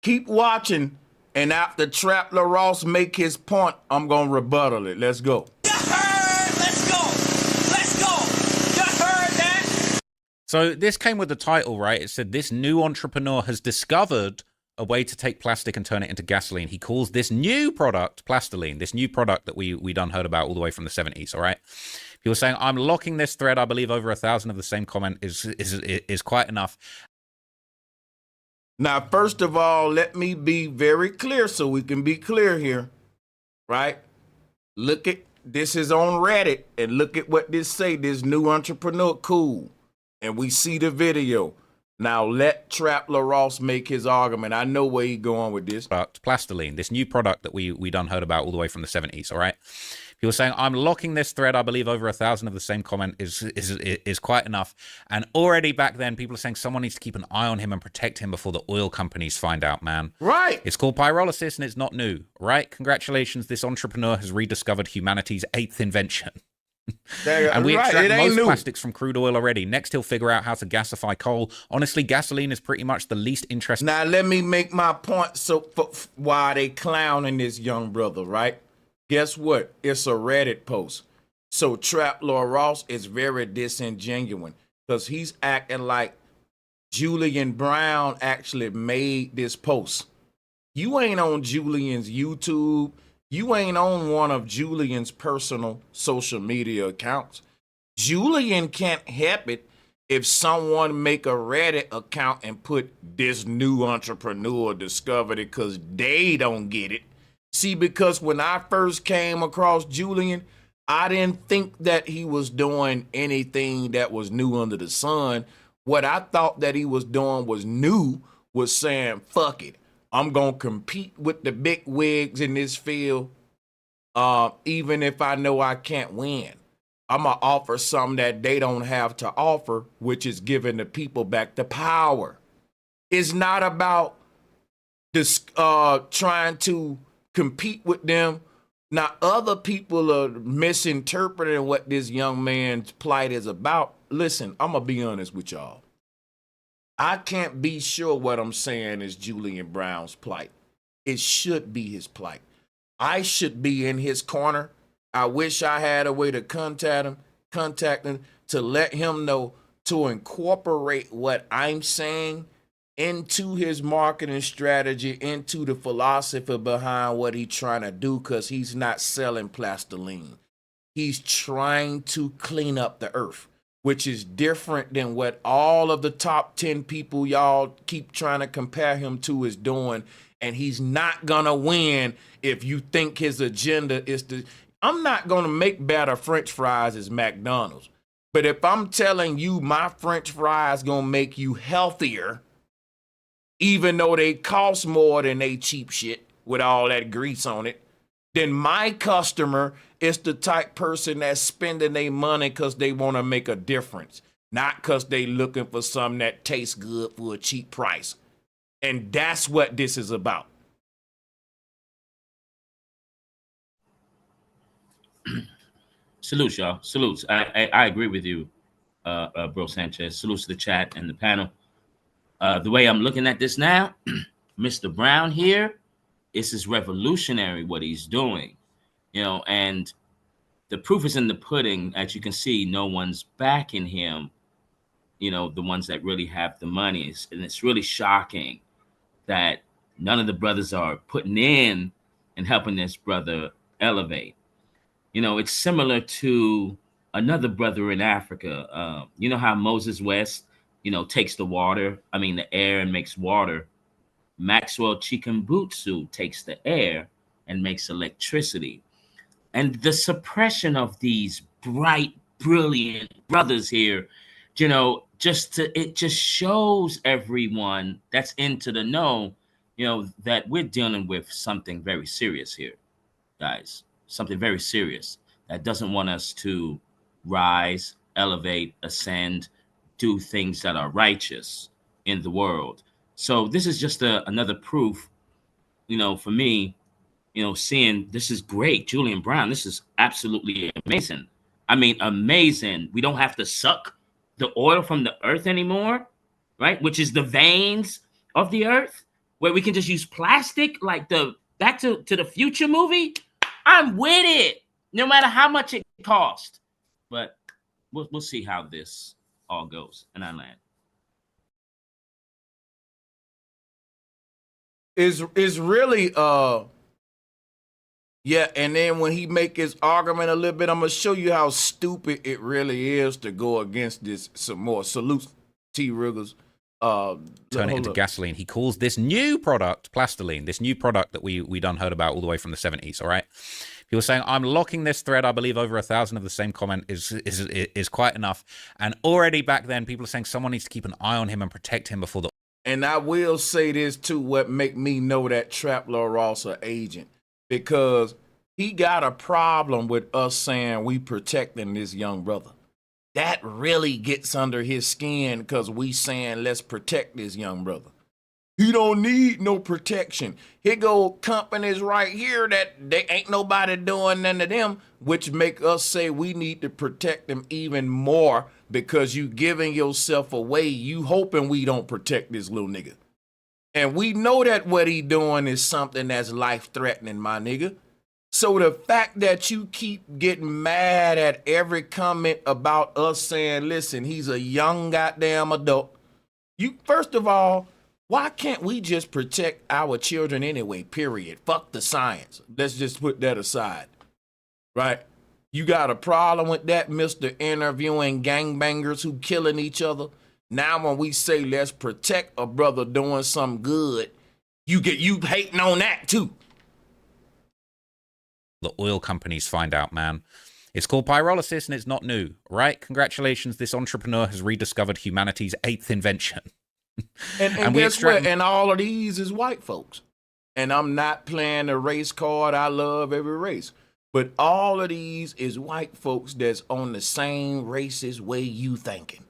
Keep watching, and after Trap LaRosse make his point, I'm gonna rebuttal it. Let's go. So this came with the title, right? It said this new entrepreneur has discovered a way to take plastic and turn it into gasoline. He calls this new product plastiline, this new product that we done heard about all the way from the 70s, all right? He was saying, I'm locking this thread. I believe over 1,000 of the same comment is quite enough. Now, first of all, let me be very clear so we can be clear here, right? Look at, this is on Reddit, and look at what this say, this new entrepreneur, cool. And we see the video. Now let Trap LaRosse make his argument. I know where he's going with this. Plastiline, this new product that we done heard about all the way from the 70s, all right? He was saying, I'm locking this thread. I believe over 1,000 of the same comment is quite enough. And already back then, people are saying someone needs to keep an eye on him and protect him before the oil companies find out, man. Right. It's called pyrolysis and it's not new, right? Congratulations, this entrepreneur has rediscovered humanity's 8th invention. And we extract most plastics from crude oil already. Next, he'll figure out how to gasify coal. Honestly, gasoline is pretty much the least interesting. Now, let me make my point. So, why they clowning this young brother, right? Guess what? It's a Reddit post. So, Trap LaRosse is very disingenuous because he's acting like Julian Brown actually made this post. You ain't on Julian's YouTube. You ain't on one of Julian's personal social media accounts. Julian can't help it if someone make a Reddit account and put this new entrepreneur discovered it because they don't get it. See, because when I first came across Julian, I didn't think that he was doing anything that was new under the sun. What I thought that he was doing was new, was saying, fuck it. I'm going to compete with the big wigs in this field, even if I know I can't win. I'm going to offer something that they don't have to offer, which is giving the people back the power. It's not about this trying to compete with them. Now, other people are misinterpreting what this young man's plight is about. Listen, I'm going to be honest with y'all. I can't be sure what I'm saying is Julian Brown's plight. It should be his plight. I should be in his corner. I wish I had a way to contact him to let him know to incorporate what I'm saying into his marketing strategy, into the philosophy behind what he's trying to do, because he's not selling plastiline. He's trying to clean up the earth, which is different than what all of the top 10 people y'all keep trying to compare him to is doing. And he's not gonna win if you think his agenda is to, I'm not gonna make better French fries as McDonald's. But if I'm telling you my French fries gonna make you healthier, even though they cost more than they cheap shit with all that grease on it, then my customer is the type person that's spending their money because they want to make a difference, not because they looking for something that tastes good for a cheap price. And that's what this is about. Salutes, y'all. Salutes. I agree with you, Bro Sanchez. Salutes to the chat and the panel. The way I'm looking at this now, Mr. Brown here, this is revolutionary what he's doing, you know, and the proof is in the pudding. As you can see, no one's backing him, you know, the ones that really have the money. And it's really shocking that none of the brothers are putting in and helping this brother elevate. You know, it's similar to another brother in Africa. You know how Moses West, you know, takes the water, the air and makes water. Maxwell Chikumbutsu takes the air and makes electricity. And the suppression of these bright, brilliant brothers here, it just shows everyone that's into the know, that we're dealing with something very serious here, guys. Something very serious that doesn't want us to rise, elevate, ascend, do things that are righteous in the world. So this is just another proof, for me, seeing this is great. Julian Brown, this is absolutely amazing. I mean, amazing. We don't have to suck the oil from the earth anymore, right? Which is the veins of the earth, where we can just use plastic like the Back to the Future movie. I'm with it, no matter how much it costs. But we'll see how this all goes. And I land. Is really yeah, and then when he make his argument a little bit, I'm gonna show you how stupid it really is to go against this some more. Salute T Riggers. Turn it into gasoline. He calls this new product plastiline, this new product that we done heard about all the way from the 70s. All right. He was saying, I'm locking this thread. I believe over 1,000 of the same comment is quite enough. And already back then, people are saying someone needs to keep an eye on him and protect him before the. And I will say this too, what make me know that Trapler Ross an agent, because he got a problem with us saying we protecting this young brother. That really gets under his skin because we saying let's protect this young brother. He don't need no protection. Here go companies right here that they ain't nobody doing none of them, which make us say we need to protect them even more because you giving yourself away. You hoping we don't protect this little nigga. And we know that what he doing is something that's life-threatening, my nigga. So the fact that you keep getting mad at every comment about us saying, listen, he's a young goddamn adult. You, first of all, why can't we just protect our children anyway, period? Fuck the science. Let's just put that aside, right? You got a problem with that, Mr. Interviewing gangbangers who killing each other? Now when we say let's protect a brother doing something good, you hating on that too. The oil companies find out, man. It's called pyrolysis and it's not new, right? Congratulations, this entrepreneur has rediscovered humanity's 8th invention. And guess what? And all of these is white folks. And I'm not playing a race card. I love every race. But all of these is white folks that's on the same racist way you thinking.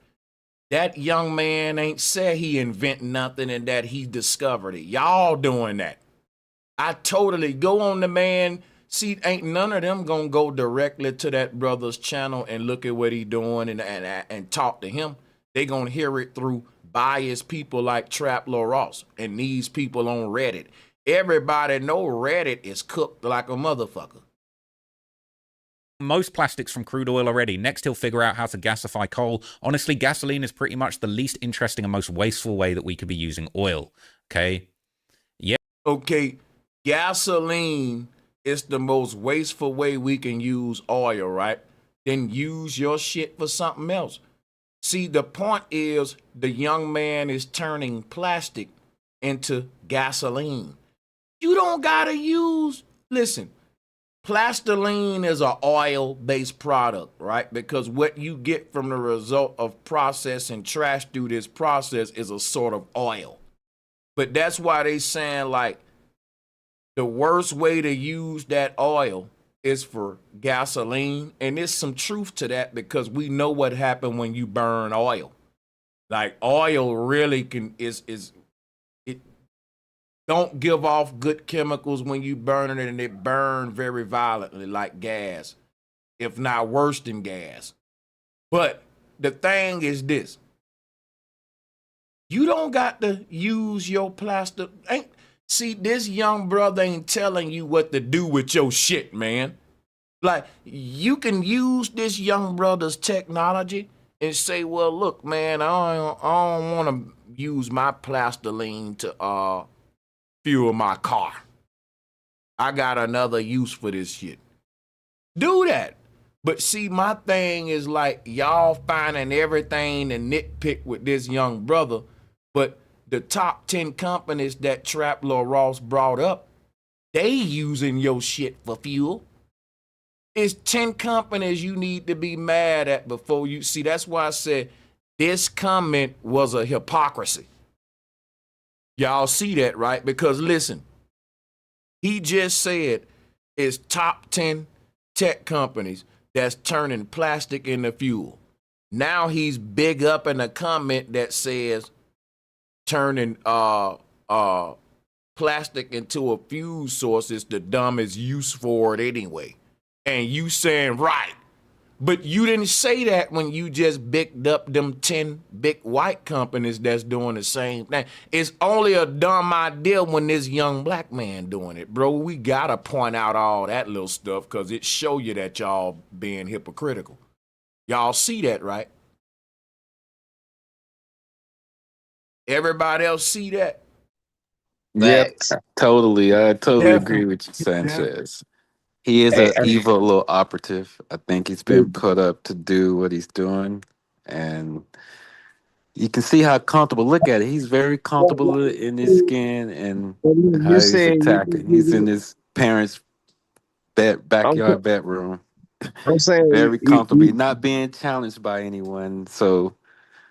That young man ain't said he invented nothing and that he discovered it. Y'all doing that. I totally go on the man. See, ain't none of them gonna go directly to that brother's channel and look at what he doing and talk to him. They gonna hear it through biased people like Trapler Ross and these people on Reddit. Everybody know Reddit is cooked like a motherfucker. Most plastics from crude oil already. Next, he'll figure out how to gasify coal. Honestly, gasoline is pretty much the least interesting and most wasteful way that we could be using oil. Okay? Yeah. Okay, gasoline is the most wasteful way we can use oil, right? Then use your shit for something else. See, the point is the young man is turning plastic into gasoline. You don't gotta use, listen, plastiline is an oil-based product, right? Because what you get from the result of processing trash through this process is a sort of oil. But that's why they saying like the worst way to use that oil is for gasoline. And there's some truth to that because we know what happened when you burn oil. Like oil really it don't give off good chemicals when you burn it, and it burn very violently like gas, if not worse than gas. But the thing is this. You don't got to use your plastic. See, this young brother ain't telling you what to do with your shit, man. Like, you can use this young brother's technology and say, well, look, man, I don't want to use my plastiline to fuel my car. I got another use for this shit. Do that. But see, my thing is like, y'all finding everything to nitpick with this young brother, but the top 10 companies that Trapler Ross brought up, they using your shit for fuel. It's 10 companies you need to be mad at before you see. That's why I said this comment was a hypocrisy. Y'all see that, right? Because listen, he just said it's top 10 tech companies that's turning plastic into fuel. Now he's big up in a comment that says turning plastic into a fuel source is the dumbest use for it anyway. And you saying right. But you didn't say that when you just bigged up them 10 big white companies that's doing the same thing. It's only a dumb idea when this young black man doing it, bro. We gotta point out all that little stuff because it show you that y'all being hypocritical. Y'all see that, right? Everybody else see that? Yeah, totally. I totally agree Definitely. with you, Sanchez. He is an evil little operative. I think he's been put up to do what he's doing, and you can see how comfortable. Look at it. He's very comfortable in his skin and You how he's said attacking. He's in his parents' I'm, backyard bedroom, I'm saying very comfortable, not being challenged by anyone. So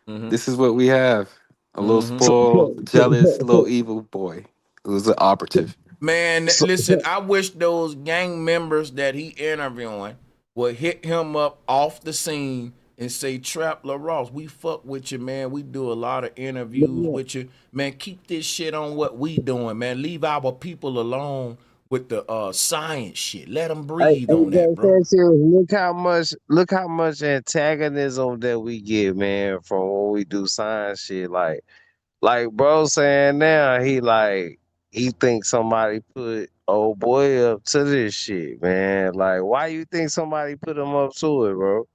this is what we have: a little spoiled, jealous, little evil boy who's an operative. Man, listen, I wish those gang members that he interviewing would hit him up off the scene and say, Trapler Ross, we fuck with you, man. We do a lot of interviews with you. Man, keep this shit on what we doing, man. Leave our people alone with the science shit. Let them breathe on that, bro. look how much antagonism that we get, man, from when we do science shit. Like bro saying now, he thinks somebody put old boy up to this shit, man. Like, why you think somebody put him up to it, bro?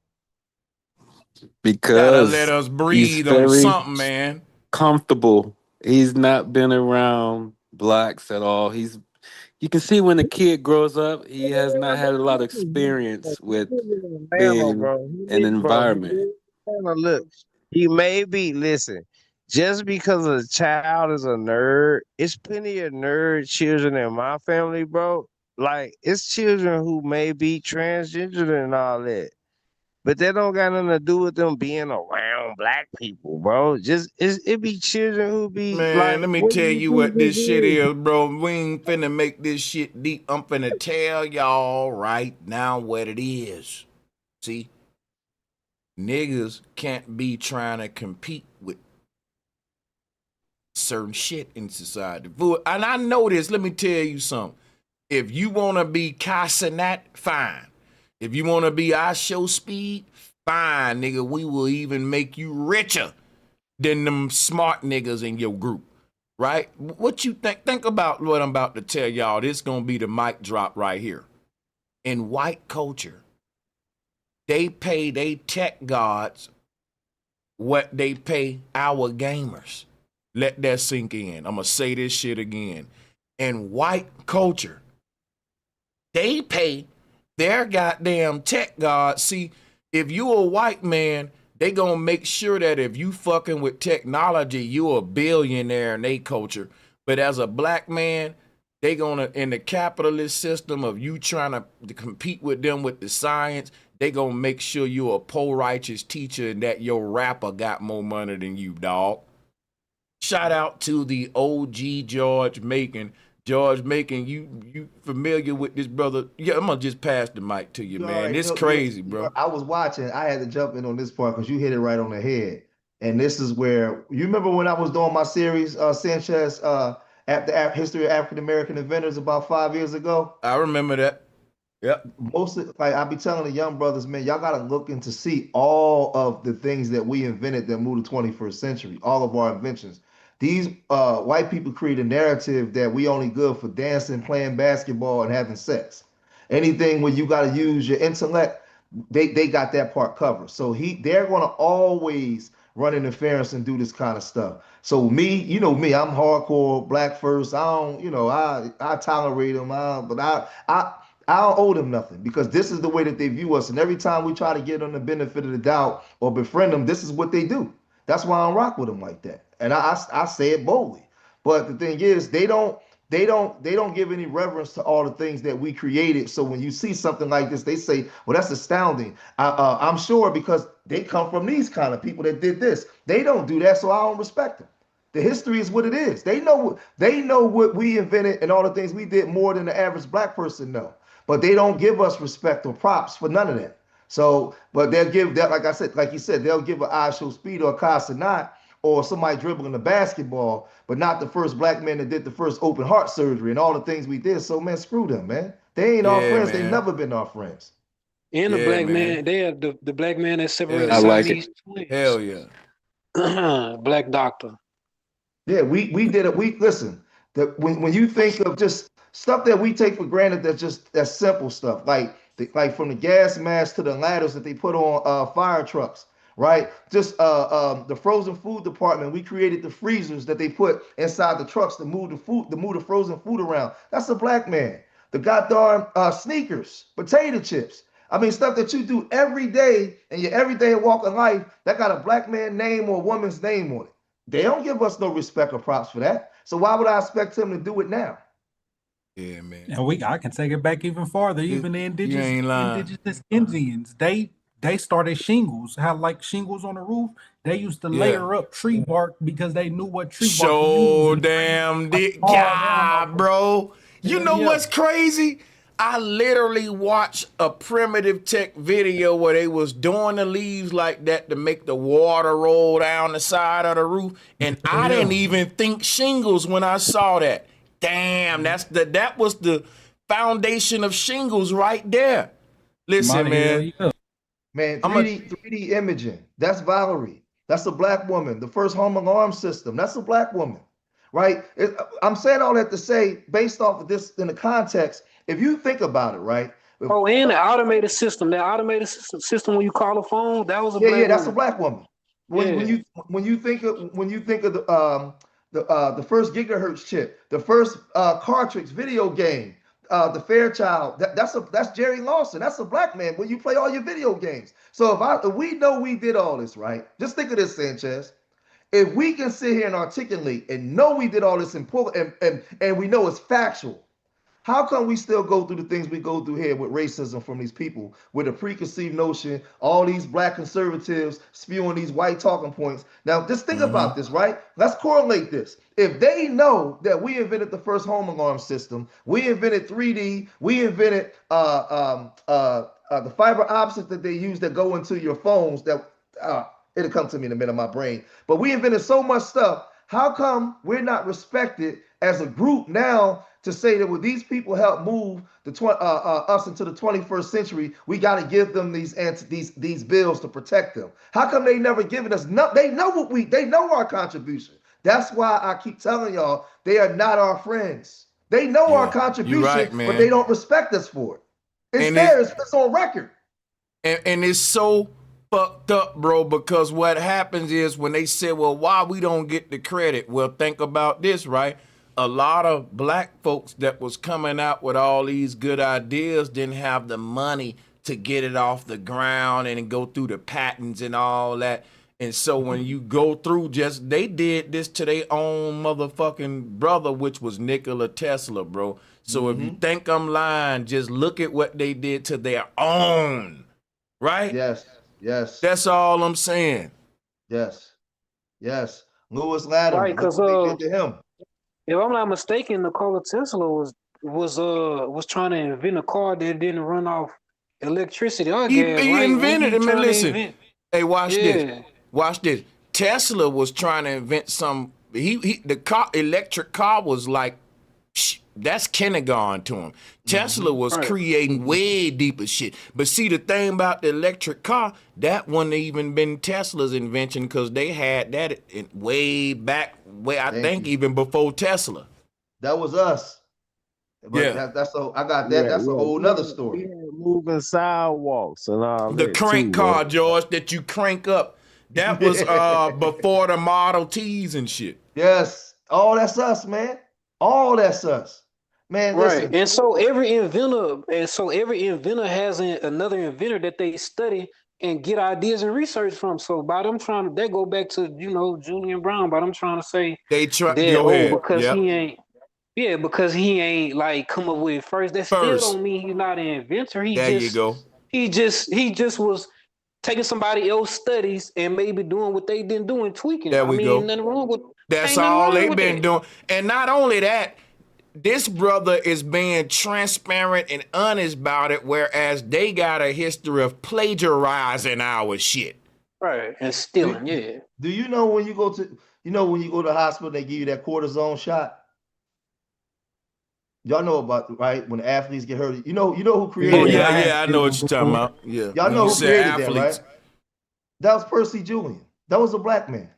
Gotta let Because us he's breathe on very something, man. comfortable. He's not been around blacks at all. You can see when the kid grows up, he has not had a lot of experience with Alabama, being bro. in an He environment. lives in Alabama. Look, he may be, listen, just because a child is a nerd, it's plenty of nerd children in my family, bro. Like, it's children who may be transgender and all that. But that don't got nothing to do with them being around black people, bro. It be children who be Man, like, let me what do tell you you think what this this shit is? is, bro. We ain't finna make this shit deep. I'm finna tell y'all right now what it is. See, niggas can't be trying to compete with certain shit in society. And I know this, let me tell you something. If you wanna be Casanat, fine. If you wanna be I Show Speed, fine, nigga. We will even make you richer than them smart niggas in your group. Right? What you think? Think about what I'm about to tell y'all. This gonna be the mic drop right here. In white culture, they pay they tech gods what they pay our gamers. Let that sink in. I'm gonna say this shit again. In white culture, they pay their goddamn tech gods. See, if you a white man, they gonna make sure that if you fucking with technology, you a billionaire in their culture. But as a black man, they gonna in the capitalist system of you trying to compete with them with the science, they gonna make sure you a poor righteous teacher and that your rapper got more money than you, dog. Shout out to the OG George Macon. George Macon, you familiar with this brother? Yeah, I'm gonna just pass the mic to you, You man. already This know. crazy, bro. I was watching. I had to jump in on this part because you hit it right on the head. And this is where you remember when I was doing my series, Sanchez, at the history of African American inventors about 5 years ago. I remember that. Yep. Most of, like I be telling the young brothers, man, y'all gotta look into see all of the things that we invented that moved the 21st century, all of our inventions. These white people create a narrative that we only good for dancing, playing basketball, and having sex. Anything where you gotta use your intellect, they got that part covered. So they're gonna always run interference and do this kind of stuff. So me, you know me, I'm hardcore black first. I don't, I tolerate them, but I don't owe them nothing because this is the way that they view us. And every time we try to give them the benefit of the doubt or befriend them, this is what they do. That's why I don't rock with them like that. And I say it boldly. But the thing is, they don't give any reverence to all the things that we created. So when you see something like this, they say, well, that's astounding. I'm sure because they come from these kind of people that did this. They don't do that, so I don't respect them. The history is what it is. They know what we invented and all the things we did more than the average black person know. But they don't give us respect or props for none of that. So, but they'll give that, like I said, like you said, they'll give an I Show Speed or a Casanat or somebody dribbling the basketball, but not the first black man that did the first open heart surgery and all the things we did. So, man, screw them, man. They ain't our friends. They've never been our friends. And the black man, they have the black man that separated I like it. Siamese twins. Hell yeah. Black doctor. Yeah, we did it. We listen. That when you think of just stuff that we take for granted, that's simple stuff, like from the gas mask to the ladders that they put on fire trucks, right? Just the frozen food department. We created the freezers that they put inside the trucks to move the frozen food around. That's a black man. The goddamn sneakers, potato chips. I mean, stuff that you do every day in your everyday walk of life that got a black man name or a woman's name on it. They don't give us no respect or props for that. So why would I expect him to do it now? Yeah, man. And I can take it back even farther. Even the indigenous Indians, they started shingles. How like shingles on the roof? They used to layer up tree bark because they knew what tree bark to use. Damn, God, bro. You know what's crazy? I literally watched a primitive tech video where they was doing the leaves like that to make the water roll down the side of the roof. And I didn't even think shingles when I saw that. Damn, that was the foundation of shingles right there. Listen, man. Man, 3D imaging. That's Valerie. That's a black woman. The first home alarm system. That's a black woman, right? I'm saying all that to say, based off of this in the context, if you think about it, right? Oh, and the automated system. That automated system when you call a phone, that was a black woman. That's a black woman. When you think of the first gigahertz chip, the first cartridge video game, the Fairchild, that's Jerry Lawson. That's a black man when you play all your video games. So if we know we did all this, right? Just think of this, Sanchez. If we can sit here and articulate and know we did all this and we know it's factual, how come we still go through the things we go through here with racism from these people, with a preconceived notion, all these black conservatives spewing these white talking points? Now, just think about this, right? Let's correlate this. If they know that we invented the first home alarm system, we invented 3D, we invented the fiber optics that they use that go into your phones, that it'll come to me in a minute, my brain. But we invented so much stuff. How come we're not respected as a group now to say that when these people help move us into the 21st century, we got to give them these bills to protect them? How come they never given us? They know our contribution. That's why I keep telling y'all they are not our friends. They know our contribution, right, man. but they don't respect us for it. It's on record. And it's so fucked up, bro, because what happens is when they say, well, why we don't get the credit? Well, think about this, right? A lot of black folks that was coming out with all these good ideas didn't have the money to get it off the ground and go through the patents and all that. And so when you go through they did this to their own motherfucking brother, which was Nikola Tesla, bro. So if you think I'm lying, just look at what they did to their own, right? Yes. That's all I'm saying. Yes. Lewis Latimer. Right, because they did to him. If I'm not mistaken, Nikola Tesla was trying to invent a car that didn't run off electricity or gas. He invented it, man. Listen, hey, watch this. Watch this. Tesla was trying to invent some. The electric car was like, that's kindergarten to him. Tesla was creating way deeper shit. But see, the thing about the electric car, that wouldn't even been Tesla's invention because they had that way back, I think even before Tesla. That was us. But that's a whole nother story. Moving sidewalks and all the crank car, George, that you crank up. That was before the Model Ts and shit. Yes. All that's us, man. All that's us. Man, listen. And so every inventor has another inventor that they study and get ideas and research from. So by them trying to, they go back to, you know, Julian Brown, by them trying to say They try. that, Go oh, ahead. because Yep. he ain't, yeah, because he ain't like come up with it first. That still First. don't mean he's not an inventor. There you go. He just was taking somebody else's studies and maybe doing what they didn't do and tweaking it. There I we mean, go. ain't nothing wrong with That's ain't nothing all wrong they've with been that. doing. And not only that, this brother is being transparent and honest about it, whereas they got a history of plagiarizing our shit. Right. And stealing, yeah. Do you know when you go to the hospital, they give you that cortisone shot? Y'all know about, right? When athletes get hurt, you know who created Oh, that? yeah, I know what you're talking about. Yeah. Y'all When know you who said created athletes. that, right? That was Percy Julian. That was a black man.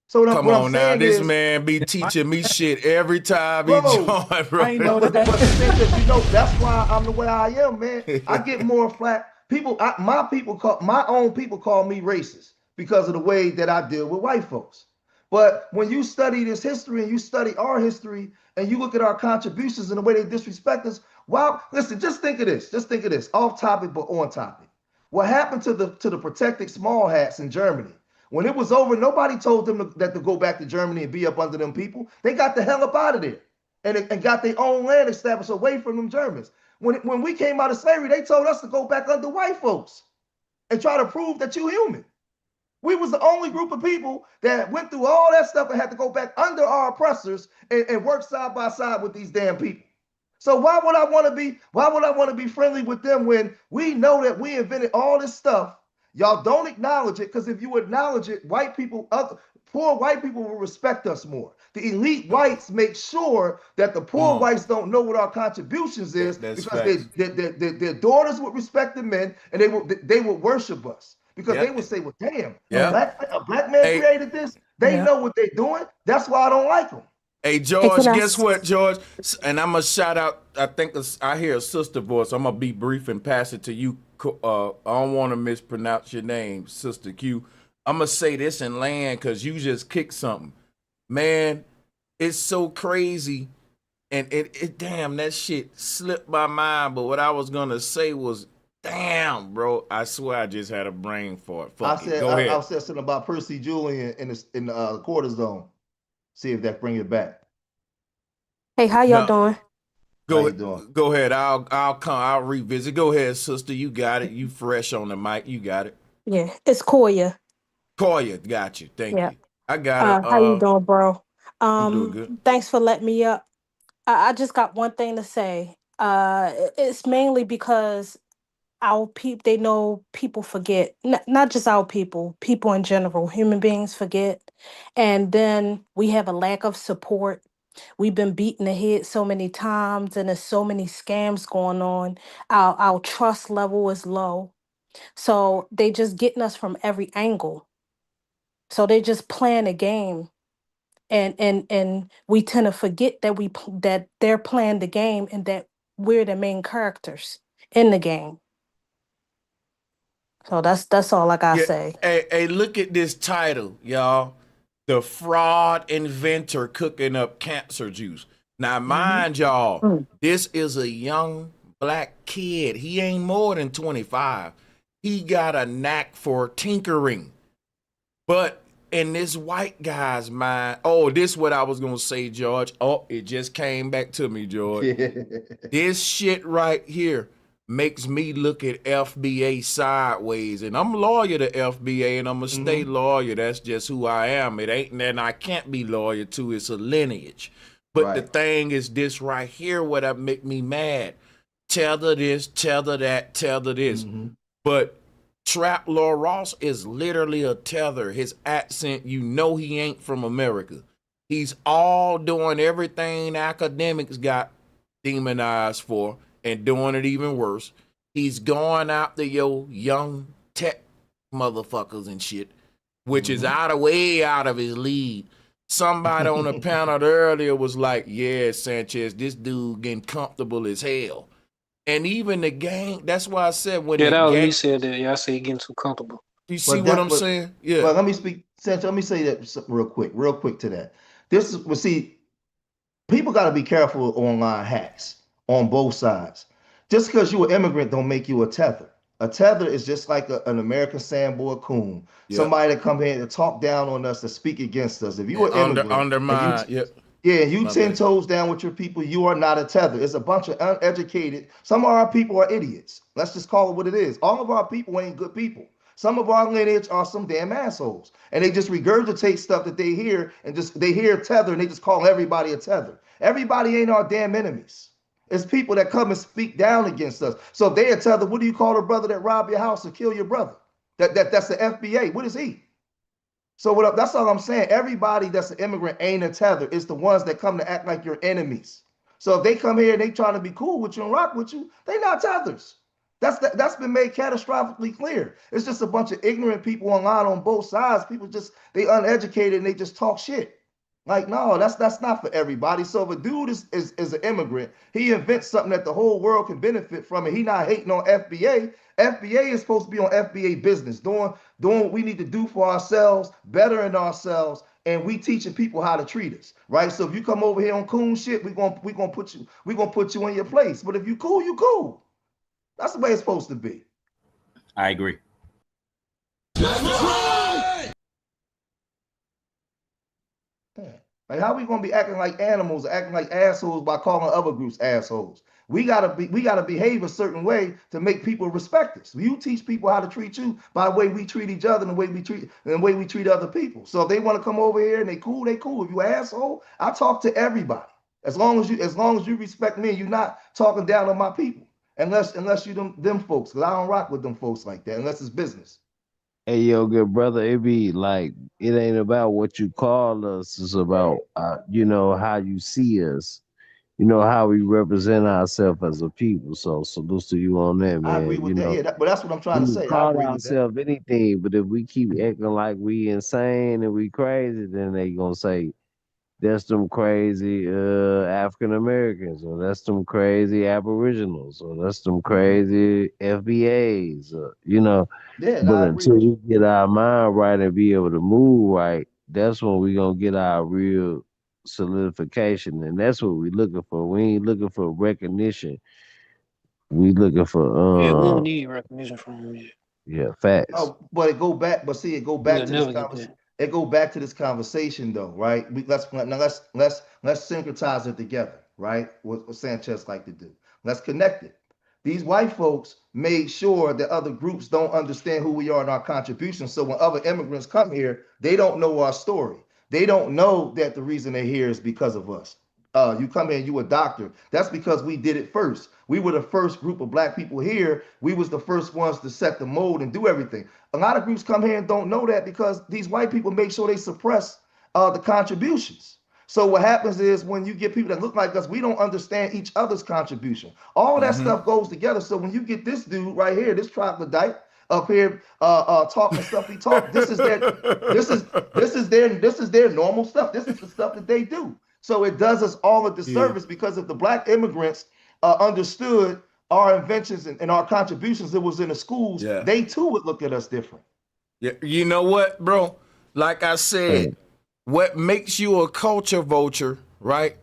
So Come what I'm on now, saying this is, man be teaching me shit every time he bro, join, bro. I ain't know but that. the thing is, that's why I'm the way I am, man. I get more flack. My own people call me racist because of the way that I deal with white folks. But when you study this history and you study our history and you look at our contributions and the way they disrespect us, wow, listen, just think of this. Just think of this. Off topic, but on topic. What happened to the protected small hats in Germany? When it was over, nobody told them to go back to Germany and be up under them people. They got the hell up out of there and got their own land established away from them Germans. When we came out of slavery, they told us to go back under white folks and try to prove that you human. We was the only group of people that went through all that stuff and had to go back under our oppressors and work side by side with these damn people. So why would I want to be friendly with them when we know that we invented all this stuff? Y'all don't acknowledge it, because if you acknowledge it, poor white people will respect us more. The elite whites make sure that the poor whites don't know what our contributions is, because their daughters would respect the men and they would worship us. Because they would say, well, damn, a black man created this. They know what they're doing. That's why I don't like them. Hey, George, guess what, George? And I'm going to shout out, I think I hear a sister voice. I'm going to be brief and pass it to you. I don't want to mispronounce your name, Sister Q. I'm going to say this and land because you just kicked something. Man, it's so crazy. And damn, that shit slipped my mind. But what I was going to say was, damn, bro, I swear I just had a brain fart. Go ahead. I said something about Percy Julian in the cortisone. See if that bring it back. Hey, how y'all doing? Go ahead. I'll revisit. Go ahead, sister. You got it. You fresh on the mic. You got it. Yeah, it's Koya. Koya, got you. Thank you. I got it. How you doing, bro? I'm doing good. Thanks for letting me up. I just got one thing to say. It's mainly because our people, they know people forget. Not just our people in general, human beings forget. And then we have a lack of support. We've been beaten the head so many times, and there's so many scams going on. Our trust level is low. So they just getting us from every angle. So they just playing a game. And we tend to forget that that they're playing the game and that we're the main characters in the game. So that's all I gotta say. Hey, look at this title, y'all. The fraud inventor cooking up cancer juice. Now, mind y'all, this is a young black kid. He ain't more than 25. He got a knack for tinkering. But in this white guy's mind, this is what I was going to say, George. Oh, it just came back to me, George. This shit right here makes me look at FBA sideways. And I'm loyal to FBA, and I'm going to stay loyal. That's just who I am. It ain't that I can't be loyal to. It's a lineage. But the thing is this right here, what make me mad. Tether this, tether that, tether this. But Trap Law Ross is literally a tether. His accent, you know he ain't from America. He's all doing everything academics got demonized for and doing it even worse. He's going after your young tech motherfuckers and shit, which is way out of his league. Somebody on the panel earlier was like, yeah, Sanchez, this dude getting comfortable as hell. And even the gang, that's why I said when that was me said that. Yeah, I say getting too comfortable. You see what I'm saying? Yeah. Well, let me speak, Sanchez, let me say that real quick to that. People got to be careful with online hacks on both sides. Just because you're an immigrant don't make you a tether. A tether is just like an American sandboy coon. Yep. Somebody that come here to talk down on us, to speak against us. If you And are immigrant and you undermine. Yep. yeah, you My 10 bad. toes down with your people, you are not a tether. It's a bunch of uneducated. Some of our people are idiots. Let's just call it what it is. All of our people ain't good people. Some of our lineage are some damn assholes. And they just regurgitate stuff that they hear and just they hear tether and they just call everybody a tether. Everybody ain't our damn enemies. It's people that come and speak down against us. So if they a tether, what do you call a brother that robbed your house or kill your brother? That's the FBA. What is he? So what? That's all I'm saying. Everybody that's an immigrant ain't a tether. It's the ones that come to act like your enemies. So if they come here and they trying to be cool with you and rock with you, they not tethers. That's been made catastrophically clear. It's just a bunch of ignorant people online on both sides. People just they uneducated and they just talk shit. Like, no, that's not for everybody. So if a dude is an immigrant, he invents something that the whole world can benefit from, and he not hating on FBA. FBA is supposed to be on FBA business, doing what we need to do for ourselves, bettering ourselves, and we teaching people how to treat us, right? So if you come over here on coon shit, we gonna put you in your place. But if you cool, you cool. That's the way it's supposed to be. I agree. Like, how we gonna be acting like animals, acting like assholes by calling other groups assholes? We gotta behave a certain way to make people respect us. You teach people how to treat you by the way we treat each other and the way we treat other people. So if they want to come over here and they cool, they cool. If you an asshole, I talk to everybody. As long as you respect me and you're not talking down on my people. Unless you them folks, because I don't rock with them folks like that, unless it's business. Hey, yo, good brother, it be like, it ain't about what you call us. It's about, how you see us. How we represent ourselves as a people. So salute to you on that, I agree man. with that. Yeah, but that's what I'm trying We to can say. I call agree with that. ourselves anything, but if we keep acting like we insane and we crazy, then they gonna say, that's them crazy African Americans, or that's them crazy Aboriginals, or that's them crazy FBAs, Yeah, But I agree until with you. we get our mind right and be able to move right, that's when we gonna get our real solidification, and that's what we looking for. We ain't looking for recognition. We looking Yeah, we for don't need recognition from them yet. facts. Oh, but it go back. But see, it go back We'll to this never get conversation. that. It go back to this conversation though, right? Let's syncretize it together, right? What Sanchez like to do. Let's connect it. These white folks made sure that other groups don't understand who we are and our contributions. So when other immigrants come here, they don't know our story. They don't know that the reason they're here is because of us. You come in, you a doctor. That's because we did it first. We were the first group of black people here. We was the first ones to set the mold and do everything. A lot of groups come here and don't know that because these white people make sure they suppress the contributions. So what happens is when you get people that look like us, we don't understand each other's contribution. All that stuff goes together. So when you get this dude right here, this troglodyte up here talking stuff he talk, this is their normal stuff. This is the stuff that they do. So it does us all a disservice because if the black immigrants understood our inventions and our contributions that was in the schools, they too would look at us different. Yeah, you know what, bro? Like I said, what makes you a culture vulture, right?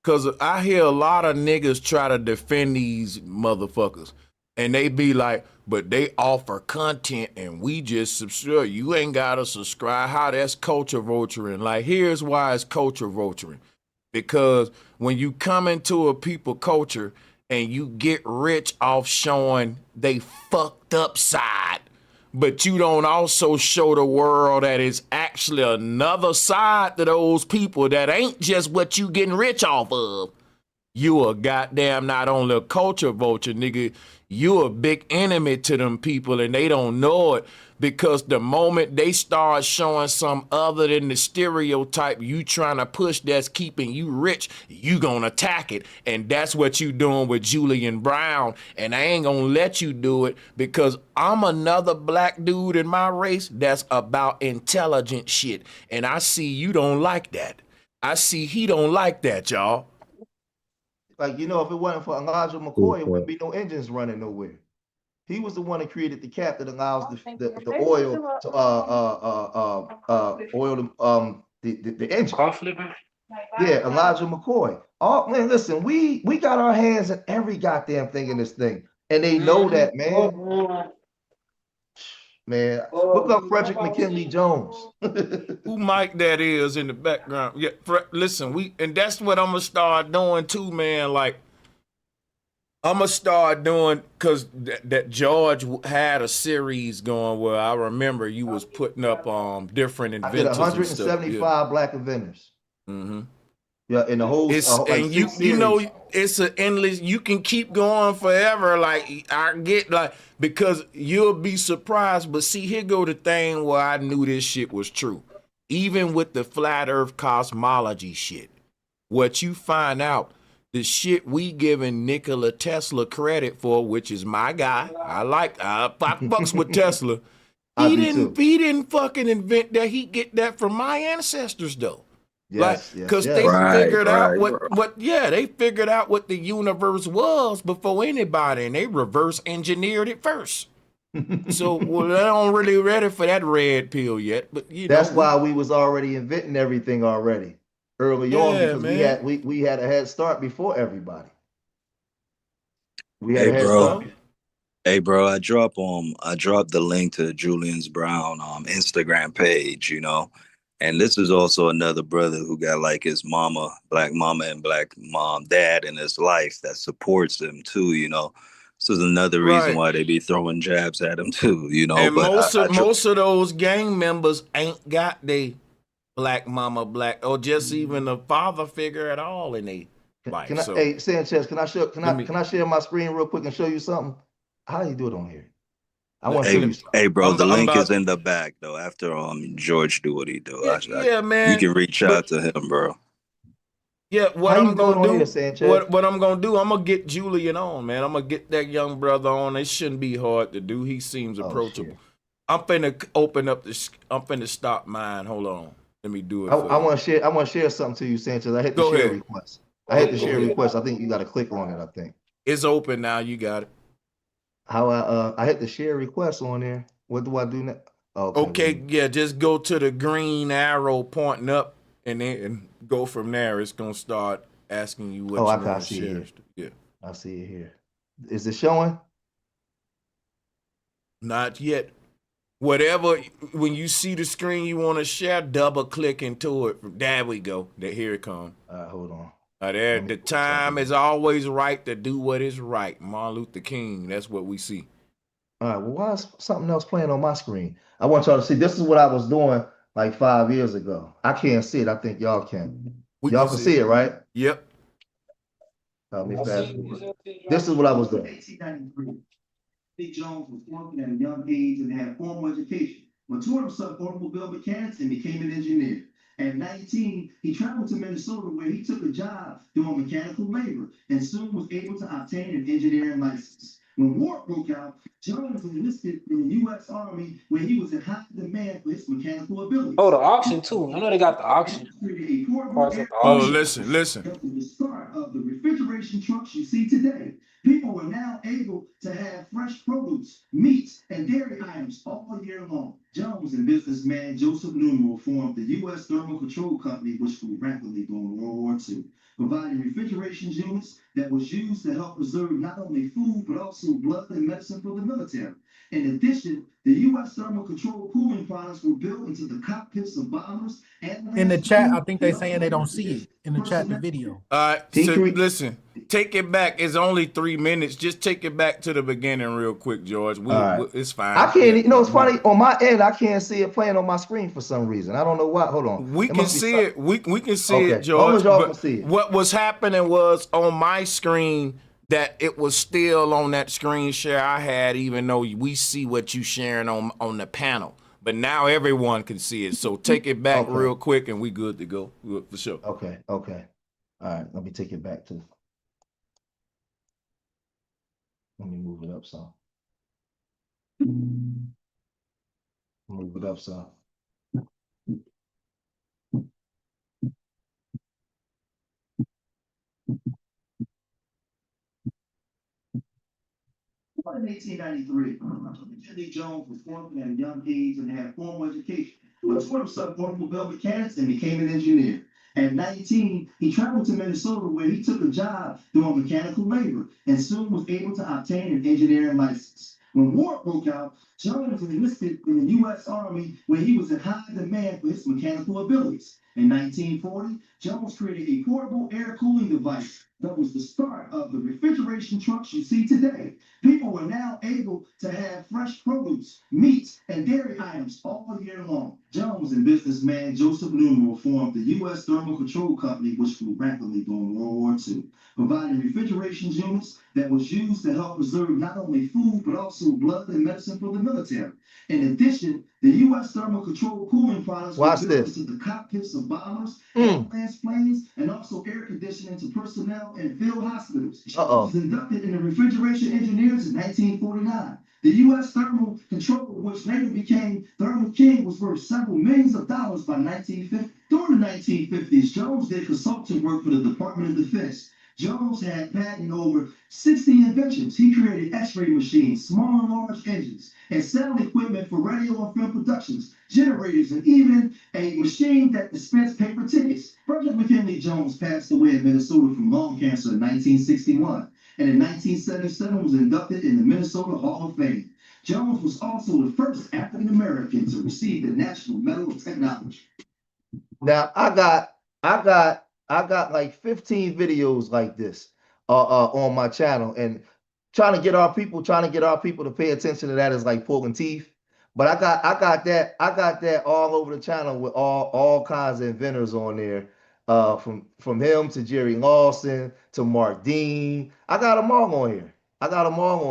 Because I hear a lot of niggas try to defend these motherfuckers. And they be like, but they offer content and we just subscribe. You ain't got to subscribe. How that's culture vulturing. Like, here's why it's culture vulturing. Because when you come into a people culture and you get rich off showing they fucked up side, but you don't also show the world that it's actually another side to those people that ain't just what you getting rich off of, you a goddamn not only a culture vulture, nigga, you a big enemy to them people and they don't know it because the moment they start showing some other than the stereotype you trying to push that's keeping you rich, you gonna attack it. And that's what you doing with Julian Brown. And I ain't gonna let you do it because I'm another black dude in my race that's about intelligent shit. And I see you don't like that. I see he don't like that, y'all. Like, if it wasn't for Elijah McCoy, it wouldn't be no engines running nowhere. He was the one that created the cap that allows the oil to oil the engine. Car flipper? Yeah, Elijah McCoy. Man, listen, we got our hands in every goddamn thing in this thing, and they know that, man. Man, look up Frederick McKinley Jones. Who Mike that is in the background? Yeah, listen, and that's what I'm gonna start doing too, man. Like I'm gonna start doing because that George had a series going where I remember you was putting up different I did inventors and stuff. 175 black inventors. Mm-hmm. Yeah, in the whole like and you know it's an endless. You can keep going forever. Like I get like because you'll be surprised. But see, here go the thing where I knew this shit was true. Even with the flat Earth cosmology shit, what you find out, the shit we giving Nikola Tesla credit for, which is my guy. I fucks with Tesla. He didn't fucking invent that. He get that from my ancestors though. Yes, because they figured out they figured out what the universe was before anybody, and they reverse engineered it first. So I don't really ready for that red pill yet, but that's why we was already inventing everything already early on because we had a head start before everybody. We had a head start. Hey bro, I dropped the link to Julian Brown Instagram page, you know. And this is also another brother who got like his black mama and black dad in his life that supports him too, you know. This is another reason why they be throwing jabs at him too, you know. And but most of those gang members ain't got they black mama, or just even a father figure at all in they life. Hey Sanchez, can I share my screen real quick and show you something? How do you do it on here? I want to show you something. Hey, bro, the link is in the back though. After George do what he do, man, you can reach out to him, bro. Yeah, what I'm gonna do, I'm gonna get Julian on, man. I'm gonna get that young brother on. It shouldn't be hard to do. He seems approachable. I'm finna stop mine. Hold on, let me do it. I want to share something to you, Sanchez. I hit the share request. I think you got to click on it. I think it's open now. You got it. How I hit the share request on there. What do I do now? Okay, yeah, just go to the green arrow pointing up and then go from there. It's gonna start asking you what you want to share. Yeah, I see it here. Is it showing? Not yet. Whatever, when you see the screen you want to share, double click into it. There we go. Here it comes. Hold on. The time is always right to do what is right. Martin Luther King, that's what we see. All right, well, why is something else playing on my screen? I want y'all to see. This is what I was doing like 5 years ago. I can't see it. I think y'all can. Y'all can see it, right? Yep. Let me fast forward. This is what I was doing. 1893. Jones was working at a young age and had formal education. Matured himself automobile mechanics and became an engineer. At 19, he traveled to Minnesota where he took a job doing mechanical labor and soon was able to obtain an engineering license. When war broke out, Jones enlisted in the U.S. Army where he was in high demand for his mechanical abilities. Oh, the auction too. I know they got the auction. Listen. The start of the refrigeration trucks you see today. People were now able to have fresh produce, meats, and dairy items all year long. Jones and businessman Joseph Numeral formed the U.S. Thermal Control Company, which grew rapidly during World War II, providing refrigeration units that was used to help preserve not only food, but also blood and medicine for the military. In addition, the U.S. Thermal Control cooling products were built into the cockpits of bombers. And in the chat, I think they're saying they don't see it. In the chat, the video. All right, so listen, take it back. It's only 3 minutes. Just take it back to the beginning real quick, George. It's fine. I can't, it's funny. On my end, I can't see it playing on my screen for some reason. I don't know why. Hold on. We can see it. We can see it, George. As long as y'all can see it. What was happening was on my screen that it was still on that screen share I had, even though we see what you sharing on the panel. But now everyone can see it. So take it back real quick and we good to go for sure. Okay. All right. Let me take it back to. Let me move it up some. Move it up some. In 1893, Julian Jones was working at a young age and had formal education. Matured himself automobile mechanics and became an engineer. At 19, he traveled to Minnesota where he took a job doing mechanical labor and soon was able to obtain an engineering license. When war broke out, Jones enlisted in the U.S. Army where he was in high demand for his mechanical abilities. In 1940, Jones created a portable air cooling device that was the start of the refrigeration trucks you see today. People were now able to have fresh produce, meat, and dairy items all year long. Jones and businessman Joseph Numeral formed the U.S. Thermal Control Company, which grew rapidly during World War II, providing refrigeration units that was used to help preserve not only food, but also blood and medicine for the military. In addition, the U.S. Thermal Control cooling products were built into the cockpits of bombers, ambulance planes, and also air conditioning to personnel in field hospitals. Was inducted in the Refrigeration Engineers in 1949. The U.S. Thermal Control, which later became Thermal King, was worth several millions of dollars by 1950. During the 1950s, Jones did consulting work for the Department of Defense. Jones had patented over 60 inventions. He created X-ray machines, small and large engines, and sound equipment for radio and film productions, generators, and even a machine that dispensed paper tickets. Frederick McKinley Jones passed away in Minnesota from lung cancer in 1961, and in 1977 was inducted in the Minnesota Hall of Fame. Jones was also the first African American to receive the National Medal of Technology. Now I got like 15 videos like this on my channel, and trying to get our people to pay attention to that is like pulling teeth. But I got that all over the channel with all kinds of inventors on there. From him to Jerry Lawson to Mark Dean. I got them all on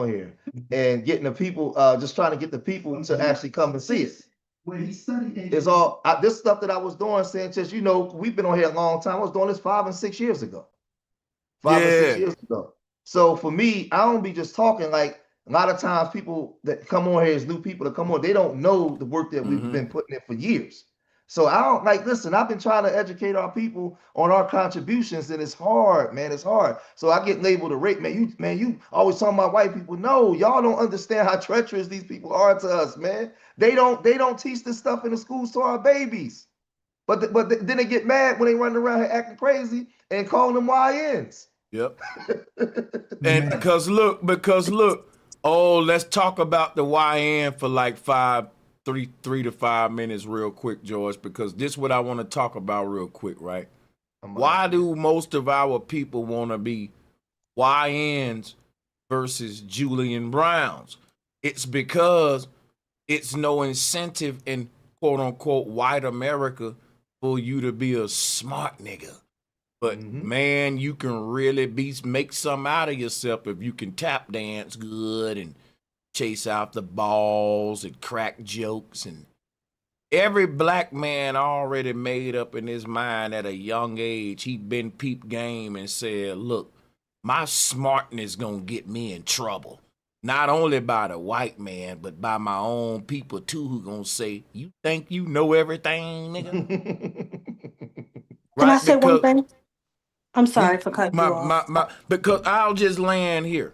here. And getting the people, just trying to get the people to actually come and see it. Where he studied It's all this stuff that I was doing, Sanchez. You know, we've been on here a long time. I was doing this 5 and 6 years ago. 5 or 6 years ago. So for me, I don't be just talking. Like a lot of times people that come on here as new people that come on, they don't know the work that we've been putting in for years. So I don't like, listen, I've been trying to educate our people on our contributions, and it's hard, man. It's hard. So I get labeled a rape, man. You always talking about white people. No, y'all don't understand how treacherous these people are to us, man. They don't teach this stuff in the schools to our babies. But then they get mad when they run around here acting crazy and calling them YNs. Yep. And because look, let's talk about the YN for like 3 to 5 minutes real quick, George, because this is what I want to talk about real quick, right? Why do most of our people want to be YNs versus Julian Browns? It's because it's no incentive in quote unquote white America for you to be a smart nigga. But man, you can really make something out of yourself if you can tap dance good and chase out the balls and crack jokes. And every black man already made up in his mind at a young age, he'd been peep game and said, look, my smartness gonna get me in trouble. Not only by the white man, but by my own people too, who gonna say, you think you know everything, nigga? Can I say one thing? I'm sorry for cutting you off. Because I'll just land here.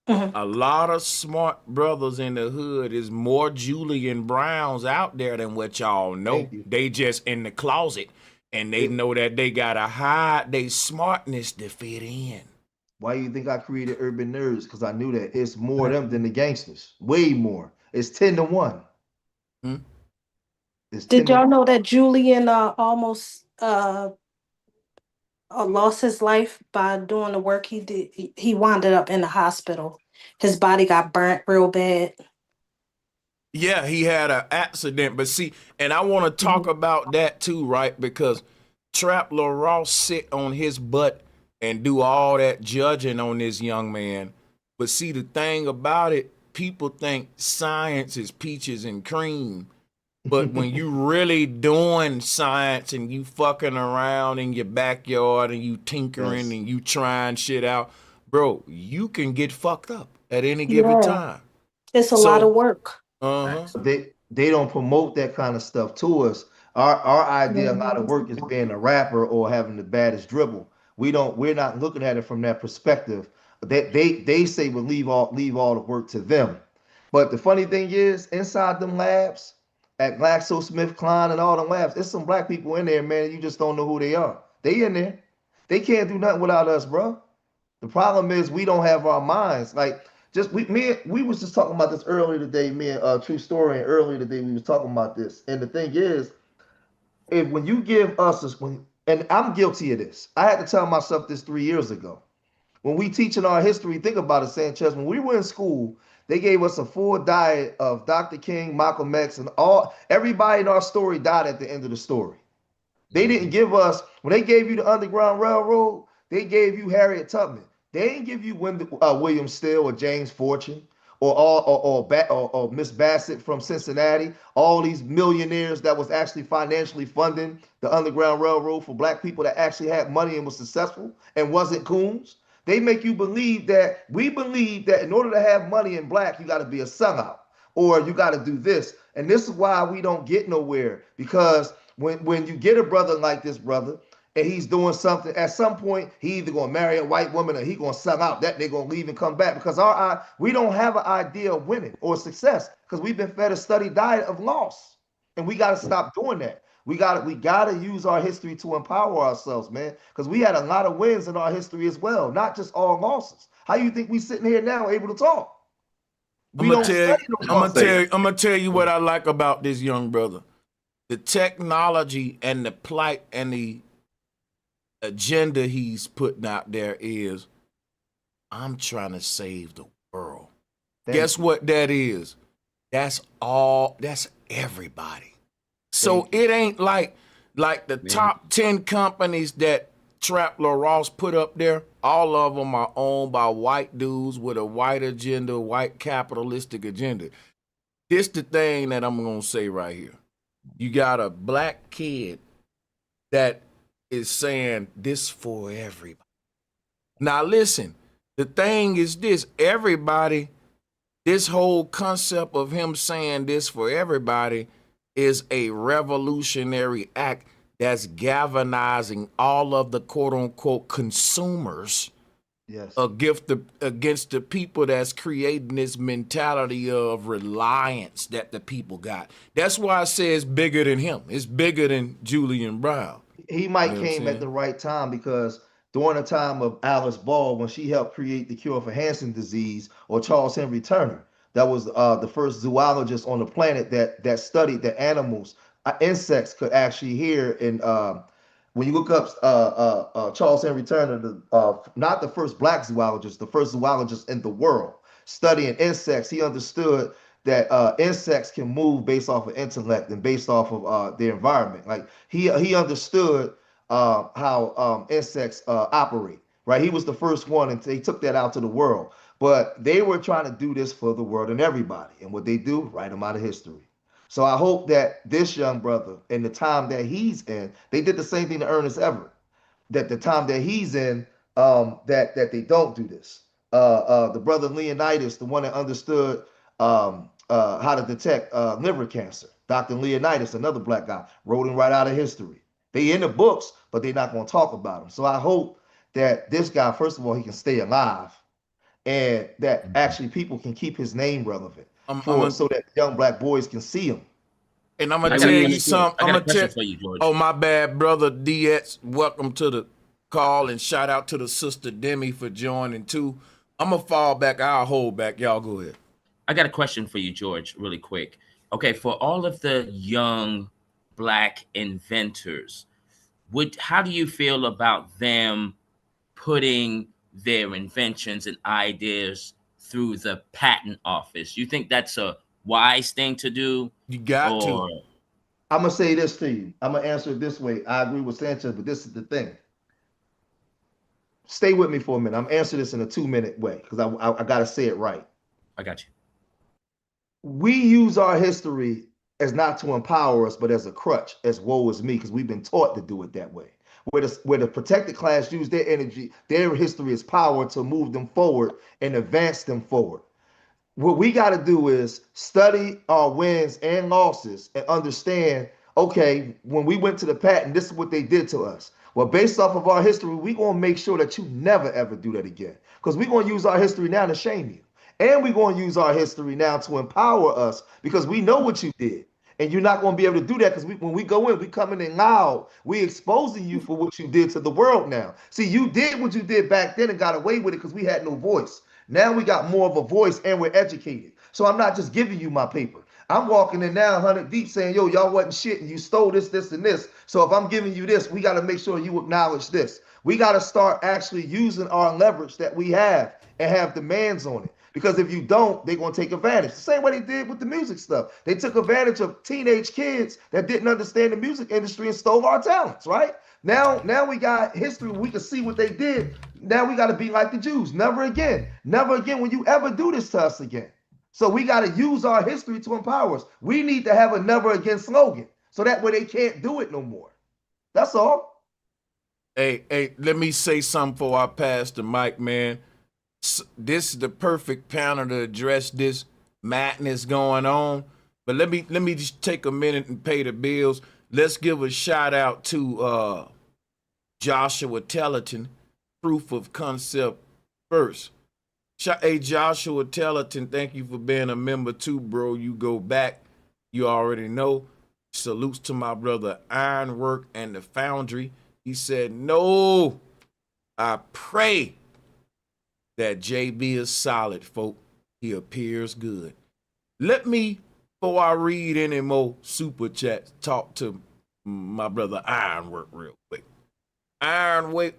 A lot of smart brothers in the hood is more Julian Browns out there than what y'all know. They just in the closet, and they know that they gotta hide their smartness to fit in. Why do you think I created Urban Nerds? Because I knew that it's more them than the gangsters. Way more. It's 10 to 1. Did y'all know that Julian almost lost his life by doing the work he did? He wound up in the hospital. His body got burnt real bad. Yeah, he had an accident. But see, and I want to talk about that too, right? Because Trapler Ross sit on his butt and do all that judging on this young man. But see, the thing about it, people think science is peaches and cream. But when you really doing science and you fucking around in your backyard and you tinkering and you trying shit out, bro, you can get fucked up at any given time. It's a lot of work. They don't promote that kind of stuff to us. Our idea of a lot of work is being a rapper or having the baddest dribble. We're not looking at it from that perspective. They say we'll leave all the work to them. But the funny thing is, inside them labs, at GlaxoSmithKline and all the labs, there's some black people in there, man. You just don't know who they are. They in there. They can't do nothing without us, bro. The problem is we don't have our minds. Like just we was just talking about this earlier today. Me and True Story, and earlier today we was talking about this. And the thing is, if when you give us this, and I'm guilty of this. I had to tell myself this 3 years ago. When we teaching our history, think about it, Sanchez. When we were in school, they gave us a full diet of Dr. King, Malcolm X, and everybody in our story died at the end of the story. They didn't give us, when they gave you the Underground Railroad, they gave you Harriet Tubman. They didn't give you William Still or James Fortune or Miss Bassett from Cincinnati, all these millionaires that was actually financially funding the Underground Railroad for black people that actually had money and was successful and wasn't coons. They make you believe that we believe that in order to have money in black, you got to be a sellout or you got to do this. And this is why we don't get nowhere, because when you get a brother like this brother and he's doing something, at some point he either gonna marry a white woman or he gonna sell out. That they gonna leave and come back, because we don't have an idea of winning or success, because we've been fed a study diet of loss, and we got to stop doing that. We got to use our history to empower ourselves, man, because we had a lot of wins in our history as well, not just all losses. How you think we sitting here now able to talk? We don't study those losses. I'm gonna tell you what I like about this young brother. The technology and the plight and the agenda he's putting out there is, I'm trying to save the world. Guess what that is? That's everybody. So it ain't like the top 10 companies that Trap Ross put up there. All of them are owned by white dudes with a white agenda, white capitalistic agenda. This the thing that I'm gonna say right here. You got a black kid that is saying this for everybody. Now listen, the thing is this, everybody, this whole concept of him saying this for everybody is a revolutionary act that's galvanizing all of the quote unquote consumers against the people that's creating this mentality of reliance that the people got. That's why I say it's bigger than him. It's bigger than Julian Brown. He might came at the right time, because during the time of Alice Ball, when she helped create the cure for Hansen disease, or Charles Henry Turner, that was the first zoologist on the planet that studied that animals, insects could actually hear. And when you look up Charles Henry Turner, not the first black zoologist, the first zoologist in the world studying insects, he understood that insects can move based off of intellect and based off of their environment. Like he understood how insects operate, right? He was the first one, and they took that out to the world. But they were trying to do this for the world and everybody. And what they do, write them out of history. So I hope that this young brother, in the time that he's in, they did the same thing to Ernest Everett, that the time that he's in, that they don't do this. The brother Leonidas, the one that understood how to detect liver cancer. Dr. Leonidas, another black guy, wrote him right out of history. They in the books, but they're not going to talk about him. So I hope that this guy, first of all, he can stay alive, and that actually people can keep his name relevant so that young black boys can see him. And I'm gonna tell you something. I got a question for you, George. Oh, my bad, brother DX. Welcome to the call, and shout out to the sister Demi for joining too. I'm gonna fall back. I'll hold back. Y'all go ahead. I got a question for you, George, really quick. Okay, for all of the young black inventors, how do you feel about them putting their inventions and ideas through the patent office? You think that's a wise thing to do? You got to. I'm gonna say this to you. I'm gonna answer it this way. I agree with Sanchez, but this is the thing. Stay with me for a minute. I'm answering this in a 2-minute way, because I gotta say it right. I got you. We use our history as not to empower us, but as a crutch, as woe is me, because we've been taught to do it that way. Where the protected class use their energy, their history as power to move them forward and advance them forward. What we got to do is study our wins and losses and understand, okay, when we went to the patent, this is what they did to us. Well, based off of our history, we're going to make sure that you never, ever do that again, because we're going to use our history now to shame you. And we're going to use our history now to empower us, because we know what you did. And you're not going to be able to do that, because when we go in, we coming in loud. We exposing you for what you did to the world now. See, you did what you did back then and got away with it because we had no voice. Now we got more of a voice and we're educated. So I'm not just giving you my paper. I'm walking in now 100 deep saying, yo, y'all wasn't shit and you stole this, this, and this. So if I'm giving you this, we got to make sure you acknowledge this. We got to start actually using our leverage that we have and have demands on it. Because if you don't, they're going to take advantage. The same way they did with the music stuff. They took advantage of teenage kids that didn't understand the music industry and stole our talents, right? Now we got history. We can see what they did. Now we got to be like the Jews. Never again. Never again will you ever do this to us again. So we got to use our history to empower us. We need to have a never again slogan. So that way they can't do it no more. That's all. Hey, let me say something before I pass the mic, man. This is the perfect panel to address this madness going on. But let me just take a minute and pay the bills. Let's give a shout out to Joshua Tellerton, proof of concept first. Hey, Joshua Tellerton, thank you for being a member too, bro. You go back, you already know. Salutes to my brother Ironwork and the Foundry. He said, no, I pray that JB is solid, folk. He appears good. Let me, before I read any more super chats, talk to my brother Ironwork real quick. Ironwork,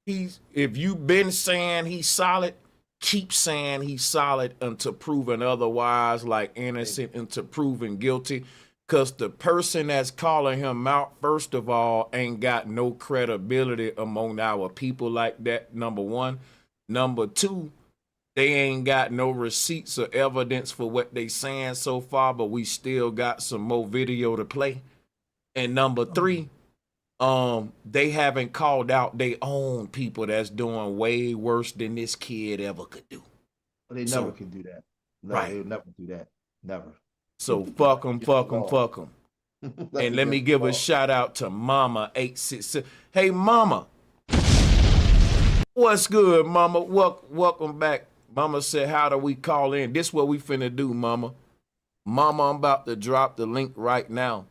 if you've been saying he's solid, keep saying he's solid until proven otherwise, like innocent until proven guilty. Because the person that's calling him out, first of all, ain't got no credibility among our people like that, number one. Number two, they ain't got no receipts or evidence for what they saying so far, but we still got some more video to play. And number three, they haven't called out their own people that's doing way worse than this kid ever could do. But they never can do that. No, right. They'll never do that. Never. So fuck them. And let me give a shout out to Mama 866. Hey, Mama. What's good, Mama? Welcome back. Mama said, how do we call in? This what we finna do, Mama. Mama, I'm about to drop the link right now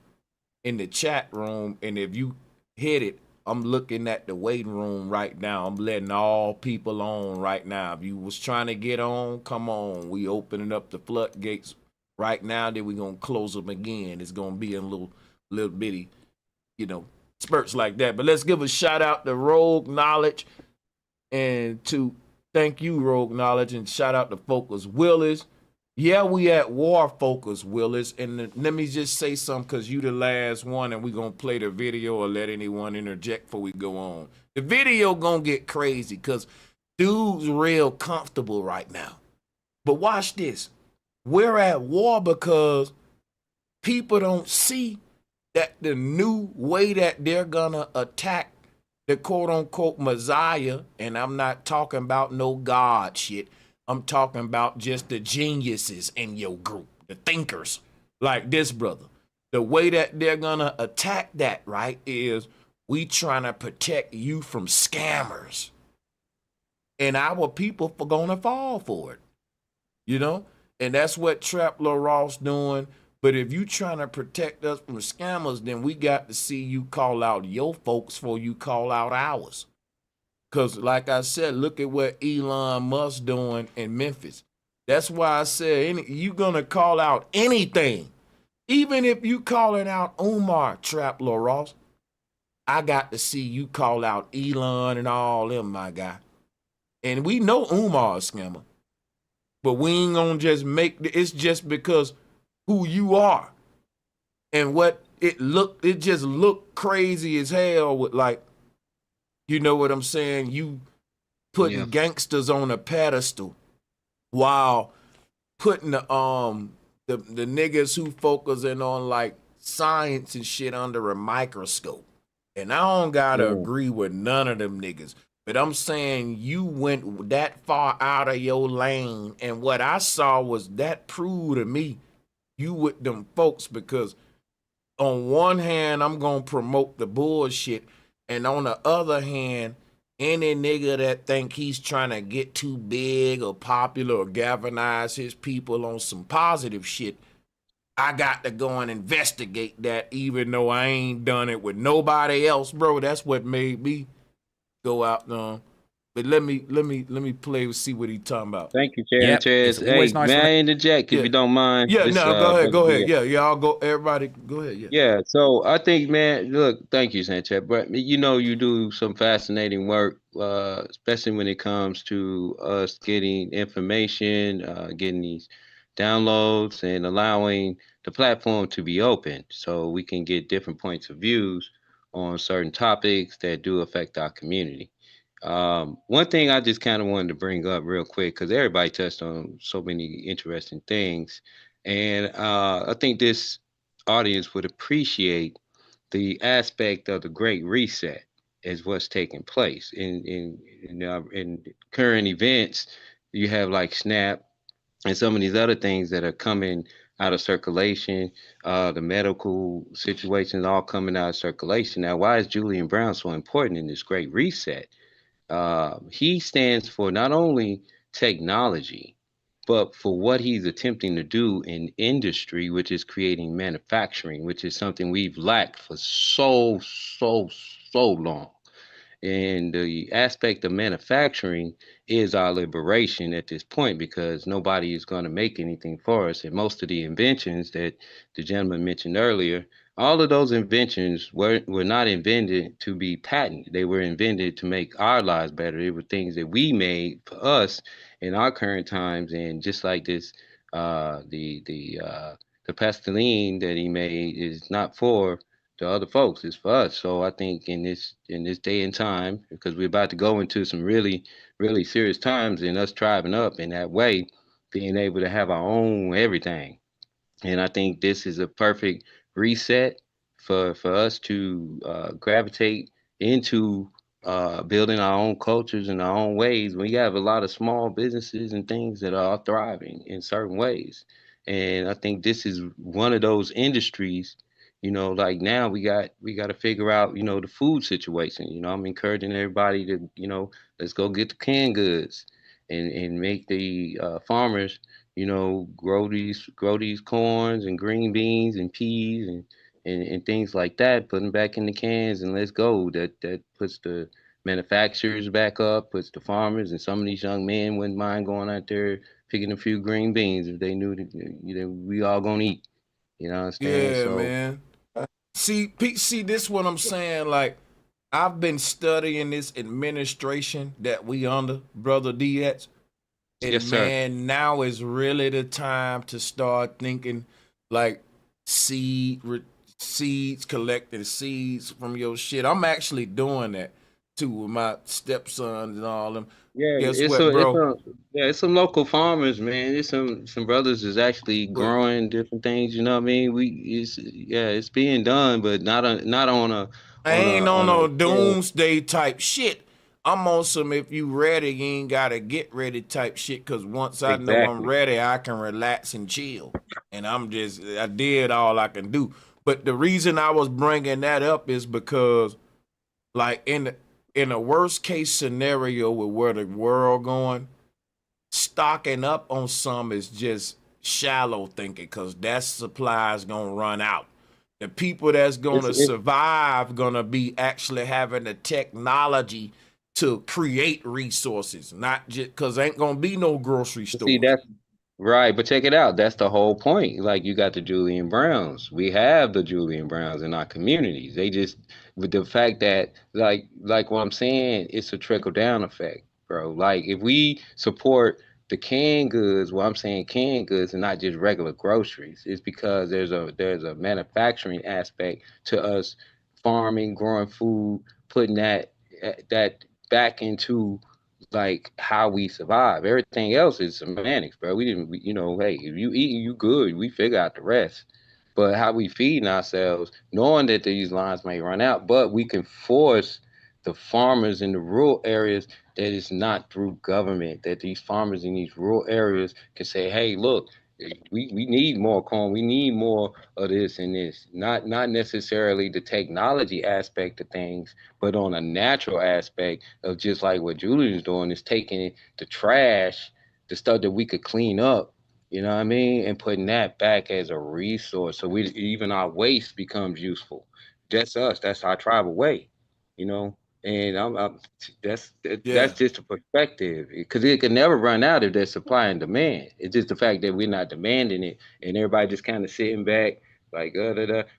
in the chat room. And if you hit it, I'm looking at the waiting room right now. I'm letting all people on right now. If you was trying to get on, come on. We opening up the floodgates right now. Then we gonna close them again. It's gonna be a little bitty, spurts like that. But let's give a shout out to Rogue Knowledge and to thank you, Rogue Knowledge, and shout out to Focus Willis. Yeah, we at war, Focus Willis. And let me just say something, because you the last one, and we going to play the video or let anyone interject before we go on. The video going to get crazy because dude's real comfortable right now. But watch this. We're at war because people don't see that the new way that they're going to attack the quote-unquote Messiah, and I'm not talking about no God shit. I'm talking about just the geniuses in your group, the thinkers, like this brother. The way that they're going to attack that, right, is we trying to protect you from scammers. And our people are going to fall for it, And that's what Trapler Ross doing. But if you trying to protect us from scammers, then we got to see you call out your folks before you call out ours. Because like I said, look at what Elon Musk doing in Memphis. That's why I said you going to call out anything. Even if you calling out Umar Trapler Ross, I got to see you call out Elon and all them, my guy. And we know Umar is a scammer. But we ain't going to just it's just because who you are. And what it just looked crazy as hell with you know what I'm saying? You putting gangsters on a pedestal while putting the niggas who focusing on science and shit under a microscope. And I don't gotta agree with none of them niggas. But I'm saying you went that far out of your lane. And what I saw was that proved to me you with them folks, because on one hand, I'm gonna promote the bullshit. And on the other hand, any nigga that think he's trying to get too big or popular or galvanize his people on some positive shit, I got to go and investigate that, even though I ain't done it with nobody else, bro. That's what made me go out But let me play see what he talking about. Thank you, Yep, it's Sanchez. always Hey, nice may when I interject if Yeah. you don't mind? Yeah, This no, go ahead, brother go ahead. D. Yeah, I'll go. Everybody, go ahead. Yeah. Yeah, so I think, man, look, thank you, Sanchez. But you know, you do some fascinating work, especially when it comes to us getting information, getting these downloads, and allowing the platform to be open so we can get different points of views on certain topics that do affect our community. One thing I just kind of wanted to bring up real quick because everybody touched on so many interesting things, and I think this audience would appreciate the aspect of the Great Reset is what's taking place in current events. You have like SNAP and some of these other things that are coming out of circulation. The medical situations all coming out of circulation. Now, why is Julian Brown so important in this Great Reset? He stands for not only technology, but for what he's attempting to do in industry, which is creating manufacturing, which is something we've lacked for so long. And the aspect of manufacturing is our liberation at this point because nobody is going to make anything for us. And most of the inventions that the gentleman mentioned earlier, all of those inventions were not invented to be patented. They were invented to make our lives better. They were things that we made for us in our current times. And just like this, the Pasteline that he made is not for the other folks. It's for us. So I think in this day and time, because we're about to go into some really serious times, and us driving up in that way, being able to have our own everything. And I think this is a perfect reset for us to gravitate into building our own cultures and our own ways. We have a lot of small businesses and things that are thriving in certain ways. And I think this is one of those industries, like now we got to figure out, the food situation. I'm encouraging everybody to, let's go get the canned goods and make the farmers grow these corns and green beans and peas and things like that, put them back in the cans and let's go. That puts the manufacturers back up, puts the farmers, and some of these young men wouldn't mind going out there picking a few green beans if they knew that we all gonna eat. You know what I'm saying? Yeah, So man. See, Pete, see, this what I'm saying. Like, I've been studying this administration that we under, Brother DX. yes, And sir. man, now is really the time to start thinking like seeds, collecting seeds from your shit. I'm actually doing that too with my stepsons and all them. Yeah, Guess it's what, a, it's bro? a, yeah, it's some local farmers, man. It's some brothers is actually But growing different things. You know what I mean? It's being done, but not on a I on a ain't on on no a scale. doomsday type shit. I'm on some if you ready, you ain't gotta get ready type shit. Cause once I know I'm Exactly. ready, I can relax and chill. And I did all I can do. But the reason I was bringing that up is because, like in a worst case scenario with where the world going, stocking up on some is just shallow thinking because that supply is gonna run out. The people that's It's gonna it's survive gonna be actually having the technology to create resources, not just because ain't gonna be no grocery see stores. that's right, but check it out. That's the whole point. Like you got the Julian Browns. We have the Julian Browns in our communities. They just with the fact that like what I'm saying, it's a trickle down effect, bro. Like if we support the canned goods, well, I'm saying canned goods and not just regular groceries, it's because there's a manufacturing aspect to us farming, growing food, putting that back into like how we survive. Everything else is semantics, bro. We didn't, hey, if you eat, you good. We figure out the rest. But how we feeding ourselves, knowing that these lines may run out, but we can force the farmers in the rural areas that it's not through government, that these farmers in these rural areas can say, hey, look, we need more corn, we need more of this and this. Not necessarily the technology aspect of things, but on a natural aspect of just like what Julian's doing is taking the trash, the stuff that we could clean up, you know what I mean, and putting that back as a resource. So we even our waste becomes useful. That's us. That's our tribal way, you know. And Yeah. that's just a perspective, because it can never run out if there's supply and demand. It's just the fact that we're not demanding it, and everybody just kind of sitting back like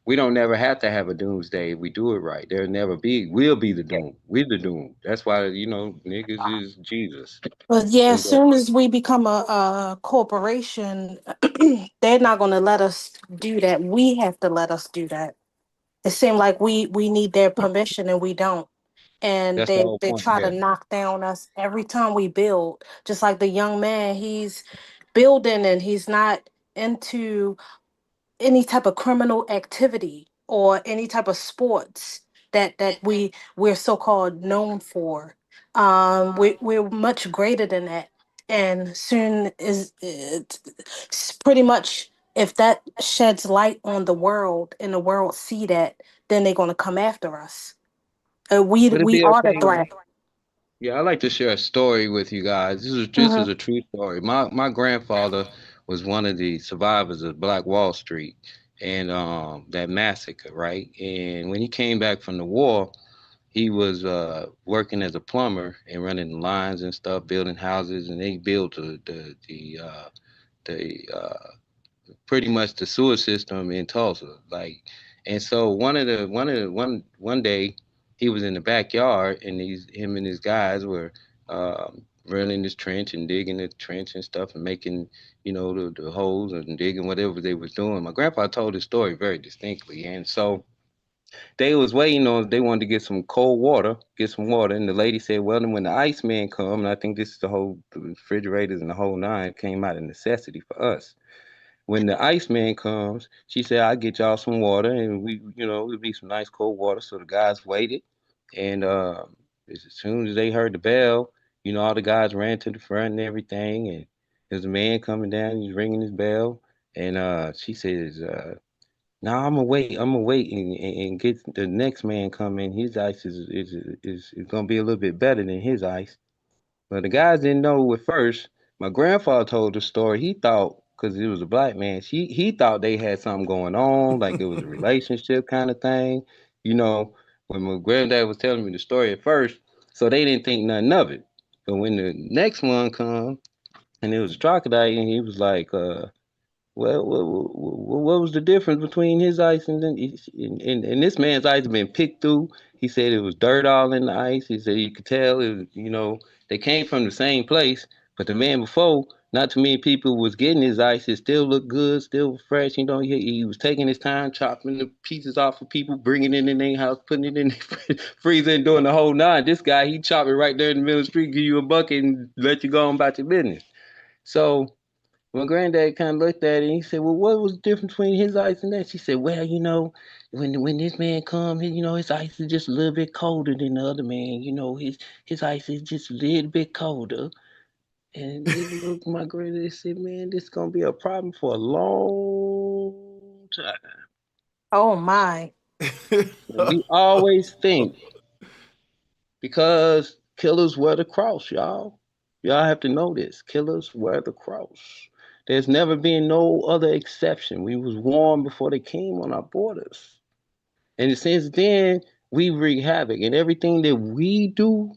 we don't never have to have a doomsday if we do it right. There'll never be. We'll be the doom. We're the doom. That's why niggas is Jesus. But yeah, as What's up? soon as we become a corporation, they're not going to let us do that. We have to let us do that. It seems like we need their permission and we don't. And That's the whole they point. try Yeah. to knock down us every time we build. Just like the young man, he's building and he's not into any type of criminal activity or any type of sports that we're so-called known for. We're much greater than that. And soon is it's pretty much, if that sheds light on the world and the world see that, then they're gonna come after us. Would it We be are the okay? threat. Yeah, I like to share a story with you guys. This is Hmm. a true story. My grandfather was one of the survivors of Black Wall Street and that massacre, right? And when he came back from the war, he was working as a plumber and running the lines and stuff, building houses, and they built the pretty much the sewer system in Tulsa. Like, and so one day he was in the backyard, and him and his guys were drilling this trench and digging the trench and stuff and making the holes and digging whatever they was doing. My grandpa told his story very distinctly, and so they was waiting on. They wanted to get some cold water, get some water, and the lady said, "Well, then when the Iceman come, and I think this is the refrigerators and the whole nine came out of necessity for us." When the Iceman comes, she said, "I'll get y'all some water," and it'll be some nice cold water. So the guys waited, and as soon as they heard the bell, all the guys ran to the front and everything, and there's a man coming down, he's ringing his bell, and she says, "Now I'm gonna wait and get the next man coming. His ice is gonna be a little bit better than his ice." But the guys didn't know at first. My grandfather told the story. He thought, because it was a black man, he thought they had something going on, like it was a relationship kind of thing. You know, when my granddad was telling me the story at first, so they didn't think nothing of it. But when the next one come and it was a crocodile, and he was like, well, what was the difference between his ice and this man's ice had been picked through? He said it was dirt all in the ice. He said you could tell it was, they came from the same place, but the man before, not too many people was getting his ice. It still looked good, still fresh. He was taking his time, chopping the pieces off for people, bringing it in their house, putting it in the freezer, and doing the whole nine. This guy, he chopped it right there in the middle of the street, give you a bucket, and let you go on about your business. So my granddad kind of looked at it and he said, "Well, what was the difference between his ice and that?" She said, "Well, when this man come, his ice is just a little bit colder than the other man. His ice is just a little bit colder." And they looked at my granddad and said, "Man, this is gonna be a problem for a long time." Oh my. And we always think because killers wear the cross, y'all. Y'all have to know this. Killers wear the cross. There's never been no other exception. We was warned before they came on our borders. And since then, we wreak havoc. And everything that we do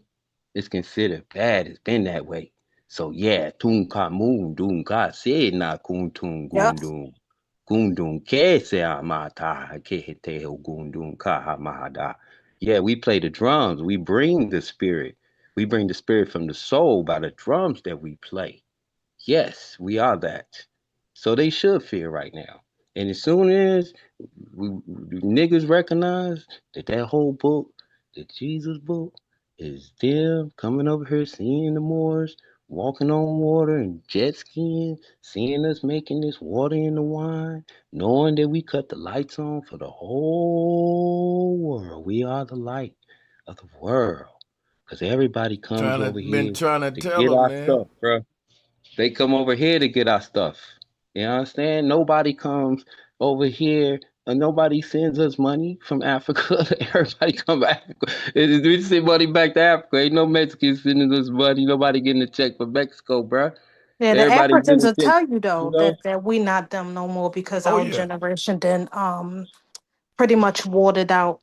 is considered bad. It's been that way. So yeah, tun ka moon dun ka se na kun tun Yep. gundun. Gundun ke se amata ke te gundun ka ha mahada. Yeah, we play the drums. We bring the spirit. We bring the spirit from the soul by the drums that we play. Yes, we are that. So they should fear right now. And as soon as niggas recognize that whole book, the Jesus book, is them coming over here, seeing the Moors, walking on water and jet skiing, seeing us making this water in the wine, knowing that we cut the lights on for the whole world. We are the light of the world. Because everybody comes over Been here trying to to tell get them, our man. stuff, bro. They come over here to get our stuff. You understand? Nobody comes over here and nobody sends us money from Africa. Everybody come back. We send money back to Africa. Ain't no Mexicans sending us money. Nobody getting a check from Mexico, bro. Yeah, the Everybody Africans getting will a check, tell you you though know? that we not them no more because Oh our yeah. generation then pretty much watered out.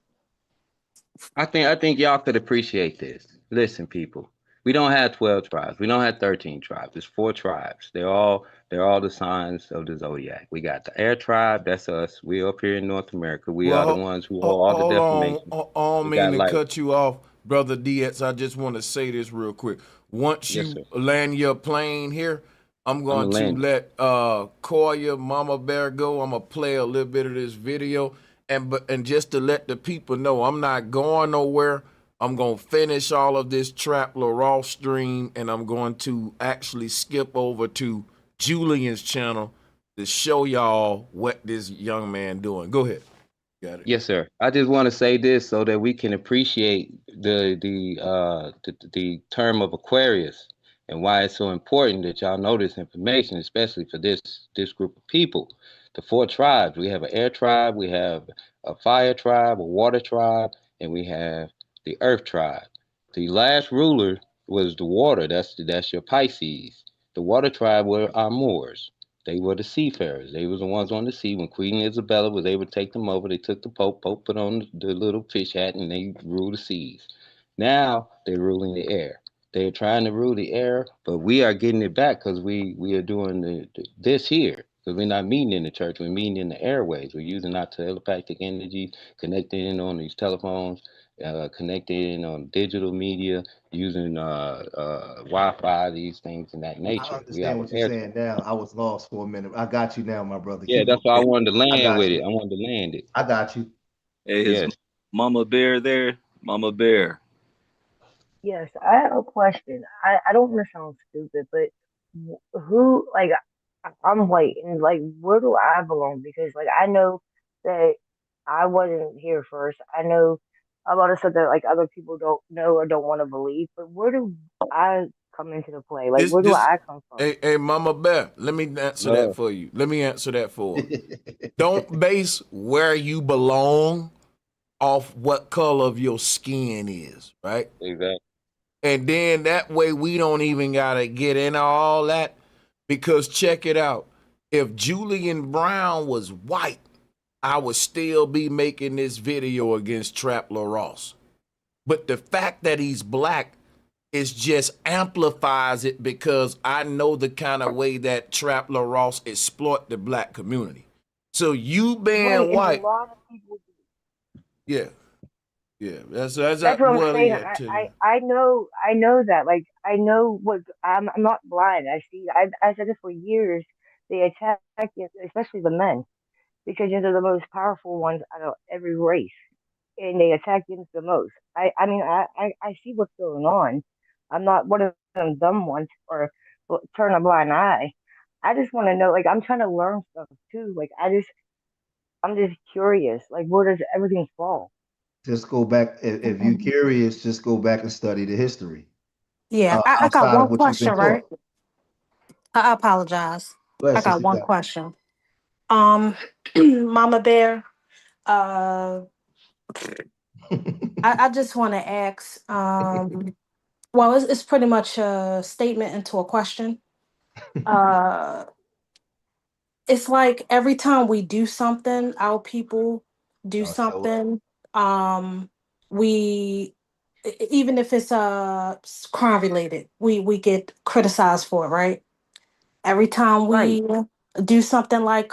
I think y'all could appreciate this. Listen, people. We don't have 12 tribes. We don't have 13 tribes. There's 4 tribes. They're all the signs of the zodiac. We got the air tribe, that's us. We up here in North America. We are the Well, ones who hold all the hold on. defamation. I don't We mean got to like, cut you off, Brother Diaz. I just want to say this real quick. Once yes, you sir. land your plane here, I'm I'm going gonna to land it. let Koya, Mama Bear go. I'm going to play a little bit of this video. And just to let the people know, I'm not going nowhere. I'm going to finish all of this Trap LaRaw stream, and I'm going to actually skip over to Julian's channel to show y'all what this young man doing. Go ahead. Got it. Yes, sir. I just want to say this so that we can appreciate the term of Aquarius and why it's so important that y'all know this information, especially for this group of people. The 4 tribes. We have an air tribe, we have a fire tribe, a water tribe, and we have the earth tribe. The last ruler was the water. That's your Pisces. The water tribe were our Moors. They were the seafarers. They was the ones on the sea. When Queen Isabella was able to take them over, they took the Pope. Pope put on the little fish hat, and they rule the seas. Now they're ruling the air. They're trying to rule the air, but we are getting it back because we are doing this here. Because we're not meeting in the church. We're meeting in the airways. We're using our telepathic energy, connecting in on these telephones, connecting in on digital media, using Wi-Fi, these things in that I nature. We have understand an what you're air. saying now. I was lost for a minute. I got you now, my brother. Yeah, Keep going. that's why I wanted to I land got with it. you. I wanted to land it. I got you. Hey, is Yes. Mama Bear there? Mama Bear. Yes, I have a question. I don't want to sound stupid, but who, like, I'm white, and like, where do I belong? Because like, I know that I wasn't here first. I know a lot of stuff that like other people don't know or don't want to believe. But where do I come into the play? Like, where do This I come from? hey Mama Bear, let me answer that No. for you. Let me answer that for her. Don't base where you belong off what color of your skin is, right? Exactly. And then that way we don't even gotta get into all that, because check it out. If Julian Brown was white, I would still be making this video against Trap Ross. But the fact that he's black is just amplifies it, because I know the kind of way that Trap Ross exploit the black community. So you Right, being and a white, lot of people. yeah, yeah, that's That's what I'm well, saying. yeah, I know that. Like I know what I'm not blind. I see. I said this for years. They attack, especially the men, because they're the most powerful ones out of every race, and they attack them the most. I mean, I see what's going on. I'm not one of them dumb ones or turn a blind eye. I just want to know. Like I'm trying to learn stuff too. Like I'm just curious. Like where does everything fall? Just go back. If you're curious, just go back and study the history Yeah, I got outside of one what you've question, been taught. right? I apologize. Go ahead, I got sister. You one got it. question. Mama Bear, uh, I just want to ask, well, it's pretty much a statement into a question. Uh, it's like every time we do something, our people do Y'all show up. something, we even if it's crime related, we get criticized for it, right? Every time Right. we do something like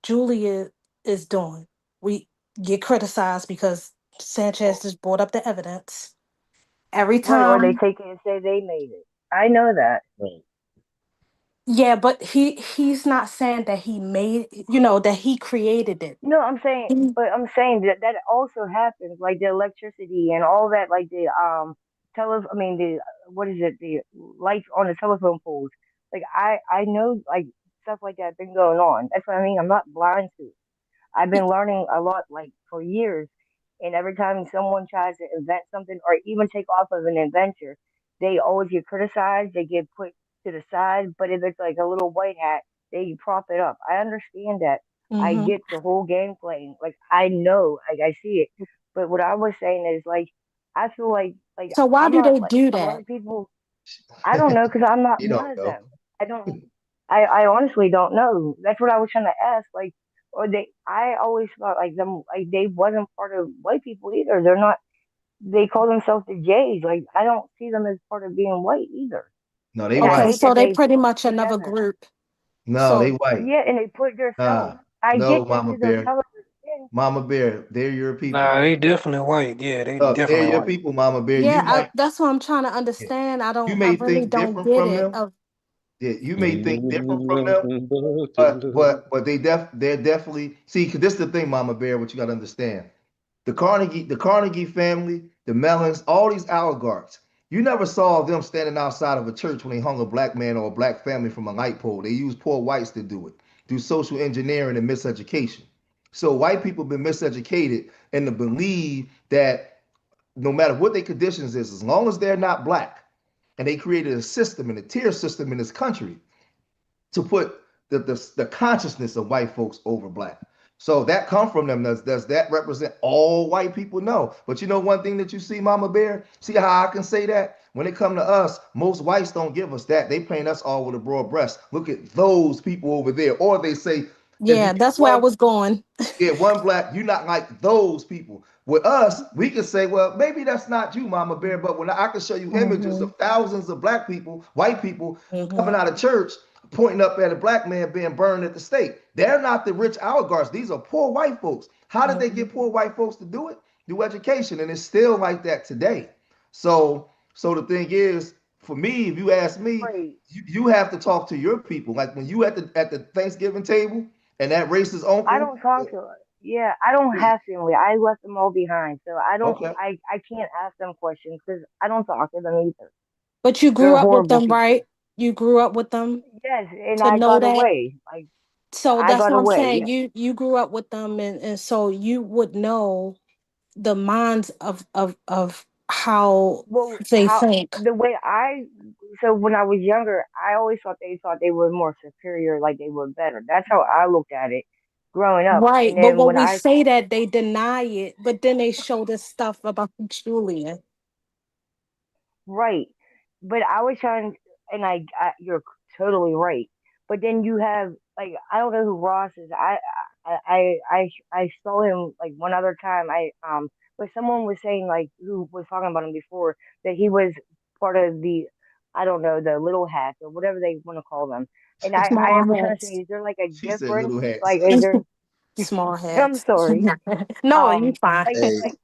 Julia is doing, we get criticized because Sanchez just brought up the evidence. Every Right, or they time, take it and say they made it. I know that. Right. yeah, but he's not saying that he made, that he created it. No, I'm saying, He- but I'm saying that that also happens, like the electricity and all that, like the I mean the what is it, the lights on the telephone poles. Like I know like stuff like that been going on. That's what I mean. I'm not blind to it. I've been learning a lot like for years, and every time someone tries to invent something or even take off of an inventor, they always get criticized. They get put to the side. But if it's like a little white hat, they prop it up. I understand that. I Mhm. get the whole gameplay. Like I know, like I see it. But what I was saying is like I feel like So why I'm do not they like do a lot that? of people. I don't know because I'm not You one don't of know. them. I don't. I honestly don't know. That's what I was trying to ask. Like, or they. I always thought like them. Like they wasn't part of white people either. They're not. they call themselves the Jays. Like I don't see them as part of being white either. No, they And I Okay, white. hate so that they they pretty put much another together. group. No, they So white. Yeah, and they put themselves. Nah, I no, get that Mama because they're Bear. color skin. Mama Bear, they're your people. Nah, they definitely white. Yeah, they They're definitely your white. people, Mama Bear. yeah, You might, that's what I'm trying to understand. you I may really think don't different get from it. them. Yeah, you may think different from them, but they're definitely see. Cause this is the thing, Mama Bear. What you got to understand: the Carnegie family, the Mellons, all these oligarchs. You never saw them standing outside of a church when they hung a black man or a black family from a light pole. They used poor whites to do it through social engineering and miseducation. So white people been miseducated and to believe that no matter what their conditions is, as long as they're not black, and they created a system and a tier system in this country to put the consciousness of white folks over black. So that come from them. Does that represent all white people? No. But you know one thing that you see, Mama Bear? See how I can say that? When it come to us, most whites don't give us that. They paint us all with a broad brush. Look at those people over there. Or they say, if you Yeah, get that's where I one was going. one black, you're not like those people. With us, we can say, well, maybe that's not you, Mama Bear, but when I can show you images Hmm. of thousands of black people, white people, Hmm. coming out of church, pointing up at a black man being burned at the stake. They're not the rich oligarchs. These are poor white folks. How did they Hmm. get poor white folks to do it? Through education, and it's still like that today. So the thing is, for me, if you ask me, Right. you have to talk to your people. Like when you at the Thanksgiving table and that racist I uncle. don't talk to her. Yeah, I don't have family. I left them all behind, so I don't. Okay. I can't ask them questions because I don't talk to them either. But you grew They're up with horrible them, people. right? You grew up with them Yes, and to I know got that. away. Like So I that's got what I'm away. saying. Yes. You grew up with them, and so you would know the minds of how Well, they how think. the way I so when I was younger, I always thought they were more superior, like they were better. That's how I looked at it growing up. Right. And But then when when we I say that, they deny it, but then they show this stuff about Julian. right, but I was trying, and you're totally right. But then you have like I don't know who Ross is. I saw him like one other time. But someone was saying like who was talking about him before that he was part of the I don't know the little hats or whatever they want to call them. And I Small was trying to say, hats. is there like a She said difference? little hats. Like, is there? Small I'm hats. sorry. No, you fine. Like Hey, like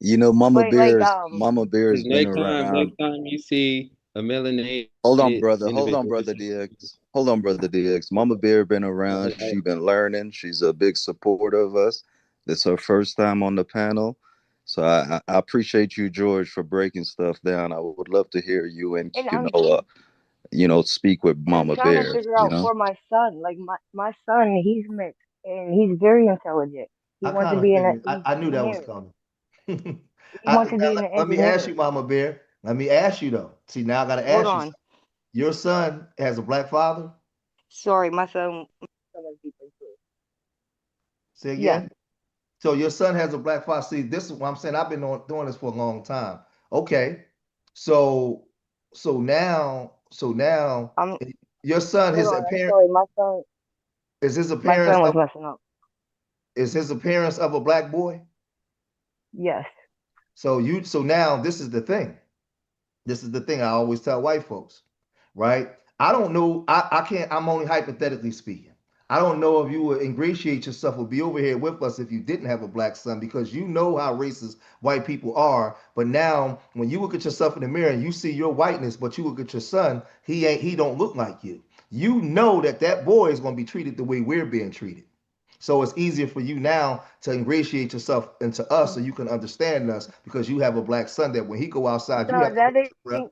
you know, but like Mama Bear's been Next around. time you see a melanated Hold on, individual, brother just DX. Hold on, brother DX. Mama Bear been around. She been learning. She's a big supporter of us. This her first time on the panel. So I appreciate you, George, for breaking stuff down. I would love to hear you and and I'm speak with and I'm Mama trying to Bear. figure out for my son. Like my son, he's mixed and he's very intelligent. He I wants to kind of be figured. he's I knew that was engineer. coming. He wants to be an Let me ask you, engineer. Mama Bear. Let me ask you though. See, now I got to Hold ask you on. something. Your son has a black father. Sorry, my son is deeply too. Say Yes. again. So your son has a black father. See, this is what I'm saying. I've been doing this for a long time. Okay. So so now I'm your son, hold his on. I'm appearance sorry. is his My appearance son was of messing up. a black boy. Yes. So now this is the thing. This is the thing I always tell white folks, right? I don't know. I can't. I'm only hypothetically speaking. I don't know if you would ingratiate yourself or be over here with us if you didn't have a black son because you know how racist white people are. But now, when you look at yourself in the mirror and you see your whiteness, but you look at your son, he don't look like you. You know that boy is going to be treated the way we're being treated. So it's easier for you now to ingratiate yourself into us so you can understand us because you have a black son that when he go outside, you No, have to hold your breath.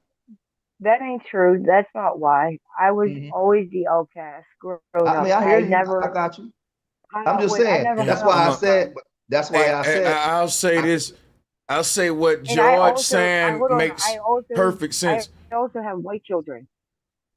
that ain't true. That's not why. I was Mhm. always the outcast growing I up. mean, I hear I you. I never got you. hung I'm out just with. I saying. never Yeah, That's hung out why with I I'm. my said. son. That's why Hey, I said. I'll say I, this. I'll say what And I George also saying hold on. makes perfect I sense. also have white children.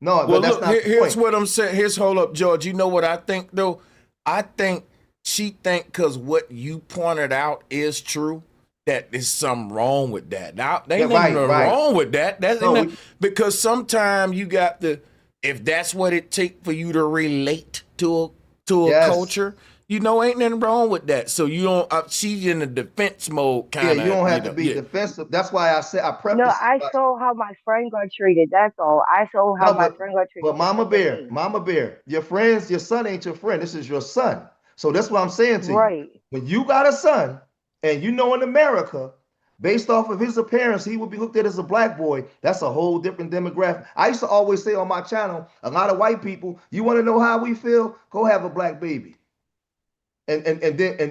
no, but Well, that's look, not the here's point. what I'm saying. Here's hold up, George. You know what I think though? I think she think because what you pointed out is true that there's something wrong with that. Now, there Yeah, ain't nothing right. wrong with that. That's ain't No, nothing, because sometimes you got to, if that's what it take for you to relate to a yes, culture, You know, ain't nothing wrong with that. So you don't. She's in the defense mode, Yeah, kind you of. don't You have to know, be yeah. defensive. That's why I said I No, preface it I by saw how my friend got treated. That's all. I saw how no, my friend got treated but different than me. Mama Bear, your friends, your son ain't your friend. This is your son. So that's what I'm saying to you. Right. When you got a son, and you know in America, based off of his appearance, he would be looked at as a black boy. That's a whole different demographic. I used to always say on my channel, a lot of white people, you want to know how we feel? Go have a black baby. And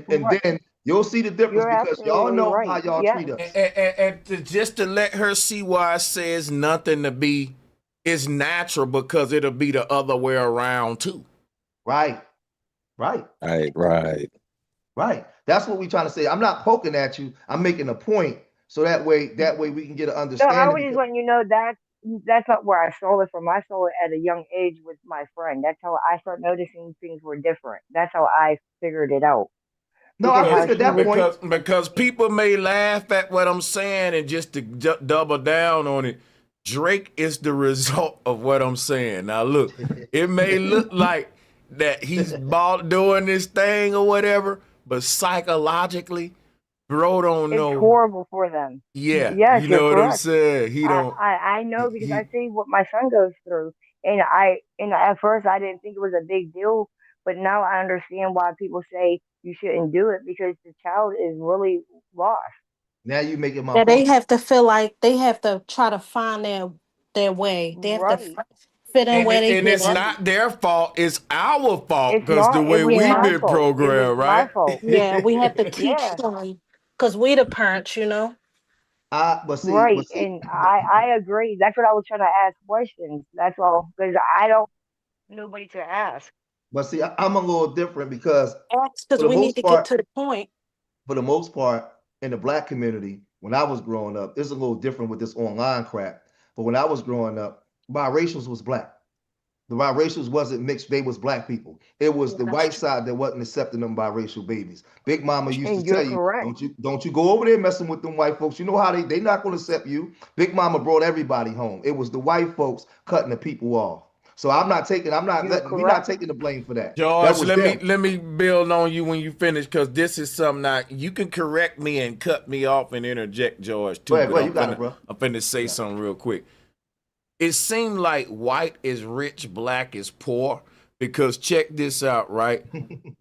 Right. then you'll see the difference You're because y'all absolutely know how right. y'all Yes. treat us. Just to let her see why I say it's nothing to be, it's natural because it'll be the other way around too. Right. Right. Right. That's what we're trying to say. I'm not poking at you. I'm making a point so that way we can get an No, I understanding. was just letting you know that's not where I saw it from. I saw it at a young age with my friend. That's how I started noticing things were different. That's how I figured it out. No, I Because how figured she that was point. Because people may laugh at what I'm saying, and just to double down on it, Drake is the result of what I'm saying. Now look, it may look like that he's doing this thing or whatever, but psychologically, bro don't it's know. horrible for them. Yeah, Yes, you you're know what I'm correct. saying. He I, don't. I I know because I He see what my son goes through, and at first I didn't think it was a big deal, but now I understand why people say you shouldn't do it because the child is really lost. Now you making my Yeah, they point. have to feel like they have to try to find their way. They have to Right, fit in where they and fit it's in. not their fault. It's our fault it's because the not. It way was we've my Yeah, been fault. It was programmed, my right? fault. yeah, we have to teach Yeah, them because we the parents, you know. right. But see, And I agree. That's what I was trying to ask questions. That's all because I don't nobody to ask. I'm a little different because Because for the we need most to get part, to the point. in the black community, when I was growing up, it's a little different with this online crap. But when I was growing up, biracials was black. The biracials wasn't mixed, they was black people. It was Yeah, the that's white true. side that wasn't accepting them biracial babies. Big Mama used to And you're tell you, correct. don't you go over there messing with them white folks. You know how they not gonna accept you. Big Mama brought everybody home. It was the white folks cutting the people off. So You're we're not correct. taking the blame for that. That George, was them. let me build on you when you finish, because this is something you can correct me and cut me off and interject, George, too. Go But ahead, you got it, bro. I'm finna say something real quick. It seemed like white is rich, black is poor. Because check this out, right?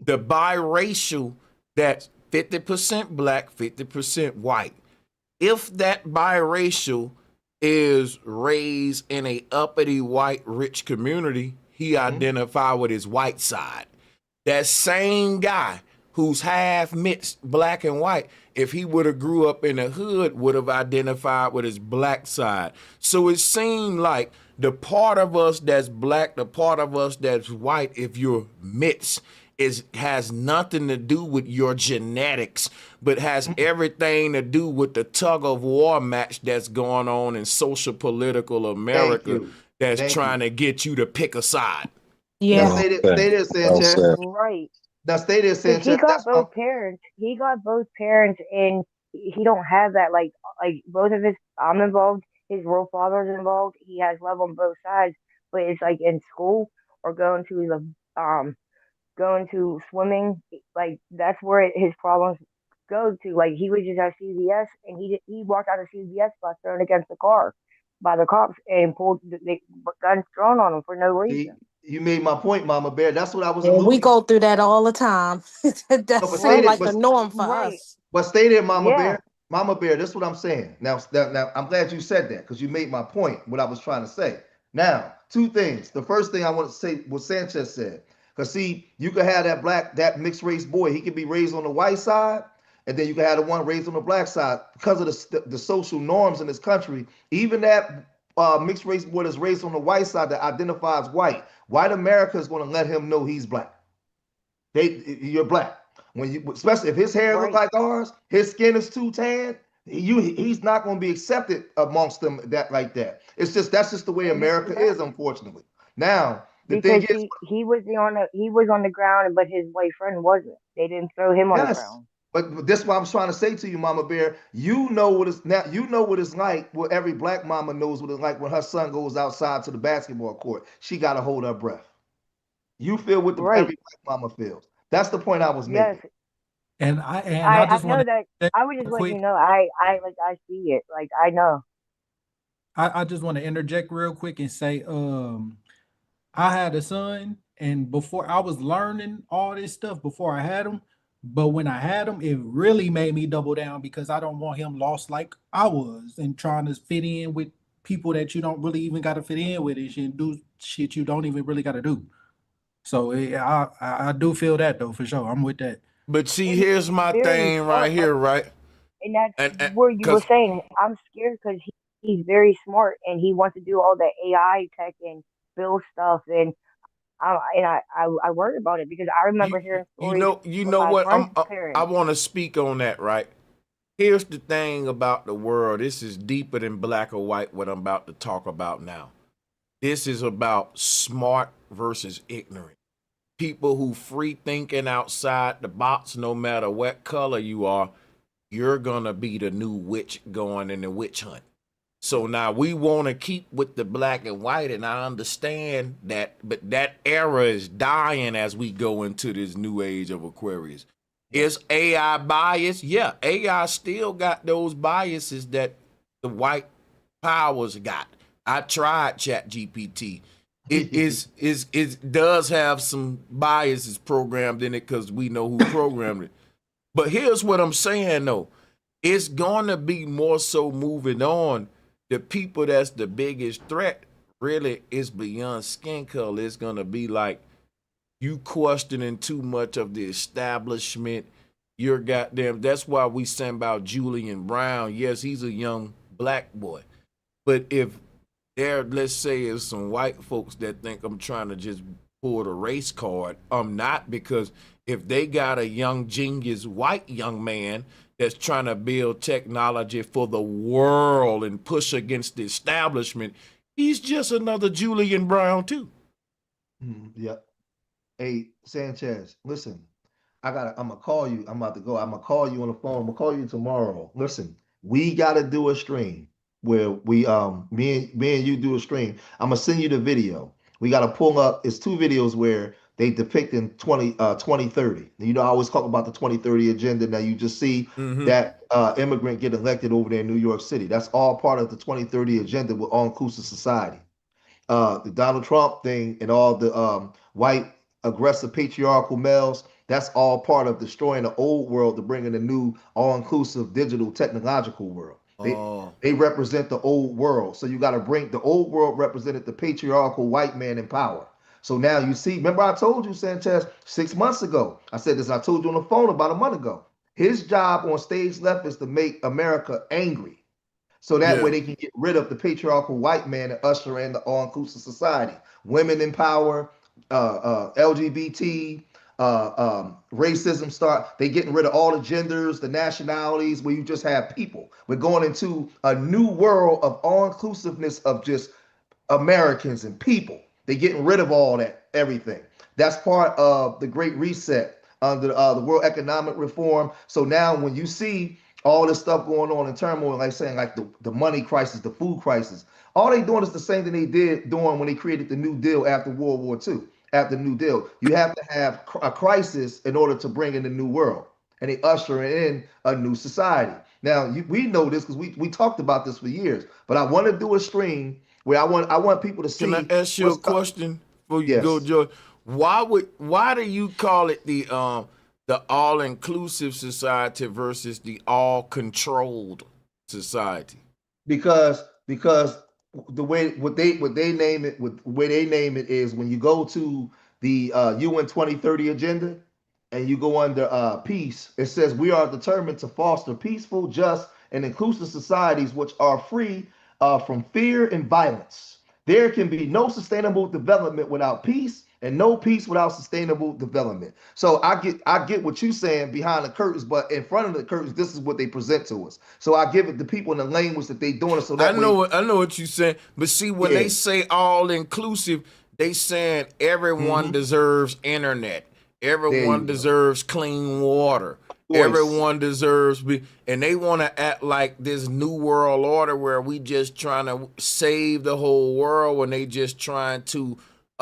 The biracial, that's 50% black, 50% white. If that biracial is raised in a uppity white rich community, he identify with his white side. That same guy who's half mixed black and white, if he would have grew up in the hood, would have identified with his black side. So it seemed like the part of us that's black, the part of us that's white, if you're mixed, has nothing to do with your genetics, but has everything to do with the tug of war match that's going on in social political Thank America you. that's Thank you. trying to get you to pick a side. Now Yeah. stay there, Well Sanchez. said. Right. Now stay there, Because he Sanchez. got That's both parents. He got both parents, and he don't have that. Like both of his, I'm involved. His real father's involved. He has love on both sides, but it's like in school or going to swimming. Like that's where his problems go to. Like he was just at CVS, and he walked out of CVS by thrown against the car by the cops and pulled the guns drawn on him for no see, reason. you made my point, Mama Bear. That's what I was Yeah, we alluding. go through that all the time. That No, but stay seems there, Right. like the norm for Right. us. stay there, Mama Yeah. Bear. Mama Bear, this is what I'm saying. Now, I'm glad you said that because you made my point, what I was trying to say. Now, two things. The first thing I want to say, what Sanchez said. Because see, you could have that mixed race boy, he could be raised on the white side, and then you can have the one raised on the black side. Because of the social norms in this country, even that mixed race boy that's raised on the white side that identifies white America is going to let him know he's black. You're black. When you, especially if his hair look Right. like ours, his skin is too tan. He's not going to be accepted amongst them that like that. It's just that's just the way And you're America is, correct. unfortunately. Now the thing Because is, he was on the ground, but his boyfriend wasn't. They didn't throw him on the yes, ground. but this is what I'm trying to say to you, Mama Bear. You know what it's now. You know what it's like. What every black mama knows what it's like when her son goes outside to the basketball court. She got to hold her breath. You feel what every Right. black mama feels. That's the point I was Yes, making. And I I just want know that. to I was just real letting you quick. know. I see it. Like I know. I just want to interject real quick and say, I had a son, and before I was learning all this stuff before I had him, but when I had him, it really made me double down because I don't want him lost like I was and trying to fit in with people that you don't really even got to fit in with and shit, do shit you don't even really got to do. So I do feel that though for sure. I'm with that. But see, And here's my very thing smart. right here, right? And that's And where you were because saying I'm scared because he's very smart and he wants to do all the AI tech and build stuff I worry about it because I you remember hearing you stories know you with know my what friend's I parents. want to speak on that, right? Here's the thing about the world. This is deeper than black or white. What I'm about to talk about now. This is about smart versus ignorant. People who free thinking outside the box, no matter what color you are, you're gonna be the new witch going in the witch hunt. So now we want to keep with the black and white, and I understand that, but that era is dying as we go into this new age of Aquarius. Is AI biased? Yeah, AI still got those biases that the white powers got. I tried Chat GPT. It does have some biases programmed in it because we know who programmed it. But here's what I'm saying though. It's gonna be more so moving on. The people that's the biggest threat really is beyond skin color. It's gonna be like you questioning too much of the establishment. You're goddamn. That's why we send about Julian Brown. Yes, he's a young black boy. But if there, let's say, is some white folks that think I'm trying to just pull the race card, I'm not, because if they got a young genius white young man that's trying to build technology for the world and push against the establishment, he's just another Julian Brown too. Yep. Hey, Sanchez, listen. I'm gonna call you. I'm about to go. I'm gonna call you on the phone. I'm gonna call you tomorrow. Listen, we gotta do a stream where me and you do a stream. I'm gonna send you the video. We gotta pull up. It's two videos where they depict in 2030. You know, I always talk about the 2030 agenda. Now you just see Mm-hmm. that immigrant get elected over there in New York City. That's all part of the 2030 agenda with all inclusive society. The Donald Trump thing and all the white aggressive patriarchal males, that's all part of destroying the old world to bring in a new all-inclusive digital technological world. Oh, They represent the old world. So you got to bring the old world represented the patriarchal white man in power. So now you see, remember I told you, Sanchez, 6 months ago. I said this, I told you on the phone about a month ago. His job on stage left is to make America angry. So that way yeah. they can get rid of the patriarchal white man and usher in the all-inclusive society. Women in power, LGBT, racism start. They getting rid of all the genders, the nationalities, where you just have people. We're going into a new world of all-inclusiveness of just Americans and people. They're getting rid of all that, everything. That's part of the Great Reset under the World Economic Reform. So now when you see all this stuff going on in turmoil, like saying like the money crisis, the food crisis, all they doing is the same thing they did doing when they created the New Deal after World War II. After the New Deal, you have to have a crisis in order to bring in the new world, and they usher in a new society. Now we know this because we talked about this for years. But I want to do a stream where I want people to Can I see ask you a what's question before you go, yes, George? Why do you call it the all inclusive society versus the all controlled society? because the way what they name it, with the way they name it is when you go to the UN 2030 agenda and you go under peace, it says we are determined to foster peaceful, just, and inclusive societies which are free from fear and violence. There can be no sustainable development without peace, and no peace without sustainable development. So I get what you're saying behind the curtains, but in front of the curtains, this is what they present to us. So I give it to people in the language that they doing it, so I that way, know I know what you're saying, but see when yeah. they say all inclusive, they saying everyone Hmm. deserves internet, There you everyone go. deserves clean water, Voice. everyone deserves and they want to act like this new world order where we just trying to save the whole world when they just trying to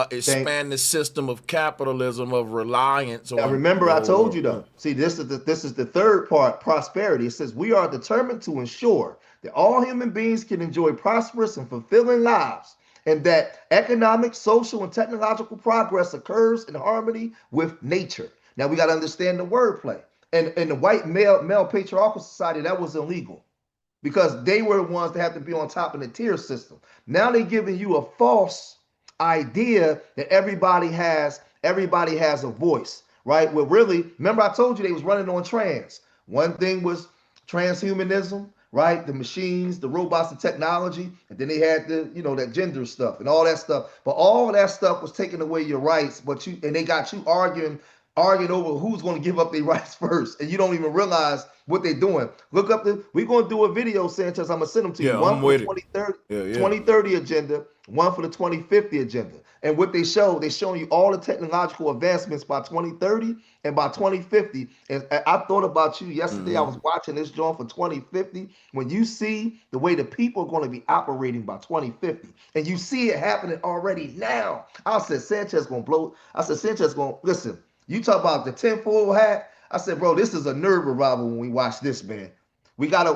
expand the system of capitalism of reliance Now on remember, the I whole told you world. though. See, this is the third part, prosperity. It says we are determined to ensure that all human beings can enjoy prosperous and fulfilling lives, and that economic, social, and technological progress occurs in harmony with nature. Now we got to understand the wordplay. And in the white male patriarchal society, that was illegal because they were the ones that have to be on top of the tier system. Now they're giving you a false idea that everybody has a voice, right? Well, really, remember I told you they was running on trans. One thing was transhumanism, right? The machines, the robots, the technology, and then they had the, that gender stuff and all that stuff. But all of that stuff was taking away your rights, and they got you arguing over who's going to give up their rights first, and you don't even realize what they're doing. Look up we're going to do a video, Sanchez. I'm going to send them to you. One I'm for with the it. 2030, 2030 agenda, one for the 2050 agenda. And what they're showing you all the technological advancements by 2030 and by 2050. And I thought about you yesterday. I was watching this joint for 2050. When you see the way the people are going to be operating by 2050, and you see it happening already now, I said, Sanchez going to blow. I said, Sanchez going to, listen, you talk about the tinfoil hat. I said, bro, this is a nerve revival when we watch this, man. We gotta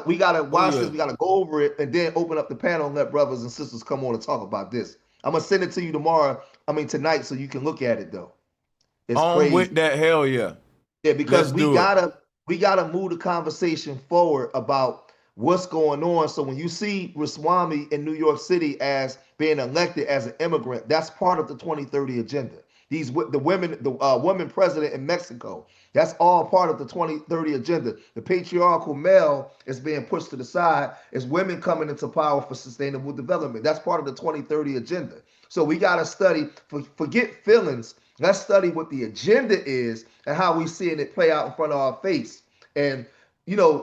watch this. We gotta go over it and then open up the panel and let brothers and sisters come on and talk about this. I'm gonna send it to you tonight, so you can look at it though. It's On crazy. with that, hell yeah. Yeah, because Let's do it. we gotta move the conversation forward about what's going on. So when you see Ramaswamy in New York City as being elected as an immigrant, that's part of the 2030 agenda. The women president in Mexico, that's all part of the 2030 agenda. The patriarchal male is being pushed to the side as women coming into power for sustainable development. That's part of the 2030 agenda. So we got to study, forget feelings. Let's study what the agenda is and how we seeing it play out in front of our face. And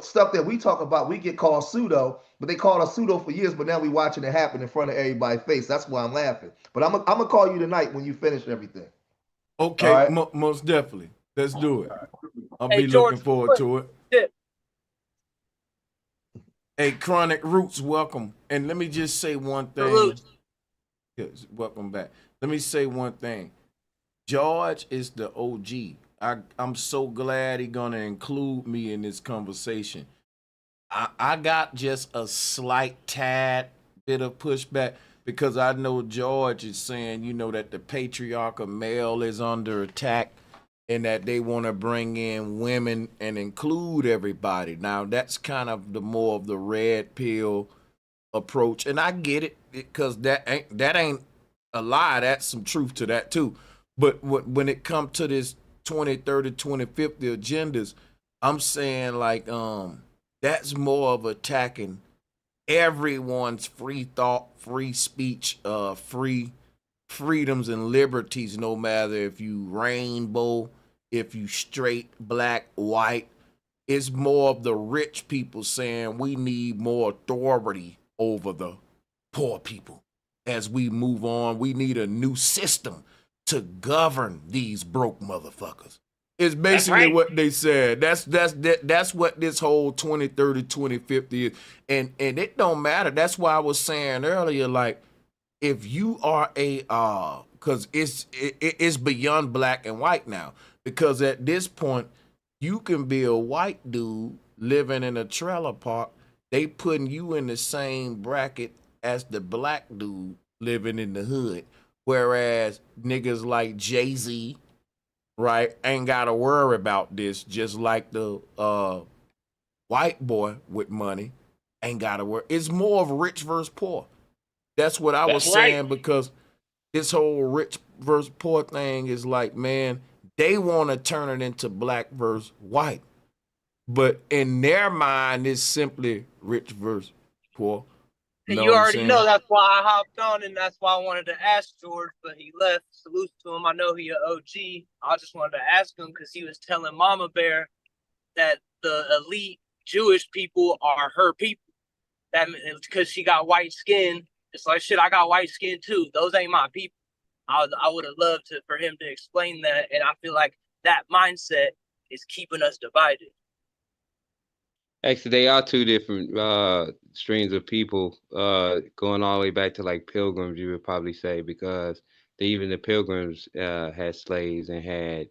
stuff that we talk about, we get called pseudo, but they called us pseudo for years, but now we watching it happen in front of everybody's face. That's why I'm laughing. But I'm gonna call you tonight when you finish everything. Okay, All right. most definitely. Let's do it. I'll Hey, be George, looking forward to it. tip. Hey, Chronic Roots, welcome. And let me just say one thing. Salute. Yes, welcome back. Let me say one thing. George is the OG. I'm so glad he's gonna include me in this conversation. I got just a slight tad bit of pushback because I know George is saying, that the patriarchal male is under attack and that they want to bring in women and include everybody. Now that's kind of the more of the red pill approach, and I get it because that ain't a lie. That's some truth to that too. But when it comes to this 2030, 2050 agendas, I'm saying like that's more of attacking everyone's free thought, free speech, free freedoms and liberties, no matter if you rainbow, if you straight, black, white. It's more of the rich people saying we need more authority over the poor people. As we move on, we need a new system to govern these broke motherfuckers. It's basically what they said. That's what this whole 2030, 2050 is. And it don't matter. That's why I was saying earlier, like, if you are a because it's beyond black and white now. Because at this point, you can be a white dude living in a trailer park. They putting you in the same bracket as the black dude living in the hood. Whereas niggas like Jay-Z, right, ain't got to worry about this, just like the white boy with money ain't got to worry. It's more of rich versus poor. That's what I was saying, because this whole rich versus poor thing is like, man, they want to turn it into black versus white. But in their mind, it's simply rich versus poor. And Know you what I'm already saying? know that's why I hopped on, and that's why I wanted to ask George, but he left. Salute to him. I know he an OG. I just wanted to ask him because he was telling Mama Bear that the elite Jewish people are her people. That because she got white skin. It's like, shit, I got white skin too. Those ain't my people. I would have loved for him to explain that, and I feel like that mindset is keeping us divided. Actually, they are two different streams of people, going all the way back to like pilgrims, you would probably say, because even the Pilgrims had slaves and had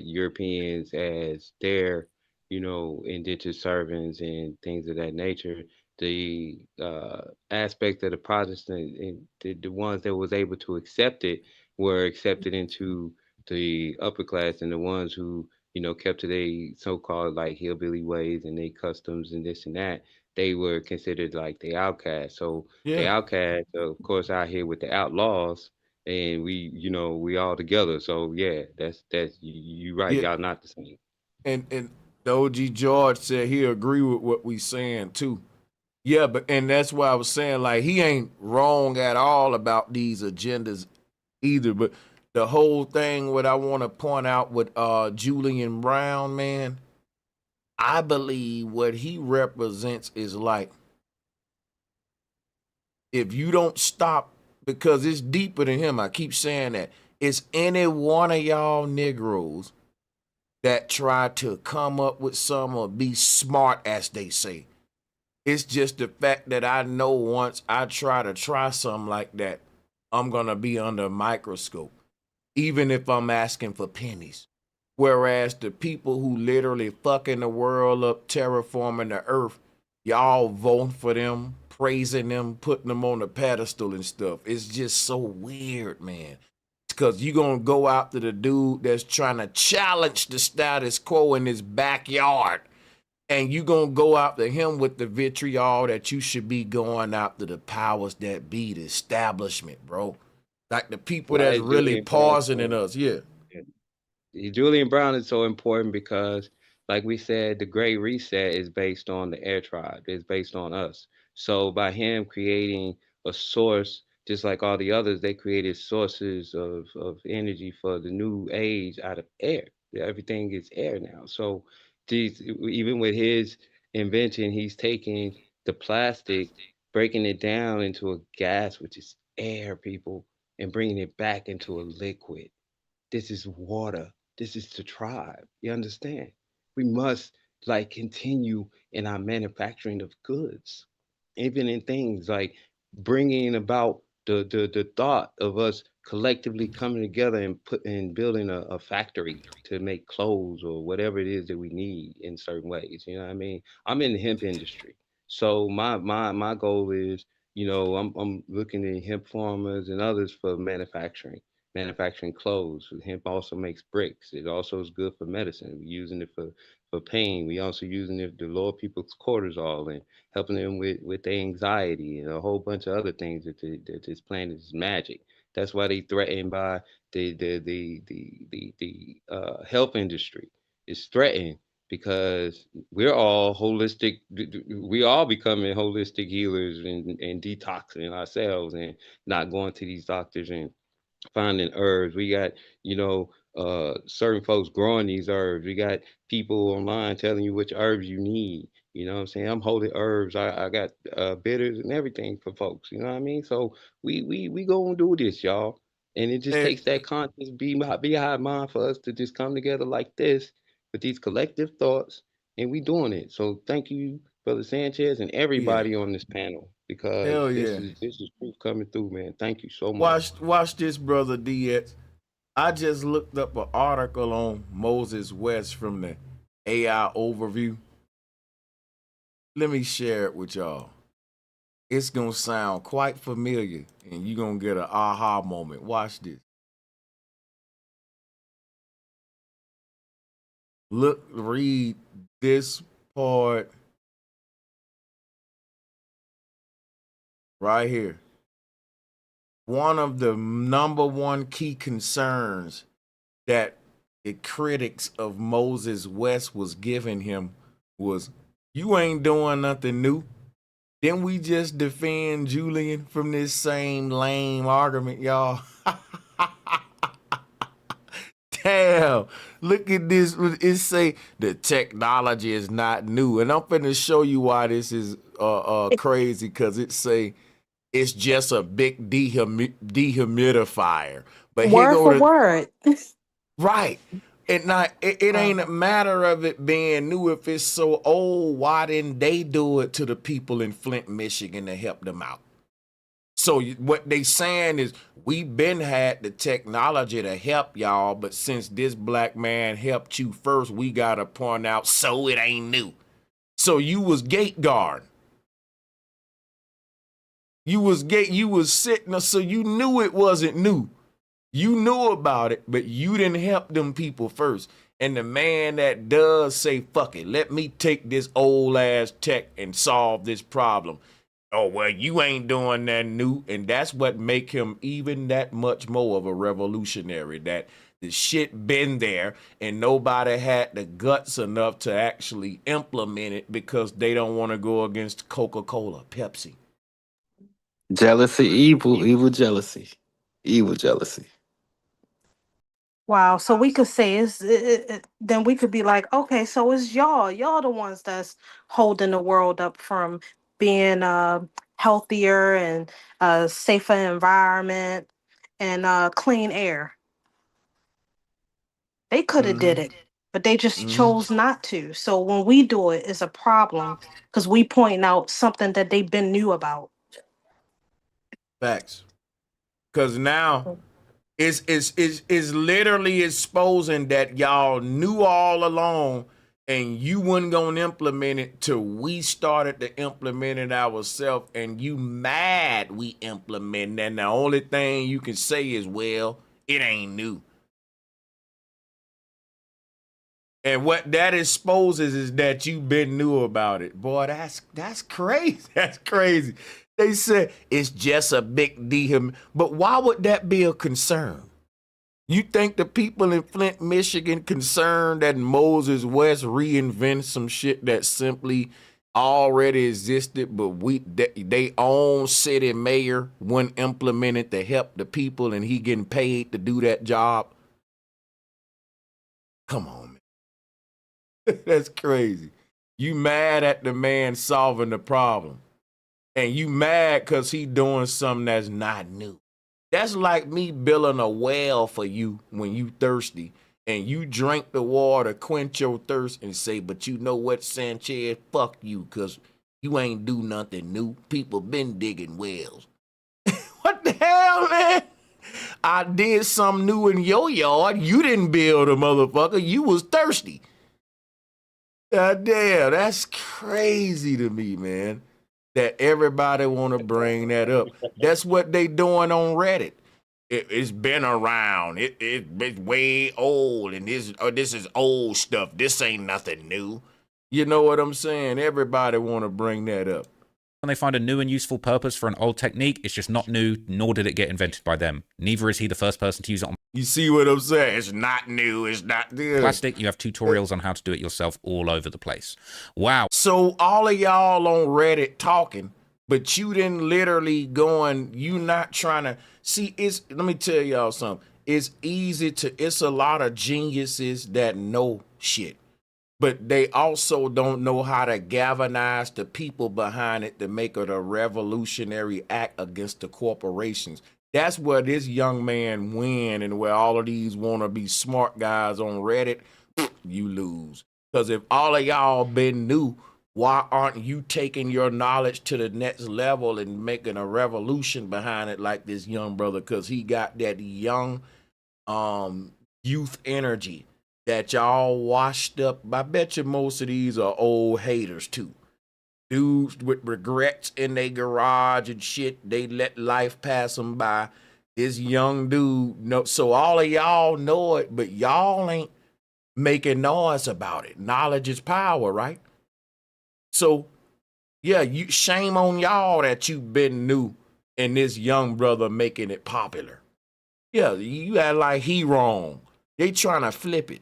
Europeans as their, indentured servants and things of that nature. The aspect of the Protestant and the ones that was able to accept it were accepted into the upper class, and the ones who kept to their so-called like hillbilly ways and their customs and this and that, they were considered like the outcasts. So the Yeah. outcasts, of course, out here with the outlaws, and we all together. So yeah, that's you right. Yeah. Y'all not the same. And the OG George said he agree with what we saying too. Yeah, and that's why I was saying like he ain't wrong at all about these agendas either. But the whole thing, what I want to point out with Julian Brown, man, I believe what he represents is like if you don't stop, because it's deeper than him. I keep saying that. It's any one of y'all Negroes that try to come up with some or be smart, as they say. It's just the fact that I know once I try something like that, I'm going to be under a microscope, even if I'm asking for pennies. Whereas the people who literally fucking the world up, terraforming the earth, y'all voting for them, praising them, putting them on a pedestal and stuff. It's just so weird, man. Because you're going to go after the dude that's trying to challenge the status quo in his backyard. And you're going to go after him with the vitriol that you should be going after the powers that be, the establishment, bro. Like the people Why that's is really Julian Brown pausing in us. Yeah. Julian Brown is so important because, like we said, the Great Reset is based on the Air Tribe. It's based on us. So by him creating a source, just like all the others, they created sources of energy for the new age out of air. Everything is air now. So even with his invention, he's taking the plastic, breaking it down into a gas, which is air, people, and bringing it back into a liquid. This is water. This is the tribe. You understand? We must like continue in our manufacturing of goods, even in things like bringing about the thought of us collectively coming together and building a factory to make clothes or whatever it is that we need in certain ways. You know what I mean? I'm in the hemp industry, so my goal is, I'm looking at hemp farmers and others for manufacturing clothes. Hemp also makes bricks. It also is good for medicine. We're using it for pain. We also using it to lower people's cortisol and helping them with their anxiety and a whole bunch of other things that this planet is magic. That's why they threatened by the health industry. It's threatened because we're all holistic. We all becoming holistic healers and detoxing ourselves and not going to these doctors and finding herbs. We got, certain folks growing these herbs. We got people online telling you which herbs you need. You know what I'm saying? I'm holding herbs. I got bitters and everything for folks. You know what I mean? So we gonna do this, y'all. And it just And, takes that conscious be high mind for us to just come together like this with these collective thoughts, and we doing it. So thank you, Brother Sanchez, and yeah. everybody on this panel, because Hell this yeah. is proof coming through, man. Thank you so much. Watch this, brother DX. I just looked up an article on Moses West from the AI overview. Let me share it with y'all. It's gonna sound quite familiar, and you're gonna get an aha moment. Watch this. Read this part right here. One of the number one key concerns that the critics of Moses West was giving him was, you ain't doing nothing new. Didn't we just defend Julian from this same lame argument, y'all? Damn, look at this. It say the technology is not new. And I'm finna show you why this is crazy, because it say it's just a big dehumidifier. But here Word go for to word. right. And not it ain't a matter of it being new. If it's so old, why didn't they do it to the people in Flint, Michigan to help them out? So what they saying is we been had the technology to help y'all, but since this black man helped you first, we gotta point out so it ain't new. So you was gate guard. You was sitting there, so you knew it wasn't new. You knew about it, but you didn't help them people first. And the man that does say, fuck it, let me take this old ass tech and solve this problem. Oh, well, you ain't doing that new. And that's what make him even that much more of a revolutionary, that the shit been there and nobody had the guts enough to actually implement it because they don't want to go against Coca-Cola, Pepsi. Jealousy, evil jealousy, evil jealousy. Wow. So we could say then we could be like, okay, so it's y'all the ones that's holding the world up from being healthier and safer environment and clean air. They could have did it, but they just chose not to. So when we do it, it's a problem because we point out something that they've been knew about. Facts. Because now it's literally exposing that y'all knew all along and you wasn't going to implement it till we started to implement it ourselves, and you mad we implement it. And the only thing you can say is, well, it ain't new. And what that exposes is that you been knew about it. Boy, that's crazy. That's crazy. They said it's just a big deal. But why would that be a concern? You think the people in Flint, Michigan concerned that Moses West reinvent some shit that simply already existed, but they own city mayor wouldn't implement it to help the people and he getting paid to do that job? Come on, man. That's crazy. You mad at the man solving the problem. And you mad because he doing something that's not new. That's like me building a well for you when you thirsty and you drink the water, quench your thirst and say, but you know what, Sanchez, fuck you, because you ain't do nothing new. People been digging wells. What the hell, man? I did something new in your yard. You didn't build a motherfucker. You was thirsty. God damn, that's crazy to me, man. That everybody want to bring that up. That's what they doing on Reddit. It's been around. It's way old, and this is old stuff. This ain't nothing new. You know what I'm saying? Everybody want to bring that up. When they find a new and useful purpose for an old technique, it's just not new, nor did it get invented by them. Neither is he the first person to use it on You see what I'm saying? It's not new. It's not new. plastic. You have tutorials on how to do it yourself all over the place. Wow. So all of y'all on Reddit talking, but you didn't literally going, you not trying to see. Let me tell y'all something. It's a lot of geniuses that know shit, but they also don't know how to galvanize the people behind it to make it a revolutionary act against the corporations. That's where this young man win, and where all of these want to be smart guys on Reddit, you lose. Because if all of y'all been new, why aren't you taking your knowledge to the next level and making a revolution behind it like this young brother? Because he got that young youth energy that y'all washed up. I bet you most of these are old haters too. Dudes with regrets in their garage and shit. They let life pass them by. This young dude, no, so all of y'all know it, but y'all ain't making noise about it. Knowledge is power, right? So, yeah, shame on y'all that you've been new and this young brother making it popular. Yeah, you act like he wrong. They trying to flip it.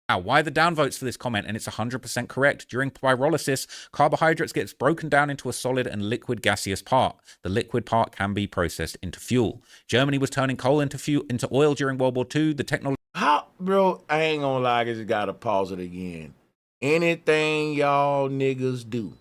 Now, why the downvotes for this comment? And it's 100% correct. During pyrolysis, carbohydrates gets broken down into a solid and liquid gaseous part. The liquid part can be processed into fuel. Germany was turning coal into oil during World War II. The technology. How, bro? I ain't gonna lie. I just gotta pause it again. Anything y'all niggas do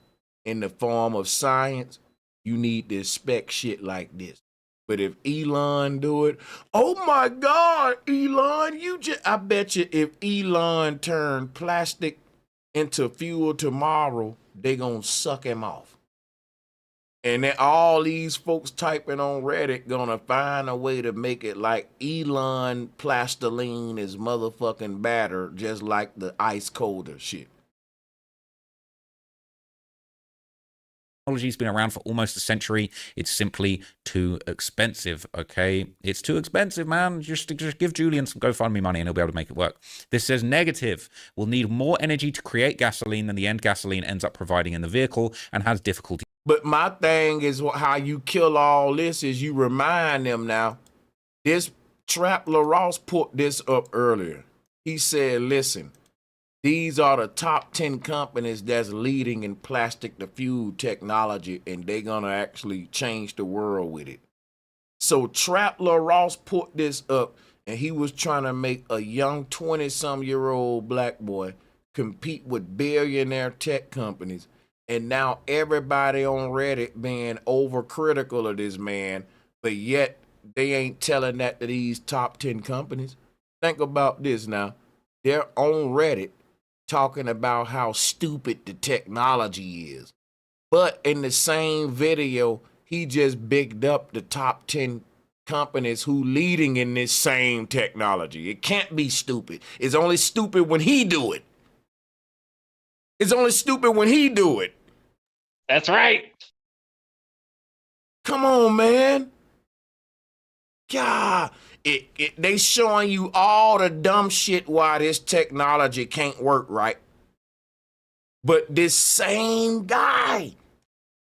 in the form of science, you need to expect shit like this. But if Elon do it, oh my God, Elon, I bet you if Elon turned plastic into fuel tomorrow, they gonna suck him off. And then all these folks typing on Reddit gonna find a way to make it like Elon plastoline is motherfucking batter, just like the ice colder shit. Technology's been around for almost a century. It's simply too expensive, okay? It's too expensive, man. Just give Julian some GoFundMe money and he'll be able to make it work. This says negative. We'll need more energy to create gasoline than the end gasoline ends up providing in the vehicle and has difficulty. But my thing is how you kill all this is you remind them now. This Trap LaRosse put this up earlier. He said, listen, these are the top 10 companies that's leading in plastic to fuel technology, and they're going to actually change the world with it. So Trap LaRosse put this up, and he was trying to make a young 20-some-year-old black boy compete with billionaire tech companies. And now everybody on Reddit being overcritical of this man, but yet they ain't telling that to these top 10 companies. Think about this now. They're on Reddit talking about how stupid the technology is. But in the same video, he just bigged up the top 10 companies who leading in this same technology. It can't be stupid. It's only stupid when he do it. It's only stupid when he do it. That's right. Come on, man. God, they showing you all the dumb shit why this technology can't work right. But this same guy,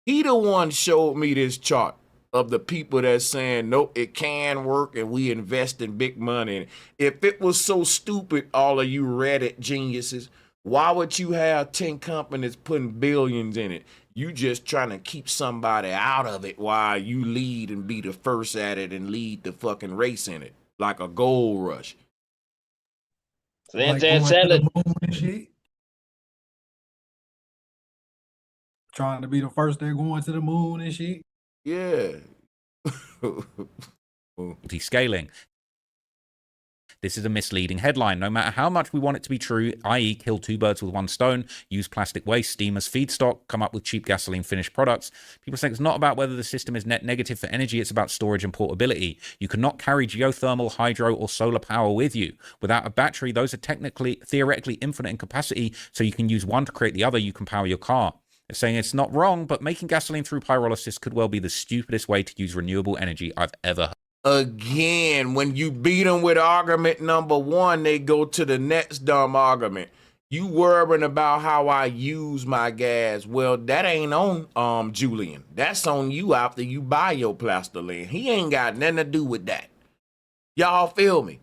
he the one showed me this chart of the people that's saying, nope, it can work and we invest in big money. If it was so stupid, all of you Reddit geniuses, why would you have 10 companies putting billions in it? You just trying to keep somebody out of it while you lead and be the first at it and lead the fucking race in it, like a gold rush. Sanchez, sell it. Trying to be the first they're going to the moon and shit. Yeah. Scaling. This is a misleading headline. No matter how much we want it to be true, i.e. kill two birds with one stone, use plastic waste, steam as feedstock, come up with cheap gasoline finished products, people say it's not about whether the system is net negative for energy, it's about storage and portability. You cannot carry geothermal, hydro, or solar power with you. Without a battery, those are theoretically infinite in capacity, so you can use one to create the other, you can power your car. They're saying it's not wrong, but making gasoline through pyrolysis could well be the stupidest way to use renewable energy I've ever heard. Again, when you beat them with argument number one, they go to the next dumb argument. You worrying about how I use my gas. Well, that ain't on Julian. That's on you after you buy your plastoline. He ain't got nothing to do with that. Y'all feel me?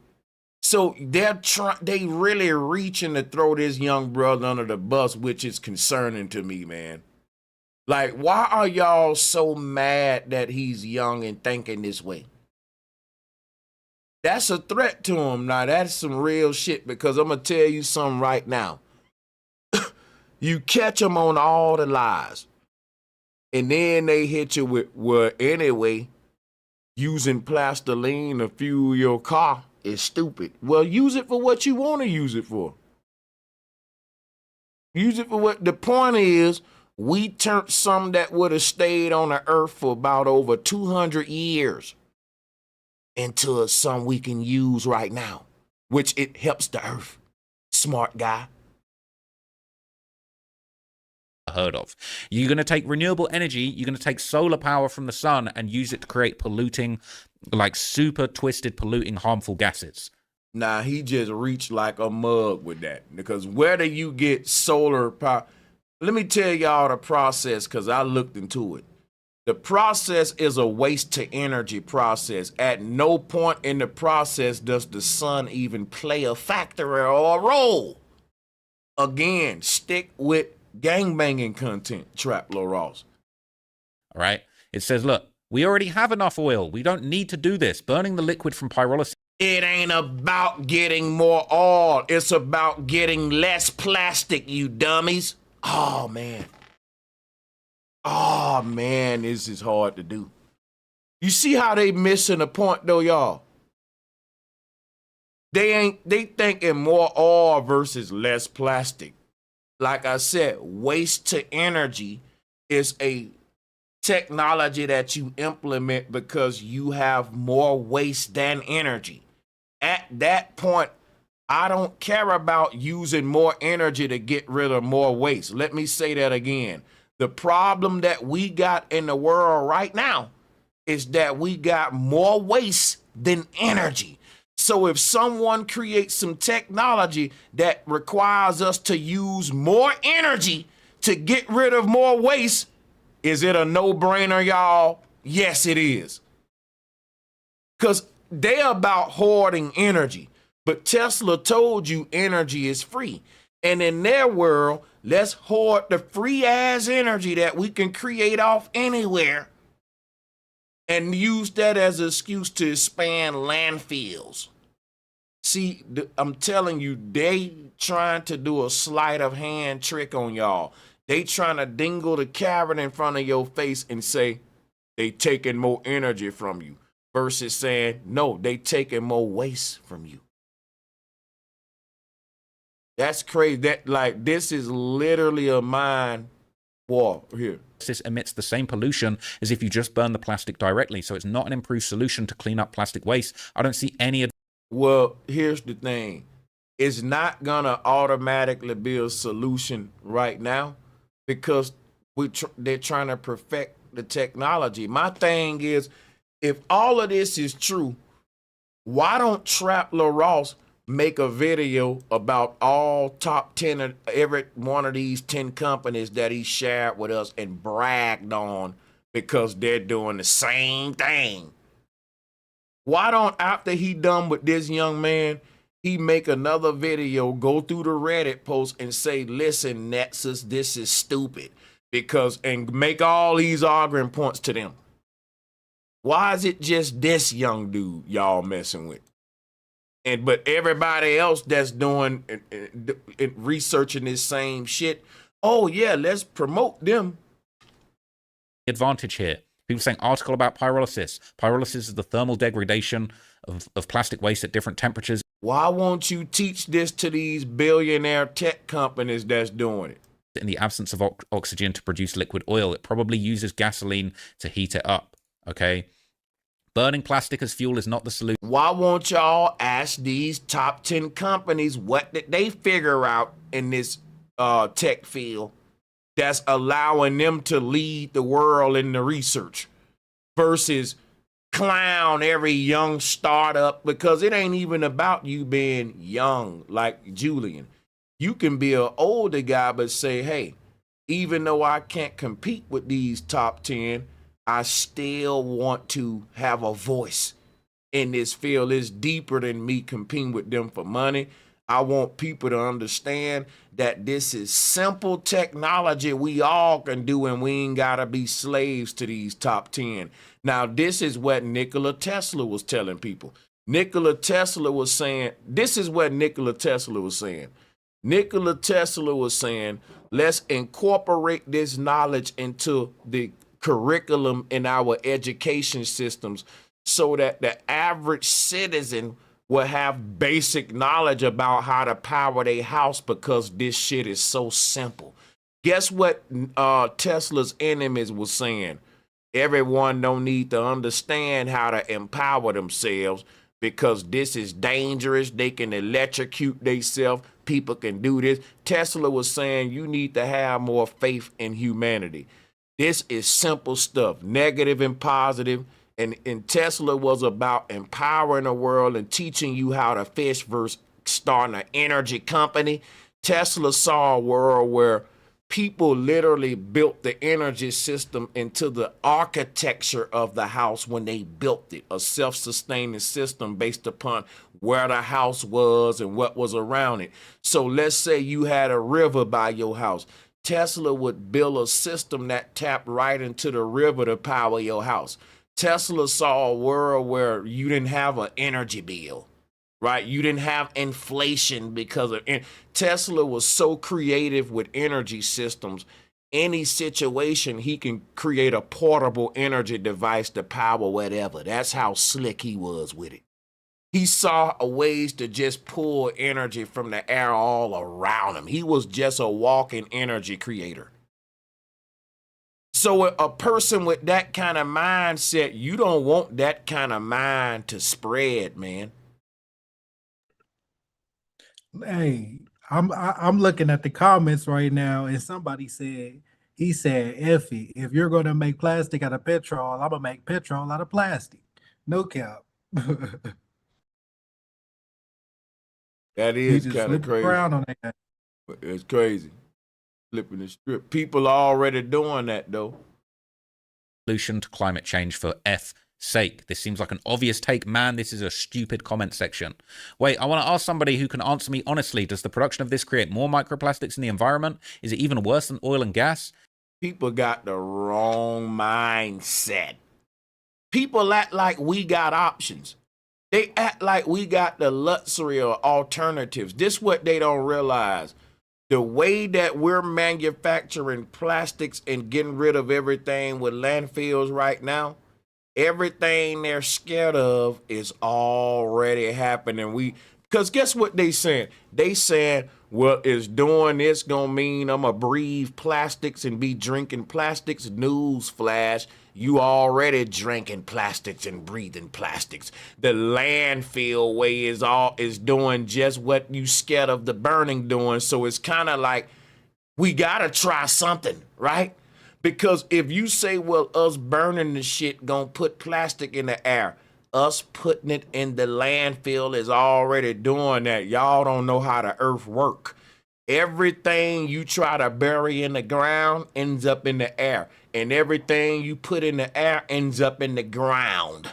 So they really reaching to throw this young brother under the bus, which is concerning to me, man. Like, why are y'all so mad that he's young and thinking this way? That's a threat to him. Now, that's some real shit, because I'm going to tell you something right now. You catch them on all the lies, and then they hit you with, well, anyway, using plastoline to fuel your car is stupid. Well, use it for what you want to use it for. Use it for what the point is. We turned some that would have stayed on the earth for about over 200 years into some we can use right now, which it helps the earth. Smart guy. Heard of. You're going to take renewable energy, you're going to take solar power from the sun and use it to create polluting, like super twisted, polluting, harmful gases. Nah, he just reached like a mug with that, because where do you get solar power? Let me tell y'all the process, because I looked into it. The process is a waste to energy process. At no point in the process does the sun even play a factor or a role. Again, stick with gangbanging content, Trap LaRosse. All right. It says, look, we already have enough oil. We don't need to do this. Burning the liquid from pyrolysis. It ain't about getting more oil. It's about getting less plastic, you dummies. Oh, man. Oh, man, this is hard to do. You see how they missing the point, though, y'all? They thinking more oil versus less plastic. Like I said, waste to energy is a technology that you implement because you have more waste than energy. At that point, I don't care about using more energy to get rid of more waste. Let me say that again. The problem that we got in the world right now is that we got more waste than energy. So if someone creates some technology that requires us to use more energy to get rid of more waste, is it a no-brainer, y'all? Yes, it is. Because they're about hoarding energy. But Tesla told you energy is free. And in their world, let's hoard the free-ass energy that we can create off anywhere and use that as an excuse to expand landfills. See, I'm telling you, they trying to do a sleight of hand trick on y'all. They trying to dingle the carrot in front of your face and say they taking more energy from you versus saying, no, they taking more waste from you. That's crazy. That like this is literally a mind war here. This emits the same pollution as if you just burn the plastic directly. So it's not an improved solution to clean up plastic waste. I don't see any. Well, here's the thing. It's not gonna automatically be a solution right now because they're trying to perfect the technology. My thing is, if all of this is true, why don't Trap LaRosse make a video about all top 10 of every one of these 10 companies that he shared with us and bragged on because they're doing the same thing? Why don't, after he done with this young man, he make another video, go through the Reddit post and say, listen, Nexus, this is stupid, because, and make all these arguing points to them. Why is it just this young dude y'all messing with? And but everybody else that's doing researching this same shit, oh yeah, let's promote them. Advantage here. People saying article about pyrolysis. Pyrolysis is the thermal degradation of plastic waste at different temperatures. Why won't you teach this to these billionaire tech companies that's doing it? In the absence of oxygen to produce liquid oil, it probably uses gasoline to heat it up. Okay. Burning plastic as fuel is not the solution. Why won't y'all ask these top 10 companies what did they figure out in this tech field that's allowing them to lead the world in the research versus clown every young startup? Because it ain't even about you being young like Julian. You can be an older guy but say, hey, even though I can't compete with these top 10, I still want to have a voice in this field. It's deeper than me competing with them for money. I want people to understand that this is simple technology we all can do, and we ain't gotta be slaves to these top 10. Now, this is what Nikola Tesla was telling people. Nikola Tesla was saying, this is what Nikola Tesla was saying. Nikola Tesla was saying, let's incorporate this knowledge into the curriculum in our education systems so that the average citizen will have basic knowledge about how to power their house, because this shit is so simple. Guess what Tesla's enemies was saying? Everyone don't need to understand how to empower themselves because this is dangerous. They can electrocute themselves. People can do this. Tesla was saying you need to have more faith in humanity. This is simple stuff, negative and positive. And Tesla was about empowering the world and teaching you how to fish versus starting an energy company. Tesla saw a world where people literally built the energy system into the architecture of the house when they built it, a self-sustaining system based upon where the house was and what was around it. So let's say you had a river by your house. Tesla would build a system that tapped right into the river to power your house. Tesla saw a world where you didn't have an energy bill, right? You didn't have inflation because of Tesla was so creative with energy systems. Any situation, he can create a portable energy device to power whatever. That's how slick he was with it. He saw ways to just pull energy from the air all around him. He was just a walking energy creator. So a person with that kind of mindset, you don't want that kind of mind to spread, man. Hey, I'm looking at the comments right now, and somebody said he said, "F it. If you're gonna make plastic out of petrol, I'm gonna make petrol out of plastic." No cap. That He is just kind of flipped crazy. around on that. It's crazy. Flipping the script. People are already doing that, though. Solution to climate change for F sake. This seems like an obvious take. Man, this is a stupid comment section. Wait, I want to ask somebody who can answer me honestly. Does the production of this create more microplastics in the environment? Is it even worse than oil and gas? People got the wrong mindset. People act like we got options. They act like we got the luxury or alternatives. This is what they don't realize. The way that we're manufacturing plastics and getting rid of everything with landfills right now, everything they're scared of is already happening. Because guess what they saying? They saying, well, is doing this gonna mean I'm gonna breathe plastics and be drinking plastics? News flash, you already drinking plastics and breathing plastics. The landfill way is doing just what you scared of the burning doing. So it's kind of like we gotta try something, right? Because if you say, well, us burning the shit gonna put plastic in the air, us putting it in the landfill is already doing that. Y'all don't know how the earth work. Everything you try to bury in the ground ends up in the air, and everything you put in the air ends up in the ground.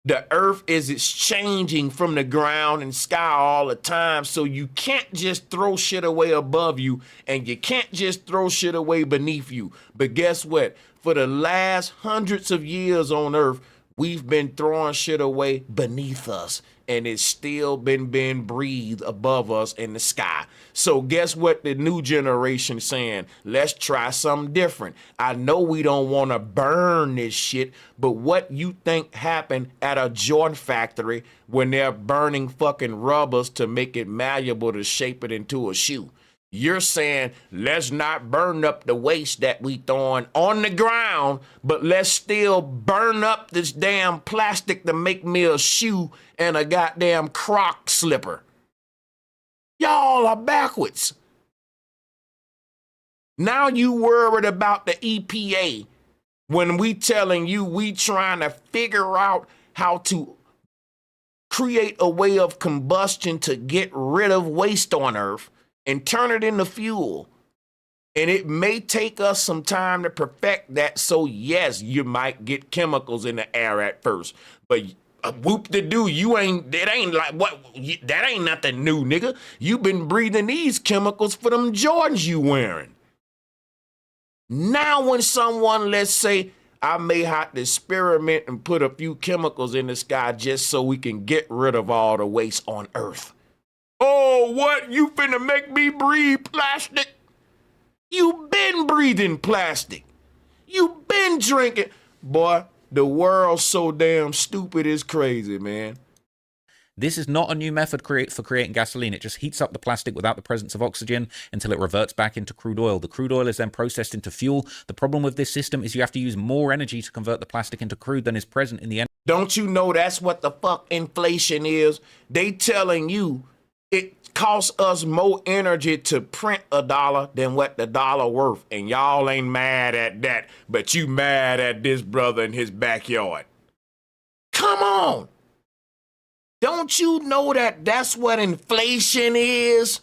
The earth is exchanging from the ground and sky all the time, so you can't just throw shit away above you, and you can't just throw shit away beneath you. But guess what? For the last hundreds of years on earth, we've been throwing shit away beneath us, and it's still been being breathed above us in the sky. So guess what the new generation saying? Let's try something different. I know we don't want to burn this shit, but what you think happened at a Jordan factory when they're burning fucking rubbers to make it malleable to shape it into a shoe? You're saying, let's not burn up the waste that we throwing on the ground, but let's still burn up this damn plastic to make me a shoe and a goddamn croc slipper. Y'all are backwards. Now you worried about the EPA when we telling you we trying to figure out how to create a way of combustion to get rid of waste on Earth and turn it into fuel. And it may take us some time to perfect that. So yes, you might get chemicals in the air at first, but whoop-de-doo, that ain't nothing new, nigga. You've been breathing these chemicals for them Jordans you wearing. Now when someone, let's say, I may have to experiment and put a few chemicals in the sky just so we can get rid of all the waste on Earth. Oh, what? You finna make me breathe plastic? You been breathing plastic. You been drinking. Boy, the world's so damn stupid, it's crazy, man. This is not a new method for creating gasoline. It just heats up the plastic without the presence of oxygen until it reverts back into crude oil. The crude oil is then processed into fuel. The problem with this system is you have to use more energy to convert the plastic into crude than is present in the end. Don't you know that's what the fuck inflation is? They telling you it costs us more energy to print $1 than what the dollar worth. And y'all ain't mad at that, but you mad at this brother in his backyard. Come on. Don't you know that that's what inflation is?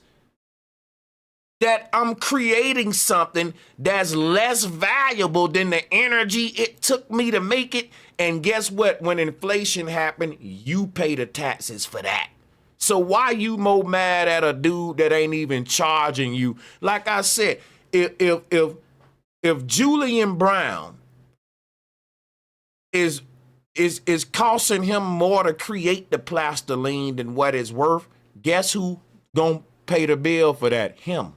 That I'm creating something that's less valuable than the energy it took me to make it. And guess what? When inflation happened, you pay the taxes for that. So why you more mad at a dude that ain't even charging you? Like I said, if Julian Brown is costing him more to create the plastiline than what it's worth, guess who gonna pay the bill for that? Him.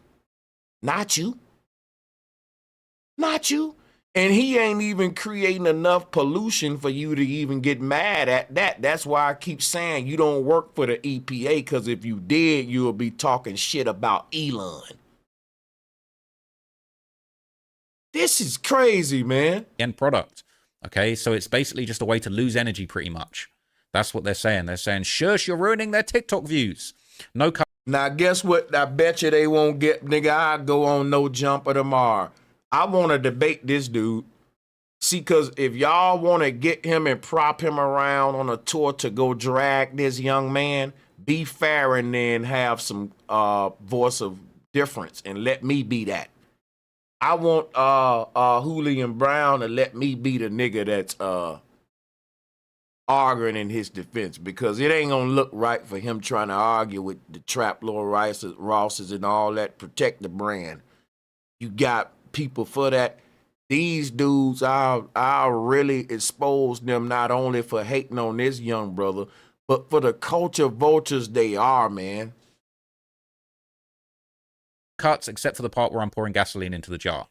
Not you. Not you. And he ain't even creating enough pollution for you to even get mad at that. That's why I keep saying you don't work for the EPA, because if you did, you would be talking shit about Elon. This is crazy, man. End product. Okay, so it's basically just a way to lose energy pretty much. That's what they're saying. They're saying, shush, you're ruining their TikTok views. No. Now, guess what? I bet you they won't get, nigga, I go on No Jumper tomorrow. I want to debate this dude. See, because if y'all want to get him and prop him around on a tour to go drag this young man, be fair and then have some voice of difference and let me be that. I want Julian Brown to let me be the nigga that's arguing in his defense, because it ain't gonna look right for him trying to argue with the Trap Lord Rosses and all that. Protect the brand. You got people for that. These dudes, I'll really expose them not only for hating on this young brother, but for the culture vultures they are, man. Cuts, except for the part where I'm pouring gasoline into the jar.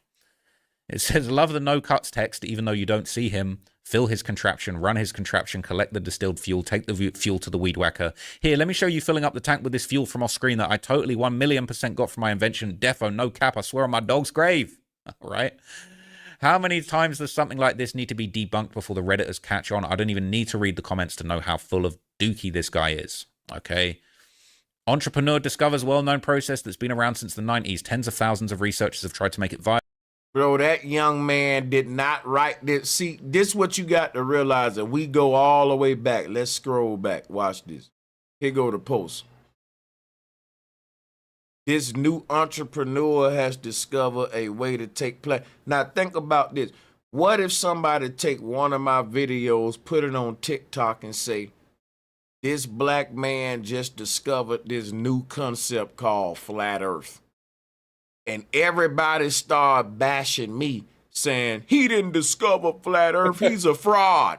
It says, love the no cuts text, even though you don't see him. Fill his contraption, run his contraption, collect the distilled fuel, take the fuel to the weed whacker. Here, let me show you filling up the tank with this fuel from off screen that I totally 1,000,000% got from my invention. Defo, no cap, I swear on my dog's grave. Right? How many times does something like this need to be debunked before the Redditors catch on? I don't even need to read the comments to know how full of dookie this guy is. Okay? Entrepreneur discovers well-known process that's been around since the 90s. Tens of thousands of researchers have tried to make it viable. Bro, that young man did not write this. See, this is what you got to realize, that we go all the way back. Let's scroll back. Watch this. Here go the post. This new entrepreneur has discovered a way to take play. Now, think about this. What if somebody take one of my videos, put it on TikTok and say, this black man just discovered this new concept called flat earth. And everybody started bashing me, saying, he didn't discover flat earth, he's a fraud.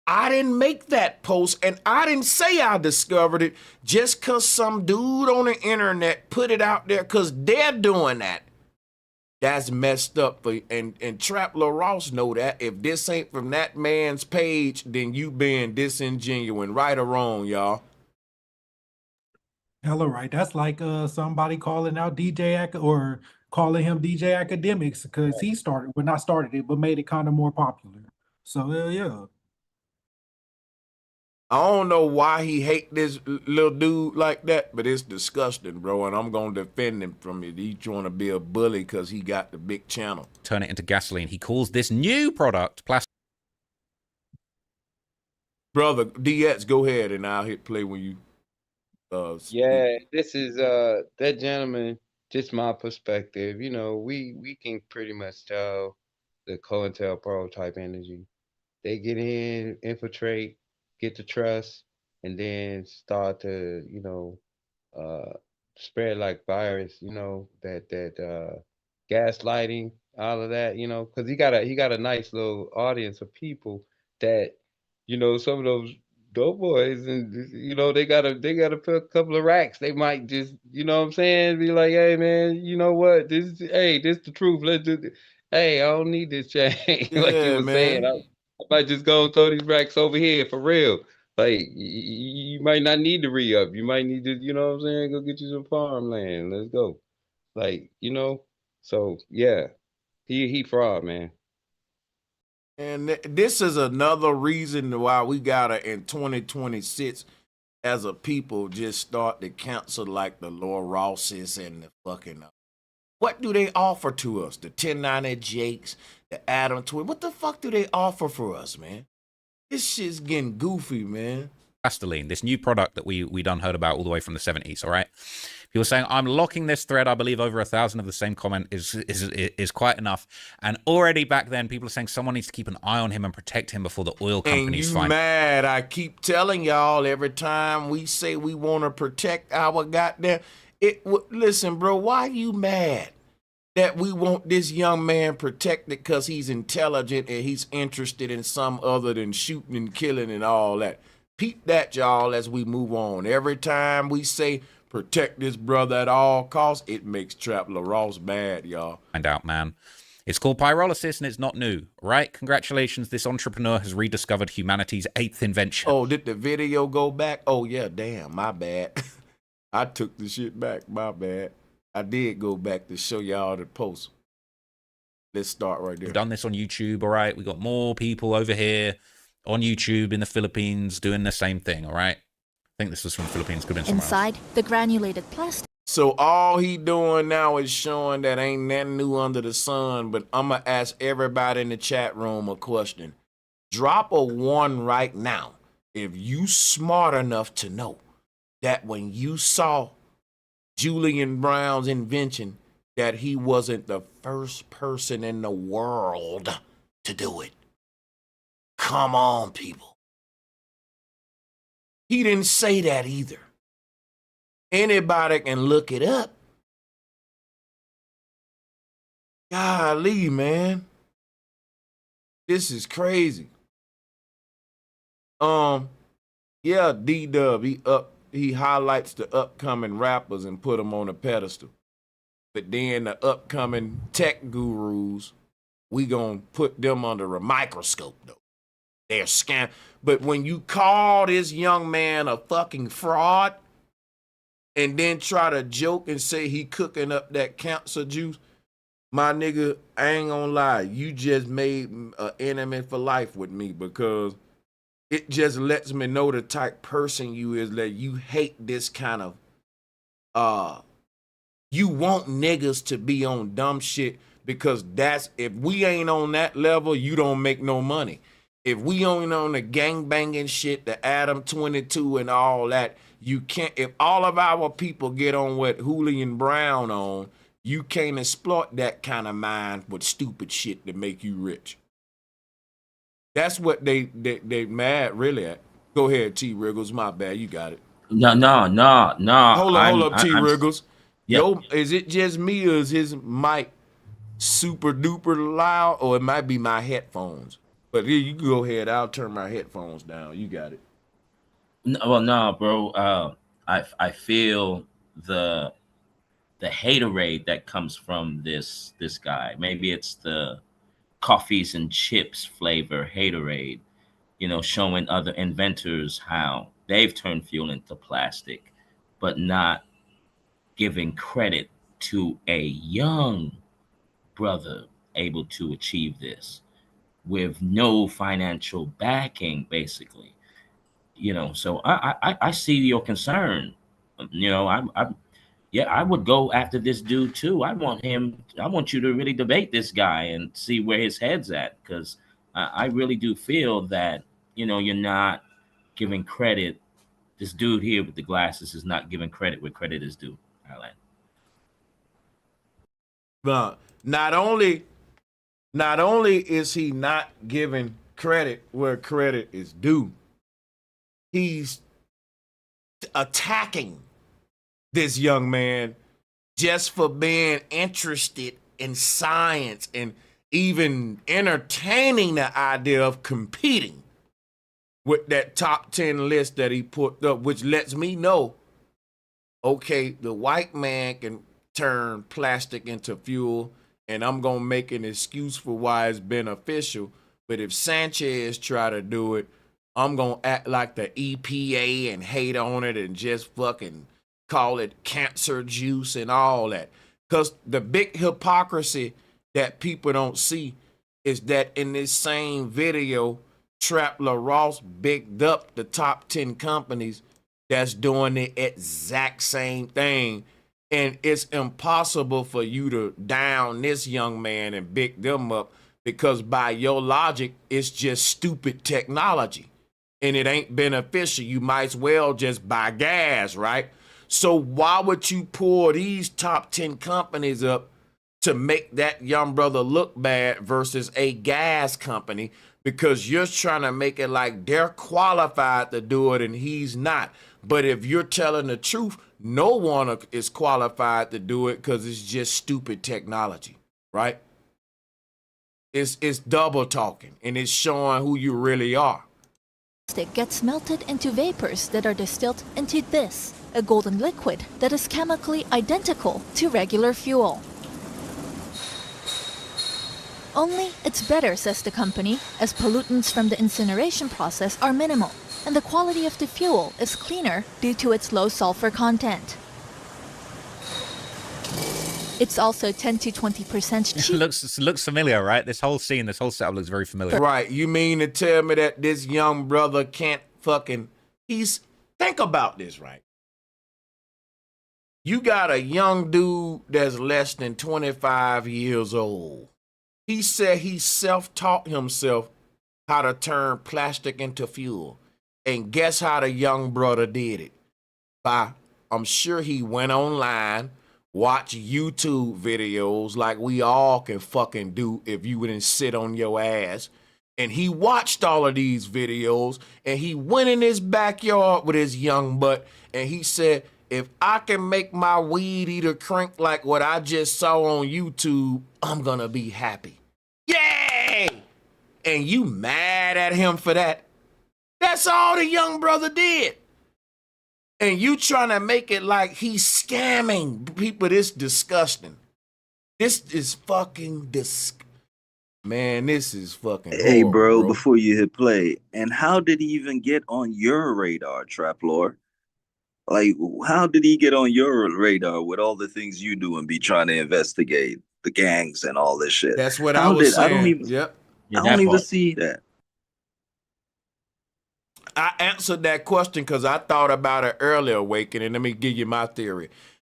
I didn't make that post, and I didn't say I discovered it just because some dude on the internet put it out there, because they're doing that. That's messed up. And Trap Lil Ross know that. If this ain't from that man's page, then you being disingenuous, right or wrong, y'all. Hello, right. That's like somebody calling out or calling him DJ Academics because he started, well, not started it, but made it kind of more popular. So yeah. I don't know why he hate this little dude like that, but it's disgusting, bro, and I'm going to defend him from it. He trying to be a bully because he got the big channel. Turn it into gasoline. He calls this new product plastic. Brother, DX, go ahead, and I'll hit play when you Yeah, this is that gentleman, just my perspective. You know, we can pretty much tell the COINTELPRO type energy. They get in, infiltrate, get the trust, and then start to, spread like virus, that gaslighting, all of that, because he got a nice little audience of people that, some of those dope boys, and they gotta put a couple of racks. They might just, you know what I'm saying, be like, hey man, you know what? This the truth. Let's do this. Hey, I don't need this change. Like you Yeah, were saying, man. I might just go and throw these racks over here for real. Like you might not need to re-up. You might need to, you know what I'm saying, go get you some farmland. Let's go. Like, so yeah, he fraud, man. And this is another reason why we gotta, in 2026, as a people, just start to cancel like the Lord Rosses and the fucking. What do they offer to us? The 1090 Jakes, the Adam Twin. What the fuck do they offer for us, man? This shit's getting goofy, man. Plastiline, this new product that we done heard about all the way from the 70s, all right? People saying, I'm locking this thread. I believe over 1,000 of the same comment is quite enough. And already back then, people are saying someone needs to keep an eye on him and protect him before the oil companies and you mad. I keep telling y'all every time we say we want to protect our goddamn... Listen, bro, why you mad that we want this young man protected because he's intelligent and he's interested in some other than shooting and killing and all that? Peep that, y'all, as we move on. Every time we say protect this brother at all costs, it makes Trap Lil Ross bad, y'all. Find out, man. It's called pyrolysis and it's not new, right? Congratulations, this entrepreneur has rediscovered humanity's 8th invention. Oh, did the video go back? Oh, yeah, damn, my bad. I took the shit back, my bad. I did go back to show y'all the post. Let's start right there. We've done this on YouTube, all right? We got more people over here on YouTube in the Philippines doing the same thing, all right? I think this was from the Philippines. Could have been somewhere else. Inside the granulated plastic. So all he doing now is showing that ain't nothing new under the sun, but I'm going to ask everybody in the chat room a question. Drop a 1 right now if you smart enough to know that when you saw Julian Brown's invention, that he wasn't the first person in the world to do it. Come on, people. He didn't say that either. Anybody can look it up. Golly, man. This is crazy. Yeah, D-Dub, he highlights the upcoming rappers and put them on a pedestal. But then the upcoming tech gurus, we gonna put them under a microscope, though. They're scam. But when you call this young man a fucking fraud and then try to joke and say he cooking up that cancer juice, my nigga, I ain't gonna lie, you just made an enemy for life with me, because it just lets me know the type person you is, that you hate this kind of, you want niggas to be on dumb shit, because that's, if we ain't on that level, you don't make no money. If we ain't on the gangbanging shit, the Adam 22 and all that, you can't, if all of our people get on what Julian Brown on, you can't exploit that kind of mind with stupid shit to make you rich. That's what they mad really at. Go ahead, T. Wriggles. My bad. You got it. No. Hold up, T. Wriggles. Yep. Yo, is it just me, or is his mic super duper loud, or it might be my headphones? But here, you go ahead. I'll turn my headphones down. You got it. No, bro. I feel the haterade that comes from this guy. Maybe it's the coffees and chips flavor haterade, you know, showing other inventors how they've turned fuel into plastic, but not giving credit to a young brother able to achieve this with no financial backing, basically. You know, so I see your concern. You know, I would go after this dude too. I want you to really debate this guy and see where his head's at, because I really do feel that, you know, you're not giving credit. This dude here with the glasses is not giving credit where credit is due, Alan. But not only is he not giving credit where credit is due, he's attacking this young man just for being interested in science and even entertaining the idea of competing with that top 10 list that he put up, which lets me know, okay, the white man can turn plastic into fuel, and I'm gonna make an excuse for why it's beneficial. But if Sanchez try to do it, I'm gonna act like the EPA and hate on it and just fucking call it cancer juice and all that. Because the big hypocrisy that people don't see is that in this same video, Trap LaRosse bigged up the top 10 companies that's doing the exact same thing. And it's impossible for you to down this young man and big them up, because by your logic, it's just stupid technology and it ain't beneficial. You might as well just buy gas, right? So why would you pour these top 10 companies up to make that young brother look bad versus a gas company? Because you're trying to make it like they're qualified to do it and he's not. But if you're telling the truth, no one is qualified to do it, because it's just stupid technology, right? It's double talking, and it's showing who you really are. Plastic gets melted into vapors that are distilled into this, a golden liquid that is chemically identical to regular fuel. Only it's better, says the company, as pollutants from the incineration process are minimal, and the quality of the fuel is cleaner due to its low sulfur content. It's also 10 to 20% cheaper. looks familiar, right? This whole scene, this whole setup looks very familiar. Right. You mean to tell me that this young brother can't fucking... Think about this, right? You got a young dude that's less than 25 years old. He said he self-taught himself how to turn plastic into fuel. And guess how the young brother did it? I'm sure he went online, watched YouTube videos like we all can fucking do if you wouldn't sit on your ass. And he watched all of these videos and he went in his backyard with his young butt and he said, if I can make my weed eater crank like what I just saw on YouTube, I'm gonna be happy. Yay! And you mad at him for that? That's all the young brother did. And you trying to make it like he's scamming people. This disgusting. This is fucking disgusting. Man, this is fucking Hey, horrible, bro, bro. before you hit play, and how did he even get on your radar, Traplore? Like, how did he get on your radar with all the things you do and be trying to investigate the gangs and all this shit? That's what I How was did saying. Yep. I don't even see that. I answered that question because I thought about it earlier, Awakening. Let me give you my theory.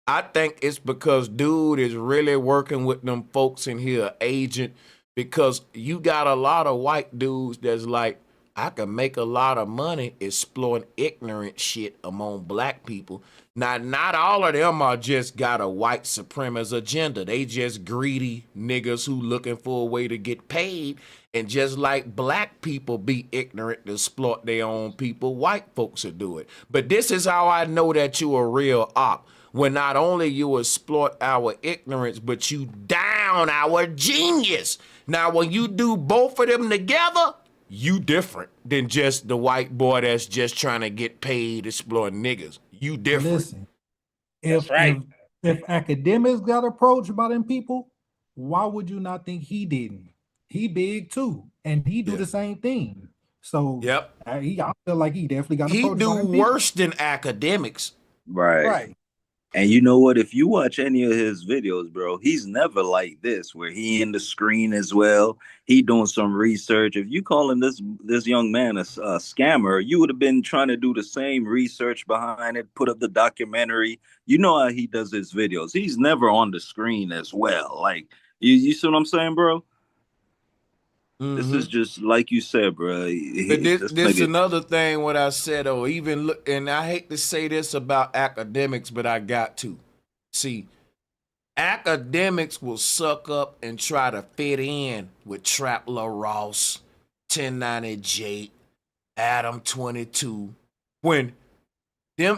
I think it's because dude is really working with them folks in here, agent, because you got a lot of white dudes that's like, I can make a lot of money exploring ignorant shit among black people. Now, not all of them are just got a white supremacist agenda. They just greedy niggas who looking for a way to get paid. And just like black people be ignorant to exploit their own people, white folks will do it. But this is how I know that you a real op. When not only you exploit our ignorance, but you down our genius. Now, when you do both of them together, you different than just the white boy that's just trying to get paid exploiting niggas. You different. Listen, if academics got approached by them people, why would you not think he didn't? He big too, and he do the same thing. So I feel like he definitely got He approached do by them people. worse than academics. Right. And you know what? If you watch any of his videos, bro, he's never like this, where he in the screen as well. He doing some research. If you calling this young man a scammer, you would have been trying to do the same research behind it, put up the documentary. You know how he does his videos. He's never on the screen as well. Like, you see what I'm saying, bro? This is just like you said, bro. But this another thing what I said, or even look, and I hate to say this about academics, but I got to. See, academics will suck up and try to fit in with Trapler Ross, 1090J, Adam 22. When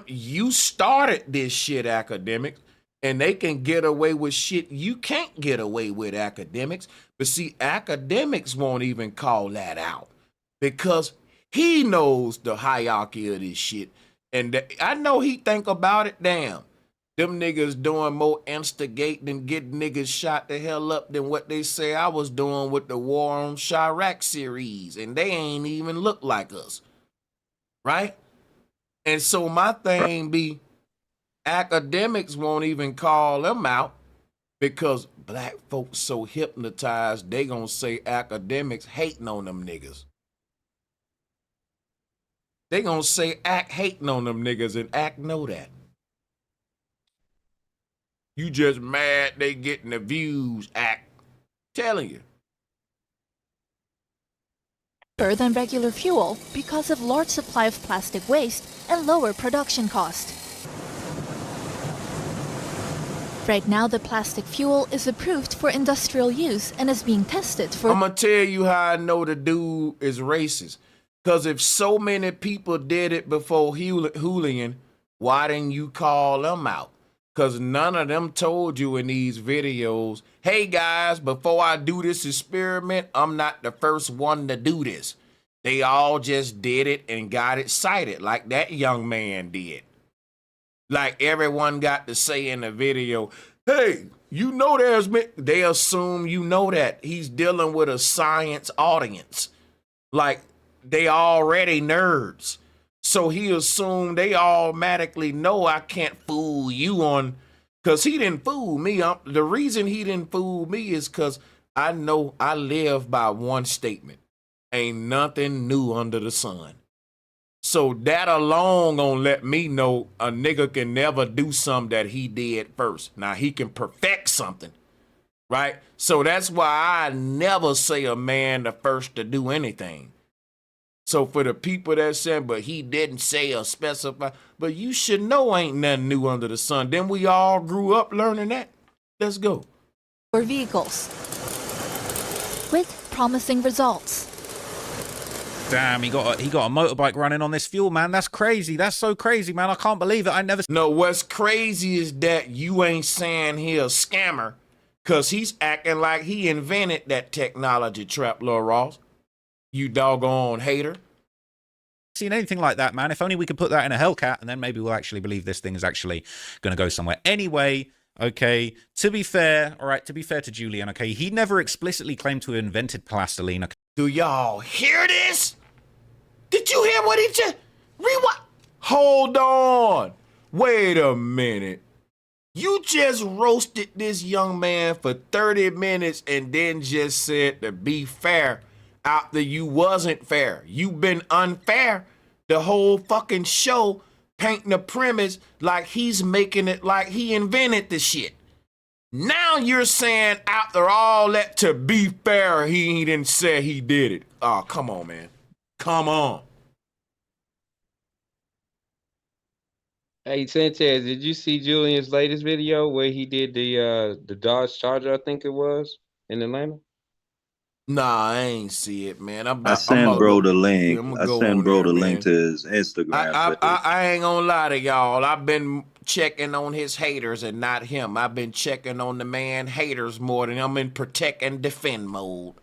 you started this shit, academics, and they can get away with shit you can't get away with, academics. But see, academics won't even call that out because he knows the hierarchy of this shit. And I know he think about it, damn. Them niggas doing more instigate than get niggas shot the hell up than what they say I was doing with the War on Chirac series. And they ain't even look like us. Right? And so my thing be, academics won't even call them out because black folks so hypnotized, they gonna say academics hating on them niggas. They gonna say act hating on them niggas and act know that. You just mad they getting the views, act. Telling you. Than regular fuel because of large supply of plastic waste and lower production cost. Right now, the plastic fuel is approved for industrial use and is being tested for... I'm gonna tell you how I know the dude is racist. Because if so many people did it before Julian, why didn't you call them out? Because none of them told you in these videos, hey guys, before I do this experiment, I'm not the first one to do this. They all just did it and got it cited like that young man did. Like everyone got to say in the video, hey, you know they assume you know that. He's dealing with a science audience. Like they already nerds. So he assumed they automatically know I can't fool you on Because he didn't fool me. The reason he didn't fool me is because I know I live by one statement. Ain't nothing new under the sun. So that alone gonna let me know a nigga can never do something that he did first. Now he can perfect something, right? So that's why I never say a man the first to do anything. So for the people that said, but he didn't say or specify, but you should know ain't nothing new under the sun. Then we all grew up learning that. Let's go. Or vehicles with promising results. Damn, he got a motorbike running on this fuel, man. That's crazy. That's so crazy, man. I can't believe it. I never. No, what's crazy is that you ain't saying he a scammer, cause he's acting like he invented that technology, Trap Lil Ross. You doggone hater. Seen anything like that, man. If only we could put that in a Hellcat, and then maybe we'll actually believe this thing is actually going to go somewhere. Anyway, okay, to be fair, all right, to be fair to Julian, okay, he never explicitly claimed to have invented plastiline. Okay? Do y'all hear this? Did you hear what he just... Rewind. Hold on. Wait a minute. You just roasted this young man for 30 minutes and then just said, to be fair, after you wasn't fair. You've been unfair the whole fucking show, painting the premise like he's making it like he invented the shit. Now you're saying after all that, to be fair, he didn't say he did it. Oh, come on, man. Come on. Hey Sanchez, did you see Julian's latest video where he did the Dodge Charger, I think it was, in Atlanta? Nah, I ain't see it, man. I sent bro the link. I'm I go sent on bro there, the man. link to his Instagram page. I ain't gonna lie to y'all. I've been checking on his haters and not him. I've been checking on the man haters more than I'm in protect and defend mode.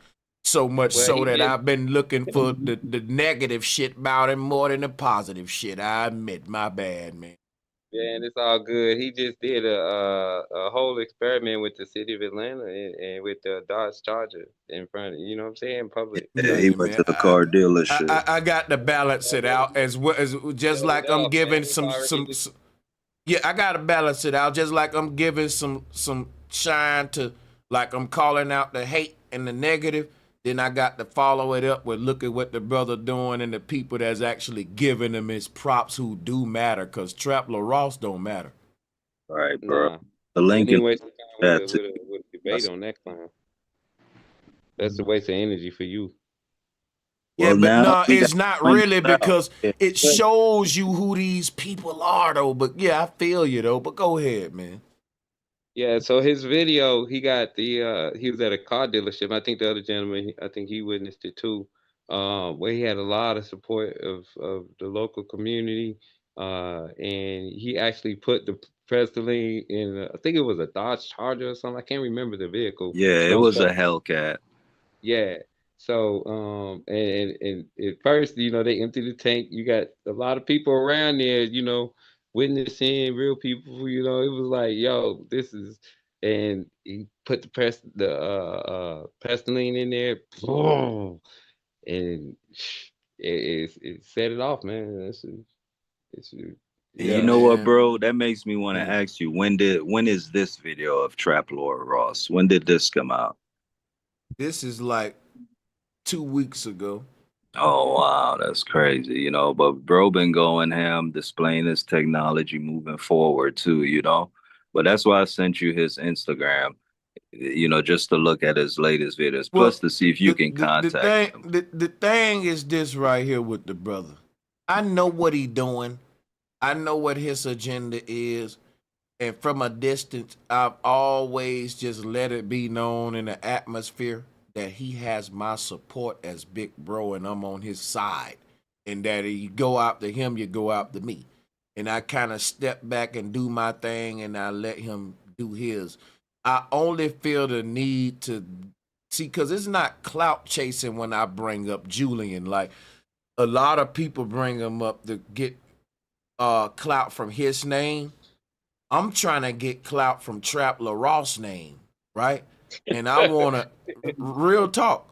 So much so that I've been looking for the negative shit about him more than the positive shit. I admit, my bad, man. Yeah, and it's all good. He just did a whole experiment with the city of Atlanta and with the Dodge Charger in front of, you know what I'm saying, public. Yeah, he went to the car dealership. I got to balance it out as well as just like I'm giving some. Yeah, I gotta balance it out just like I'm giving some shine to, like I'm calling out the hate and the negative. Then I got to follow it up with look at what the brother doing and the people that's actually giving him his props who do matter, because Trap Lil Ross don't matter. All right, bro. Nah. The link in with chat a debate on that clown. That's a waste of energy for you. Yeah, Well, but now no, we it's got not points really out. because it shows you who these people are, though. But yeah, I feel you, though. But go ahead, man. Yeah, so his video, he got he was at a car dealership. I think the other gentleman, I think he witnessed it too, where he had a lot of support of the local community, and he actually put the Presley in, I think it was a Dodge Charger or something. I can't remember the vehicle. Yeah, it was a Hellcat. Yeah. So, and at first, you know, they emptied the tank. You got a lot of people around there, you know, witnessing, real people, you know, it was like, yo, this is, and he put the Pestilene in there, boom, and it set it off, man. You know what, bro? That makes me want to ask you, when is this video of Trap Lord Ross? When did this come out? This is like 2 weeks ago. Oh wow, that's crazy, you know. But bro been going ham, displaying his technology moving forward too, you know. But that's why I sent you his Instagram, you know, just to look at his latest videos, plus to see if you can contact him. The thing is this right here with the brother. I know what he doing. I know what his agenda is. And from a distance, I've always just let it be known in the atmosphere that he has my support as big bro and I'm on his side. And that you go after him, you go after me. And I kind of step back and do my thing and I let him do his. I only feel the need to see, because it's not clout chasing when I bring up Julian. Like a lot of people bring him up to get clout from his name. I'm trying to get clout from Trap Lil Ross name, right? And I want to, real talk.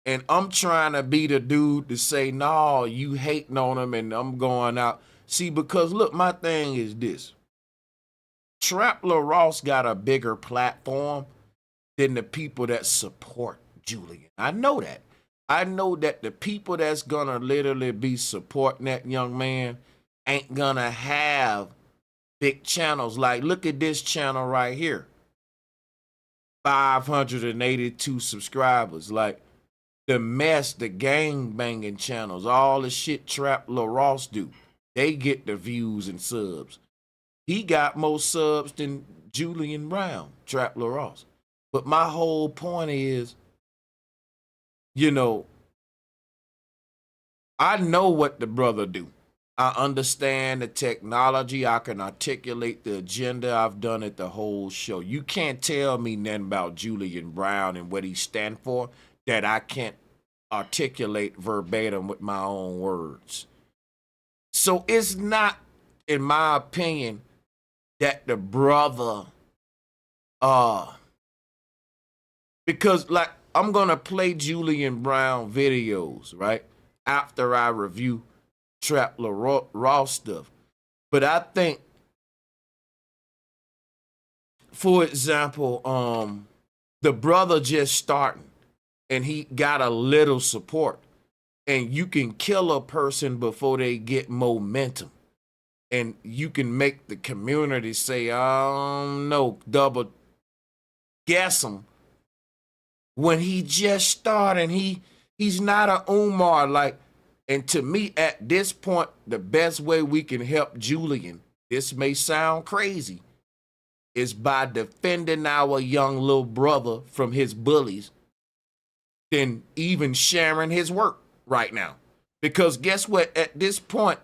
And I'm trying to be the dude to say, no, you hating on him and I'm going out. See, because look, my thing is this. Trapler Ross got a bigger platform than the people that support Julian. I know that. I know that the people that's gonna literally be supporting that young man ain't gonna have big channels. Like, look at this channel right here. 582 subscribers. Like, the mess, the gang banging channels, all the shit Trapler Ross do. They get the views and subs. He got more subs than Julian Brown, Trapler Ross. But my whole point is, you know, I know what the brother do. I understand the technology. I can articulate the agenda. I've done it the whole show. You can't tell me nothing about Julian Brown and what he stand for that I can't articulate verbatim with my own words. So it's not, in my opinion, that the brother, because like I'm gonna play Julian Brown videos, right? After I review Trapler Ross stuff. But I think, for example, the brother just starting and he got a little support. And you can kill a person before they get momentum. And you can make the community say, no, double guess him. When he just started, he's not a Umar. Like, and to me, at this point, the best way we can help Julian, this may sound crazy, is by defending our young little brother from his bullies, than even sharing his work right now. Because guess what? At this point,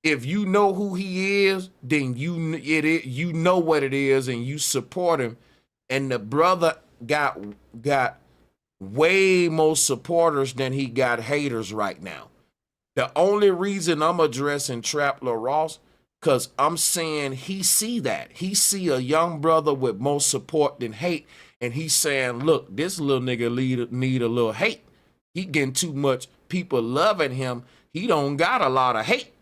if you know who he is, then you know what it is, and you support him. And the brother got way more supporters than he got haters right now. The only reason I'm addressing Trapler Ross, because I'm saying he see that. He see a young brother with more support than hate, and he's saying, look, this little nigga need a little hate. He getting too much people loving him. He don't got a lot of hate.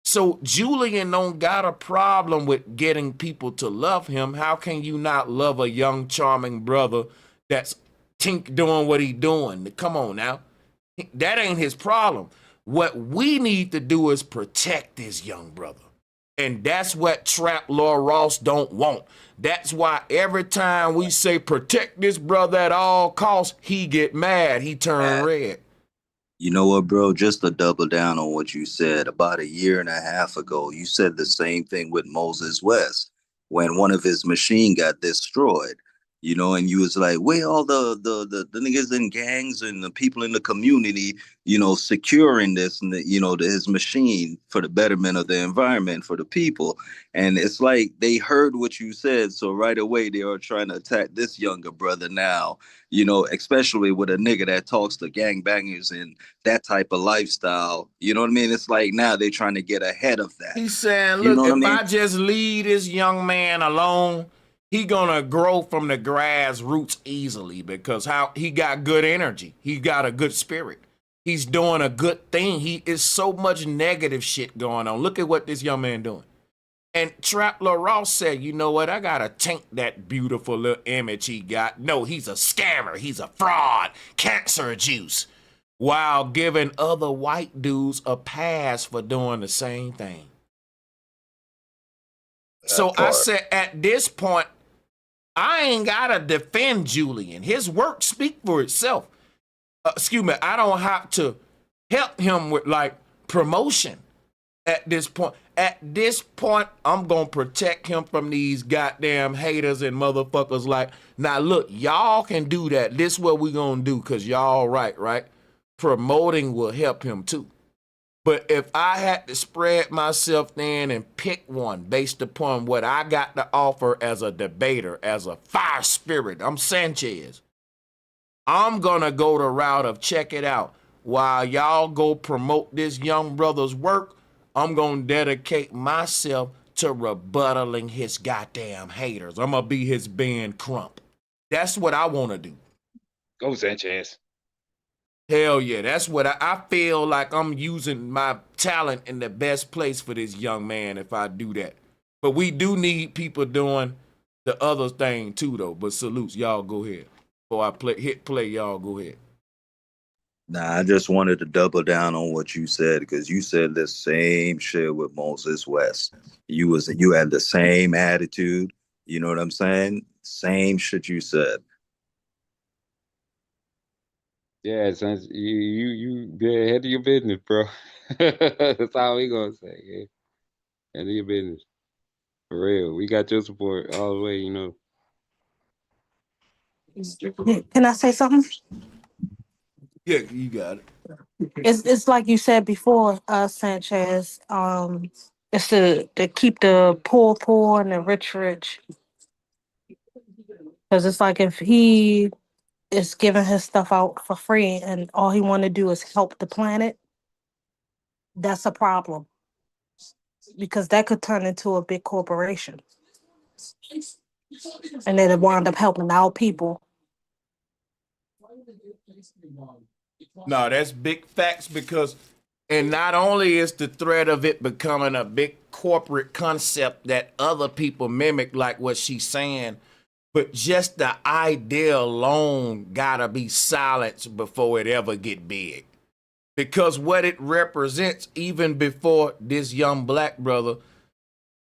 So Julian don't got a problem with getting people to love him. How can you not love a young, charming brother that's doing what he doing? Come on now. That ain't his problem. What we need to do is protect this young brother. And that's what Trapler Ross don't want. That's why every time we say protect this brother at all costs, he get mad. He turn red. You know what, bro? Just to double down on what you said, about a year and a half ago, you said the same thing with Moses West when one of his machine got destroyed. You know, and you was like, where all the niggas in gangs and the people in the community, you know, securing this and his machine for the betterment of the environment for the people. And it's like they heard what you said, so right away they are trying to attack this younger brother now. You know, especially with a nigga that talks to gangbangers and that type of lifestyle. You know what I mean? It's like now they're trying to get ahead of that. He's saying, You look, know what I if mean? I just leave this young man alone, he gonna grow from the grassroots easily because how he got good energy. He got a good spirit. He's doing a good thing. He is so much negative shit going on. Look at what this young man doing. And Trapler Ross said, you know what? I gotta tank that beautiful little image he got. No, he's a scammer. He's a fraud. Cancer juice. While giving other white dudes a pass for doing the same thing. So I said, at this point, I ain't gotta defend Julian. His work speak for itself. Excuse me, I don't have to help him with like promotion at this point. At this point, I'm gonna protect him from these goddamn haters and motherfuckers. Like, now look, y'all can do that. This is what we gonna do, cause y'all right? Promoting will help him too. But if I had to spread myself thin and pick one based upon what I got to offer as a debater, as a fire spirit, I'm Sanchez. I'm going to go the route of check it out. While y'all go promote this young brother's work, I'm going to dedicate myself to rebuttaling his goddamn haters. I'm going to be his Ben Crump. That's what I want to do. Go Sanchez. Hell yeah, that's what I feel like. I'm using my talent in the best place for this young man if I do that. But we do need people doing the other thing too, though. But salutes, y'all go ahead. Before I hit play, y'all go ahead. Nah, I just wanted to double down on what you said because you said the same shit with Moses West. You had the same attitude. You know what I'm saying? Same shit you said. Yeah, since you be head of your business, bro. That's all we gonna say. Yeah. Head of your business. For real. We got your support all the way, you know. Can I say something? Yeah, you got it. It's like you said before, Sanchez. It's to keep the poor and the rich. Because it's like if he is giving his stuff out for free and all he want to do is help the planet, that's a problem. Because that could turn into a big corporation. And then it wound up helping our people. No, that's big facts because, and not only is the threat of it becoming a big corporate concept that other people mimic, like what she's saying, but just the idea alone gotta be silenced before it ever get big. Because what it represents, even before this young black brother,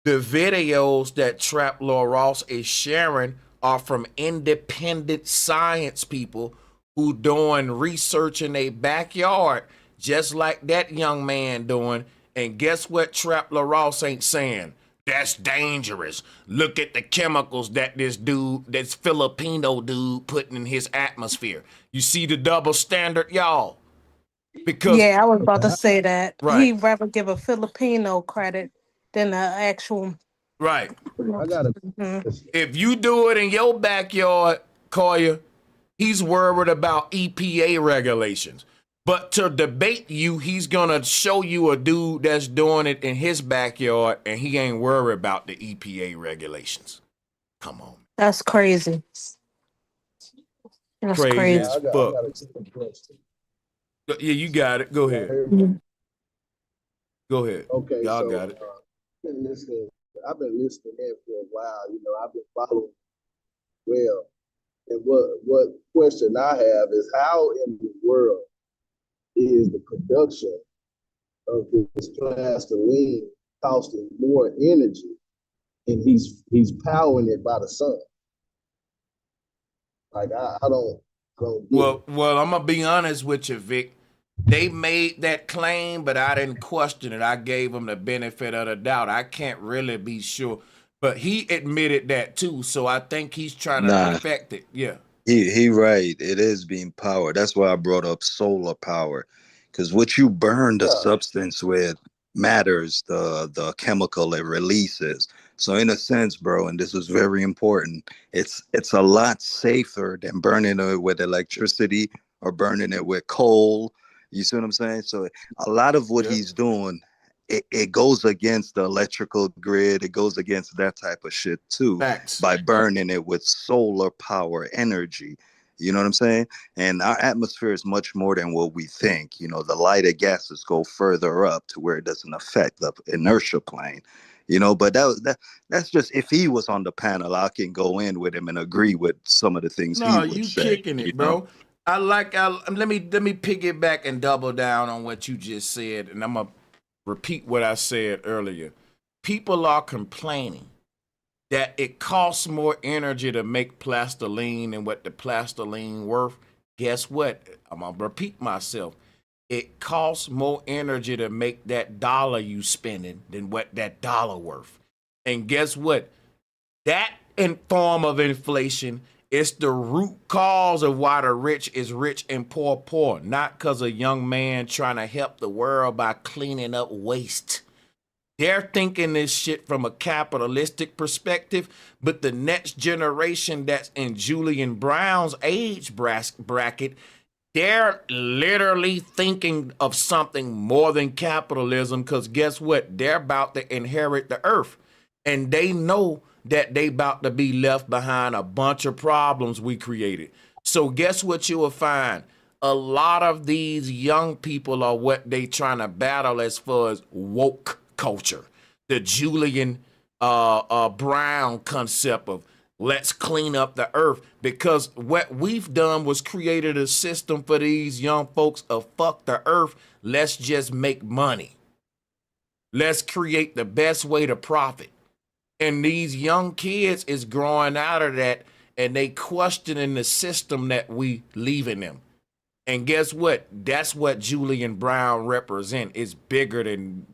the videos that Trap Law Ross is sharing are from independent science people who doing research in their backyard, just like that young man doing. And guess what Trap Law Ross ain't saying? That's dangerous. Look at the chemicals that this Filipino dude putting in his atmosphere. You see the double standard, y'all? Because Yeah, I was about to say that. right, He'd rather give a Filipino credit than the actual. right. I got If you do it in your backyard, Koya, he's worried about EPA regulations. But to debate you, he's gonna show you a dude that's doing it in his backyard, and he ain't worried about the EPA regulations. Come on, That's crazy. That's crazy crazy. as fuck. Yeah, you got it. Go ahead. Go ahead. Okay, Y'all so got it. been listening. I've been listening in for a while. You know, I've been following well. And what question I have is how in the world is the production of this plastoline costing more energy, and he's powering it by the sun? Like I don't get it. Well, I'm gonna be honest with you, Vic. They made that claim, but I didn't question it. I gave him the benefit of the doubt. I can't really be sure, but he admitted that too. So I think he's trying to Nah, perfect it. Yeah. he right. It is being powered. That's why I brought up solar power, because what you burn the Yeah. substance with matters. The chemical it releases. So in a sense, bro, and this is very important. It's a lot safer than burning it with electricity or burning it with coal. You see what I'm saying? So a lot of what Yeah. he's doing. It goes against the electrical grid. It goes against that type of shit too Facts. by burning it with solar power energy. You know what I'm saying? And our atmosphere is much more than what we think. You know, the lighter gases go further up to where it doesn't affect the inertia plane. You know, but that's just if he was on the panel, I can go in with him and agree with some of the things he No, would you say. kicking You it, know, bro. Let me piggyback and double down on what you just said, and I'm gonna repeat what I said earlier. People are complaining that it costs more energy to make plastoline than what the plastoline worth. Guess what? I'm gonna repeat myself. It costs more energy to make that dollar you spending than what that dollar worth. And guess what? That in form of inflation is the root cause of why the rich is rich and poor, not because a young man trying to help the world by cleaning up waste. They're thinking this shit from a capitalistic perspective, but the next generation that's in Julian Brown's age bracket, they're literally thinking of something more than capitalism because guess what? They're about to inherit the earth. And they know that they about to be left behind a bunch of problems we created. So guess what you will find? A lot of these young people are what they trying to battle as far as woke culture. The Julian Brown concept of let's clean up the earth, because what we've done was created a system for these young folks of fuck the earth. Let's just make money. Let's create the best way to profit. And these young kids is growing out of that, and they questioning the system that we leaving them. And guess what? That's what Julian Brown represent. It's bigger than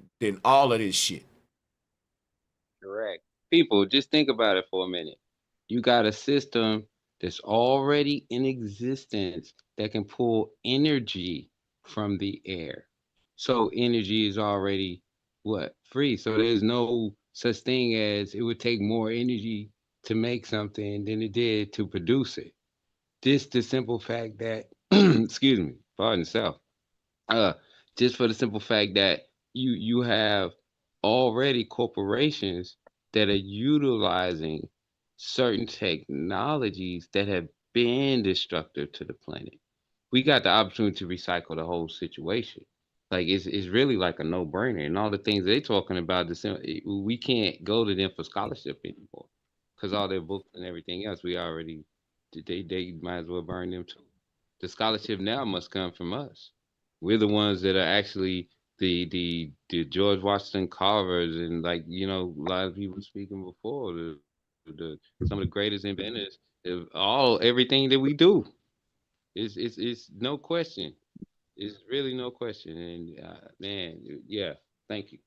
all of this shit. Correct. People, just think about it for a minute. You got a system that's already in existence that can pull energy from the air. So energy is already what? Free. So there's no such thing as it would take more energy to make something than it did to produce it. Just the simple fact that, excuse me, pardon self. Uh, just for the simple fact that you have already corporations that are utilizing certain technologies that have been destructive to the planet. We got the opportunity to recycle the whole situation. Like it's really like a no-brainer. And all the things they talking about, we can't go to them for scholarship anymore because all their books and everything else, we already they might as well burn them too. The scholarship now must come from us. We're the ones that are actually the George Washington Carvers and like a lot of people speaking before the some of the greatest inventors of everything that we do. It's no question. It's really no question. And man, yeah, thank you.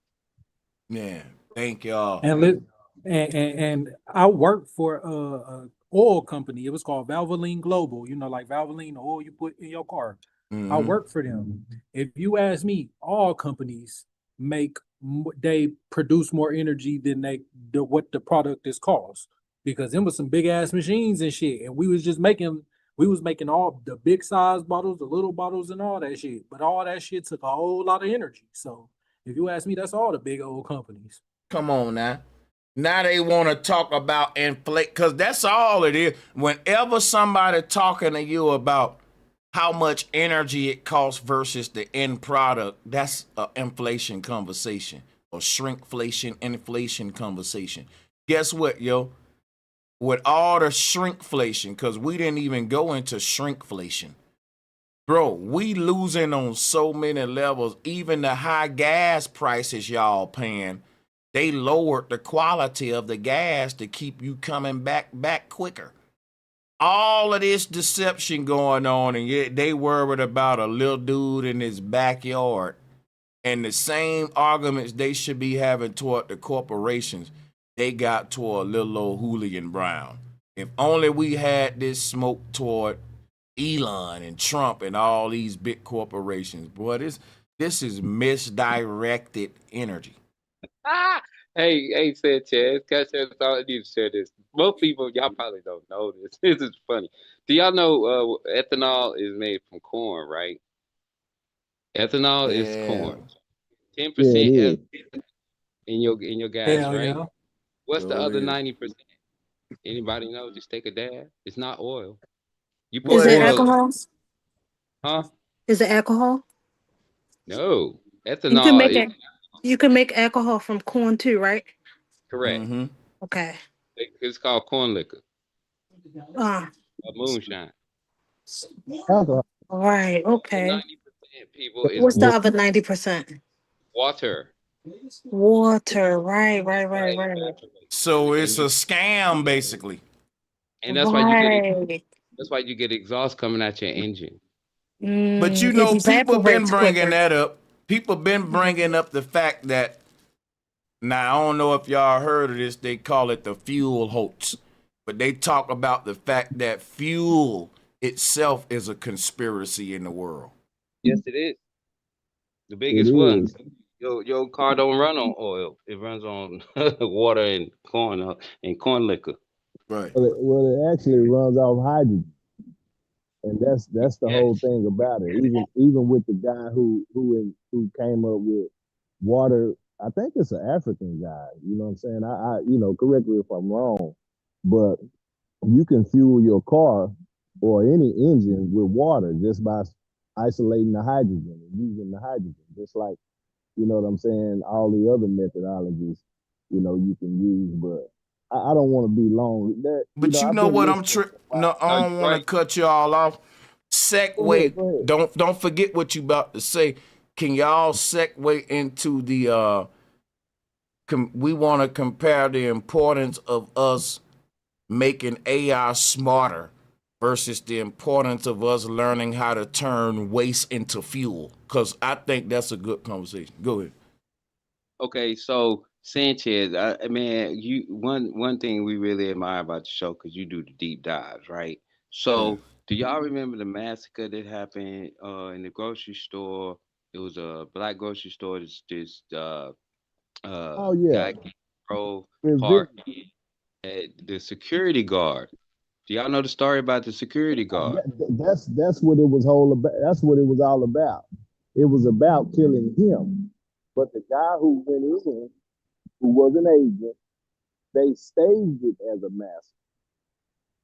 Yeah, thank y'all. And let and I worked for a oil company. It was called Valvoline Global. You know, like Valvoline, the oil you put in your car. I Mm-hmm. worked for them. If you ask me, all companies they produce more energy than what the product is cost, because them was some big ass machines and shit, and we was making all the big size bottles, the little bottles, and all that shit. But all that shit took a whole lot of energy. So if you ask me, that's all the big old companies. Come on now. Now they want to talk about inflate, because that's all it is. Whenever somebody talking to you about how much energy it costs versus the end product, that's an inflation conversation or shrinkflation, inflation conversation. Guess what, yo? With all the shrinkflation, because we didn't even go into shrinkflation. Bro, we losing on so many levels. Even the high gas prices y'all paying, they lowered the quality of the gas to keep you coming back quicker. All of this deception going on, and yet they worried about a little dude in his backyard. And the same arguments they should be having toward the corporations, they got toward little old Julian Brown. If only we had this smoke toward Elon and Trump and all these big corporations. Boy, this is misdirected energy. Hey, Sanchez, I need to share this. Most people, y'all probably don't know this. This is funny. Do y'all know ethanol is made from corn, right? Ethanol is Yeah. corn. 10% Yeah, it is. in your gas, Hell right? yeah. What's the Sure other is. 90%? Anybody know? Just take a dab. It's not oil. You put Is What it is it? oil, alcohol? huh? Is it alcohol? No. You can Ethanol make is it. You can make alcohol from corn too, right? correct. Mm-hmm. Okay. It's called corn liquor Ah, or moonshine. Alcohol. right. The Okay. 90% people is What's the other 90%? water. Water. Right. Right. Right. Right, Right. evaporate. So it's And a scam, basically. that's why you get Right. exhaust coming out your engine. But you It know, people been evaporates bringing quicker. that up. People been bringing up the fact that, now I don't know if y'all heard of this, they call it the fuel hoax. But they talk about the fact that fuel itself is a conspiracy in the world. Yes, it is. The It biggest one. is. Your car don't run on oil. It runs on water and corn liquor. Right. Well, it actually runs off hydrogen, and that's the whole Yes. thing about it. Even with the guy who came up with water, I think it's an African guy. You know what I'm saying? Correct me if I'm wrong, but you can fuel your car or any engine with water just by isolating the hydrogen and using the hydrogen, just like, you know what I'm saying, all the other methodologies you can use, but I don't want to be long. But you I've know been what? listening for a No, while. I don't want to cut you all off. Go ahead, Segue. go ahead. Don't forget what you about to say. Can y'all segue into the we want to compare the importance of us making AI smarter versus the importance of us learning how to turn waste into fuel? Because I think that's a good conversation. Go ahead. Okay, so Sanchez, man, you one thing we really admire about the show because you do the deep dives, right? Yeah. So, do y'all remember the massacre that happened in the grocery store? It was a black grocery store. This Oh yeah, guy drove Revenge. parking at the security guard. Do y'all know the story about the security guard? That's what it was whole about. That's what it was all about. It was about killing him. But the guy who went in, who was an agent, they staged it as a massacre.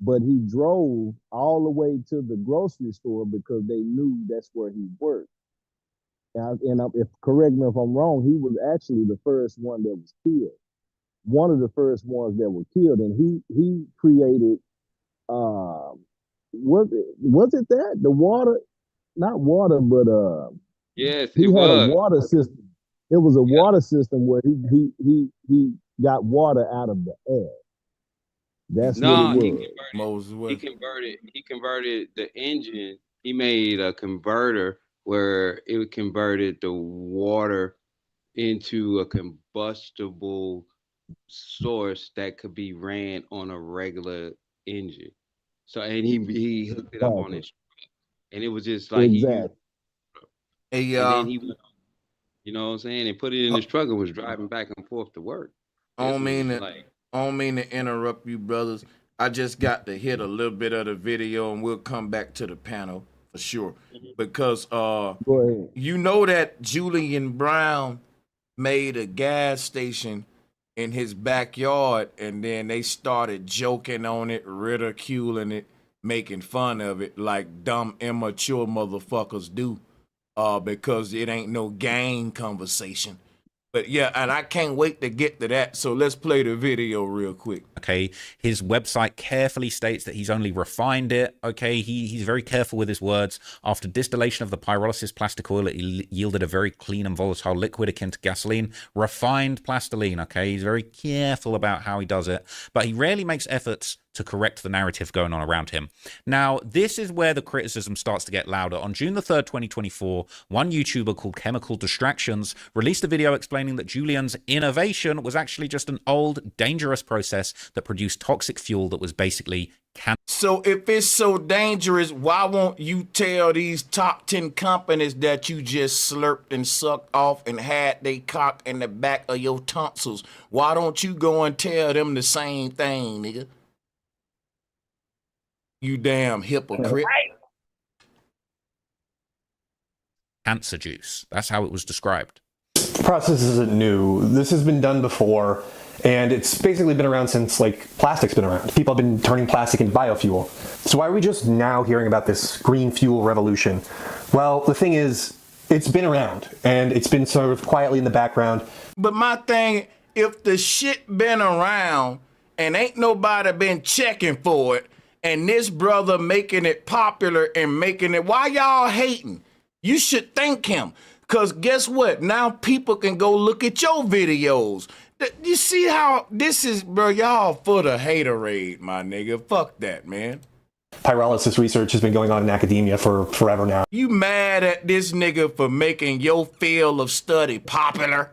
But he drove all the way to the grocery store because they knew that's where he worked. If correct me if I'm wrong, he was actually the first one that was killed. One of the first ones that were killed, and he created. Was it that the water? Not water, but Yes, he it had a was. water system. It was a water system where he got water out of the air. That's what it No, was. Moses West. he converted the engine. He made a converter where it converted the water into a combustible source that could be ran on a regular engine. So and he hooked it up on Exactly. his, and it was just like he used, Exactly. Hey, and then he went, you know what I'm saying, and put it in his truck and was driving back and forth to work. I This don't was mean to, like, I don't mean to interrupt you, brothers. I just got to hit a little bit of the video, and we'll come back to the panel for sure. Because Go ahead. you know that Julian Brown made a gas station in his backyard, and then they started joking on it, ridiculing it, making fun of it like dumb, immature motherfuckers do, because it ain't no gang conversation. But yeah, and I can't wait to get to that. So let's play the video real quick. Okay, his website carefully states that he's only refined it. Okay, he's very careful with his words. After distillation of the pyrolysis plastic oil, it yielded a very clean and volatile liquid akin to gasoline, refined plastiline. Okay, he's very careful about how he does it, but he rarely makes efforts to correct the narrative going on around him. Now, this is where the criticism starts to get louder. On June the 3rd, 2024, one YouTuber called Chemical Distractions released a video explaining that Julian's innovation was actually just an old, dangerous process that produced toxic fuel that was basically So if it's so dangerous, why won't you tell these top 10 companies that you just slurped and sucked off and had they cock in the back of your tonsils? Why don't you go and tell them the same thing, nigga? You damn hypocrite. cancer juice. That's how it was described. Process isn't new. This has been done before, and it's basically been around since like plastic's been around. People have been turning plastic into biofuel. So why are we just now hearing about this green fuel revolution? Well, the thing is, it's been around, and it's been sort of quietly in the background. But my thing, if the shit been around and ain't nobody been checking for it, and this brother making it popular and making it, why y'all hating? You should thank him. Because guess what? Now people can go look at your videos. You see how this is, bro? Y'all for the haterade, my nigga. Fuck that, man. Pyrolysis research has been going on in academia for forever now. You mad at this nigga for making your field of study popular?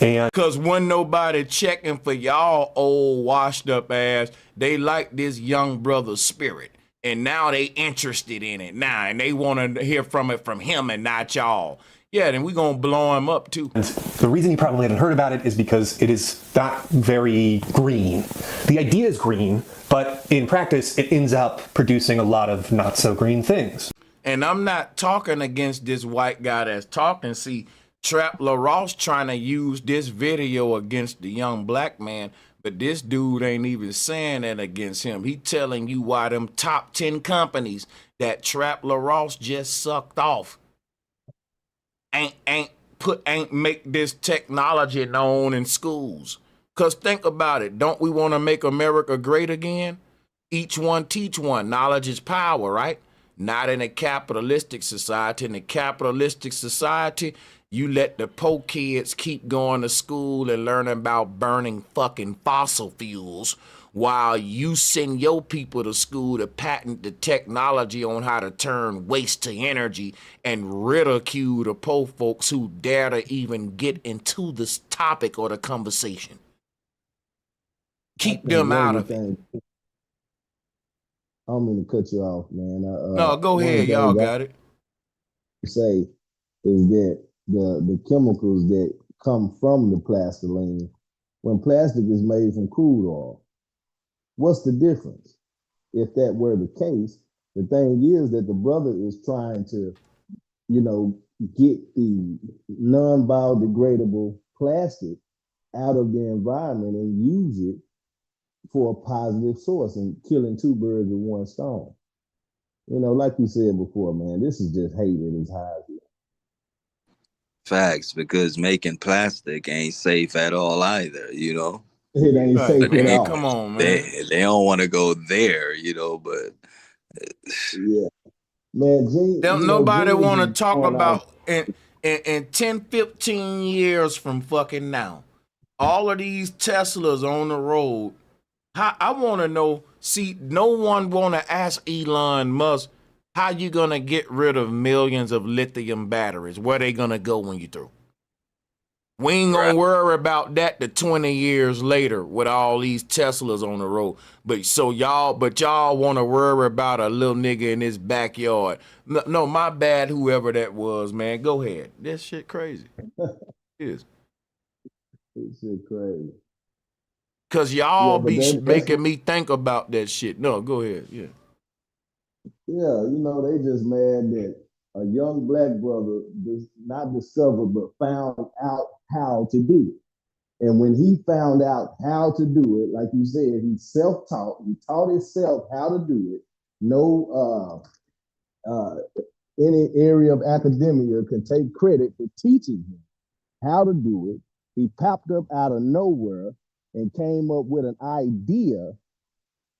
And because when nobody checking for y'all old washed up ass, they like this young brother's spirit. And now they interested in it now, and they want to hear from it from him and not y'all. Yeah, then we gonna blow him up too. And the reason you probably haven't heard about it is because it is not very green. The idea is green, but in practice, it ends up producing a lot of not so green things. And I'm not talking against this white guy that's talking. See, Trap LaRosse trying to use this video against the young black man, but this dude ain't even saying that against him. He telling you why them top 10 companies that Trap LaRosse just sucked off ain't ain't make this technology known in schools. Cause think about it, don't we want to make America great again? Each one teach one. Knowledge is power, right? Not in a capitalistic society. In a capitalistic society, you let the poor kids keep going to school and learning about burning fucking fossil fuels while you send your people to school to patent the technology on how to turn waste to energy and ridicule the poor folks who dare to even get into this topic or the conversation. Keep them out of it. I don't mean to cut you off, man. No, go ahead. Y'all got it. Say is that the chemicals that come from the plastiline, when plastic is made from crude oil, what's the difference? If that were the case, the thing is that the brother is trying to, get the non-biodegradable plastic out of the environment and use it for a positive source and killing two birds with one stone. Like you said before, man, this is just hate at its highest. Facts, because making plastic ain't safe at all either, It ain't safe at all. Come on, man. They don't want to go there, but yeah. Man, nobody want to talk about in 10, 15 years from fucking now. All of these Teslas on the road. I want to know, no one want to ask Elon Musk, how you going to get rid of millions of lithium batteries? Where they going to go when you through? We ain't going to worry about that the 20 years later with all these Teslas on the road. But y'all want to worry about a little nigga in his backyard. No, my bad, whoever that was, man. Go ahead. This shit crazy. It is. This shit crazy. Cause y'all be making me think about that shit. No, go ahead. Yeah. Yeah, they just mad that a young black brother not discovered but found out how to do it. And when he found out how to do it, like you said, he self-taught. He taught himself how to do it. No any area of academia can take credit for teaching him how to do it. He popped up out of nowhere and came up with an idea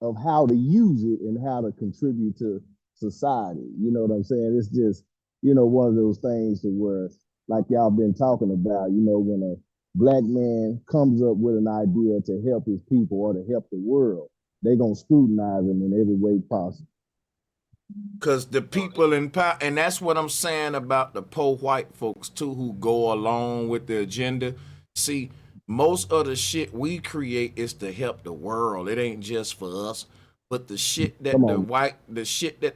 of how to use it and how to contribute to society. You know what I'm saying? It's just, one of those things to where, like y'all been talking about, when a black man comes up with an idea to help his people or to help the world, they're going to scrutinize him in every way possible. Because the people in power, and that's what I'm saying about the poor white folks too, who go along with the agenda. See, most of the shit we create is to help the world. It ain't just for us. But the shit that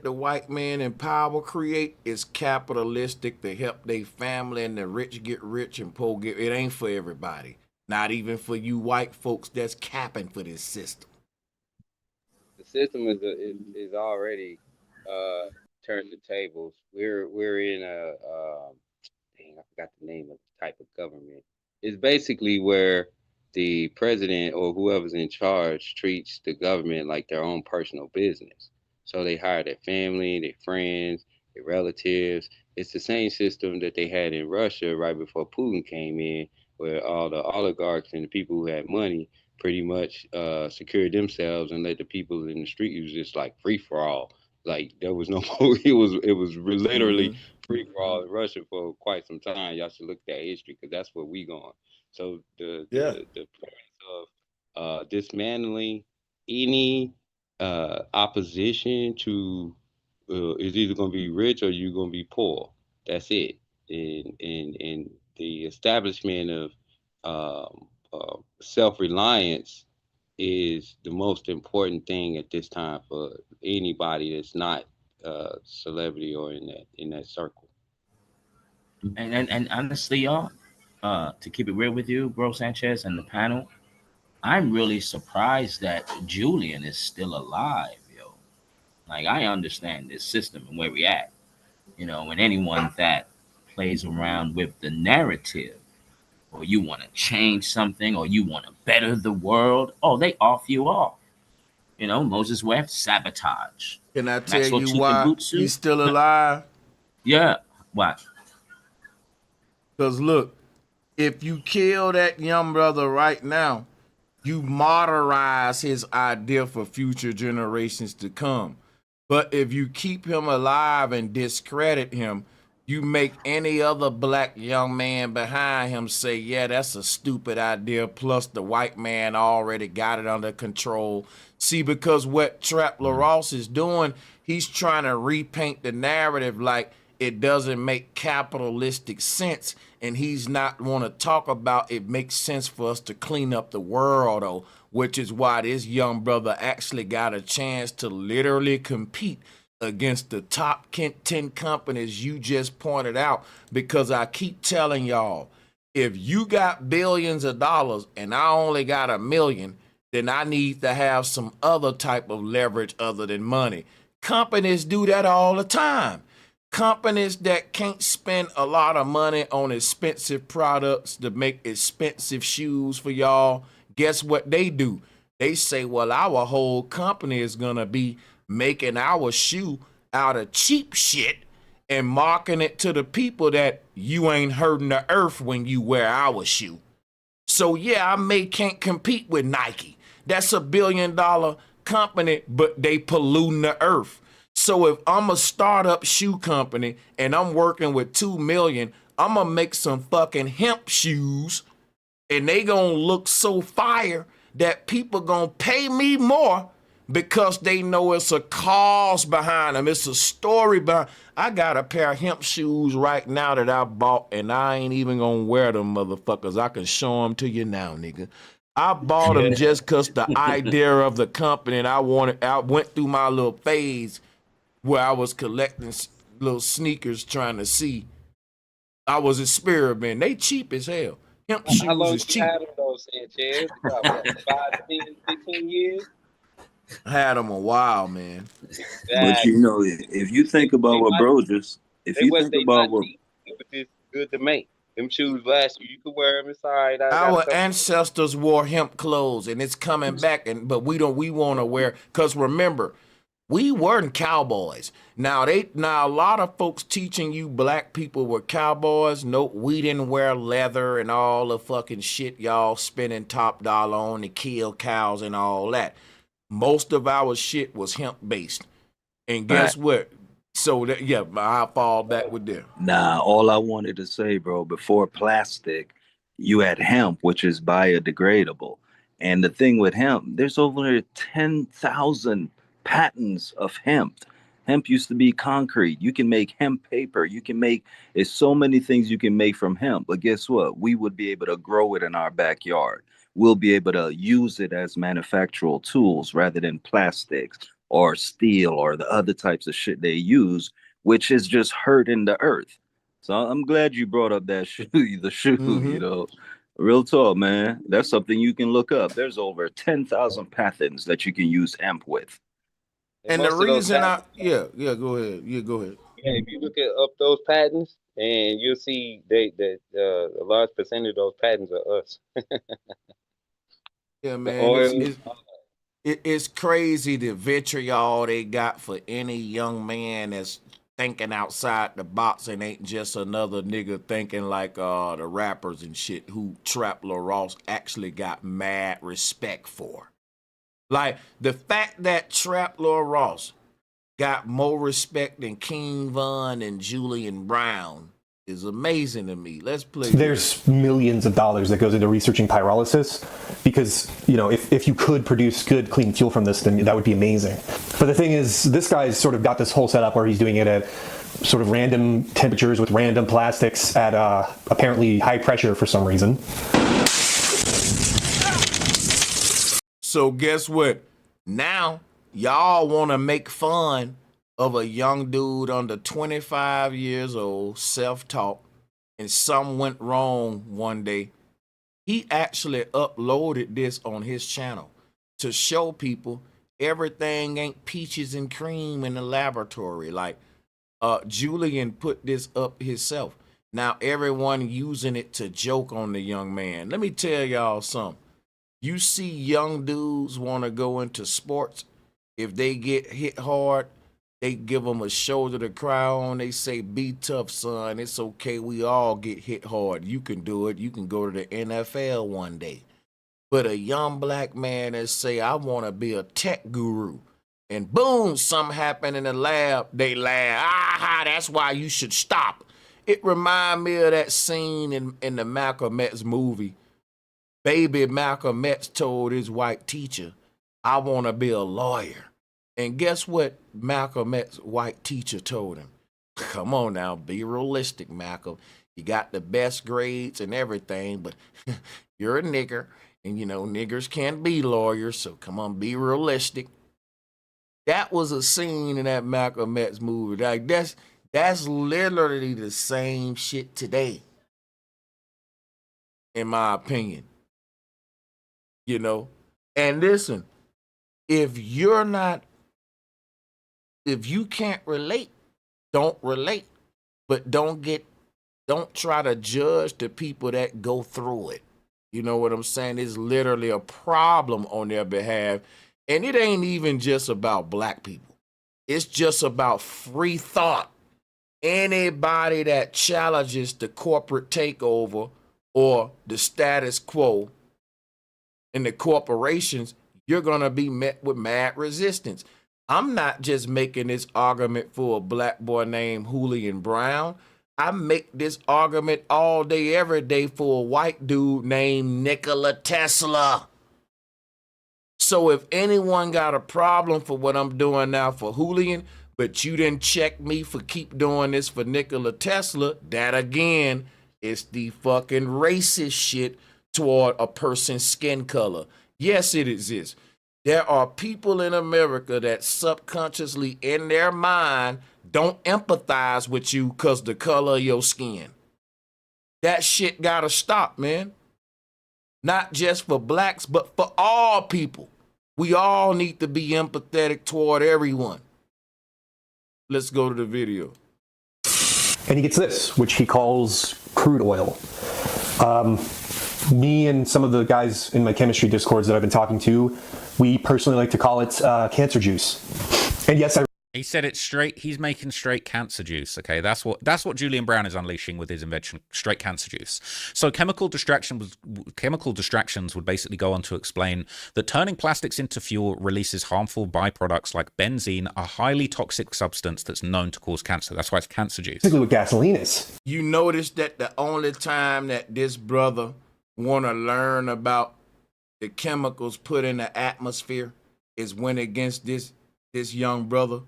the white man in power create is capitalistic to help their family, and the rich get rich and poor get. It ain't for everybody. Not even for you white folks that's capping for this system. The system is already turned the tables. We're in I forgot the name of the type of government. It's basically where the president or whoever's in charge treats the government like their own personal business. So they hire their family, their friends, their relatives. It's the same system that they had in Russia right before Putin came in, where all the oligarchs and the people who had money pretty much secured themselves and let the people in the street. It was just like free for all. Like there was no, it was literally free for all in Russia for quite some time. Y'all should look at that history because that's where we going. So the point of dismantling any opposition to is either going to be rich or you're going to be poor. That's it. And the establishment of self-reliance is the most important thing at this time for anybody that's not celebrity or in that circle. And honestly, y'all, to keep it real with you, Bro Sanchez and the panel, I'm really surprised that Julian is still alive, yo. Like, I understand this system and where we at. And anyone that plays around with the narrative, or you want to change something, or you want to better the world, they off you off. Moses West, sabotage. Can I tell you why he's still alive? Yeah. What? Because look, if you kill that young brother right now, you martyrize his idea for future generations to come. But if you keep him alive and discredit him, you make any other black young man behind him say, yeah, that's a stupid idea. Plus, the white man already got it under control. See, because what Trap LaRosse is doing, he's trying to repaint the narrative like it doesn't make capitalistic sense. And he's not want to talk about it makes sense for us to clean up the world, though, which is why this young brother actually got a chance to literally compete against the top 10 companies you just pointed out, because I keep telling y'all, if you got billions of dollars and I only got $1 million, then I need to have some other type of leverage other than money. Companies do that all the time. Companies that can't spend a lot of money on expensive products to make expensive shoes for y'all, guess what they do? They say, well, our whole company is going to be making our shoe out of cheap shit and marketing it to the people that you ain't hurting the earth when you wear our shoe. So yeah, I can't compete with Nike. That's $1 billion company, but they polluting the earth. So if I'm a startup shoe company and I'm working with 2 million, I'm gonna make some fucking hemp shoes and they gonna look so fire that people gonna pay me more because they know it's a cause behind them. It's a story behind. I got a pair of hemp shoes right now that I bought, and I ain't even gonna wear them motherfuckers. I can show them to you now, nigga. I bought them just because the idea of the company, and I went through my little phase where I was collecting little sneakers trying to see. I was experimenting. They cheap as hell. Hemp How shoes long is you cheap. had them though, Sanchez? About what, 5, 10, 15 years? I had them a while, man. But Exactly. you know, if you think about what bro just, if you think They about not what, cheap. They were just good to make. Them shoes last you. You could wear them inside. I got a Our couple. ancestors wore hemp clothes, and it's coming back. But we don't. We want to wear, because remember, we weren't cowboys. Now a lot of folks teaching you black people were cowboys. Nope, we didn't wear leather and all the fucking shit y'all spending top dollar on to kill cows and all that. Most of our shit was hemp based. And right? guess what? So that, yeah, I fall back with them. Nah, all I wanted to say, bro, before plastic, you had hemp, which is biodegradable. And the thing with hemp, there's over 10,000 patents of hemp. Hemp used to be concrete. You can make hemp paper. You can make, there's so many things you can make from hemp. But guess what? We would be able to grow it in our backyard. We'll be able to use it as manufactural tools rather than plastics or steel or the other types of shit they use, which is just hurting the earth. So I'm glad you brought up that shoe, the shoe, Mm-hmm. Real talk, man. That's something you can look up. There's over 10,000 patents that you can use hemp with. And And the most of those reason patents, go ahead. Yeah, go ahead. yeah, if you look up those patents, and you'll see that a large percentage of those patents are us. Yeah, The man. oil. It's crazy the vitriol they got for any young man that's thinking outside the box and ain't just another nigga thinking like the rappers and shit who Trap LaRosse actually got mad respect for. Like the fact that Trap LaRosse got more respect than King Von and Julian Brown is amazing to me. Let's play this. There's millions of dollars that goes into researching pyrolysis because, if you could produce good, clean fuel from this, then that would be amazing. But the thing is, this guy's sort of got this whole setup where he's doing it at sort of random temperatures with random plastics at apparently high pressure for some reason. So guess what? Now y'all want to make fun of a young dude under 25 years old, self-taught, and something went wrong one day. He actually uploaded this on his channel to show people everything ain't peaches and cream in the laboratory. Like Julian put this up himself. Now everyone using it to joke on the young man. Let me tell y'all something. You see young dudes want to go into sports. If they get hit hard, They give them a shoulder to cry on. They say, be tough, son. It's okay. We all get hit hard. You can do it. You can go to the NFL one day. But a young black man that say, I want to be a tech guru, and boom, something happened in the lab, they laugh. Aha, that's why you should stop. It remind me of that scene in the Malcolm X movie. Baby Malcolm X told his white teacher, I want to be a lawyer. And guess what Malcolm X white teacher told him? Come on now, be realistic, Malcolm. You got the best grades and everything, but you're a nigger. And, you know, niggers can't be lawyers, so come on, be realistic. That was a scene in that Malcolm X movie. Like, that's literally the same shit today, in my opinion. You know? And listen, if you can't relate, don't relate. But don't try to judge the people that go through it. You know what I'm saying? It's literally a problem on their behalf. And it ain't even just about black people. It's just about free thought. Anybody that challenges the corporate takeover or the status quo in the corporations, you're going to be met with mad resistance. I'm not just making this argument for a black boy named Julian Brown. I make this argument all day, every day for a white dude named Nikola Tesla. So if anyone got a problem for what I'm doing now for Julian, but you didn't check me for keep doing this for Nikola Tesla, that again is the fucking racist shit toward a person's skin color. Yes, it exists. There are people in America that subconsciously in their mind don't empathize with you because the color of your skin. That shit gotta stop, man. Not just for blacks, but for all people. We all need to be empathetic toward everyone. Let's go to the video. And he gets this, which he calls crude oil. Me and some of the guys in my chemistry discords that I've been talking to, we personally like to call it cancer juice. And yes, he said it straight. He's making straight cancer juice. Okay, that's what Julian Brown is unleashing with his invention, straight cancer juice. So chemical distractions would basically go on to explain that turning plastics into fuel releases harmful byproducts like benzene, a highly toxic substance that's known to cause cancer. That's why it's cancer juice. Basically what gasoline is. You notice that the only time that this brother want to learn about the chemicals put in the atmosphere is when against this young brother.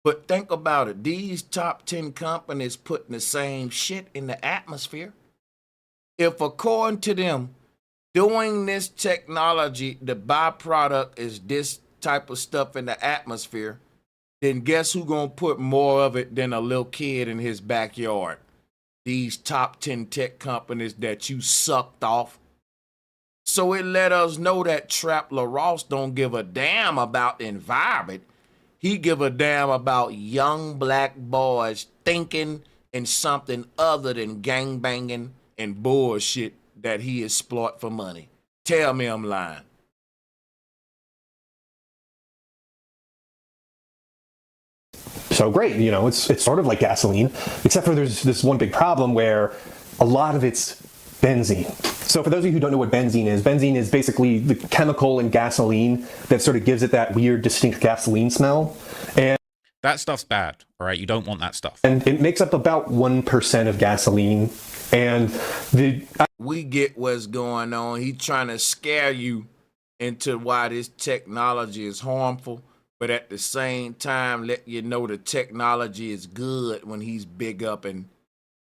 But think about it. These top 10 companies putting the same shit in the atmosphere. If according to them, doing this technology, the byproduct is this type of stuff in the atmosphere, then guess who gonna put more of it than a little kid in his backyard? These top 10 tech companies that you sucked off. So it let us know that Trap LaRosse don't give a damn about the environment. He give a damn about young black boys thinking in something other than gangbanging and bullshit that he exploit for money. Tell me I'm lying. So great, you know, it's sort of like gasoline, except for there's this one big problem where a lot of it's benzene. So for those of you who don't know what benzene is basically the chemical in gasoline that sort of gives it that weird, distinct gasoline smell. And that stuff's bad, all right? You don't want that stuff. And it makes up about 1% of gasoline. And we get what's going on. He's trying to scare you into why this technology is harmful, but at the same time, let you know the technology is good when he's big up in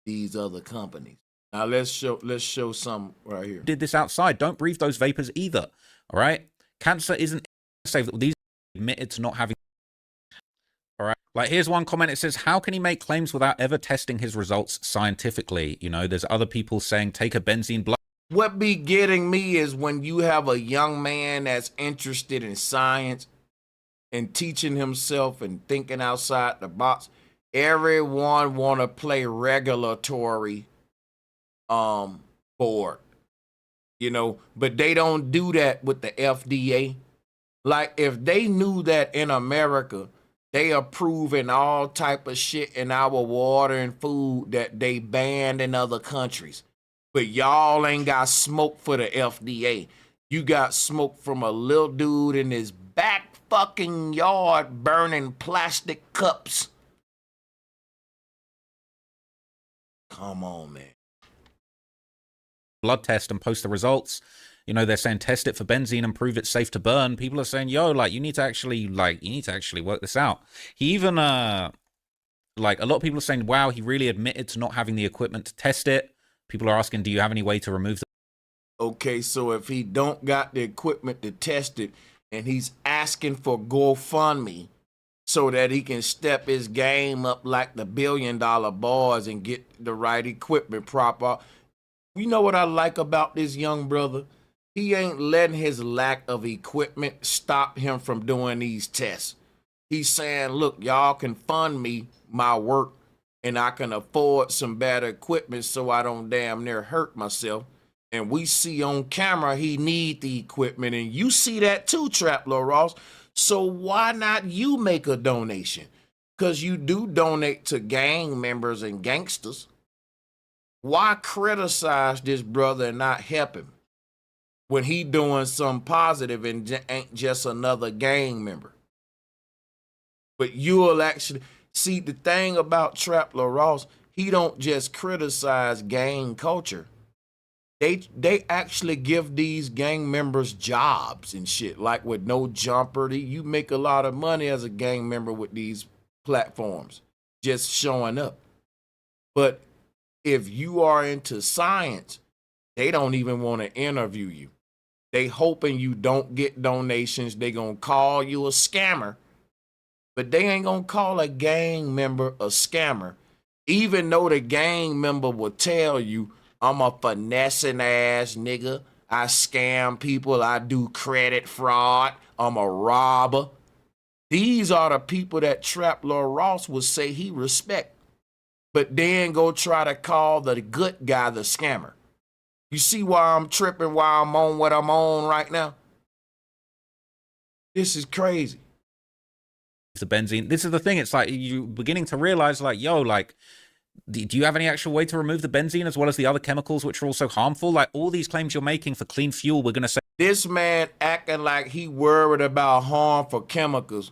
these other companies. Now let's show some right here. Did this outside. Don't breathe those vapors either. All right. Cancer isn't safe. These admitted to not having. All right. Like here's one comment. It says, how can he make claims without ever testing his results scientifically? You know, there's other people saying take a benzene blood. What be getting me is when you have a young man that's interested in science and teaching himself and thinking outside the box. Everyone want to play regulatory board, you know, but they don't do that with the FDA. Like if they knew that in America They approving all type of shit in our water and food that they banned in other countries. But y'all ain't got smoke for the FDA. You got smoke from a little dude in his back fucking yard burning plastic cups. Come on, man. Blood test and post the results. You know, they're saying test it for benzene and prove it's safe to burn. People are saying, yo, like, you need to actually work this out. He even, like, a lot of people are saying, wow, he really admitted to not having the equipment to test it. People are asking, do you have any way to remove the... Okay, so if he don't got the equipment to test it and he's asking for GoFundMe so that he can step his game up like the $1 billion boys and get the right equipment proper. You know what I like about this young brother? He ain't letting his lack of equipment stop him from doing these tests. He's saying, look, y'all can fund me my work and I can afford some better equipment so I don't damn near hurt myself. And we see on camera he need the equipment, and you see that too, Trap Lil Ross. So why not you make a donation? Because you do donate to gang members and gangsters. Why criticize this brother and not help him when he doing something positive and ain't just another gang member? But you'll actually see the thing about Trap Lil Ross, he don't just criticize gang culture. They actually give these gang members jobs and shit, like with No Jumper. You make a lot of money as a gang member with these platforms, just showing up. But if you are into science, they don't even want to interview you. They hoping you don't get donations. They gonna call you a scammer, but they ain't gonna call a gang member a scammer, even though the gang member will tell you, I'm a finessing ass nigga. I scam people. I do credit fraud. I'm a robber. These are the people that Trap Lil Ross would say he respect, but then go try to call the good guy the scammer. You see why I'm tripping, why I'm on what I'm on right now? This is crazy. The benzene. This is the thing. It's like you beginning to realize, like, yo, like, do you have any actual way to remove the benzene as well as the other chemicals which are also harmful? Like, all these claims you're making for clean fuel, we're going to say. This man acting like he worried about harmful chemicals,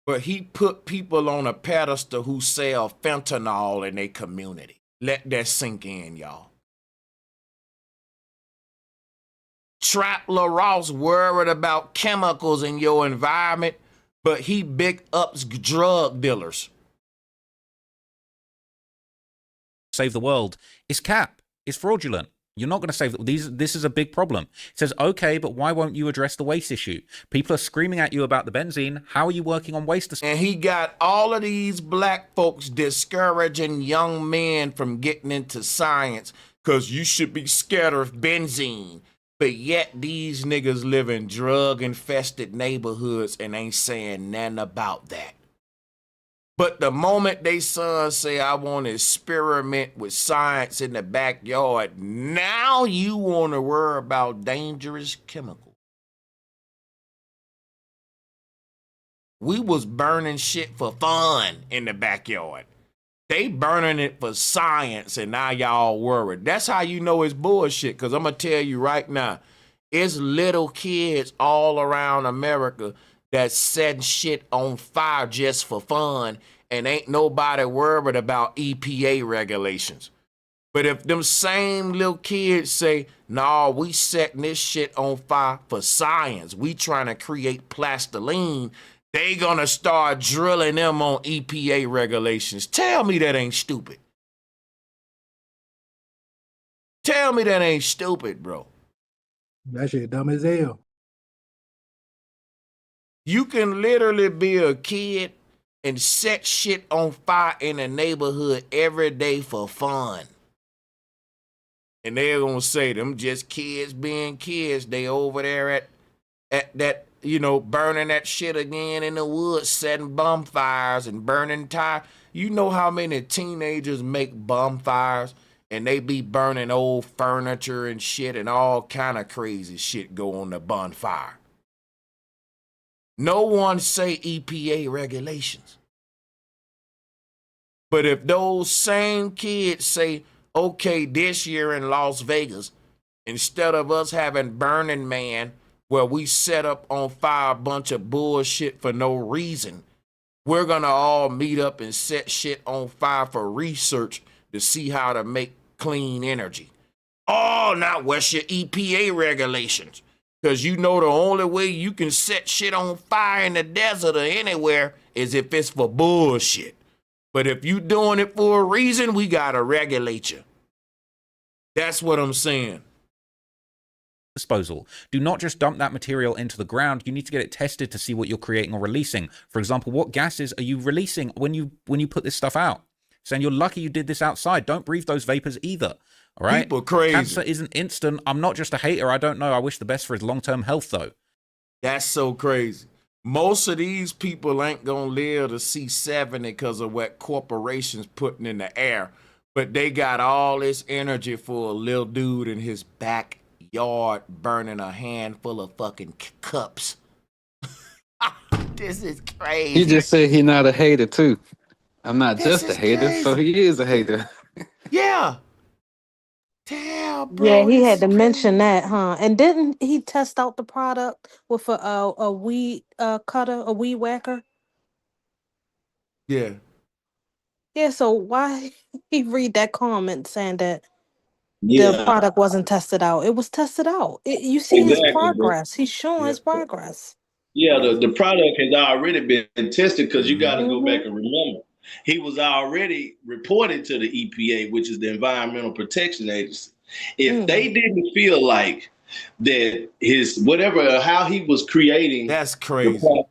but he put people on a pedestal who sell fentanyl in their community. Let that sink in, y'all. Trap Lil Ross worried about chemicals in your environment, but he big ups drug dealers. Save the world. It's cap. It's fraudulent. You're not going to save these. This is a big problem. It says, okay, but why won't you address the waste issue? People are screaming at you about the benzene. How are you working on waste? And he got all of these black folks discouraging young men from getting into science because you should be scared of benzene. But yet these niggas live in drug-infested neighborhoods and ain't saying nothing about that. But the moment they son say, I want to experiment with science in the backyard, now you want to worry about dangerous chemicals. We was burning shit for fun in the backyard. They burning it for science, and now y'all worried. That's how you know it's bullshit, because I'm going to tell you right now, it's little kids all around America that's setting shit on fire just for fun, and ain't nobody worried about EPA regulations. But if them same little kids say, nah, we setting this shit on fire for science, we trying to create plastiline, they gonna start drilling them on EPA regulations. Tell me that ain't stupid. Tell me that ain't stupid, bro. That shit dumb as hell. You can literally be a kid and set shit on fire in the neighborhood every day for fun. And they're gonna say them just kids being kids. They over there at that, you know, burning that shit again in the woods, setting bonfires and burning tires. You know how many teenagers make bonfires and they be burning old furniture and shit, and all kind of crazy shit go on the bonfire. No one say EPA regulations. But if those same kids say, okay, this year in Las Vegas, instead of us having Burning Man, where we set up on fire a bunch of bullshit for no reason, we're gonna all meet up and set shit on fire for research to see how to make clean energy. Oh, now what's your EPA regulations? Because you know the only way you can set shit on fire in the desert or anywhere is if it's for bullshit. But if you doing it for a reason, we gotta regulate you. That's what I'm saying. Disposal. Do not just dump that material into the ground. You need to get it tested to see what you're creating or releasing. For example, what gases are you releasing when you put this stuff out? Saying you're lucky you did this outside. Don't breathe those vapors either. All right. People crazy. Cancer isn't instant. I'm not just a hater. I don't know. I wish the best for his long-term health though. That's so crazy. Most of these people ain't gonna live to see 70 because of what corporations putting in the air. But they got all this energy for a little dude in his backyard burning a handful of fucking cups. This is crazy. He just said he not a hater too. I'm not This just a is hater, crazy. so he is a hater. Yeah. Damn, bro. Yeah, he This had is to crazy. mention that, huh? And didn't he test out the product with a weed cutter, a weed whacker? Yeah. Yeah, so why he read that comment saying that the Yeah, product wasn't tested out? It was tested out. You see his exactly, bro. progress. He's showing his progress. Yeah, the product has already been tested because you got to go back Mm-hmm. and remember. He was already reported to the EPA, which is the Environmental Protection Agency. If they didn't feel like that his whatever how he was creating That's the crazy. product,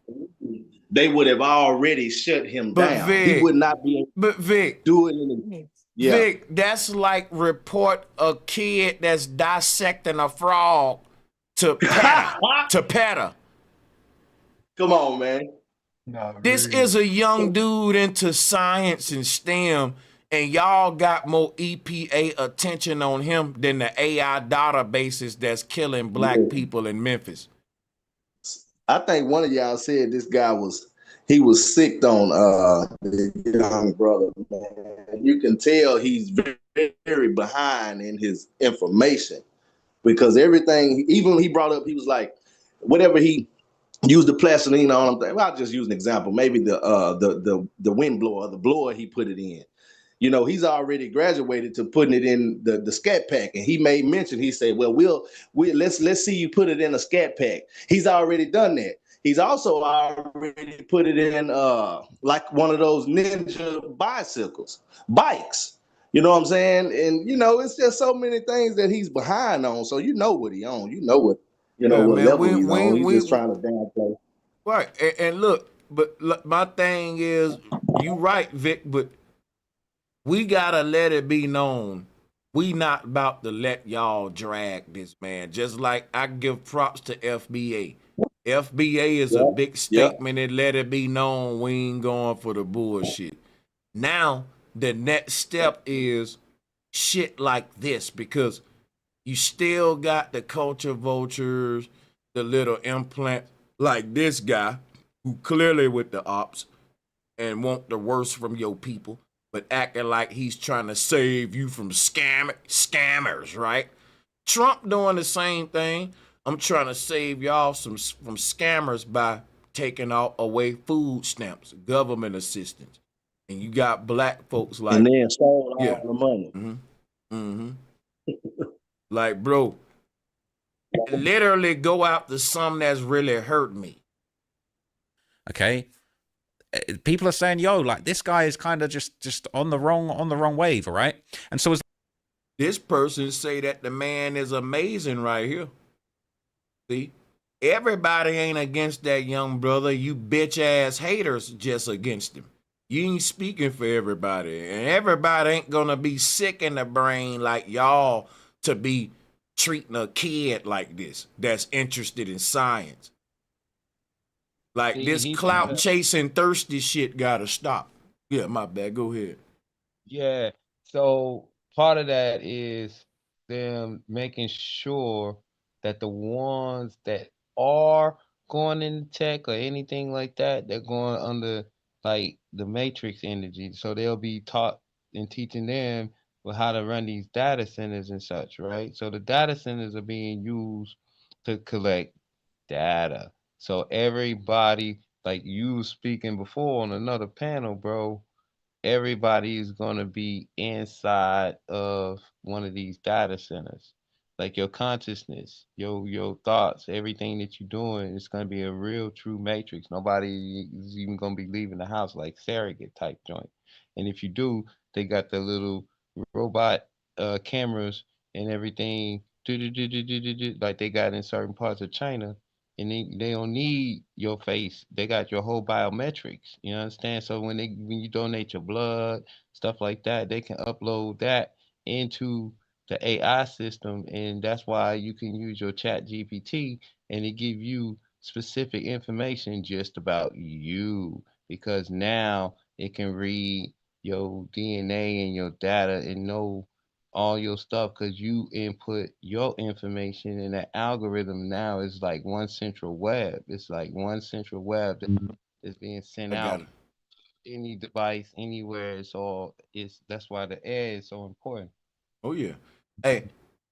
they would have already shut him But down. He would not be able to Vic, do it in yeah. Vic, that's like report a kid that's dissecting a frog to PETA. Come on, man. This is a young dude into science and STEM, and y'all got more EPA attention on him than the AI databases that's killing black people in Memphis. I think one of y'all said this guy was sick on the young brother, man. You can tell he's very, very behind in his information because everything, even when he brought up, he was like, whatever he used the plastilina on him. I'll just use an example. Maybe the wind blower, the blower he put it in. You know, he's already graduated to putting it in the scat pack, and he made mention. He said, "Well, let's see you put it in a scat pack." He's already done that. He's also already put it in like one of those ninja bikes. You know what I'm saying? And you know, it's just so many things that he's behind on. So you know what he on. You know what Yeah, what man, level he's on. He's just trying to downplay. right. And look, but my thing is, you right, Vic, but we gotta let it be known we not about to let y'all drag this, man. Just like I give props to FBA. FBA is a big statement and let it be known we ain't going for the bullshit. Now the next step is shit like this because you still got the culture vultures, the little implant like this guy who clearly with the ops and want the worst from your people, but acting like he's trying to save you from scammers, right? Trump doing the same thing. I'm trying to save y'all from scammers by taking away food stamps, government assistance. And you got black folks like, and then stole all yeah, the money. like, bro, literally go after something that's really hurt me. Okay. People are saying, yo, like this guy is kind of just on the wrong wave, all right? And so as this person say that the man is amazing right here. See? Everybody ain't against that young brother. You bitch ass haters just against him. You ain't speaking for everybody. And everybody ain't gonna be sick in the brain like y'all to be treating a kid like this that's interested in science. Like this clout chasing thirsty shit gotta stop. Yeah, my bad. Go ahead. Yeah. So part of that is them making sure that the ones that are going in tech or anything like that, they're going under like the matrix energy. So they'll be taught and teaching them how to run these data centers and such, right? So the data centers are being used to collect data. So everybody, like you was speaking before on another panel, bro, everybody is going to be inside of one of these data centers. Like your consciousness, your thoughts, everything that you're doing is going to be a real true matrix. Nobody is even going to be leaving the house, like surrogate type joint. And if you do, they got the little robot cameras and everything like they got in certain parts of China, and they don't need your face. They got your whole biometrics. You understand? So when you donate your blood, stuff like that, they can upload that into the AI system, and that's why you can use your chat GPT and it give you specific information just about you, because now it can read your DNA and your data and know all your stuff because you input your information, and the algorithm now is like one central web. It's like one central web that is being sent I got out it. any device anywhere. It's that's why the air is so important. Oh yeah. Hey,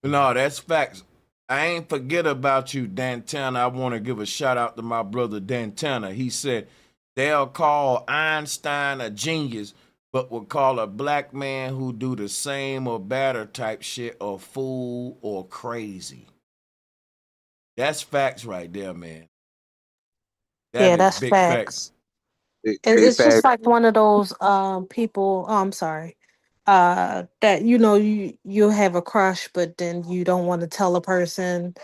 no, that's facts. I ain't forget about you, Dantana. I want to give a shout out to my brother Dantana. He said they'll call Einstein a genius, but will call a black man who do the same or better type shit a fool or crazy. That's facts right there, man. That Yeah, is that's big facts. facts. Big It's just fact. like one of those people. Oh, I'm sorry. That you have a crush, but then you don't want to tell a person,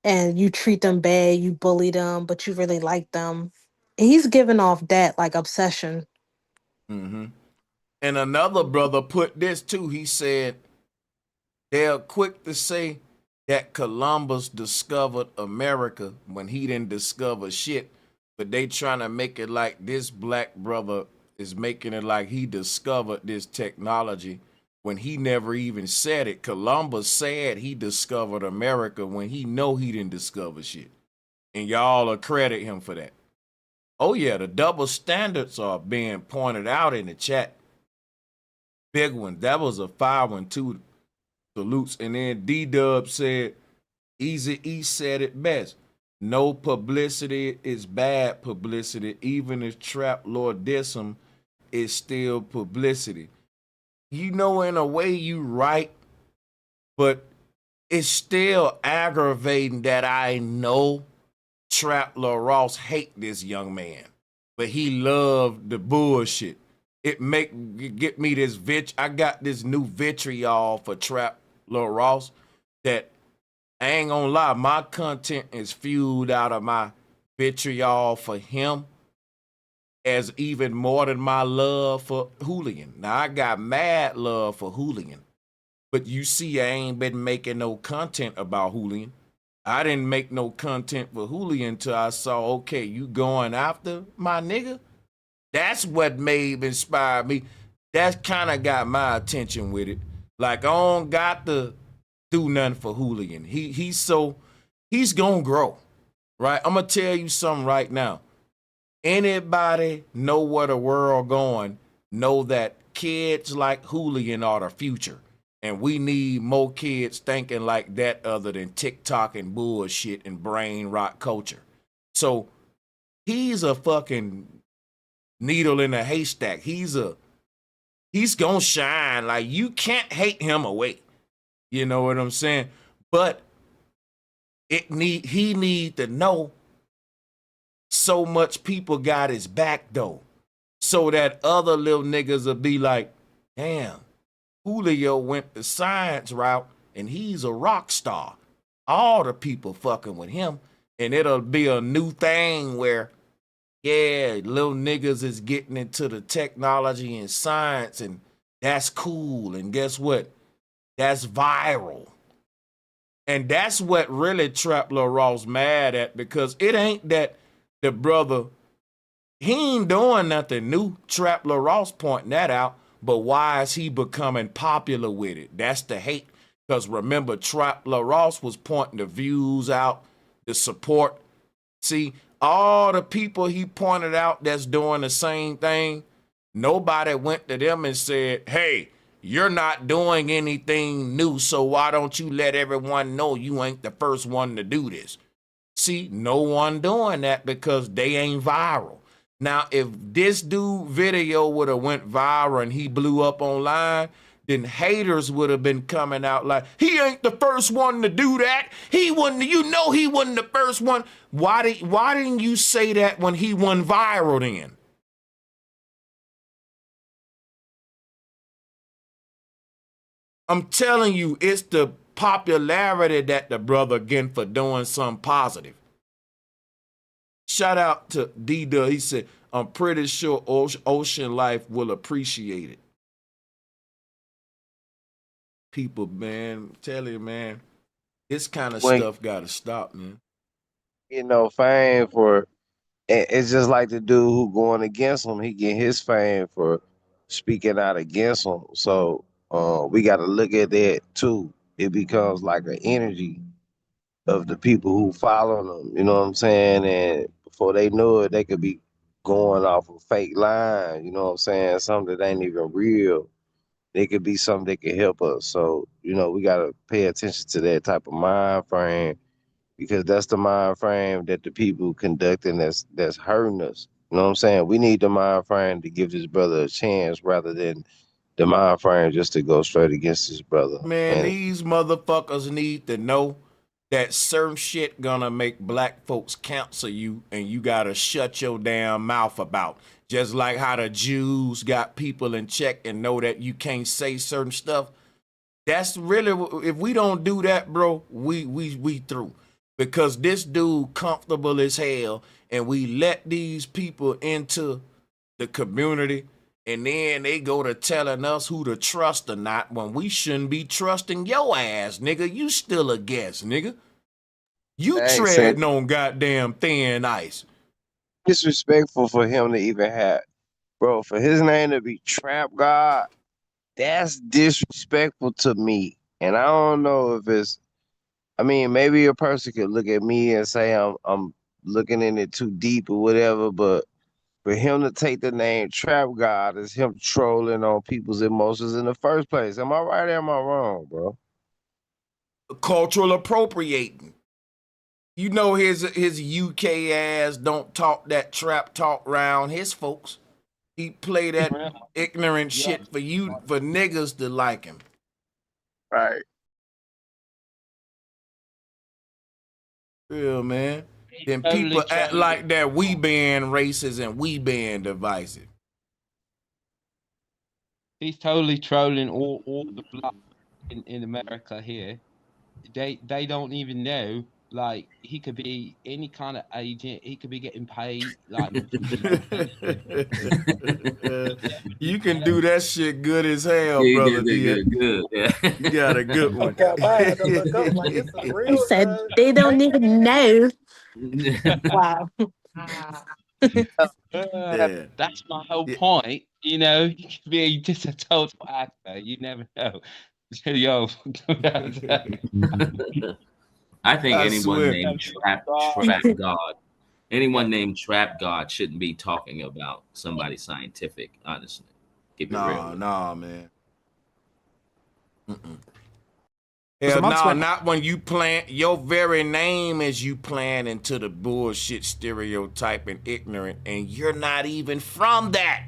and you treat them bad, you bully them, but you really like them. He's giving off that like obsession. Hmm. And another brother put this too. He said they're quick to say that Columbus discovered America when he didn't discover shit, but they trying to make it like this black brother is making it like he discovered this technology when he never even said it. Columbus said he discovered America when he know he didn't discover shit. And y'all accredit him for that. Oh yeah, the double standards are being pointed out in the chat. Big one. That was a 5-1-2 salutes. And then D-Dub said, Easy E said it best. No publicity is bad publicity. Even if Trap Lord diss him, it's still publicity. You know, in a way you right, but it's still aggravating that I know Trap Lord Ross hate this young man, but he loved the bullshit. Get me this I got this new vitriol for Trap Lord Ross that I ain't gonna lie, my content is fueled out of my vitriol for him as even more than my love for Julian. Now I got mad love for Julian, but you see I ain't been making no content about Julian. I didn't make no content for Julian until I saw, okay, you going after my nigga? That's what made inspired me. That kind of got my attention with it. Like I don't got to do nothing for Julian. He's gonna grow, right? I'm gonna tell you something right now. Anybody know where the world going? Know that kids like Julian are the future, and we need more kids thinking like that, other than TikTok and bullshit and brain rot culture. So he's a fucking needle in a haystack. He's gonna shine. Like you can't hate him away. You know what I'm saying? But he need to know so much people got his back though, so that other little niggas will be like, damn, Julio went the science route and he's a rock star. All the people fucking with him, and it'll be a new thing where, yeah, little niggas is getting into the technology and science, and that's cool. And guess what? That's viral. And that's what really Trap Lil Ross mad at, because it ain't that the brother, he ain't doing nothing new. Trap Lil Ross pointing that out, but why is he becoming popular with it? That's the hate. Because remember, Trap Lil Ross was pointing the views out, the support. See, All the people he pointed out that's doing the same thing, nobody went to them and said, hey, you're not doing anything new, so why don't you let everyone know you ain't the first one to do this? See, no one doing that because they ain't viral. Now, if this dude video would have went viral and he blew up online, then haters would have been coming out like, he ain't the first one to do that. He wasn't, you know, he wasn't the first one. Why didn't you say that when he went viral then? I'm telling you, it's the popularity that the brother getting for doing something positive. Shout out to D-Dub. He said, I'm pretty sure Ocean Life will appreciate it. People, man, tell you, man, this kind of stuff got to stop, man. You know, fame for, it's just like the dude who going against him. He get his fame for speaking out against him. So we got to look at that too. It becomes like an energy of the people who follow them. You know what I'm saying? And before they know it, they could be going off a fake line. You know what I'm saying? Something that ain't even real. It could be something that could help us. So, you know, we got to pay attention to that type of mind frame, because that's the mind frame that the people conducting that's hurting us. You know what I'm saying? We need the mind frame to give this brother a chance rather than the mind frame just to go straight against his brother. Man, And these motherfuckers need to know that certain shit gonna make black folks cancel you and you gotta shut your damn mouth about. Just like how the Jews got people in check and know that you can't say certain stuff. That's really, if we don't do that, bro, we through. Because this dude comfortable as hell and we let these people into the community and then they go to telling us who to trust or not when we shouldn't be trusting your ass, nigga. You still a guest, nigga. You treading on goddamn thin ice. disrespectful for him to even have, bro, for his name to be Trap God, that's disrespectful to me. And I don't know if it's, I mean, maybe a person could look at me and say I'm looking in it too deep or whatever, but for him to take the name Trap God is him trolling on people's emotions in the first place. Am I right or am I wrong, bro? Cultural appropriating. You know his UK ass don't talk that trap talk round his folks. He play that ignorant shit for you, for niggas to like him. Right. Real, man. Then people act like that we being racist and we being divisive. He's totally trolling all the black in America here. They don't even know. Like, he could be any kind of agent. He could be getting paid. Like, you can do that shit good as hell, Yeah, brother. good. Yeah. You got a good one. Okay, I had to look up like this is real. He said they don't even know. Wow. Yeah. That's my whole point. You know, you could be just a total actor. You never know. Yo, I think I anyone swear. named Trap God, anyone named Trap God shouldn't be talking about somebody scientific, honestly. Keep it real. Nah, man. Hell no, not when you plant your very name as you plant into the bullshit stereotype and ignorant, and you're not even from that.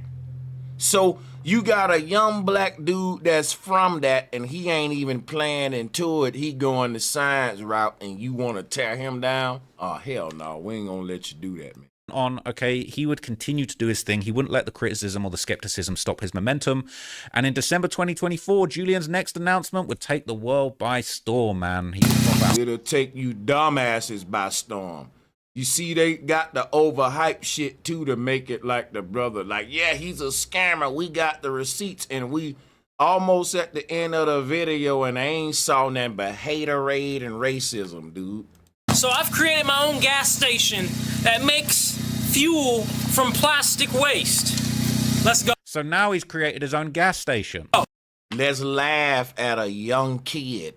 So you got a young black dude that's from that, and he ain't even playing into it. He going the science route, and you want to tear him down? Oh, hell no. We ain't gonna let you do that, man. On, okay, he would continue to do his thing. He wouldn't let the criticism or the skepticism stop his momentum. And in December 2024, Julian's next announcement would take the world by storm, man. It'll take you dumbasses by storm. You see, they got the overhyped shit too to make it like the brother, like, yeah, he's a scammer. We got the receipts, and we almost at the end of the video, and I ain't saw nothing but haterade and racism, dude. So I've created my own gas station that makes fuel from plastic waste. Let's go. So now he's created his own gas station. Let's laugh at a young kid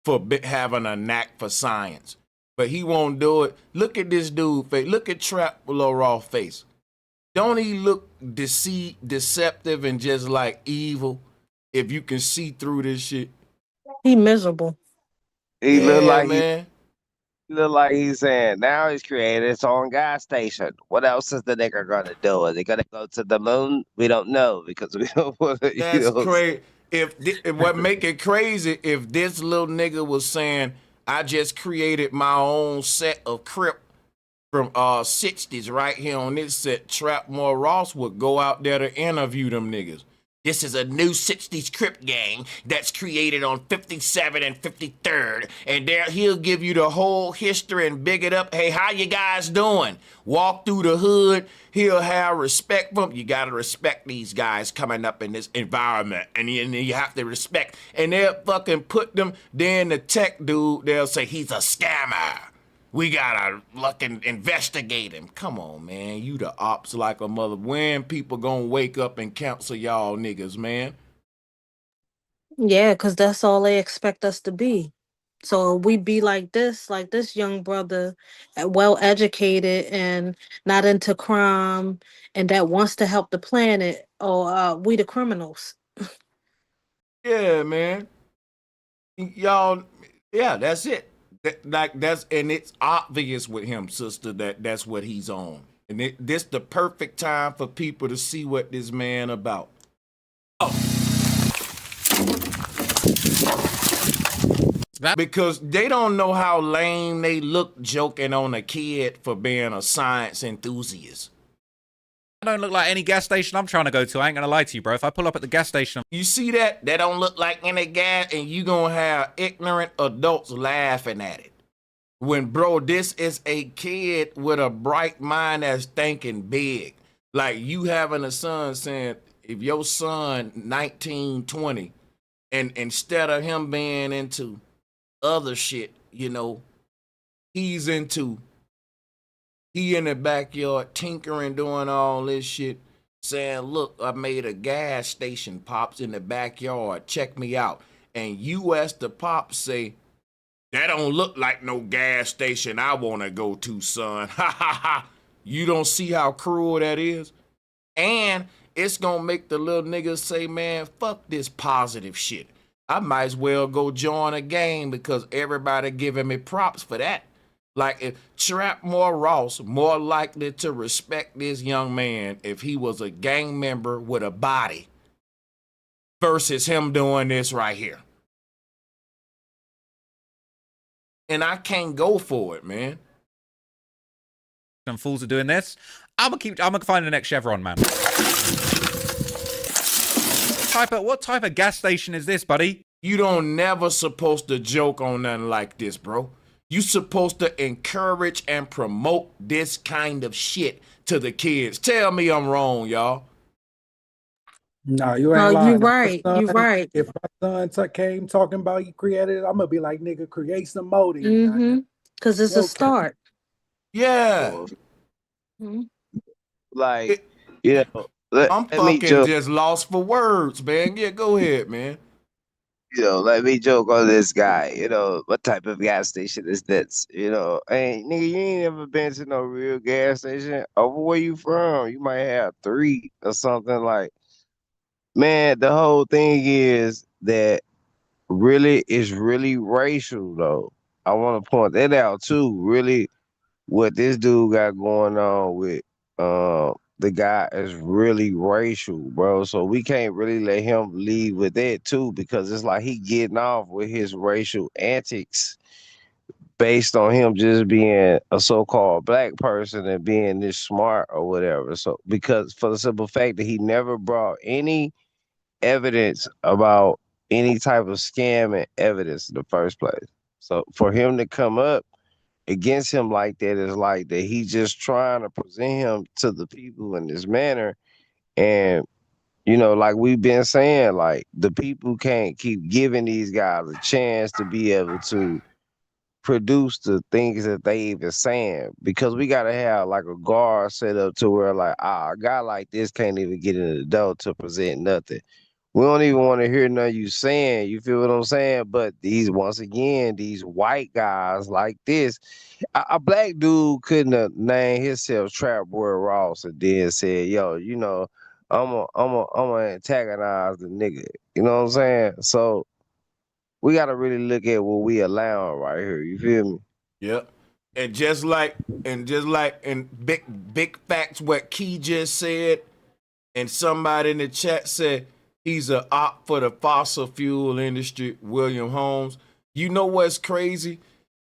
for having a knack for science. but he won't do it. Look at this dude face. Look at Trap Lil Raw face. Don't he look deceptive and just like evil? If you can see through this shit. He miserable. He look Yeah, like man. he look like he's saying now he's created his own gas station. What else is the nigga gonna do? Are they gonna go to the moon? We don't know because we don't want to, you That's know. crazy. If what make it crazy, if this little nigga was saying, I just created my own set of Crip from 60s right here on this set, Trapmore Ross would go out there to interview them niggas. This is a new 60s Crip gang that's created on 57 and 53rd. And there he'll give you the whole history and big it up. Hey, how you guys doing? Walk through the hood. He'll have respect for them. You got to respect these guys coming up in this environment. And you have to respect. And they'll fucking put them. Then the tech dude, they'll say he's a scammer. We gotta look and investigate him. Come on, man. You the ops like a mother. When people gonna wake up and counsel y'all niggas, man? Yeah, because that's all they expect us to be. So we be like this young brother, well educated and not into crime, and that wants to help the planet, or we the criminals. Yeah, man. Y'all, yeah, that's it. And it's obvious with him, sister, that's what he's on. And this the perfect time for people to see what this man about. Because they don't know how lame they look joking on a kid for being a science enthusiast. I don't look like any gas station I'm trying to go to. I ain't gonna lie to you, bro. If I pull up at the gas station, you see that? That don't look like any gas, and you gonna have ignorant adults laughing at it. When, bro, this is a kid with a bright mind that's thinking big. Like you having a son saying, if your son 19, 20, and instead of him being into other shit, you know, he in the backyard tinkering, doing all this shit, saying, look, I made a gas station, Pops, in the backyard. Check me out. And you as the Pops say, that don't look like no gas station I want to go to, son. Ha ha ha. You don't see how cruel that is? And it's going to make the little niggas say, man, fuck this positive shit. I might as well go join a gang because everybody giving me props for that. Like, if Trapmore Ross more likely to respect this young man if he was a gang member with a body versus him doing this right here. And I can't go for it, man. some fools are doing this. I'm gonna find the next Chevron, man. What type of gas station is this, buddy? You don't never supposed to joke on nothing like this, bro. You supposed to encourage and promote this kind of shit to the kids. Tell me I'm wrong, y'all. No, you ain't No, lying. you right. You right. If my son came talking about you created it, I'm gonna be like, nigga, create some more. Mm-hmm. Because it's a start. Yeah. Mm-hmm. Like, you know, I'm fucking just lost for words, man. Yeah, go ahead, man. You know, let me joke on this guy. You know, what type of gas station is this? You know, hey, nigga, you ain't never been to no real gas station. Over where you from? You might have 3 or something. Like, man, the whole thing is that it's really racial, though. I want to point that out too. Really, what this dude got going on with the guy is really racial, bro. So we can't really let him lead with that too, because it's like he getting off with his racial antics based on him just being a so-called black person and being this smart or whatever. So because for the simple fact that he never brought any evidence about any type of scam and evidence in the first place. So for him to come up against him like that is like that he's just trying to present him to the people in this manner. And, you know, like we've been saying, like the people can't keep giving these guys a chance to be able to produce the things that they even saying, because we got to have like a guard set up to where like a guy like this can't even get in the door to present nothing. We don't even want to hear nothing you saying. You feel what I'm saying? But these, once again, these white guys like this, a black dude couldn't have named himself Trap Boy Ross and then said, "Yo, you know, I'm a antagonize the nigga." You know what I'm saying? So we got to really look at what we allowing right here. You feel me? Yep. And just like big facts what Key just said, and somebody in the chat said he's a op for the fossil fuel industry, William Holmes. You know what's crazy?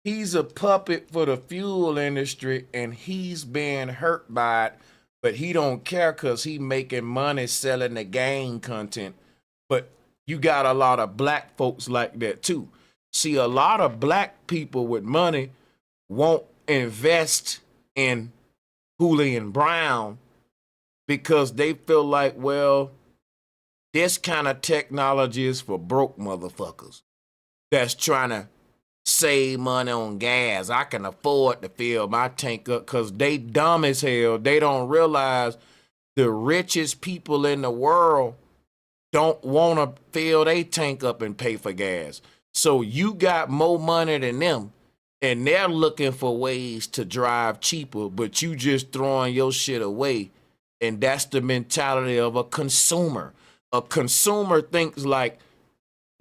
He's a puppet for the fuel industry and he's being hurt by it, but he don't care because he making money selling the game content. But you got a lot of black folks like that too. See, a lot of black people with money won't invest in Julian Brown because they feel like, well, this kind of technology is for broke motherfuckers that's trying to save money on gas. I can afford to fill my tank up because they dumb as hell. They don't realize the richest people in the world don't want to fill their tank up and pay for gas. So you got more money than them and they're looking for ways to drive cheaper, but you just throwing your shit away. And that's the mentality of a consumer. A consumer thinks like,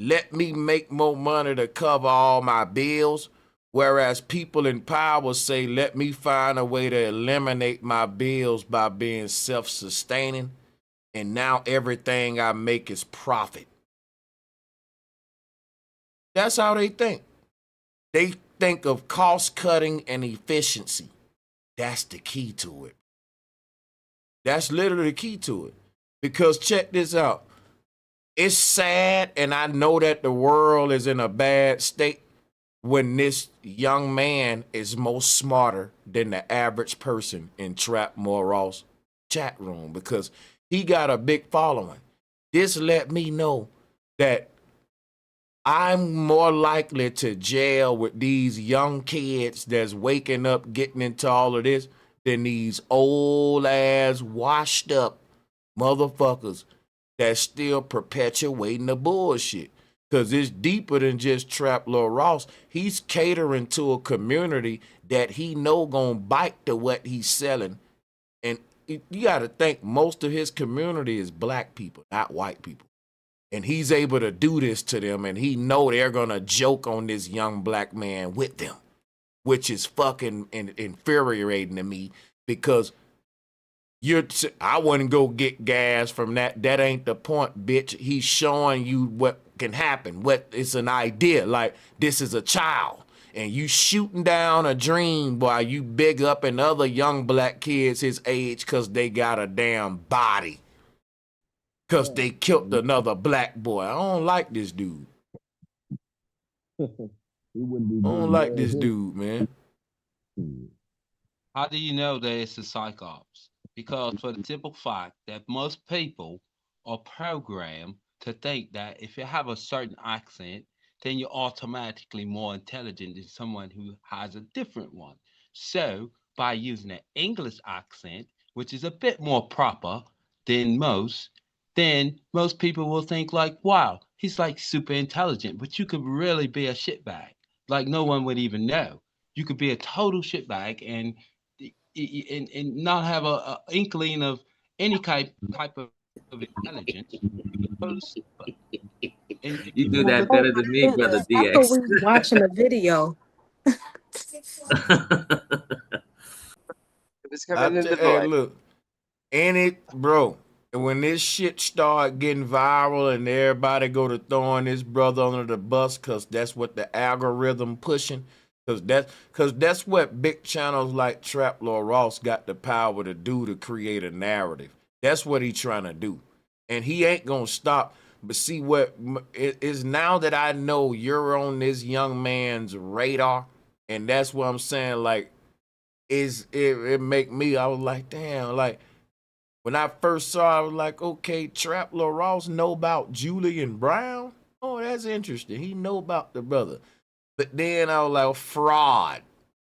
let me make more money to cover all my bills. Whereas people in power say, let me find a way to eliminate my bills by being self-sustaining. And now everything I make is profit. That's how they think. They think of cost cutting and efficiency. That's the key to it. That's literally the key to it. Because check this out. It's sad, and I know that the world is in a bad state when this young man is most smarter than the average person in Trap Ross chat room because he got a big following. This let me know that I'm more likely to jail with these young kids that's waking up, getting into all of this, than these old ass, washed up motherfuckers that's still perpetuating the bullshit. Because it's deeper than just Trap Lil Ross. He's catering to a community that he know gonna bite to what he's selling. And you got to think most of his community is black people, not white people. And he's able to do this to them, and he know they're gonna joke on this young black man with them, which is fucking infuriating to me because I wouldn't go get gas from that. That ain't the point, bitch. He's showing you what can happen. What it's an idea. Like this is a child, and you shooting down a dream while you big up and other young black kids his age because they got a damn body. Because they killed another black boy. I don't like this dude. He wouldn't be I don't like this dude, man. How do you know that it's a psychops? Because for the simple fact that most people are programmed to think that if you have a certain accent, then you're automatically more intelligent than someone who has a different one. So by using an English accent, which is a bit more proper than most, then most people will think like, wow, he's like super intelligent, but you could really be a shitbag. Like no one would even know. You could be a total shitbag and not have a inkling of any type of intelligence. Because, You do Oh that my better than me, brother goodness. I thought DX. we were watching a video. It's coming in the light. Look, and it, bro, when this shit start getting viral and everybody go to throwing this brother under the bus because that's what the algorithm pushing, because that's what big channels like Trap Lord Ross got the power to do, to create a narrative. That's what he trying to do, and he ain't gonna stop. But see what it is now that I know you're on this young man's radar, and that's what I'm saying. Like, it make me, I was like, damn, like when I first saw it, I was like, okay, Trap Lil Ross know about Julian Brown. Oh, that's interesting. He know about the brother. But then I was like, fraud.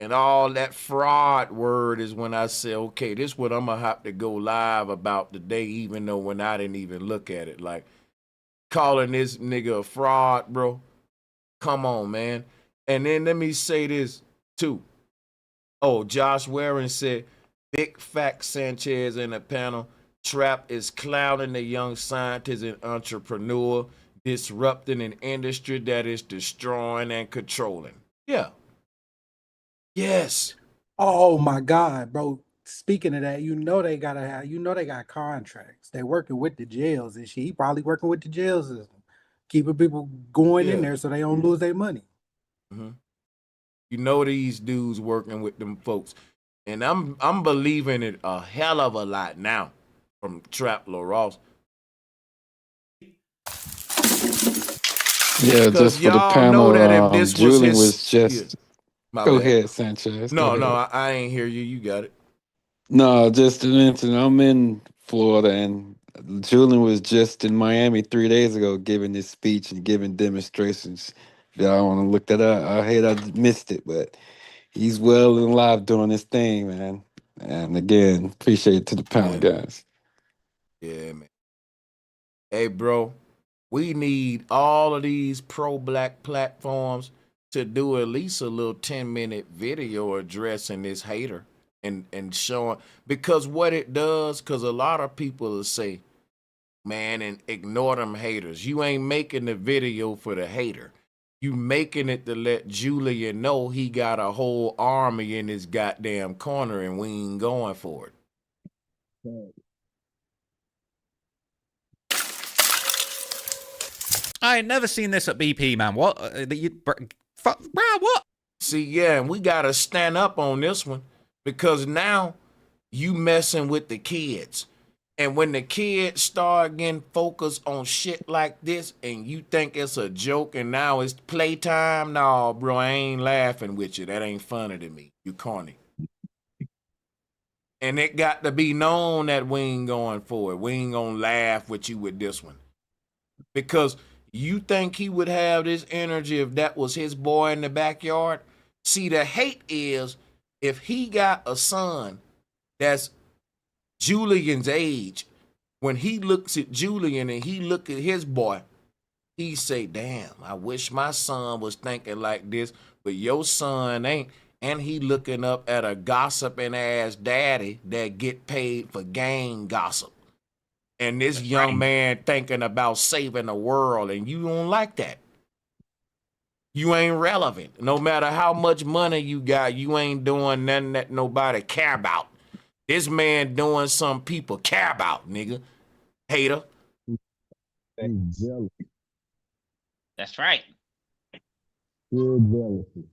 And all that fraud word is when I say, okay, this is what I'm gonna have to go live about today, even though when I didn't even look at it. Like, calling this nigga a fraud, bro. Come on, man. And then let me say this too. Oh, Josh Warren said, big fact Sanchez in the panel. Trap is clowning the young scientist and entrepreneur, disrupting an industry that is destroying and controlling. Yeah. Yes. Oh my God, bro. Speaking of that, you know they gotta have, you know they got contracts. They working with the jails and shit. He probably working with the jail system, keeping people going in Yeah. there so they don't lose their money. Mm-hmm. You know these dudes working with them folks. And I'm believing it a hell of a lot now from Trap Lil Ross. Yeah, Because just for the y'all know panel, that if this was Julian his, was yeah, just. my Go bad. ahead, Sanchez. Go No, ahead. I ain't hear you. You got it. No, just to mention, I'm in Florida, and Julian was just in Miami 3 days ago giving this speech and giving demonstrations. If y'all want to look that up, I hate I missed it, but he's well and alive doing his thing, man. And again, appreciate it to the panel, Yeah. guys. Yeah, man. Hey, bro, we need all of these pro-black platforms to do at least a little 10-minute video addressing this hater and showing, because what it does, because a lot of people will say, man, and ignore them haters. You ain't making the video for the hater. You making it to let Julian know he got a whole army in his goddamn corner and we ain't going for it. I ain't never seen this at BP, man. What? What? See, yeah, and we gotta stand up on this one because now you messing with the kids. And when the kids start getting focused on shit like this and you think it's a joke and now it's playtime, no, bro, I ain't laughing with you. That ain't funny to me. You corny. And it got to be known that we ain't going for it. We ain't gonna laugh with you with this one. Because you think he would have this energy if that was his boy in the backyard? See, the hate is if he got a son that's Julian's age, when he looks at Julian and he look at his boy, he say, damn, I wish my son was thinking like this, but your son ain't. And he looking up at a gossiping ass daddy that get paid for gang gossip. And this young man thinking about saving the world, and you don't like that. You ain't relevant. No matter how much money you got, you ain't doing nothing that nobody care about. This man doing some people care about, nigga. Hater. Jealousy. That's right. Pure jealousy.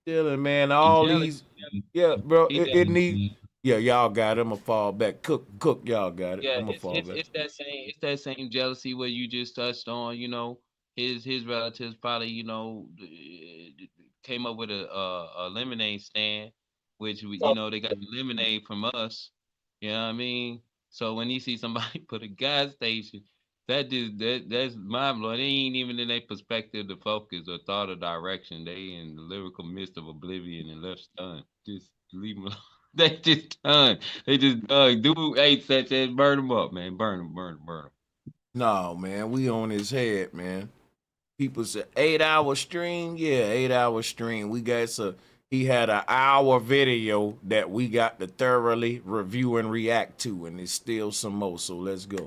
Dylan, man, He all jealous. these, yeah, bro, He it jealous. need, yeah, y'all got it. I'm gonna fall back. Cook, y'all got it. Yeah, I'm gonna fall back. it's that same jealousy where you just touched on. You know, his relatives probably came up with a lemonade stand, which they got the lemonade from us. You know what I mean? So when you see somebody put a gas station, that's mind blowing. They ain't even in their perspective, the focus or thought or direction. They in the lyrical mist of oblivion and left stunned. Just leave them alone. They just done. They just dude. Hey, Sanchez, burn them up, man. Burn them, burn them. No, man, we on his head, man. People say 8 hour stream, yeah, 8 hour stream. We got he had an hour video that we got to thoroughly review and react to, and it's still some more. So let's go.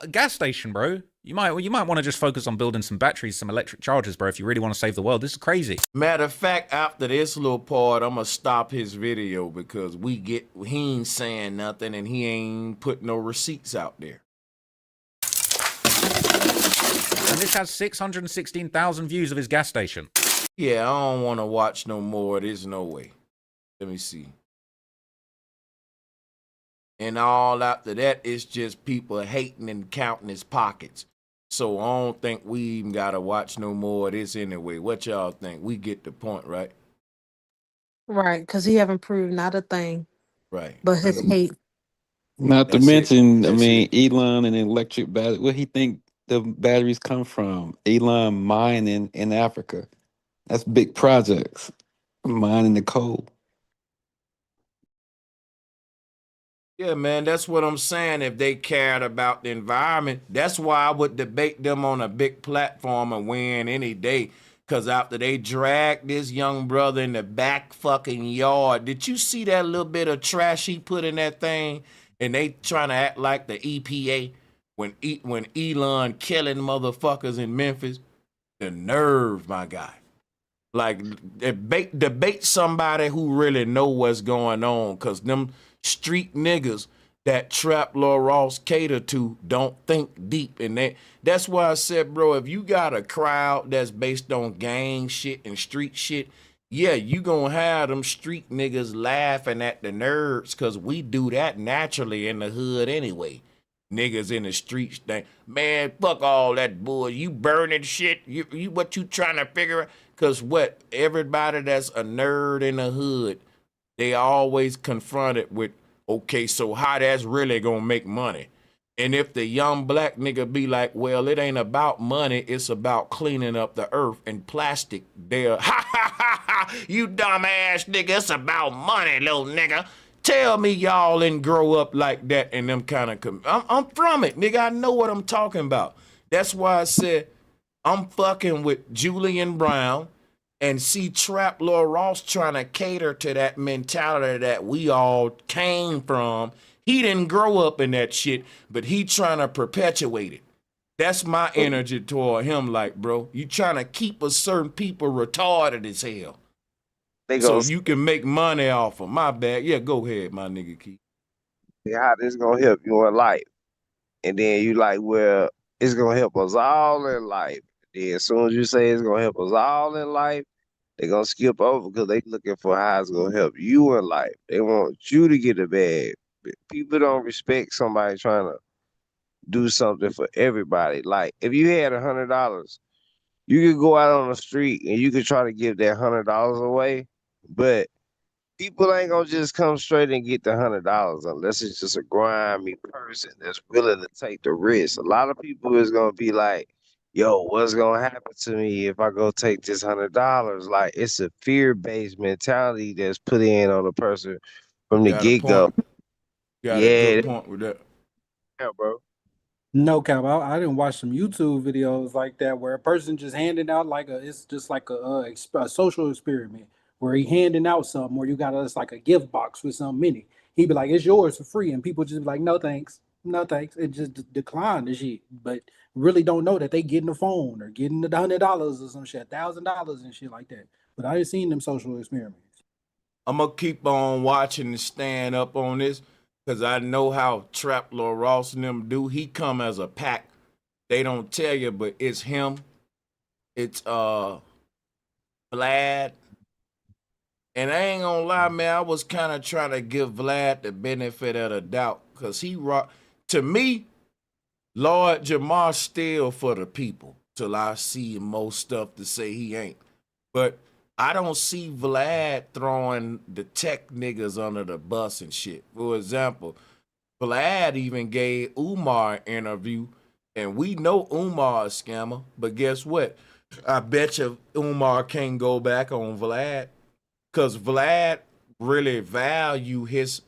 A gas station, bro. You might want to just focus on building some batteries, some electric chargers, bro, if you really want to save the world. This is crazy. Matter of fact, after this little part, I'm gonna stop his video because he ain't saying nothing and he ain't put no receipts out there. And this has 616,000 views of his gas station. Yeah, I don't want to watch no more. There's no way. Let me see. And all after that, it's just people hating and counting his pockets. So I don't think we even gotta watch no more of this anyway. What y'all think? We get the point, right? Right, because he haven't proved not a thing. Right. But his hate. Not to That's it. mention, I That's mean, it. Elon and electric battery. Where he think the batteries come from? Elon mining in Africa. That's big projects. Mining the coal. Yeah, man, that's what I'm saying. If they cared about the environment, that's why I would debate them on a big platform and win any day. Cause after they dragged this young brother in the back fucking yard, did you see that little bit of trash he put in that thing? And they trying to act like the EPA when Elon killing motherfuckers in Memphis. The nerve, my guy. Like debate somebody who really know what's going on, cause them street niggas that Trap Law Ross cater to don't think deep, and that's why I said, bro, if you got a crowd that's based on gang shit and street shit, yeah, you gonna have them street niggas laughing at the nerds, cause we do that naturally in the hood anyway. Niggas in the streets think, man, fuck all that bull. You burning shit. You what you trying to figure out? Cause what everybody that's a nerd in the hood, they always confronted with, okay, so how that's really gonna make money? And if the young black nigga be like, well, it ain't about money, it's about cleaning up the earth and plastic, they're ha ha ha ha, you dumbass nigga, it's about money, little nigga. Tell me y'all didn't grow up like that and them kind of. I'm from it, nigga. I know what I'm talking about. That's why I said I'm fucking with Julian Brown and see Trap Law Ross trying to cater to that mentality that we all came from. He didn't grow up in that shit, but he trying to perpetuate it. That's my energy toward him. Like, bro, you trying to keep a certain people retarded as hell. So you can make money off of my bad. Yeah, go ahead, my nigga Keith. How this gonna help you in life? And then you like, well, it's gonna help us all in life. Then as soon as you say it's gonna help us all in life, they're gonna skip over because they looking for how it's gonna help you in life. They want you to get a bag. People don't respect somebody trying to do something for everybody. Like if you had $100, you could go out on the street and you could try to give that $100 away, but people ain't gonna just come straight and get the $100 unless it's just a grimy person that's willing to take the risk. A lot of people is gonna be like, yo, what's gonna happen to me if I go take this $100? Like it's a fear-based mentality that's put in on a person from the Got a get-go. point. Got a Yeah, good point with that. yeah, bro. No, Cap, I didn't watch some YouTube videos like that where a person just handing out it's just like a social experiment where he handing out something, or you got it's like a gift box with something in it. He'd be like, it's yours for free, and people just be like, no thanks, no thanks. It just decline the shit, but really don't know that they getting the phone or getting the $100 or some shit, $1,000 and shit like that. But I ain't seen them social experiments. I'm gonna keep on watching and stand up on this because I know how Trap Law Ross and them do. He come as a pack. They don't tell you, but it's him. It's Vlad. And I ain't gonna lie, man, I was kind of trying to give Vlad the benefit of the doubt because to me, Lord Jamar still for the people till I see most stuff to say he ain't. But I don't see Vlad throwing the tech niggas under the bus and shit. For example, Vlad even gave Umar an interview, and we know Umar a scammer, but guess what? I bet you Umar can't go back on Vlad because Vlad really value his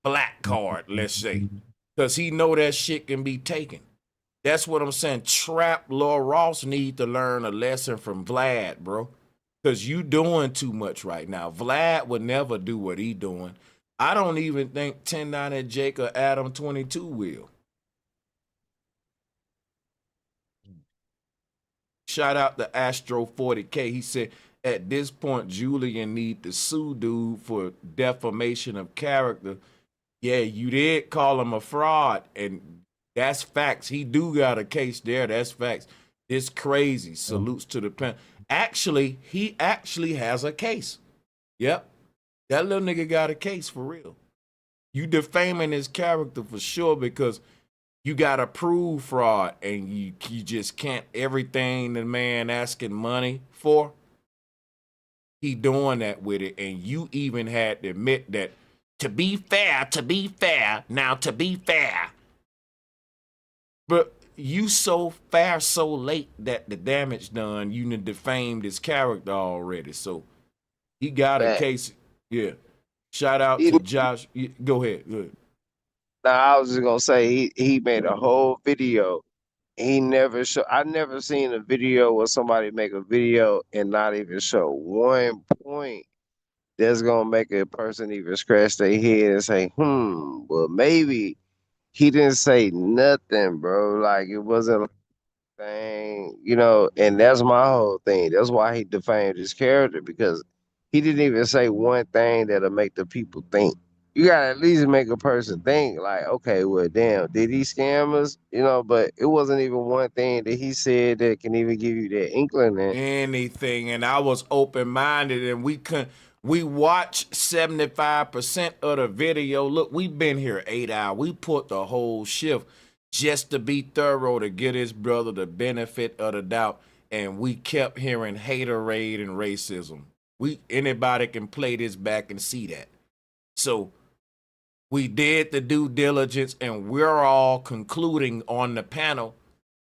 black card, let's say, because he know that shit can be taken. That's what I'm saying. Trap Law Ross need to learn a lesson from Vlad, bro. Because you doing too much right now. Vlad would never do what he doing. I don't even think 1090 Jake or Adam 22 will. Shout out to Astro 40K. He said, at this point, Julian need to sue dude for defamation of character. Yeah, you did call him a fraud, and that's facts. He do got a case there. That's facts. It's crazy. Salutes to the pen. Actually, he actually has a case. Yep. That little nigga got a case for real. You defaming his character for sure because you got to prove fraud and you just can't everything the man asking money for. He doing that with it, and you even had to admit that to be fair, now to be fair. But you so fair, so late that the damage done, you done defamed his character already. So he got a case. Yeah. Shout out He, to Josh. Go ahead. Go ahead. nah, I was just gonna say he made a whole video. He never show. I never seen a video where somebody make a video and not even show one point that's gonna make a person even scratch their head and say, well, maybe he didn't say nothing, bro. Like it wasn't a thing, and that's my whole thing. That's why he defamed his character because he didn't even say one thing that'll make the people think. You gotta at least make a person think, like, okay, well, damn, did he scam us? But it wasn't even one thing that he said that can even give you that inkling. Anything, and I was open minded, and we watched 75% of the video. Look, we've been here 8 hours. We put the whole shift just to be thorough to get his brother the benefit of the doubt, and we kept hearing haterade and racism. Anybody can play this back and see that. So we did the due diligence, and we're all concluding on the panel,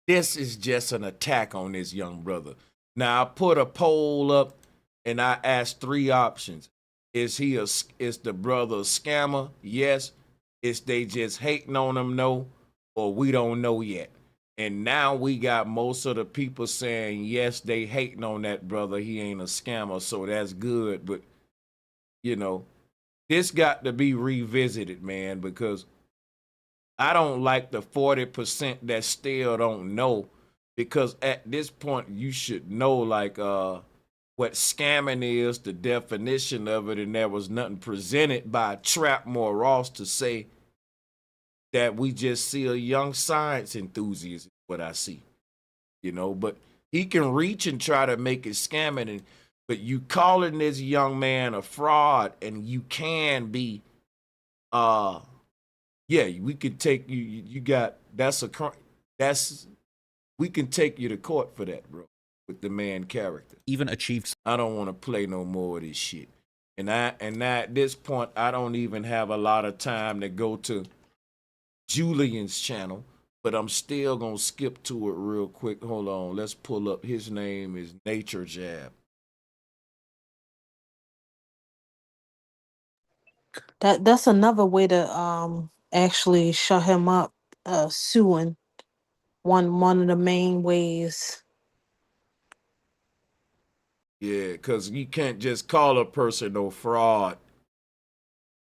this is just an attack on this young brother. Now I put a poll up and I asked 3 options. Is the brother a scammer? Yes. Is they just hating on him? No. Or we don't know yet. And now we got most of the people saying, yes, they hating on that brother. He ain't a scammer, so that's good. But, this got to be revisited, man, because I don't like the 40% that still don't know, because at this point you should know what scamming is, the definition of it, and there was nothing presented by Trapmore Ross to say that we just see a young science enthusiast, what I see. But he can reach and try to make it scamming, but you calling this young man a fraud, and you can be yeah, we could take you. You got we can take you to court for that, bro. With the man character, even achieved. I don't want to play no more of this shit, and at this point, I don't even have a lot of time to go to Julian's channel, but I'm still gonna skip to it real quick. Hold on, let's pull up. His name is Nature Jab. That's another way to actually shut him up, suing. One of the main ways. Yeah, because you can't just call a person no fraud.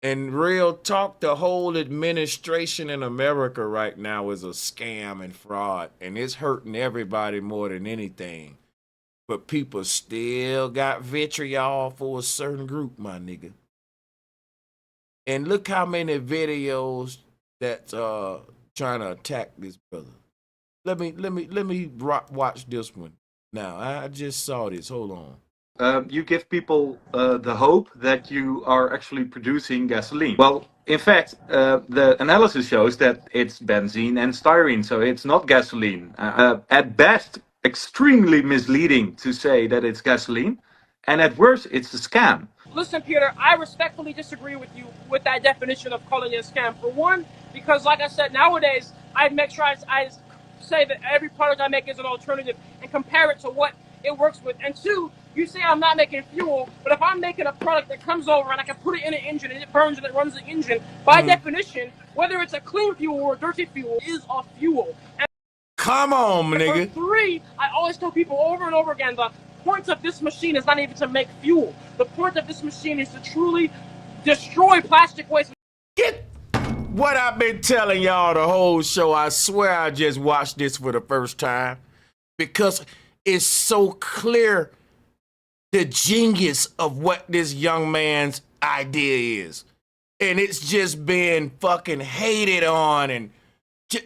And real talk, the whole administration in America right now is a scam and fraud, and it's hurting everybody more than anything. But people still got vitriol for a certain group, my nigga. And look how many videos that's trying to attack this brother. Let me watch this one. Now, I just saw this. Hold on. You give people the hope that you are actually producing gasoline. Well, in fact, the analysis shows that it's benzene and styrene, so it's not gasoline. At best, extremely misleading to say that it's gasoline, and at worst, it's a scam. Listen, Peter, I respectfully disagree with you with that definition of calling it a scam. For one, because like I said, nowadays, I make sure I say that every product I make is an alternative and compare it to what it works with. And two, you say I'm not making fuel, but if I'm making a product that comes over and I can put it in an engine and it burns and it runs the engine, by definition, whether it's a clean fuel or a dirty fuel, is a fuel. And come on, nigga. For three, I always tell people over and over again, the point of this machine is not even to make fuel. The point of this machine is to truly destroy plastic waste. Get what I've been telling y'all the whole show. I swear I just watched this for the first time because it's so clear the genius of what this young man's idea is. And it's just been fucking hated on. And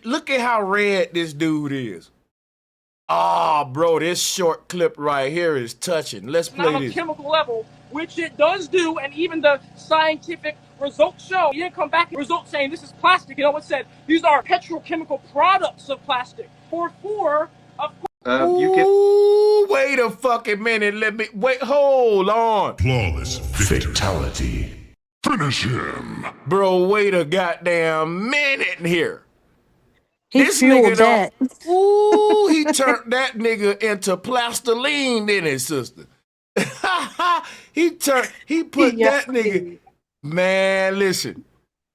look at how red this dude is. Oh, bro, this short clip right here is touching. Let's play On a this. chemical level, which it does do, and even the scientific results show. You didn't come back with results saying this is plastic. You know what it said? These are petrochemical products of plastic. For four, of Ooh, wait a fucking minute. Hold on. Flawless fatality. Finish him. Bro, wait a goddamn minute here. He This fueled nigga that. Ooh, he turned that nigga into plastiline, didn't he, sister? He put that nigga. Man, listen.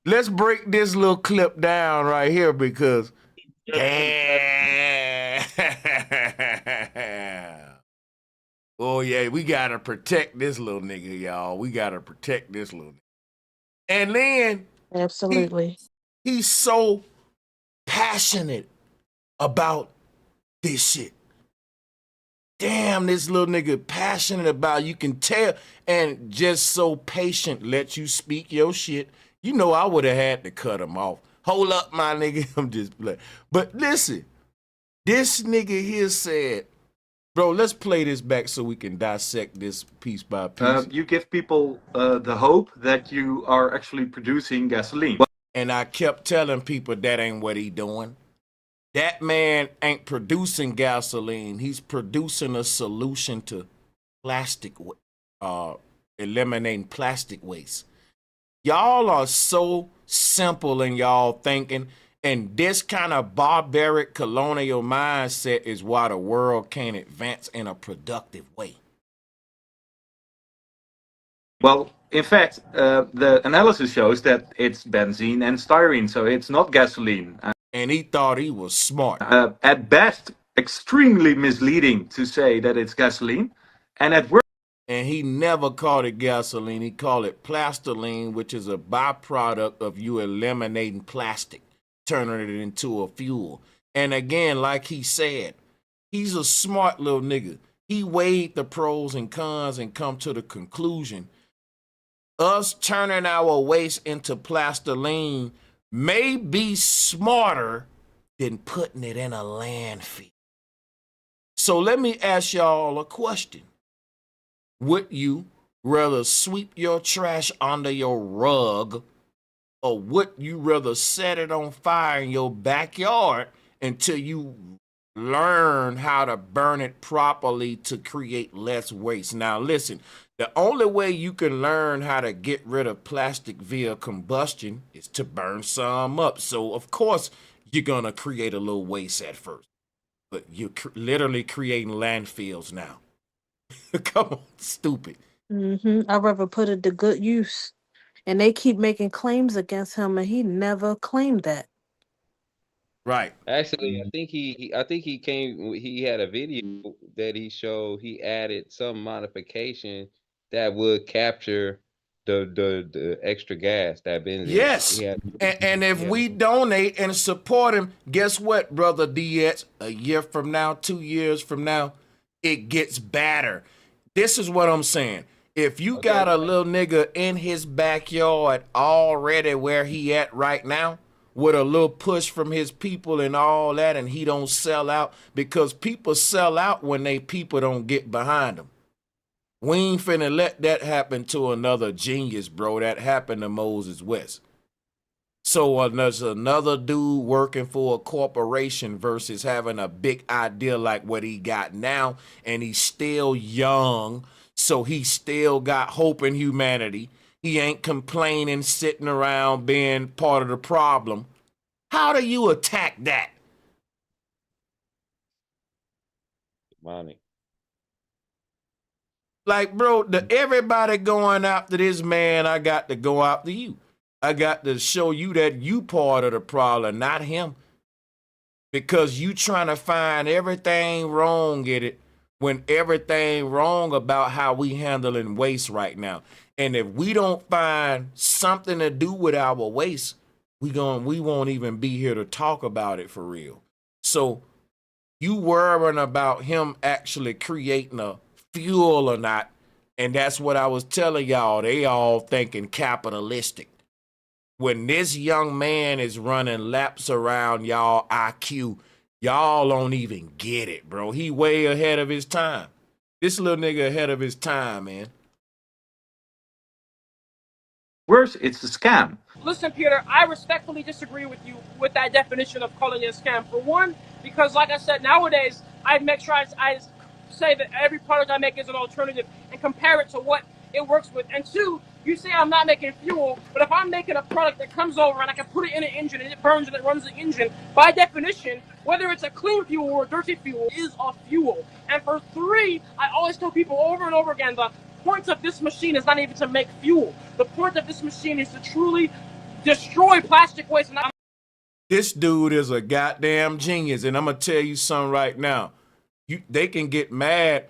Let's break this little clip down right here because damn. Oh yeah, we gotta protect this little nigga, y'all. We gotta protect this little nigga. And then Absolutely. he's so passionate about this shit. Damn, this little nigga passionate about, you can tell, and just so patient, let you speak your shit. You know I would have had to cut him off. Hold up, my nigga. I'm just playing. But listen, this nigga here said, bro, let's play this back so we can dissect this piece by piece. You give people the hope that you are actually producing gasoline. And I kept telling people that ain't what he doing. That man ain't producing gasoline. He's producing a solution to plastic, eliminating plastic waste. Y'all are so simple in y'all thinking, and this kind of barbaric colonial mindset is why the world can't advance in a productive way. Well, in fact, the analysis shows that it's benzene and styrene, so it's not gasoline. And he thought he was smart. At best, extremely misleading to say that it's gasoline, and at worst. And he never called it gasoline. He called it plastoline, which is a byproduct of you eliminating plastic, turning it into a fuel. And again, like he said, he's a smart little nigga. He weighed the pros and cons and come to the conclusion us turning our waste into plastoline may be smarter than putting it in a landfill. So let me ask y'all a question. Would you rather sweep your trash under your rug, or would you rather set it on fire in your backyard until you learn how to burn it properly to create less waste? Now listen, the only way you can learn how to get rid of plastic via combustion is to burn some up. So of course you're gonna create a little waste at first, but you're literally creating landfills now. Come on, stupid. I'd rather put it to good use. And they keep making claims against him, and he never claimed that. Right. Actually, I think he came. He had a video that he showed. He added some modification that would capture the extra gas, that benzene. Yes. And if we donate and support him, guess what, brother DX? A year from now, 2 years from now, it gets better. This is what I'm saying. If you got a little nigga in his backyard already where he at right now, with a little push from his people and all that, and he don't sell out, because people sell out when they people don't get behind them. We ain't finna let that happen to another genius, bro. That happened to Moses West. So there's another dude working for a corporation versus having a big idea like what he got now, and he's still young, so he still got hope in humanity. He ain't complaining, sitting around being part of the problem. How do you attack that? Money. Like, bro, everybody going after this man, I got to go after you. I got to show you that you part of the problem, not him. Because you trying to find everything wrong in it when everything wrong about how we handling waste right now. And if we don't find something to do with our waste, we won't even be here to talk about it for real. So you worrying about him actually creating a fuel or not, and that's what I was telling y'all. They all thinking capitalistic. When this young man is running laps around y'all IQ, y'all don't even get it, bro. He way ahead of his time. This little nigga ahead of his time, man. Worse, it's a scam. Listen, Peter, I respectfully disagree with you with that definition of calling it a scam. For one, because like I said, nowadays, I make sure I say that every product I make is an alternative and compare it to what it works with. And two, you say I'm not making fuel, but if I'm making a product that comes over and I can put it in an engine and it burns and it runs the engine, by definition, whether it's a clean fuel or a dirty fuel, is a fuel. And for three, I always tell people over and over again, the point of this machine is not even to make fuel. The point of this machine is to truly destroy plastic waste. And This dude is a goddamn genius, and I'm gonna tell you something right now. They can get mad.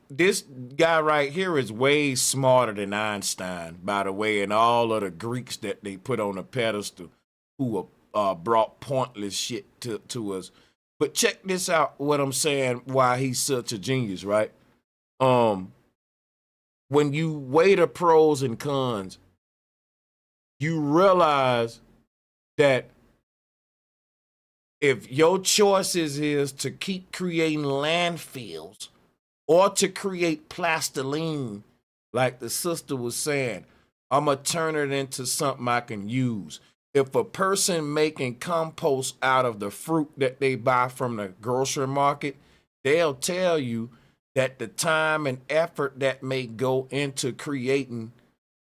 This guy right here is way smarter than Einstein, by the way, and all of the Greeks that they put on a pedestal who brought pointless shit to us. But check this out, what I'm saying, why he's such a genius, right? When you weigh the pros and cons, you realize that if your choices is to keep creating landfills or to create plastiline, like the sister was saying, I'm going to turn it into something I can use. If a person making compost out of the fruit that they buy from the grocery market, they'll tell you that the time and effort that may go into creating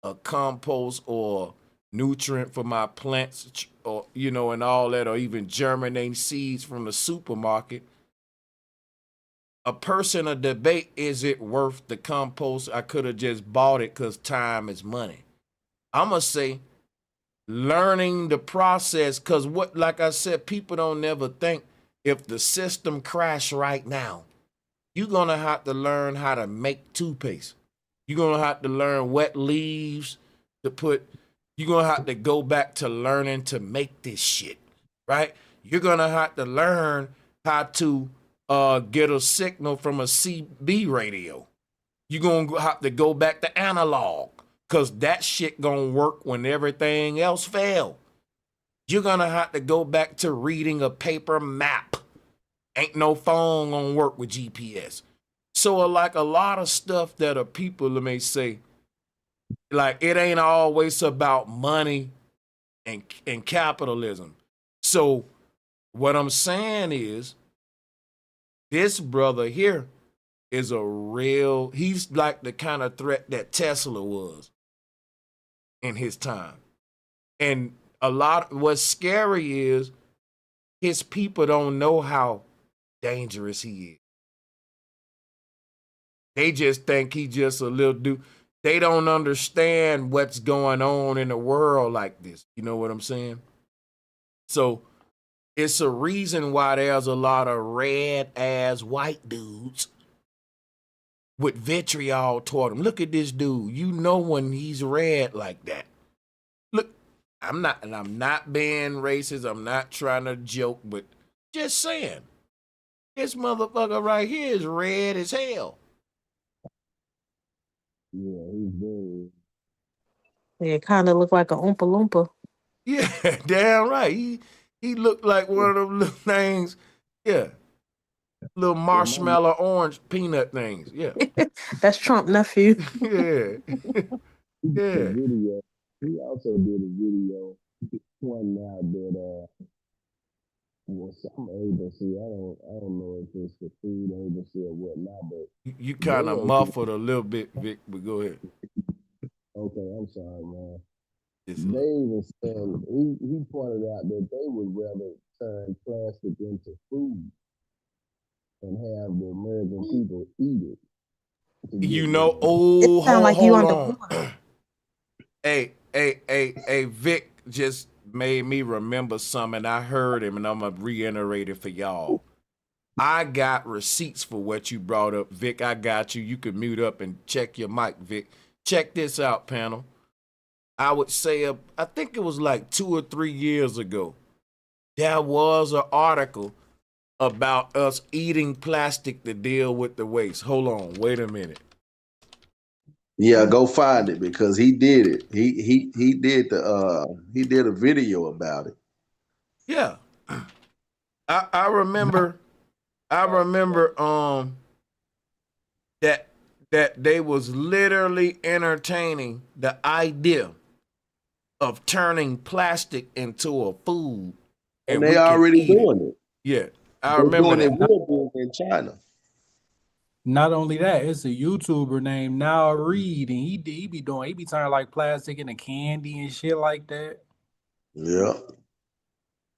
a compost or nutrient for my plants, or and all that, or even germinating seeds from the supermarket, a person a debate, is it worth the compost? I could have just bought it because time is money. I'm gonna say learning the process, because like I said, people don't never think if the system crash right now, you're gonna have to learn how to make toothpaste. You're gonna have to learn wet leaves to put. You're going to have to go back to learning to make this shit, right? You're going to have to learn how to get a signal from a CB radio. You're going to have to go back to analog, because that shit going to work when everything else fail. You're going to have to go back to reading a paper map. Ain't no phone going to work with GPS. So like a lot of stuff that people may say, like, it ain't always about money and capitalism. So what I'm saying is, this brother here is he's like the kind of threat that Tesla was in his time. And what's scary is his people don't know how dangerous he is. They just think he just a little dude. They don't understand what's going on in the world like this. You know what I'm saying? So it's a reason why there's a lot of red-ass white dudes with vitriol toward them. Look at this dude. You know when he's red like that. Look, I'm not being racist. I'm not trying to joke, but just saying. This motherfucker right here is red as hell. Yeah, he's very. Yeah, it kind of looked like a Oompa Loompa. Yeah, damn right. He looked like one of them little things. Yeah. Little marshmallow orange peanut things. Yeah. That's Trump nephew. Yeah. He did a Yeah. video. He also did a video pointing out that some agency, I don't know if it's the food agency or whatnot, but You kind of muffled a little bit, Vic, but go ahead. Okay, I'm sorry, man. It's They even said he pointed out that they would rather turn plastic into food and have the American people eat it. Hold on. Hey, Vic just made me remember something. I heard him, and I'm going to reiterate it for y'all. I got receipts for what you brought up, Vic. I got you. You can mute up and check your mic, Vic. Check this out, panel. I would say, I think it was like 2 or 3 years ago, there was an article about us eating plastic to deal with the waste. Hold on, wait a minute. Yeah, go find it, because he did it. He did a video about it. Yeah. I remember that they was literally entertaining the idea of turning plastic into a food, and they already doing it. Yeah, I They're remember doing that. it real big in China. Not only that, it's a YouTuber named Now Reed, and he be turning like plastic into candy and shit like that. Yeah.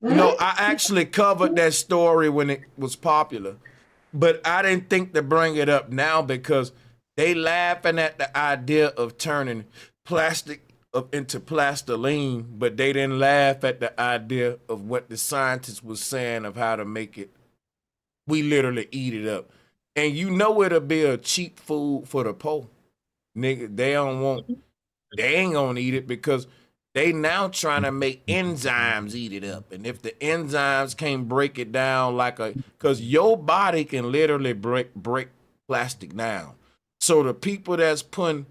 I actually covered that story when it was popular, but I didn't think to bring it up now because They laughing at the idea of turning plastic into plastiline, but they didn't laugh at the idea of what the scientists was saying of how to make it. We literally eat it up. And you know it'll be a cheap food for the poor. Nigga, they ain't gonna eat it because they now trying to make enzymes eat it up. And if the enzymes can't break it down cause your body can literally break plastic down. So the people that's putting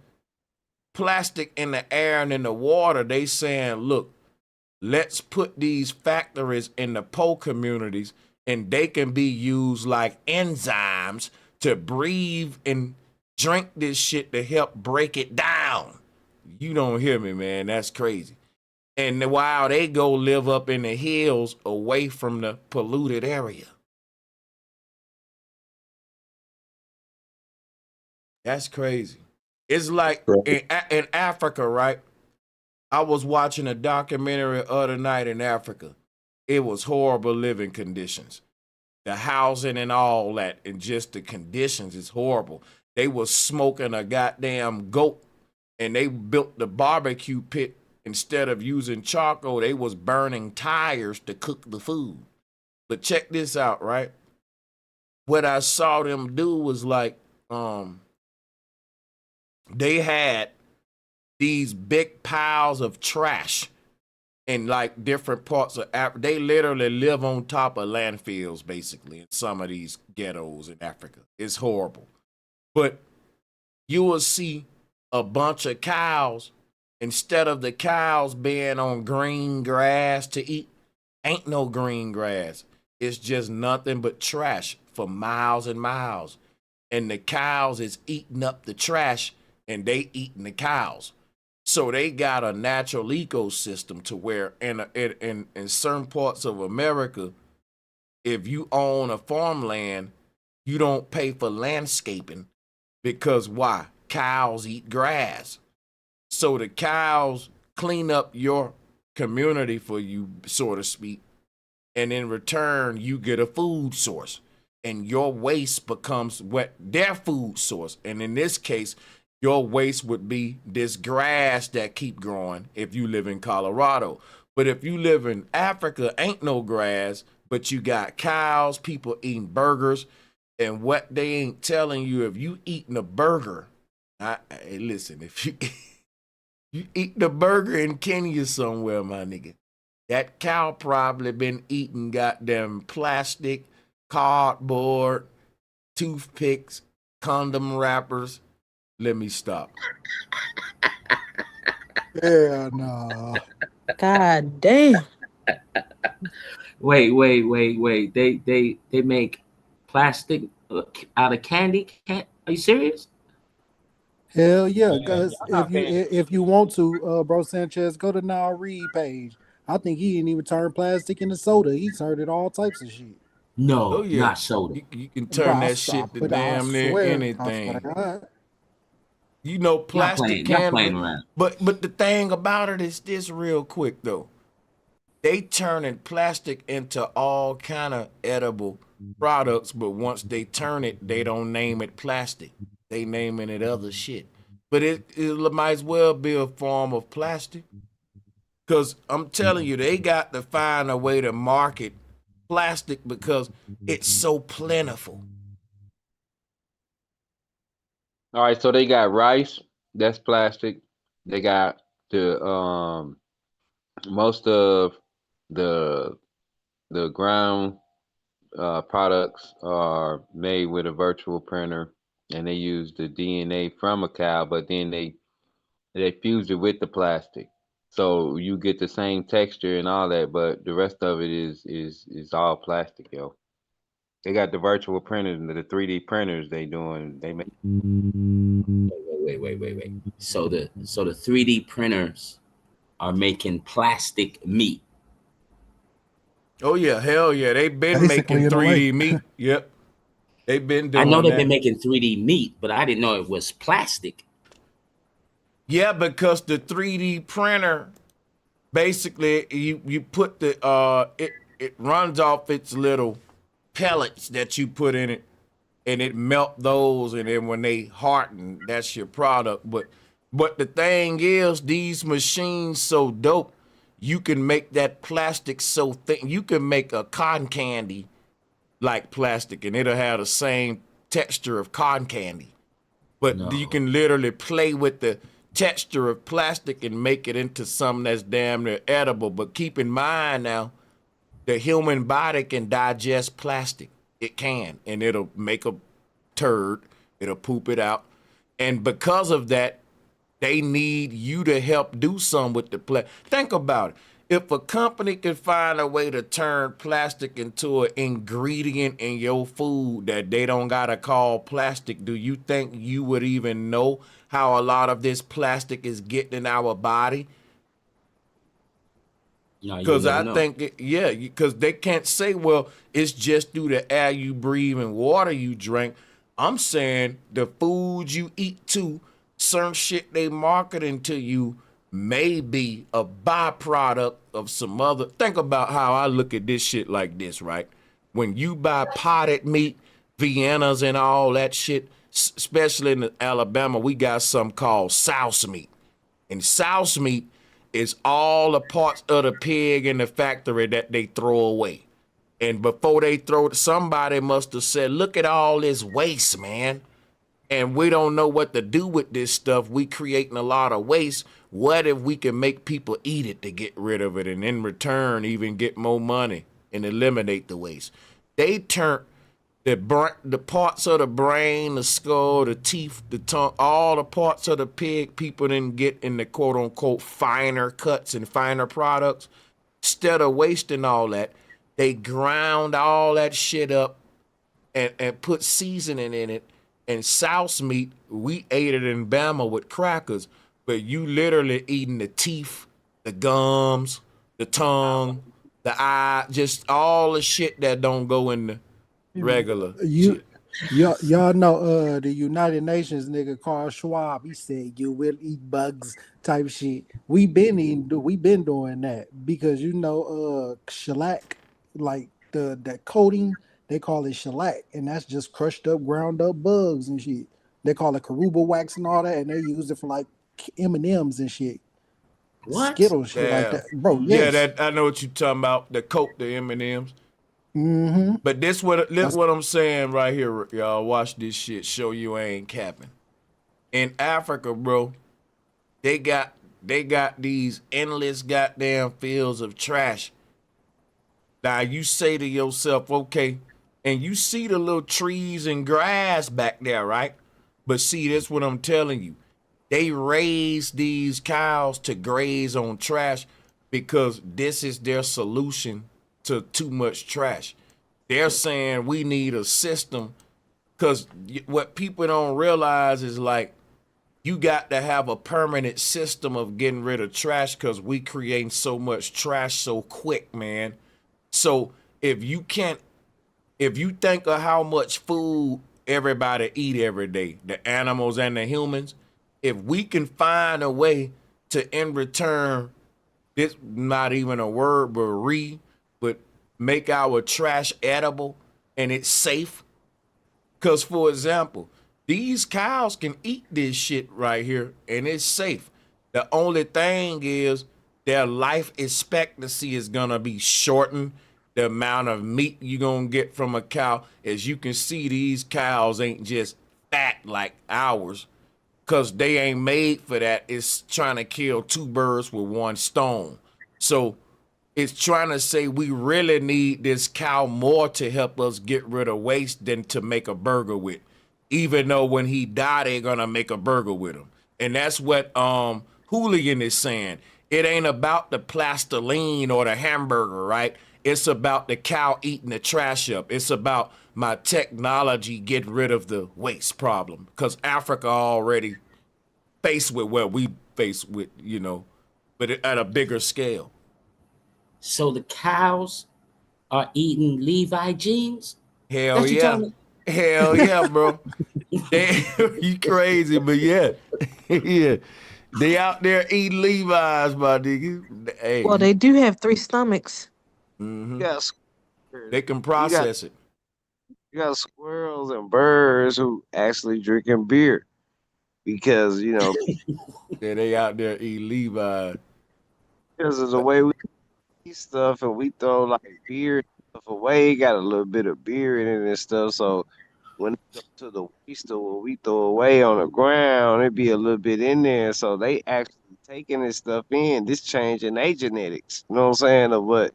plastic in the air and in the water, they saying, look, let's put these factories in the poor communities and they can be used like enzymes to breathe and drink this shit to help break it down. You don't hear me, man. That's crazy. And while they go live up in the hills away from the polluted area. That's crazy. It's like in Africa, right? I was watching a documentary the other night in Africa. It was horrible living conditions. The housing and all that, and just the conditions is horrible. They was smoking a goddamn goat, and they built the barbecue pit. Instead of using charcoal, they was burning tires to cook the food. But check this out, right? What I saw them do was like, they had these big piles of trash in like different parts of Africa. They literally live on top of landfills, basically, in some of these ghettos in Africa. It's horrible. But you will see a bunch of cows. Instead of the cows being on green grass to eat, ain't no green grass. It's just nothing but trash for miles and miles. And the cows is eating up the trash and they eating the cows. So they got a natural ecosystem to where in certain parts of America, if you own a farmland, you don't pay for landscaping because why? Cows eat grass. So the cows clean up your community for you, so to speak. And in return, you get a food source. And your waste becomes their food source. And in this case, your waste would be this grass that keep growing if you live in Colorado. But if you live in Africa, ain't no grass, but you got cows, people eating burgers. And what they ain't telling you, if you eating a burger, hey, listen, if you... You eat the burger in Kenya somewhere, my nigga. That cow probably been eating goddamn plastic, cardboard, toothpicks, condom wrappers. Let me stop. Yeah, no. God damn. Wait. They make plastic out of candy? Are you serious? Hell yeah, guys. If you want to, bro Sanchez, go to Now Read page. I think he didn't even turn plastic into soda. He turned it all types of shit. Oh No, yeah, not soda. you can Bro, turn that shit to I damn near swear to anything. God. You know, Y'all plastic playing can, around. but the thing about it is this real quick though. They turning plastic into all kind of edible products, but once they turn it, they don't name it plastic. They naming it other shit. But it might as well be a form of plastic. Cause I'm telling you, they got to find a way to market plastic because it's so plentiful. All right, so they got rice, that's plastic. They got the most of the ground products are made with a virtual printer, and they use the DNA from a cow, but then they fuse it with the plastic, so you get the same texture and all that, but the rest of it is all plastic, yo. They got the virtual printers and the 3D printers they make. Wait. So the 3D printers are making plastic meat. Oh yeah, hell yeah. They've been Basically, making in a way. 3D meat. Yep. They've been I know doing they've been that. making 3D meat, but I didn't know it was plastic. Yeah, because the 3D printer basically you put the it runs off its little pellets that you put in it, and it melt those, and then when they harden, that's your product. But the thing is, these machines so dope, you can make that plastic so thin. You can make a cotton candy like plastic, and it'll have the same texture of cotton candy. But you No. can literally play with the texture of plastic and make it into something that's damn near edible. But keep in mind now, the human body can digest plastic. It can, and it'll make a turd. It'll poop it out. And because of that, they need you to help do something with the plastic. Think about it. If a company could find a way to turn plastic into an ingredient in your food that they don't gotta call plastic, do you think you would even know how a lot of this plastic is getting in our body? No, you Because never I know. think, yeah, because they can't say, well, it's just through the air you breathe and water you drink. I'm saying the food you eat too, certain shit they marketing to you may be a byproduct of some other. Think about how I look at this shit like this, right? When you buy potted meat, Viennas and all that shit, especially in Alabama, we got something called souse meat. And souse meat is all the parts of the pig in the factory that they throw away. And before they throw it, somebody must have said, look at all this waste, man. And we don't know what to do with this stuff. We creating a lot of waste. What if we can make people eat it to get rid of it, and in return even get more money and eliminate the waste? They turn the parts of the brain, the skull, the teeth, the tongue, all the parts of the pig people didn't get in the quote unquote finer cuts and finer products. Instead of wasting all that, they ground all that shit up and put seasoning in it. And souse meat, we ate it in Bama with crackers, but you literally eating the teeth, the gums, the tongue, the eye, just all the shit that don't go in the regular You shit. y'all know the United Nations nigga Carl Schwab, he said you will eat bugs type shit. We been doing that because shellac, like that coating, they call it shellac, and that's just crushed up, ground up bugs and shit. They call it Caruba wax and all that, and they use it for like M&Ms and shit. What? Skittles, shit like Yeah, that. Bro, yeah, yes. that I know what you talking about. The coat, the M&Ms. Mm-hmm. But this That's what I'm saying right here, y'all. Watch this shit. Show you I ain't capping. In Africa, bro, they got these endless goddamn fields of trash. Now you say to yourself, okay, and you see the little trees and grass back there, right? But see, that's what I'm telling you. They raise these cows to graze on trash because this is their solution to too much trash. They're saying we need a system because what people don't realize is like you got to have a permanent system of getting rid of trash because we creating so much trash so quick, man. So if you can't, if you think of how much food everybody eat every day, the animals and the humans, if we can find a way to in return, this not even a word, but make our trash edible and it's safe. Because, for example, these cows can eat this shit right here and it's safe. The only thing is their life expectancy is going to be shortened. The amount of meat you're going to get from a cow, as you can see, these cows ain't just fat like ours because they ain't made for that. It's trying to kill two birds with one stone. So it's trying to say we really need this cow more to help us get rid of waste than to make a burger with. Even though when he die, they're gonna make a burger with him. And that's what Hooligan is saying. It ain't about the plastoline or the hamburger, right? It's about the cow eating the trash up. It's about my technology getting rid of the waste problem. Because Africa already faced with what we face with, but at a bigger scale. So the cows are eating Levi jeans? Hell That you yeah. telling me? Hell yeah, bro. They, you crazy, but yeah. Yeah. They out there eating Levi's, my nigga. Hey, Well, they do have three stomachs. mm-hmm. Yes. They can You got process it. You got squirrels and birds who actually drinking beer because Yeah, they out there eat Levi. because of the way we eat stuff and we throw like beer and stuff away. Got a little bit of beer in it and stuff. So when it go to the waste or what we throw away on the ground, it be a little bit in there. So they actually taking this stuff in. This changing their genetics. You know what I'm saying? Of what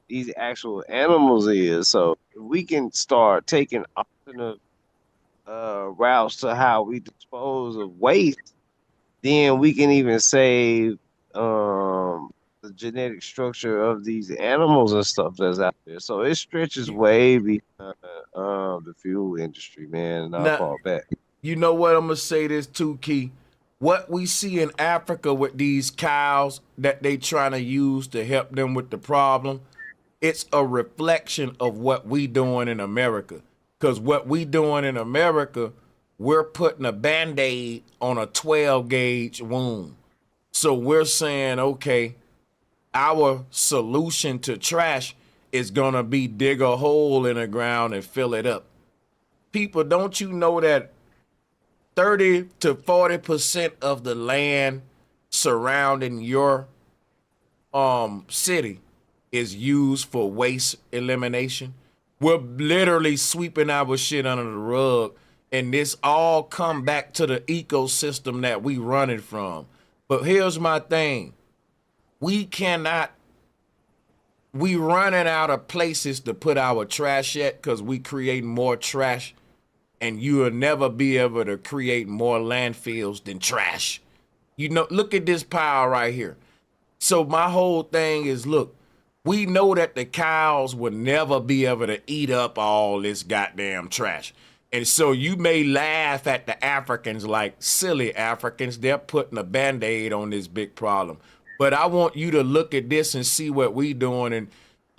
these actual animals is. So if we can start taking alternate routes to how we dispose of waste, then we can even save the genetic structure of these animals and stuff that's out there. So it stretches way beyond the fuel industry, man, and not Now, far back. you know what? I'm gonna say this too, Key. What we see in Africa with these cows that they trying to use to help them with the problem, it's a reflection of what we doing in America. Cause what we doing in America, we're putting a band-aid on a 12 gauge wound. So we're saying, okay, our solution to trash is gonna be dig a hole in the ground and fill it up. People, don't you know that 30 to 40% of the land surrounding your city is used for waste elimination? We're literally sweeping our shit under the rug, and this all come back to the ecosystem that we running from. But here's my thing. We cannot, we running out of places to put our trash at because we create more trash, and you will never be able to create more landfills than trash. You know, look at this pile right here. So my whole thing is, look, we know that the cows will never be able to eat up all this goddamn trash. And so you may laugh at the Africans like silly Africans. They're putting a band-aid on this big problem. But I want you to look at this and see what we doing and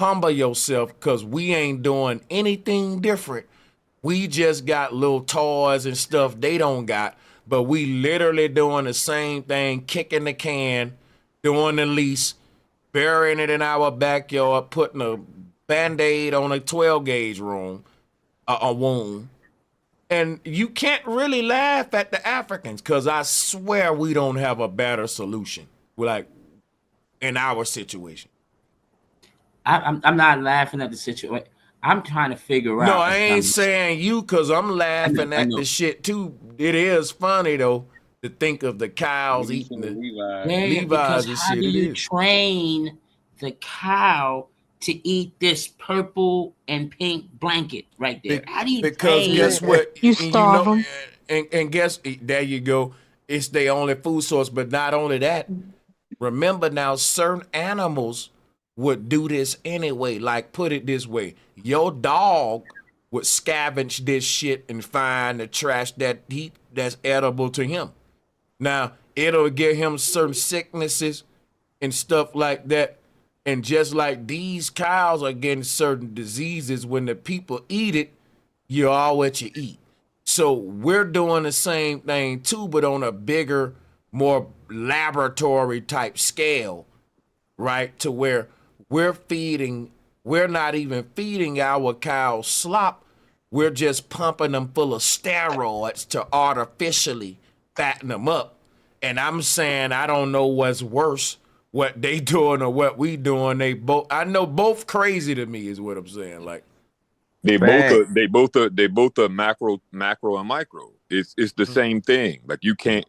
humble yourself, because we ain't doing anything different. We just got little toys and stuff they don't got, but we literally doing the same thing, kicking the can, doing the lease, burying it in our backyard, putting a band-aid on a 12 gauge room, a wound. And you can't really laugh at the Africans, because I swear we don't have a better solution, like in our situation. I'm not laughing at the situation. I'm trying to figure No, out I a ain't saying you, because I'm laughing I at know. the shit too. It is funny though to think of the cows eating the Yeah, because Levi's and how shit. do It you is. train the cow to eat this purple and pink blanket right there? How do you Because train? guess what? You And you starve know, them. and guess, there you go. It's their only food source. But not only that, remember now, certain animals would do this anyway. Like, put it this way, your dog would scavenge this shit and find the trash that's edible to him. Now, it'll give him certain sicknesses and stuff like that. And just like these cows are getting certain diseases, when the people eat it, you are what you eat. So we're doing the same thing too, but on a bigger, more laboratory type scale, right? To where we're not even feeding our cows slop. We're just pumping them full of steroids to artificially fatten them up. And I'm saying, I don't know what's worse, what they doing or what we doing. I know both crazy to me is what I'm saying. Like, They both Fact. are macro and micro. It's the same thing. Like you can't.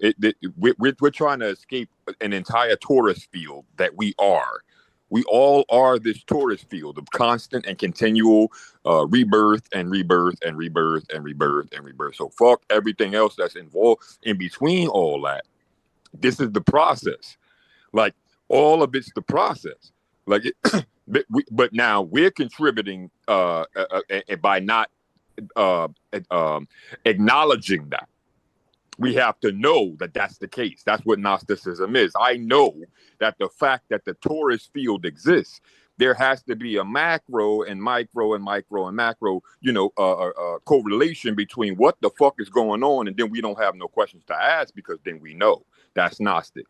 We're trying to escape an entire tourist field that we are. We all are this tourist field of constant and continual rebirth and rebirth and rebirth and rebirth and rebirth. So fuck everything else that's involved in between all that. This is the process. Like all of it's the process. Like, but now we're contributing by not acknowledging that. We have to know that that's the case. That's what Gnosticism is. I know that the fact that the tourist field exists, there has to be a macro and micro and micro and macro, correlation between what the fuck is going on, and then we don't have no questions to ask because then we know. That's Gnostic.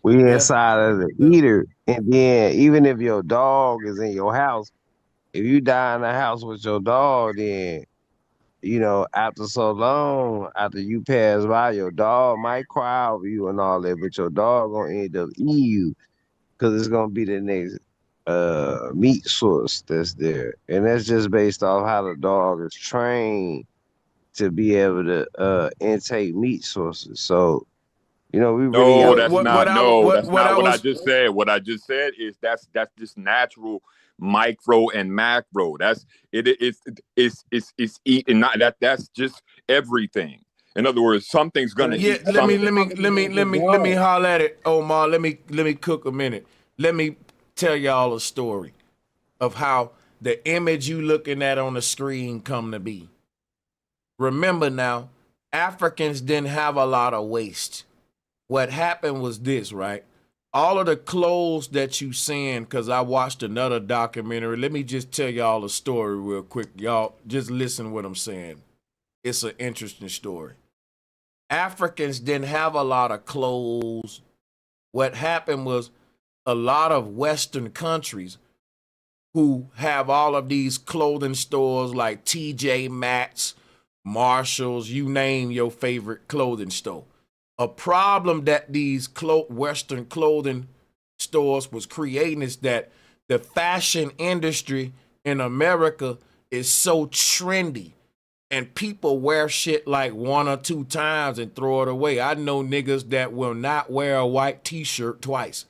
We yeah. inside of the eater, and then even if your dog is in your house, If you die in the house with your dog, then after so long, after you pass by, your dog might cry over you and all that, but your dog gonna end up eating you because it's gonna be the next meat source that's there, and that's just based off how the dog is trained to be able to intake meat sources. So we really No, gotta that's be. not. No, that's what not I what I was just said. What I just said is that's just natural micro and macro. That's it. It's eating. Not that. That's just everything. In other words, something's gonna yeah. eat Let me something. let me let me let me let me holler at it, Omar. Let me cook a minute. Let me tell y'all a story of how the image you looking at on the screen come to be. Remember now, Africans didn't have a lot of waste. What happened was this, right? All of the clothes that you seeing, because I watched another documentary. Let me just tell y'all a story real quick. Y'all just listen to what I'm saying. It's an interesting story. Africans didn't have a lot of clothes. What happened was a lot of Western countries who have all of these clothing stores like TJ Maxx, Marshalls, you name your favorite clothing store. A problem that these Western clothing stores was creating is that the fashion industry in America is so trendy and people wear shit like one or two times and throw it away. I know niggas that will not wear a white t-shirt twice.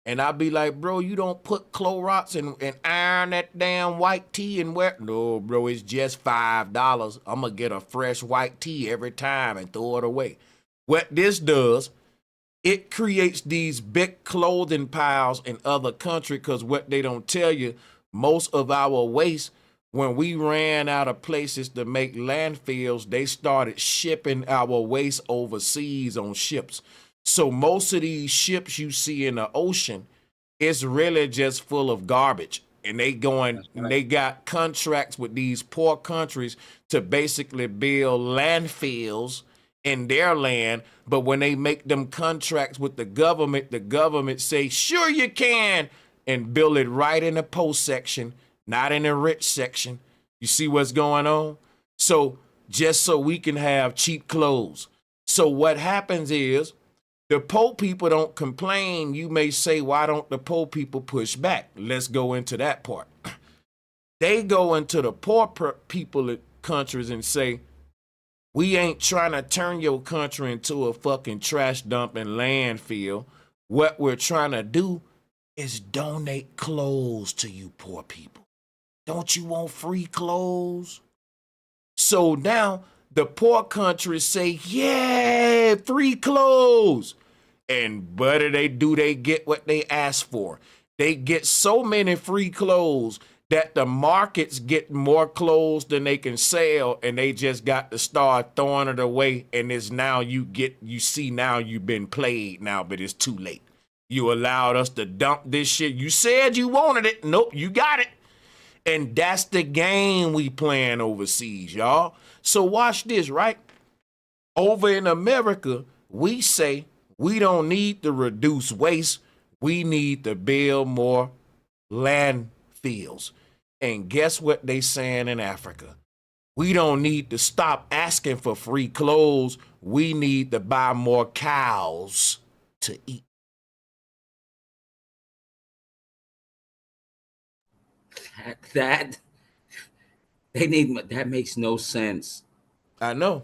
And I'd be like, bro, you don't put Clorox and iron that damn white tee and wear. No, bro, it's just $5. I'm going to get a fresh white tee every time and throw it away. What this does, it creates these big clothing piles in other countries because what they don't tell you, most of our waste, when we ran out of places to make landfills, they started shipping our waste overseas on ships. So most of these ships you see in the ocean, it's really just full of garbage. And they got contracts with these poor countries to basically build landfills in their land. But when they make them contracts with the government say, sure you can, and build it right in the poor section, not in the rich section. You see what's going on? So just so we can have cheap clothes. So what happens is the poor people don't complain. You may say, why don't the poor people push back? Let's go into that part. They go into the poor people countries and say, we ain't trying to turn your country into a fucking trash dump and landfill. What we're trying to do is donate clothes to you poor people. Don't you want free clothes? So now the poor countries say, yeah, free clothes. And what do? They get what they ask for. They get so many free clothes that the markets get more clothes than they can sell, and they just got to start throwing it away. And it's now you see now you've been played now, but it's too late. You allowed us to dump this shit. You said you wanted it. Nope, you got it. And that's the game we playing overseas, y'all. So watch this, right? Over in America, we say we don't need to reduce waste. We need to build more landfills. And guess what they saying in Africa? We don't need to stop asking for free clothes. We need to buy more cows to eat. That makes no sense. I know.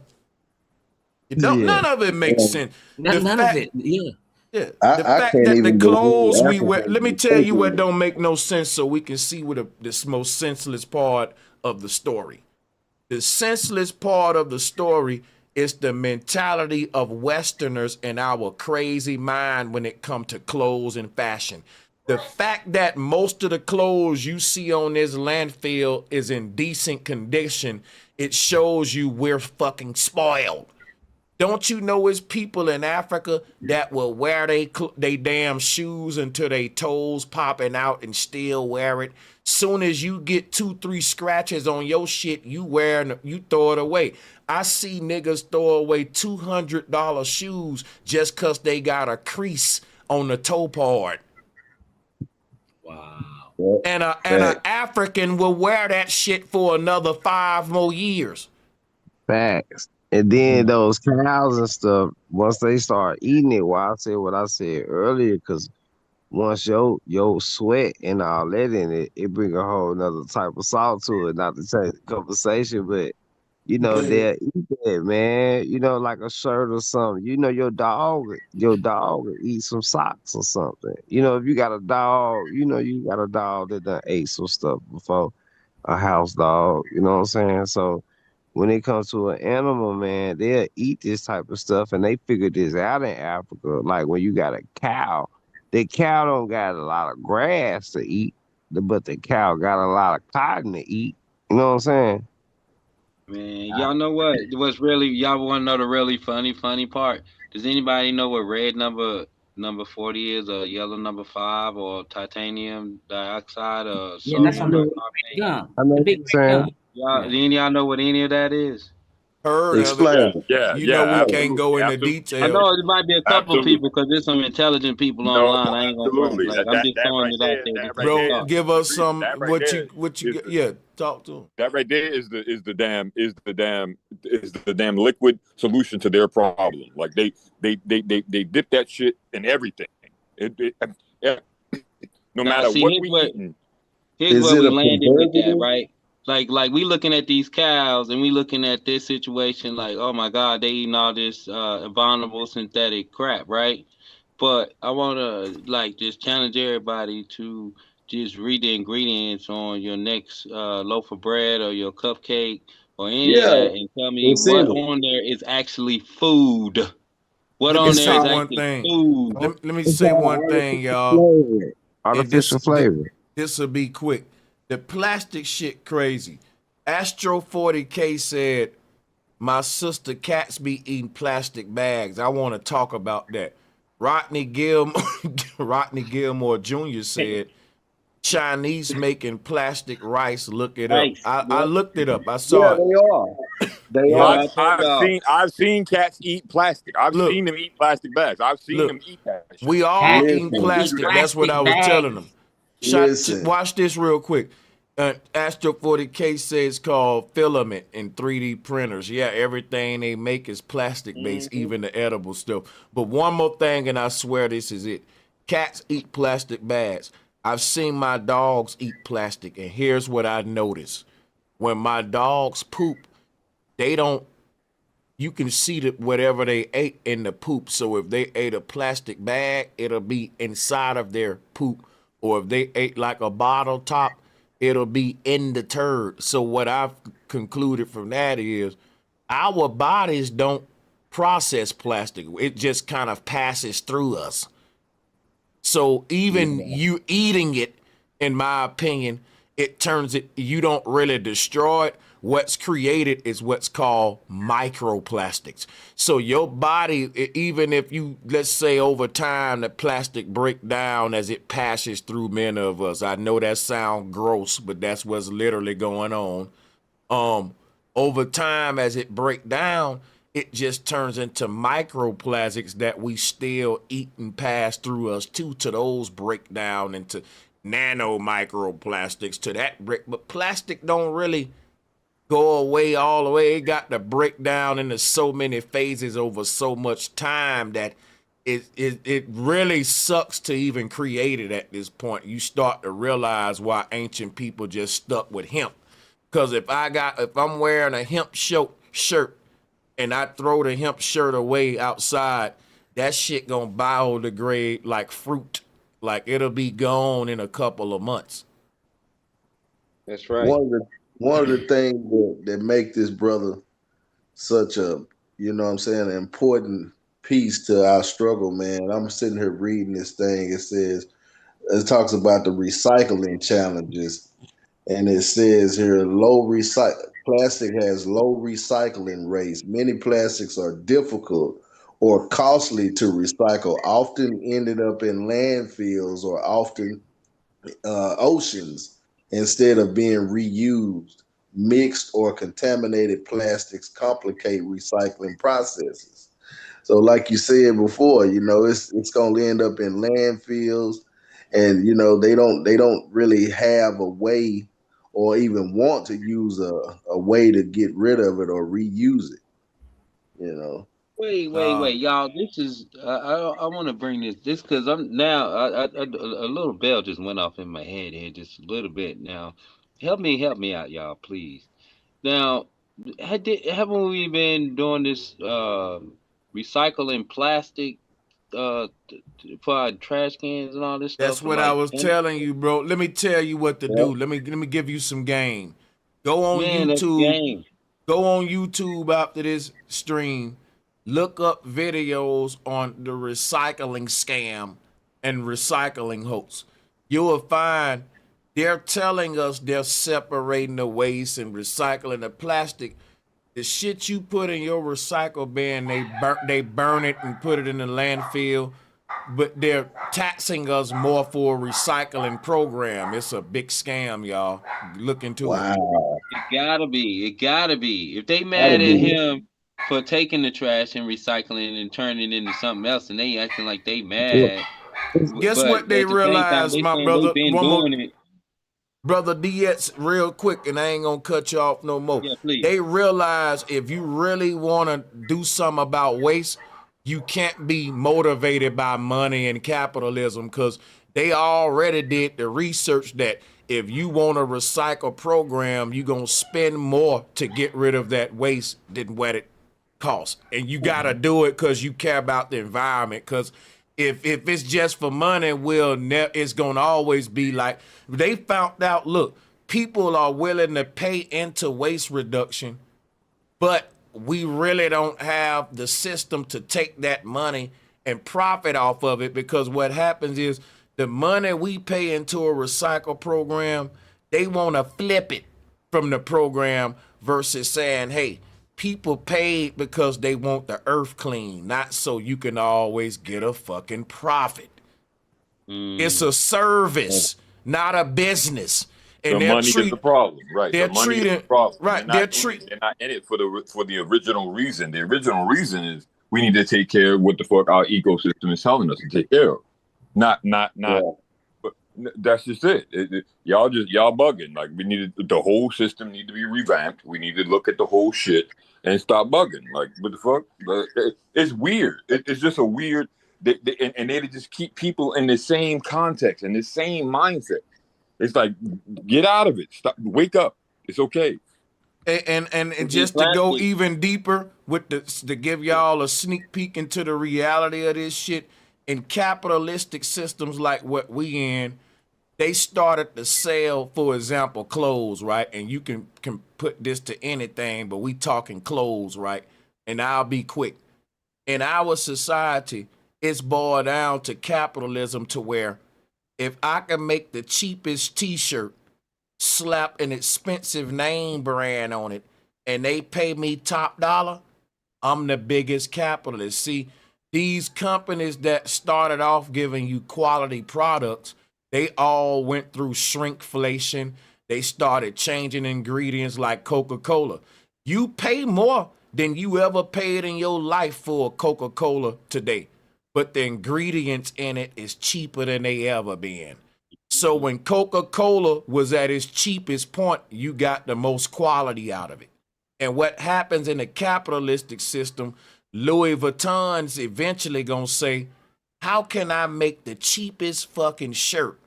None of it makes sense. None of it. Yeah. Yeah, the I fact can't that the even believe clothes we wear. Let me Africans tell you thinking what that. don't make no sense, so we can see what this most senseless part of the story. The senseless part of the story is the mentality of Westerners and our crazy mind when it comes to clothes and fashion. The fact that most of the clothes you see on this landfill is in decent condition, it shows you we're fucking spoiled. Don't you know it's people in Africa that will wear they damn shoes until they toes popping out and still wear it? Soon as you get 2-3 scratches on your shit, you throw it away. I see niggas throw away $200 shoes just cause they got a crease on the toe part. Wow. And a African will wear that shit for another 5 more years. Facts. And then those cows and stuff, once they start eating it, why I said what I said earlier, because once your sweat and all that in it, it bring a whole nother type of salt to it. Not to change the conversation, but they'll eat that, man. Like a shirt or something. Your dog will eat some socks or something. If you got a dog, you got a dog that done ate some stuff before, a house dog. You know what I'm saying? So when it comes to an animal, man, they'll eat this type of stuff, and they figured this out in Africa. Like when you got a cow, the cow don't got a lot of grass to eat, but the cow got a lot of cotton to eat. You know what I'm saying? Man, y'all know what's really, y'all want to know the really funny part? Does anybody know what red number 40 is, or yellow number 5, or titanium dioxide, or Yeah, that's on sodium the bicarbonate? gun. I know The what big you're red saying. gun. Y'all, Yeah. do any of y'all know what any of that is? Heard of it. Yeah, Explain. yeah, You know yeah, we can't absolutely, go into absolutely, I details. know it might be a couple of absolutely. people because there's some intelligent people No, online. I ain't gonna front. absolutely. Like I'm just That throwing right it out there, there to that right take Bro, there, thought. give us Patrice, some that right there is talk to him. that right there is the damn liquid solution to their problem. Like they dip that shit in everything. No Now, matter see, what we eating. here's Is where it we a landed with that, preservative? right? Like we looking at these cows and we looking at this situation like, oh my God, they eating all this abominable synthetic crap, right? But I wanna like just challenge everybody to just read the ingredients on your next loaf of bread or your cupcake or any of Yeah, that and tell me it's in what it. on there is actually food. What Let me on It's there say is called, one actually thing. food. Let me it's say called one thing, artificial y'all. flavor. And Artificial flavor. this will be quick. The plastic shit crazy. Astro 40K said, my sister cats be eating plastic bags. I want to talk about that. Rodney Gilmore, Rodney Gilmore Jr. said, Chinese making plastic rice. Look it up. Rice. I Yep. looked it up. I Yeah, saw it. they are. They Yeah, Yep. are. I told y'all. I've seen cats eat plastic. I've seen Look, them eat plastic bags. I've seen them look. eat that shit. We all Cats eating that Listen, eat plastic. That's what plastic I was telling them. bags. listen. Watch this real quick. Astro 40K says called filament in 3D printers. Yeah, everything they make is plastic based, Mm-hmm. even the edible stuff. But one more thing, and I swear this is it. Cats eat plastic bags. I've seen my dogs eat plastic, and here's what I noticed. When my dogs poop, they don't, you can see that whatever they ate in the poop. So if they ate a plastic bag, it'll be inside of their poop. Or if they ate like a bottle top, it'll be in the turd. So what I've concluded from that is our bodies don't process plastic. It just kind of passes through us. So even you eating it, in my opinion, it turns it, you don't really destroy it. What's created is what's called microplastics. So your body, even if you, let's say over time, the plastic break down as it passes through many of us. I know that sounds gross, but that's what's literally going on. Over time as it break down, it just turns into microplastics that we still eat and pass through us too. To those break down into nano microplastics to that break. But plastic don't really go away all the way. It got to break down into so many phases over so much time that it really sucks to even create it at this point. You start to realize why ancient people just stuck with hemp. Cause if I'm wearing a hemp shirt and I throw the hemp shirt away outside, that shit gonna biodegrade like fruit. Like it'll be gone in a couple of months. That's right. One of the things that make this brother such a, what I'm saying, an important piece to our struggle, man. I'm sitting here reading this thing. It talks about the recycling challenges, and it says here plastic has low recycling rates. Many plastics are difficult or costly to recycle, often ended up in landfills or often oceans instead of being reused. Mixed or contaminated plastics complicate recycling processes. So, like you said before, it's going to end up in landfills, and you know they don't really have a way or even want to use a way to get rid of it or reuse it. You know. Wait, y'all. This is I want to bring this because I'm now a little bell just went off in my head here just a little bit now. Help me out, y'all, please. Now, haven't we been doing this recycling plastic for our trash cans and all this stuff That's for what I like was telling you, bro. Let me tell you what to yeah. do. Let me give you some game. Go on Man, that's YouTube. game. Go on YouTube after this stream. Look up videos on the recycling scam and recycling hoax. You will find they're telling us they're separating the waste and recycling the plastic. The shit you put in your recycle bin, they burn it and put it in the landfill, but they're taxing us more for a recycling program. It's a big scam, y'all. Look into it. Wow. It gotta be. It gotta be. If they Gotta mad at be. him for taking the trash and recycling and turning it into something else, and they acting like they Well, mad, Guess but what they at the same time realized, they my saying they brother? been One more, doing it. brother DX, real quick, and I ain't gonna cut you off no more. Yeah, please. They realize if you really want to do something about waste, you can't be motivated by money and capitalism, because they already did the research that if you want a recycle program, you're gonna spend more to get rid of that waste than what it costs. And you gotta do it because you care about the environment. Because if it's just for money, it's gonna always be like they found out. Look, people are willing to pay into waste reduction, but we really don't have the system to take that money and profit off of it, because what happens is the money we pay into a recycle program, they want to flip it from the program versus saying, hey, people paid because they want the earth clean, not so you can always get a fucking profit. It's a service, not a business. The And money is the problem, right? The they're money is the treating problem. right. They're not in it for the original reason. The original reason is we need to take care of what the fuck our ecosystem is telling us to take care of. Not. But that's just it. Y'all bugging. Like we needed the whole system need to be revamped. We need to look at the whole shit and stop bugging. Like what the fuck? It's weird. It's just a weird. And they just keep people in the same context and the same mindset. It's like, get out of it. Stop. Wake up. It's okay. And just to go even deeper with to give y'all a sneak peek into the reality of this shit, in capitalistic systems like what we in, they started to sell, for example, clothes, right? And you can put this to anything, but we talking clothes, right? And I'll be quick. In our society, it's boiled down to capitalism, to where if I can make the cheapest t-shirt, slap an expensive name brand on it, and they pay me top dollar, I'm the biggest capitalist. See, these companies that started off giving you quality products, they all went through shrinkflation. They started changing ingredients like Coca-Cola. You pay more than you ever paid in your life for a Coca-Cola today, but the ingredients in it is cheaper than they ever been. So when Coca-Cola was at its cheapest point, you got the most quality out of it. And what happens in the capitalistic system, Louis Vuitton's eventually gonna say, how can I make the cheapest fucking shirt,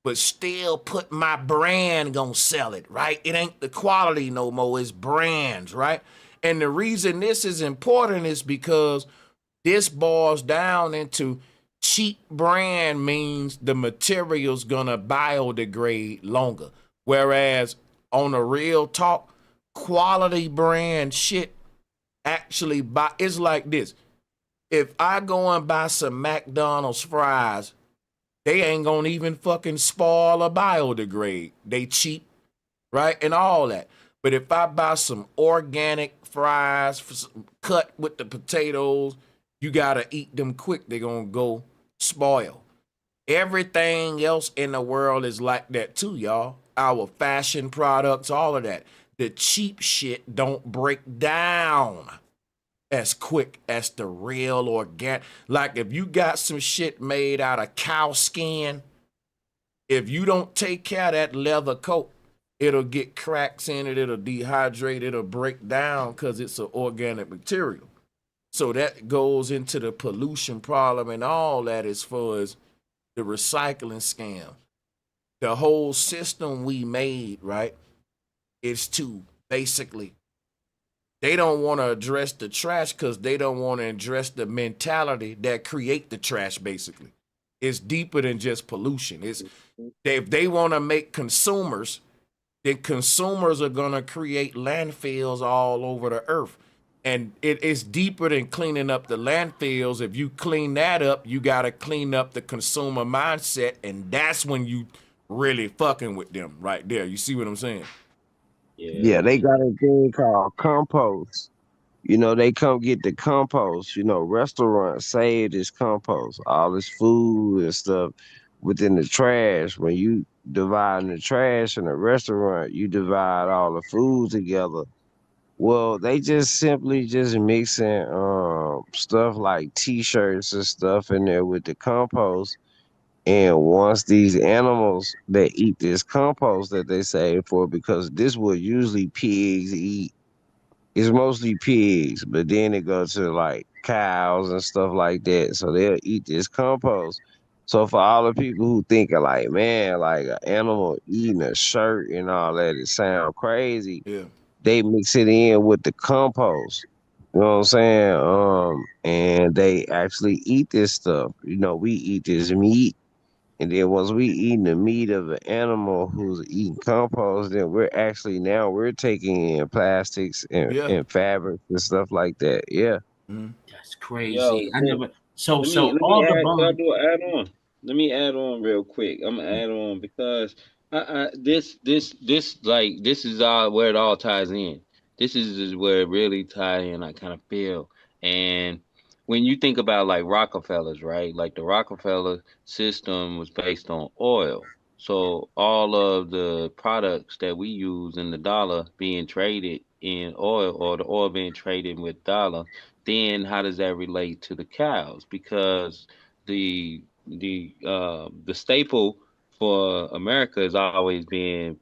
but still put my brand gonna sell it, right? It ain't the quality no more, it's brands, right? And the reason this is important is because this boils down into cheap brand means the material's gonna biodegrade longer. Whereas on a real talk, quality brand shit actually it's like this. If I go and buy some McDonald's fries, they ain't gonna even fucking spoil or biodegrade. They cheap, right? And all that. But if I buy some organic fries cut with the potatoes, you gotta eat them quick. They're gonna go spoil. Everything else in the world is like that too, y'all. Our fashion products, all of that. The cheap shit don't break down as quick as the real organic. Like if you got some shit made out of cow skin, If you don't take care of that leather coat, it'll get cracks in it, it'll dehydrate, it'll break down because it's an organic material. So that goes into the pollution problem and all that as far as the recycling scam. The whole system we made, right, is to basically, they don't want to address the trash because they don't want to address the mentality that create the trash, basically. It's deeper than just pollution. If they want to make consumers, then consumers are going to create landfills all over the earth. And it's deeper than cleaning up the landfills. If you clean that up, you got to clean up the consumer mindset. And that's when you really fucking with them right there. You see what I'm saying? Yeah, they got a thing called compost. You know, they come get the compost. You know, restaurants save this compost, all this food and stuff within the trash. When you divide the trash in a restaurant, you divide all the food together. Well, they just simply just mixing stuff like t-shirts and stuff in there with the compost. And once these animals that eat this compost that they save for, because this would usually pigs eat, it's mostly pigs, but then it goes to like cows and stuff like that. So they'll eat this compost. So for all the people who think of like, man, like an animal eating a shirt and all that, it sound crazy. Yeah. They mix it in with the compost. You know what I'm saying? And they actually eat this stuff. You know, we eat this meat, and then once we eating the meat of an animal who's eating compost, then we're taking in plastics Yeah. and fabrics and stuff like that. Yeah. That's Yo, crazy. I let, never. So let me so let me all the add. Can I bones. do an add on? Let me add on real quick. I'm gonna add on because this is all where it all ties in. This is where it really ties in. I kind of feel. And when you think about like Rockefellers, right? Like the Rockefeller system was based on oil. So all of the products that we use in the dollar being traded in oil, or the oil being traded with dollar, then how does that relate to the cows? Because the staple for America has always been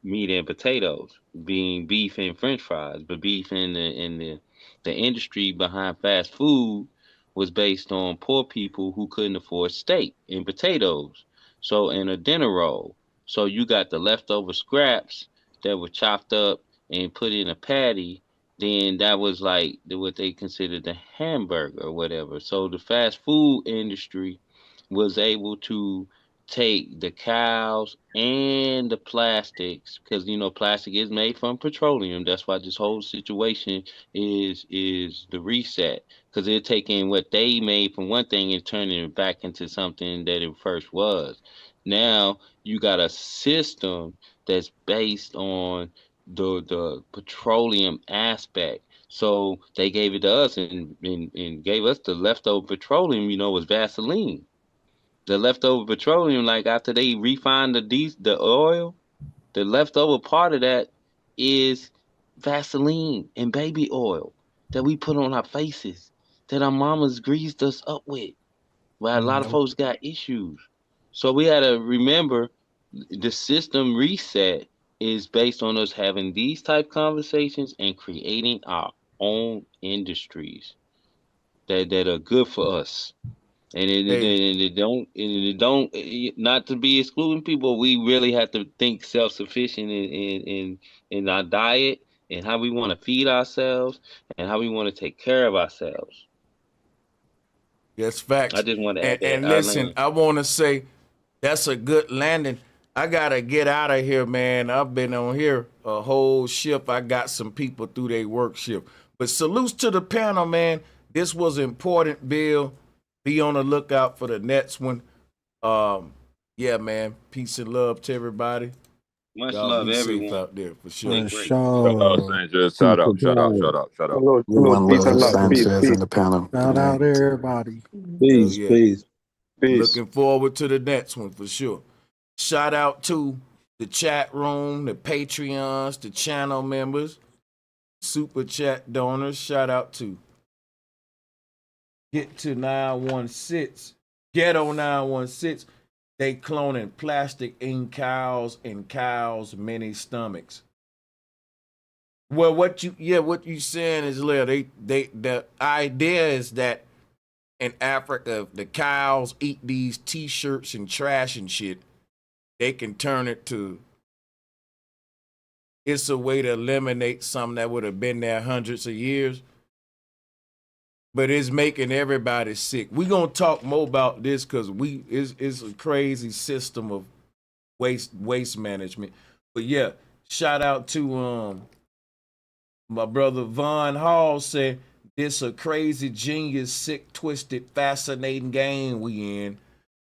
meat and potatoes, being beef and French fries. But beef in the industry behind fast food was based on poor people who couldn't afford steak and potatoes. So in a dinner roll, so you got the leftover scraps that were chopped up and put in a patty, then that was like what they considered the hamburger or whatever. So the fast food industry was able to take the cows and the plastics, because plastic is made from petroleum. That's why this whole situation is the reset, because they're taking what they made from one thing and turning it back into something that it first was. Now you got a system that's based on the petroleum aspect. So they gave it to us and gave us the leftover petroleum, was Vaseline. The leftover petroleum, like after they refine the oil, the leftover part of that is Vaseline and baby oil that we put on our faces, that our mamas greased us up with. Well, a lot of folks got issues. So we had to remember the system reset is based on us having these type conversations and creating our own industries that are good for us. And Hey, it don't not to be excluding people. We really have to think self sufficient in our diet and how we want to feed ourselves and how we want to take care of ourselves. that's I facts. just want to And, add that. and listen, I want to say that's a good landing. I gotta get out of here, man. I've been on here a whole shift. I got some people through their work shift. But salutes to the panel, man. This was important, Bill. Be on the lookout for the next one. Yeah, man. Peace and love to everybody. Much Y'all love, be safe everyone. out there for Stay sure. For great. Shout out, sure. Sanchez. Peace Shout out, and shout out, power. shout out, shout out. One Peace love, and love. Sanchez and the panel. Good Shout night. out everybody. Hell Peace, yeah. peace, peace. Looking forward to the next one for sure. Shout out to the chat room, the Patreons, the channel members, super chat donors. Shout out to Get to 916, Ghetto 916. They cloning plastic in cows and cows' many stomachs. Well, what you saying is, the idea is that in Africa, the cows eat these T-shirts and trash and shit. They can turn it to. It's a way to eliminate something that would have been there hundreds of years, but it's making everybody sick. We're gonna talk more about this because it's a crazy system of waste management. But yeah, shout out to my brother Von Hall said this a crazy, genius, sick, twisted, fascinating game we in.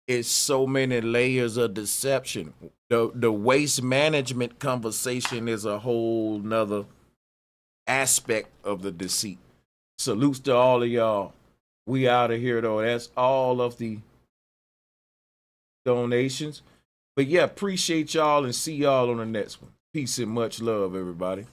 It's so many layers of deception. The waste management conversation is a whole nother aspect of the deceit. Salutes to all of y'all. We out of here though. That's all of the donations. But yeah, appreciate y'all and see y'all on the next one. Peace and much love, everybody.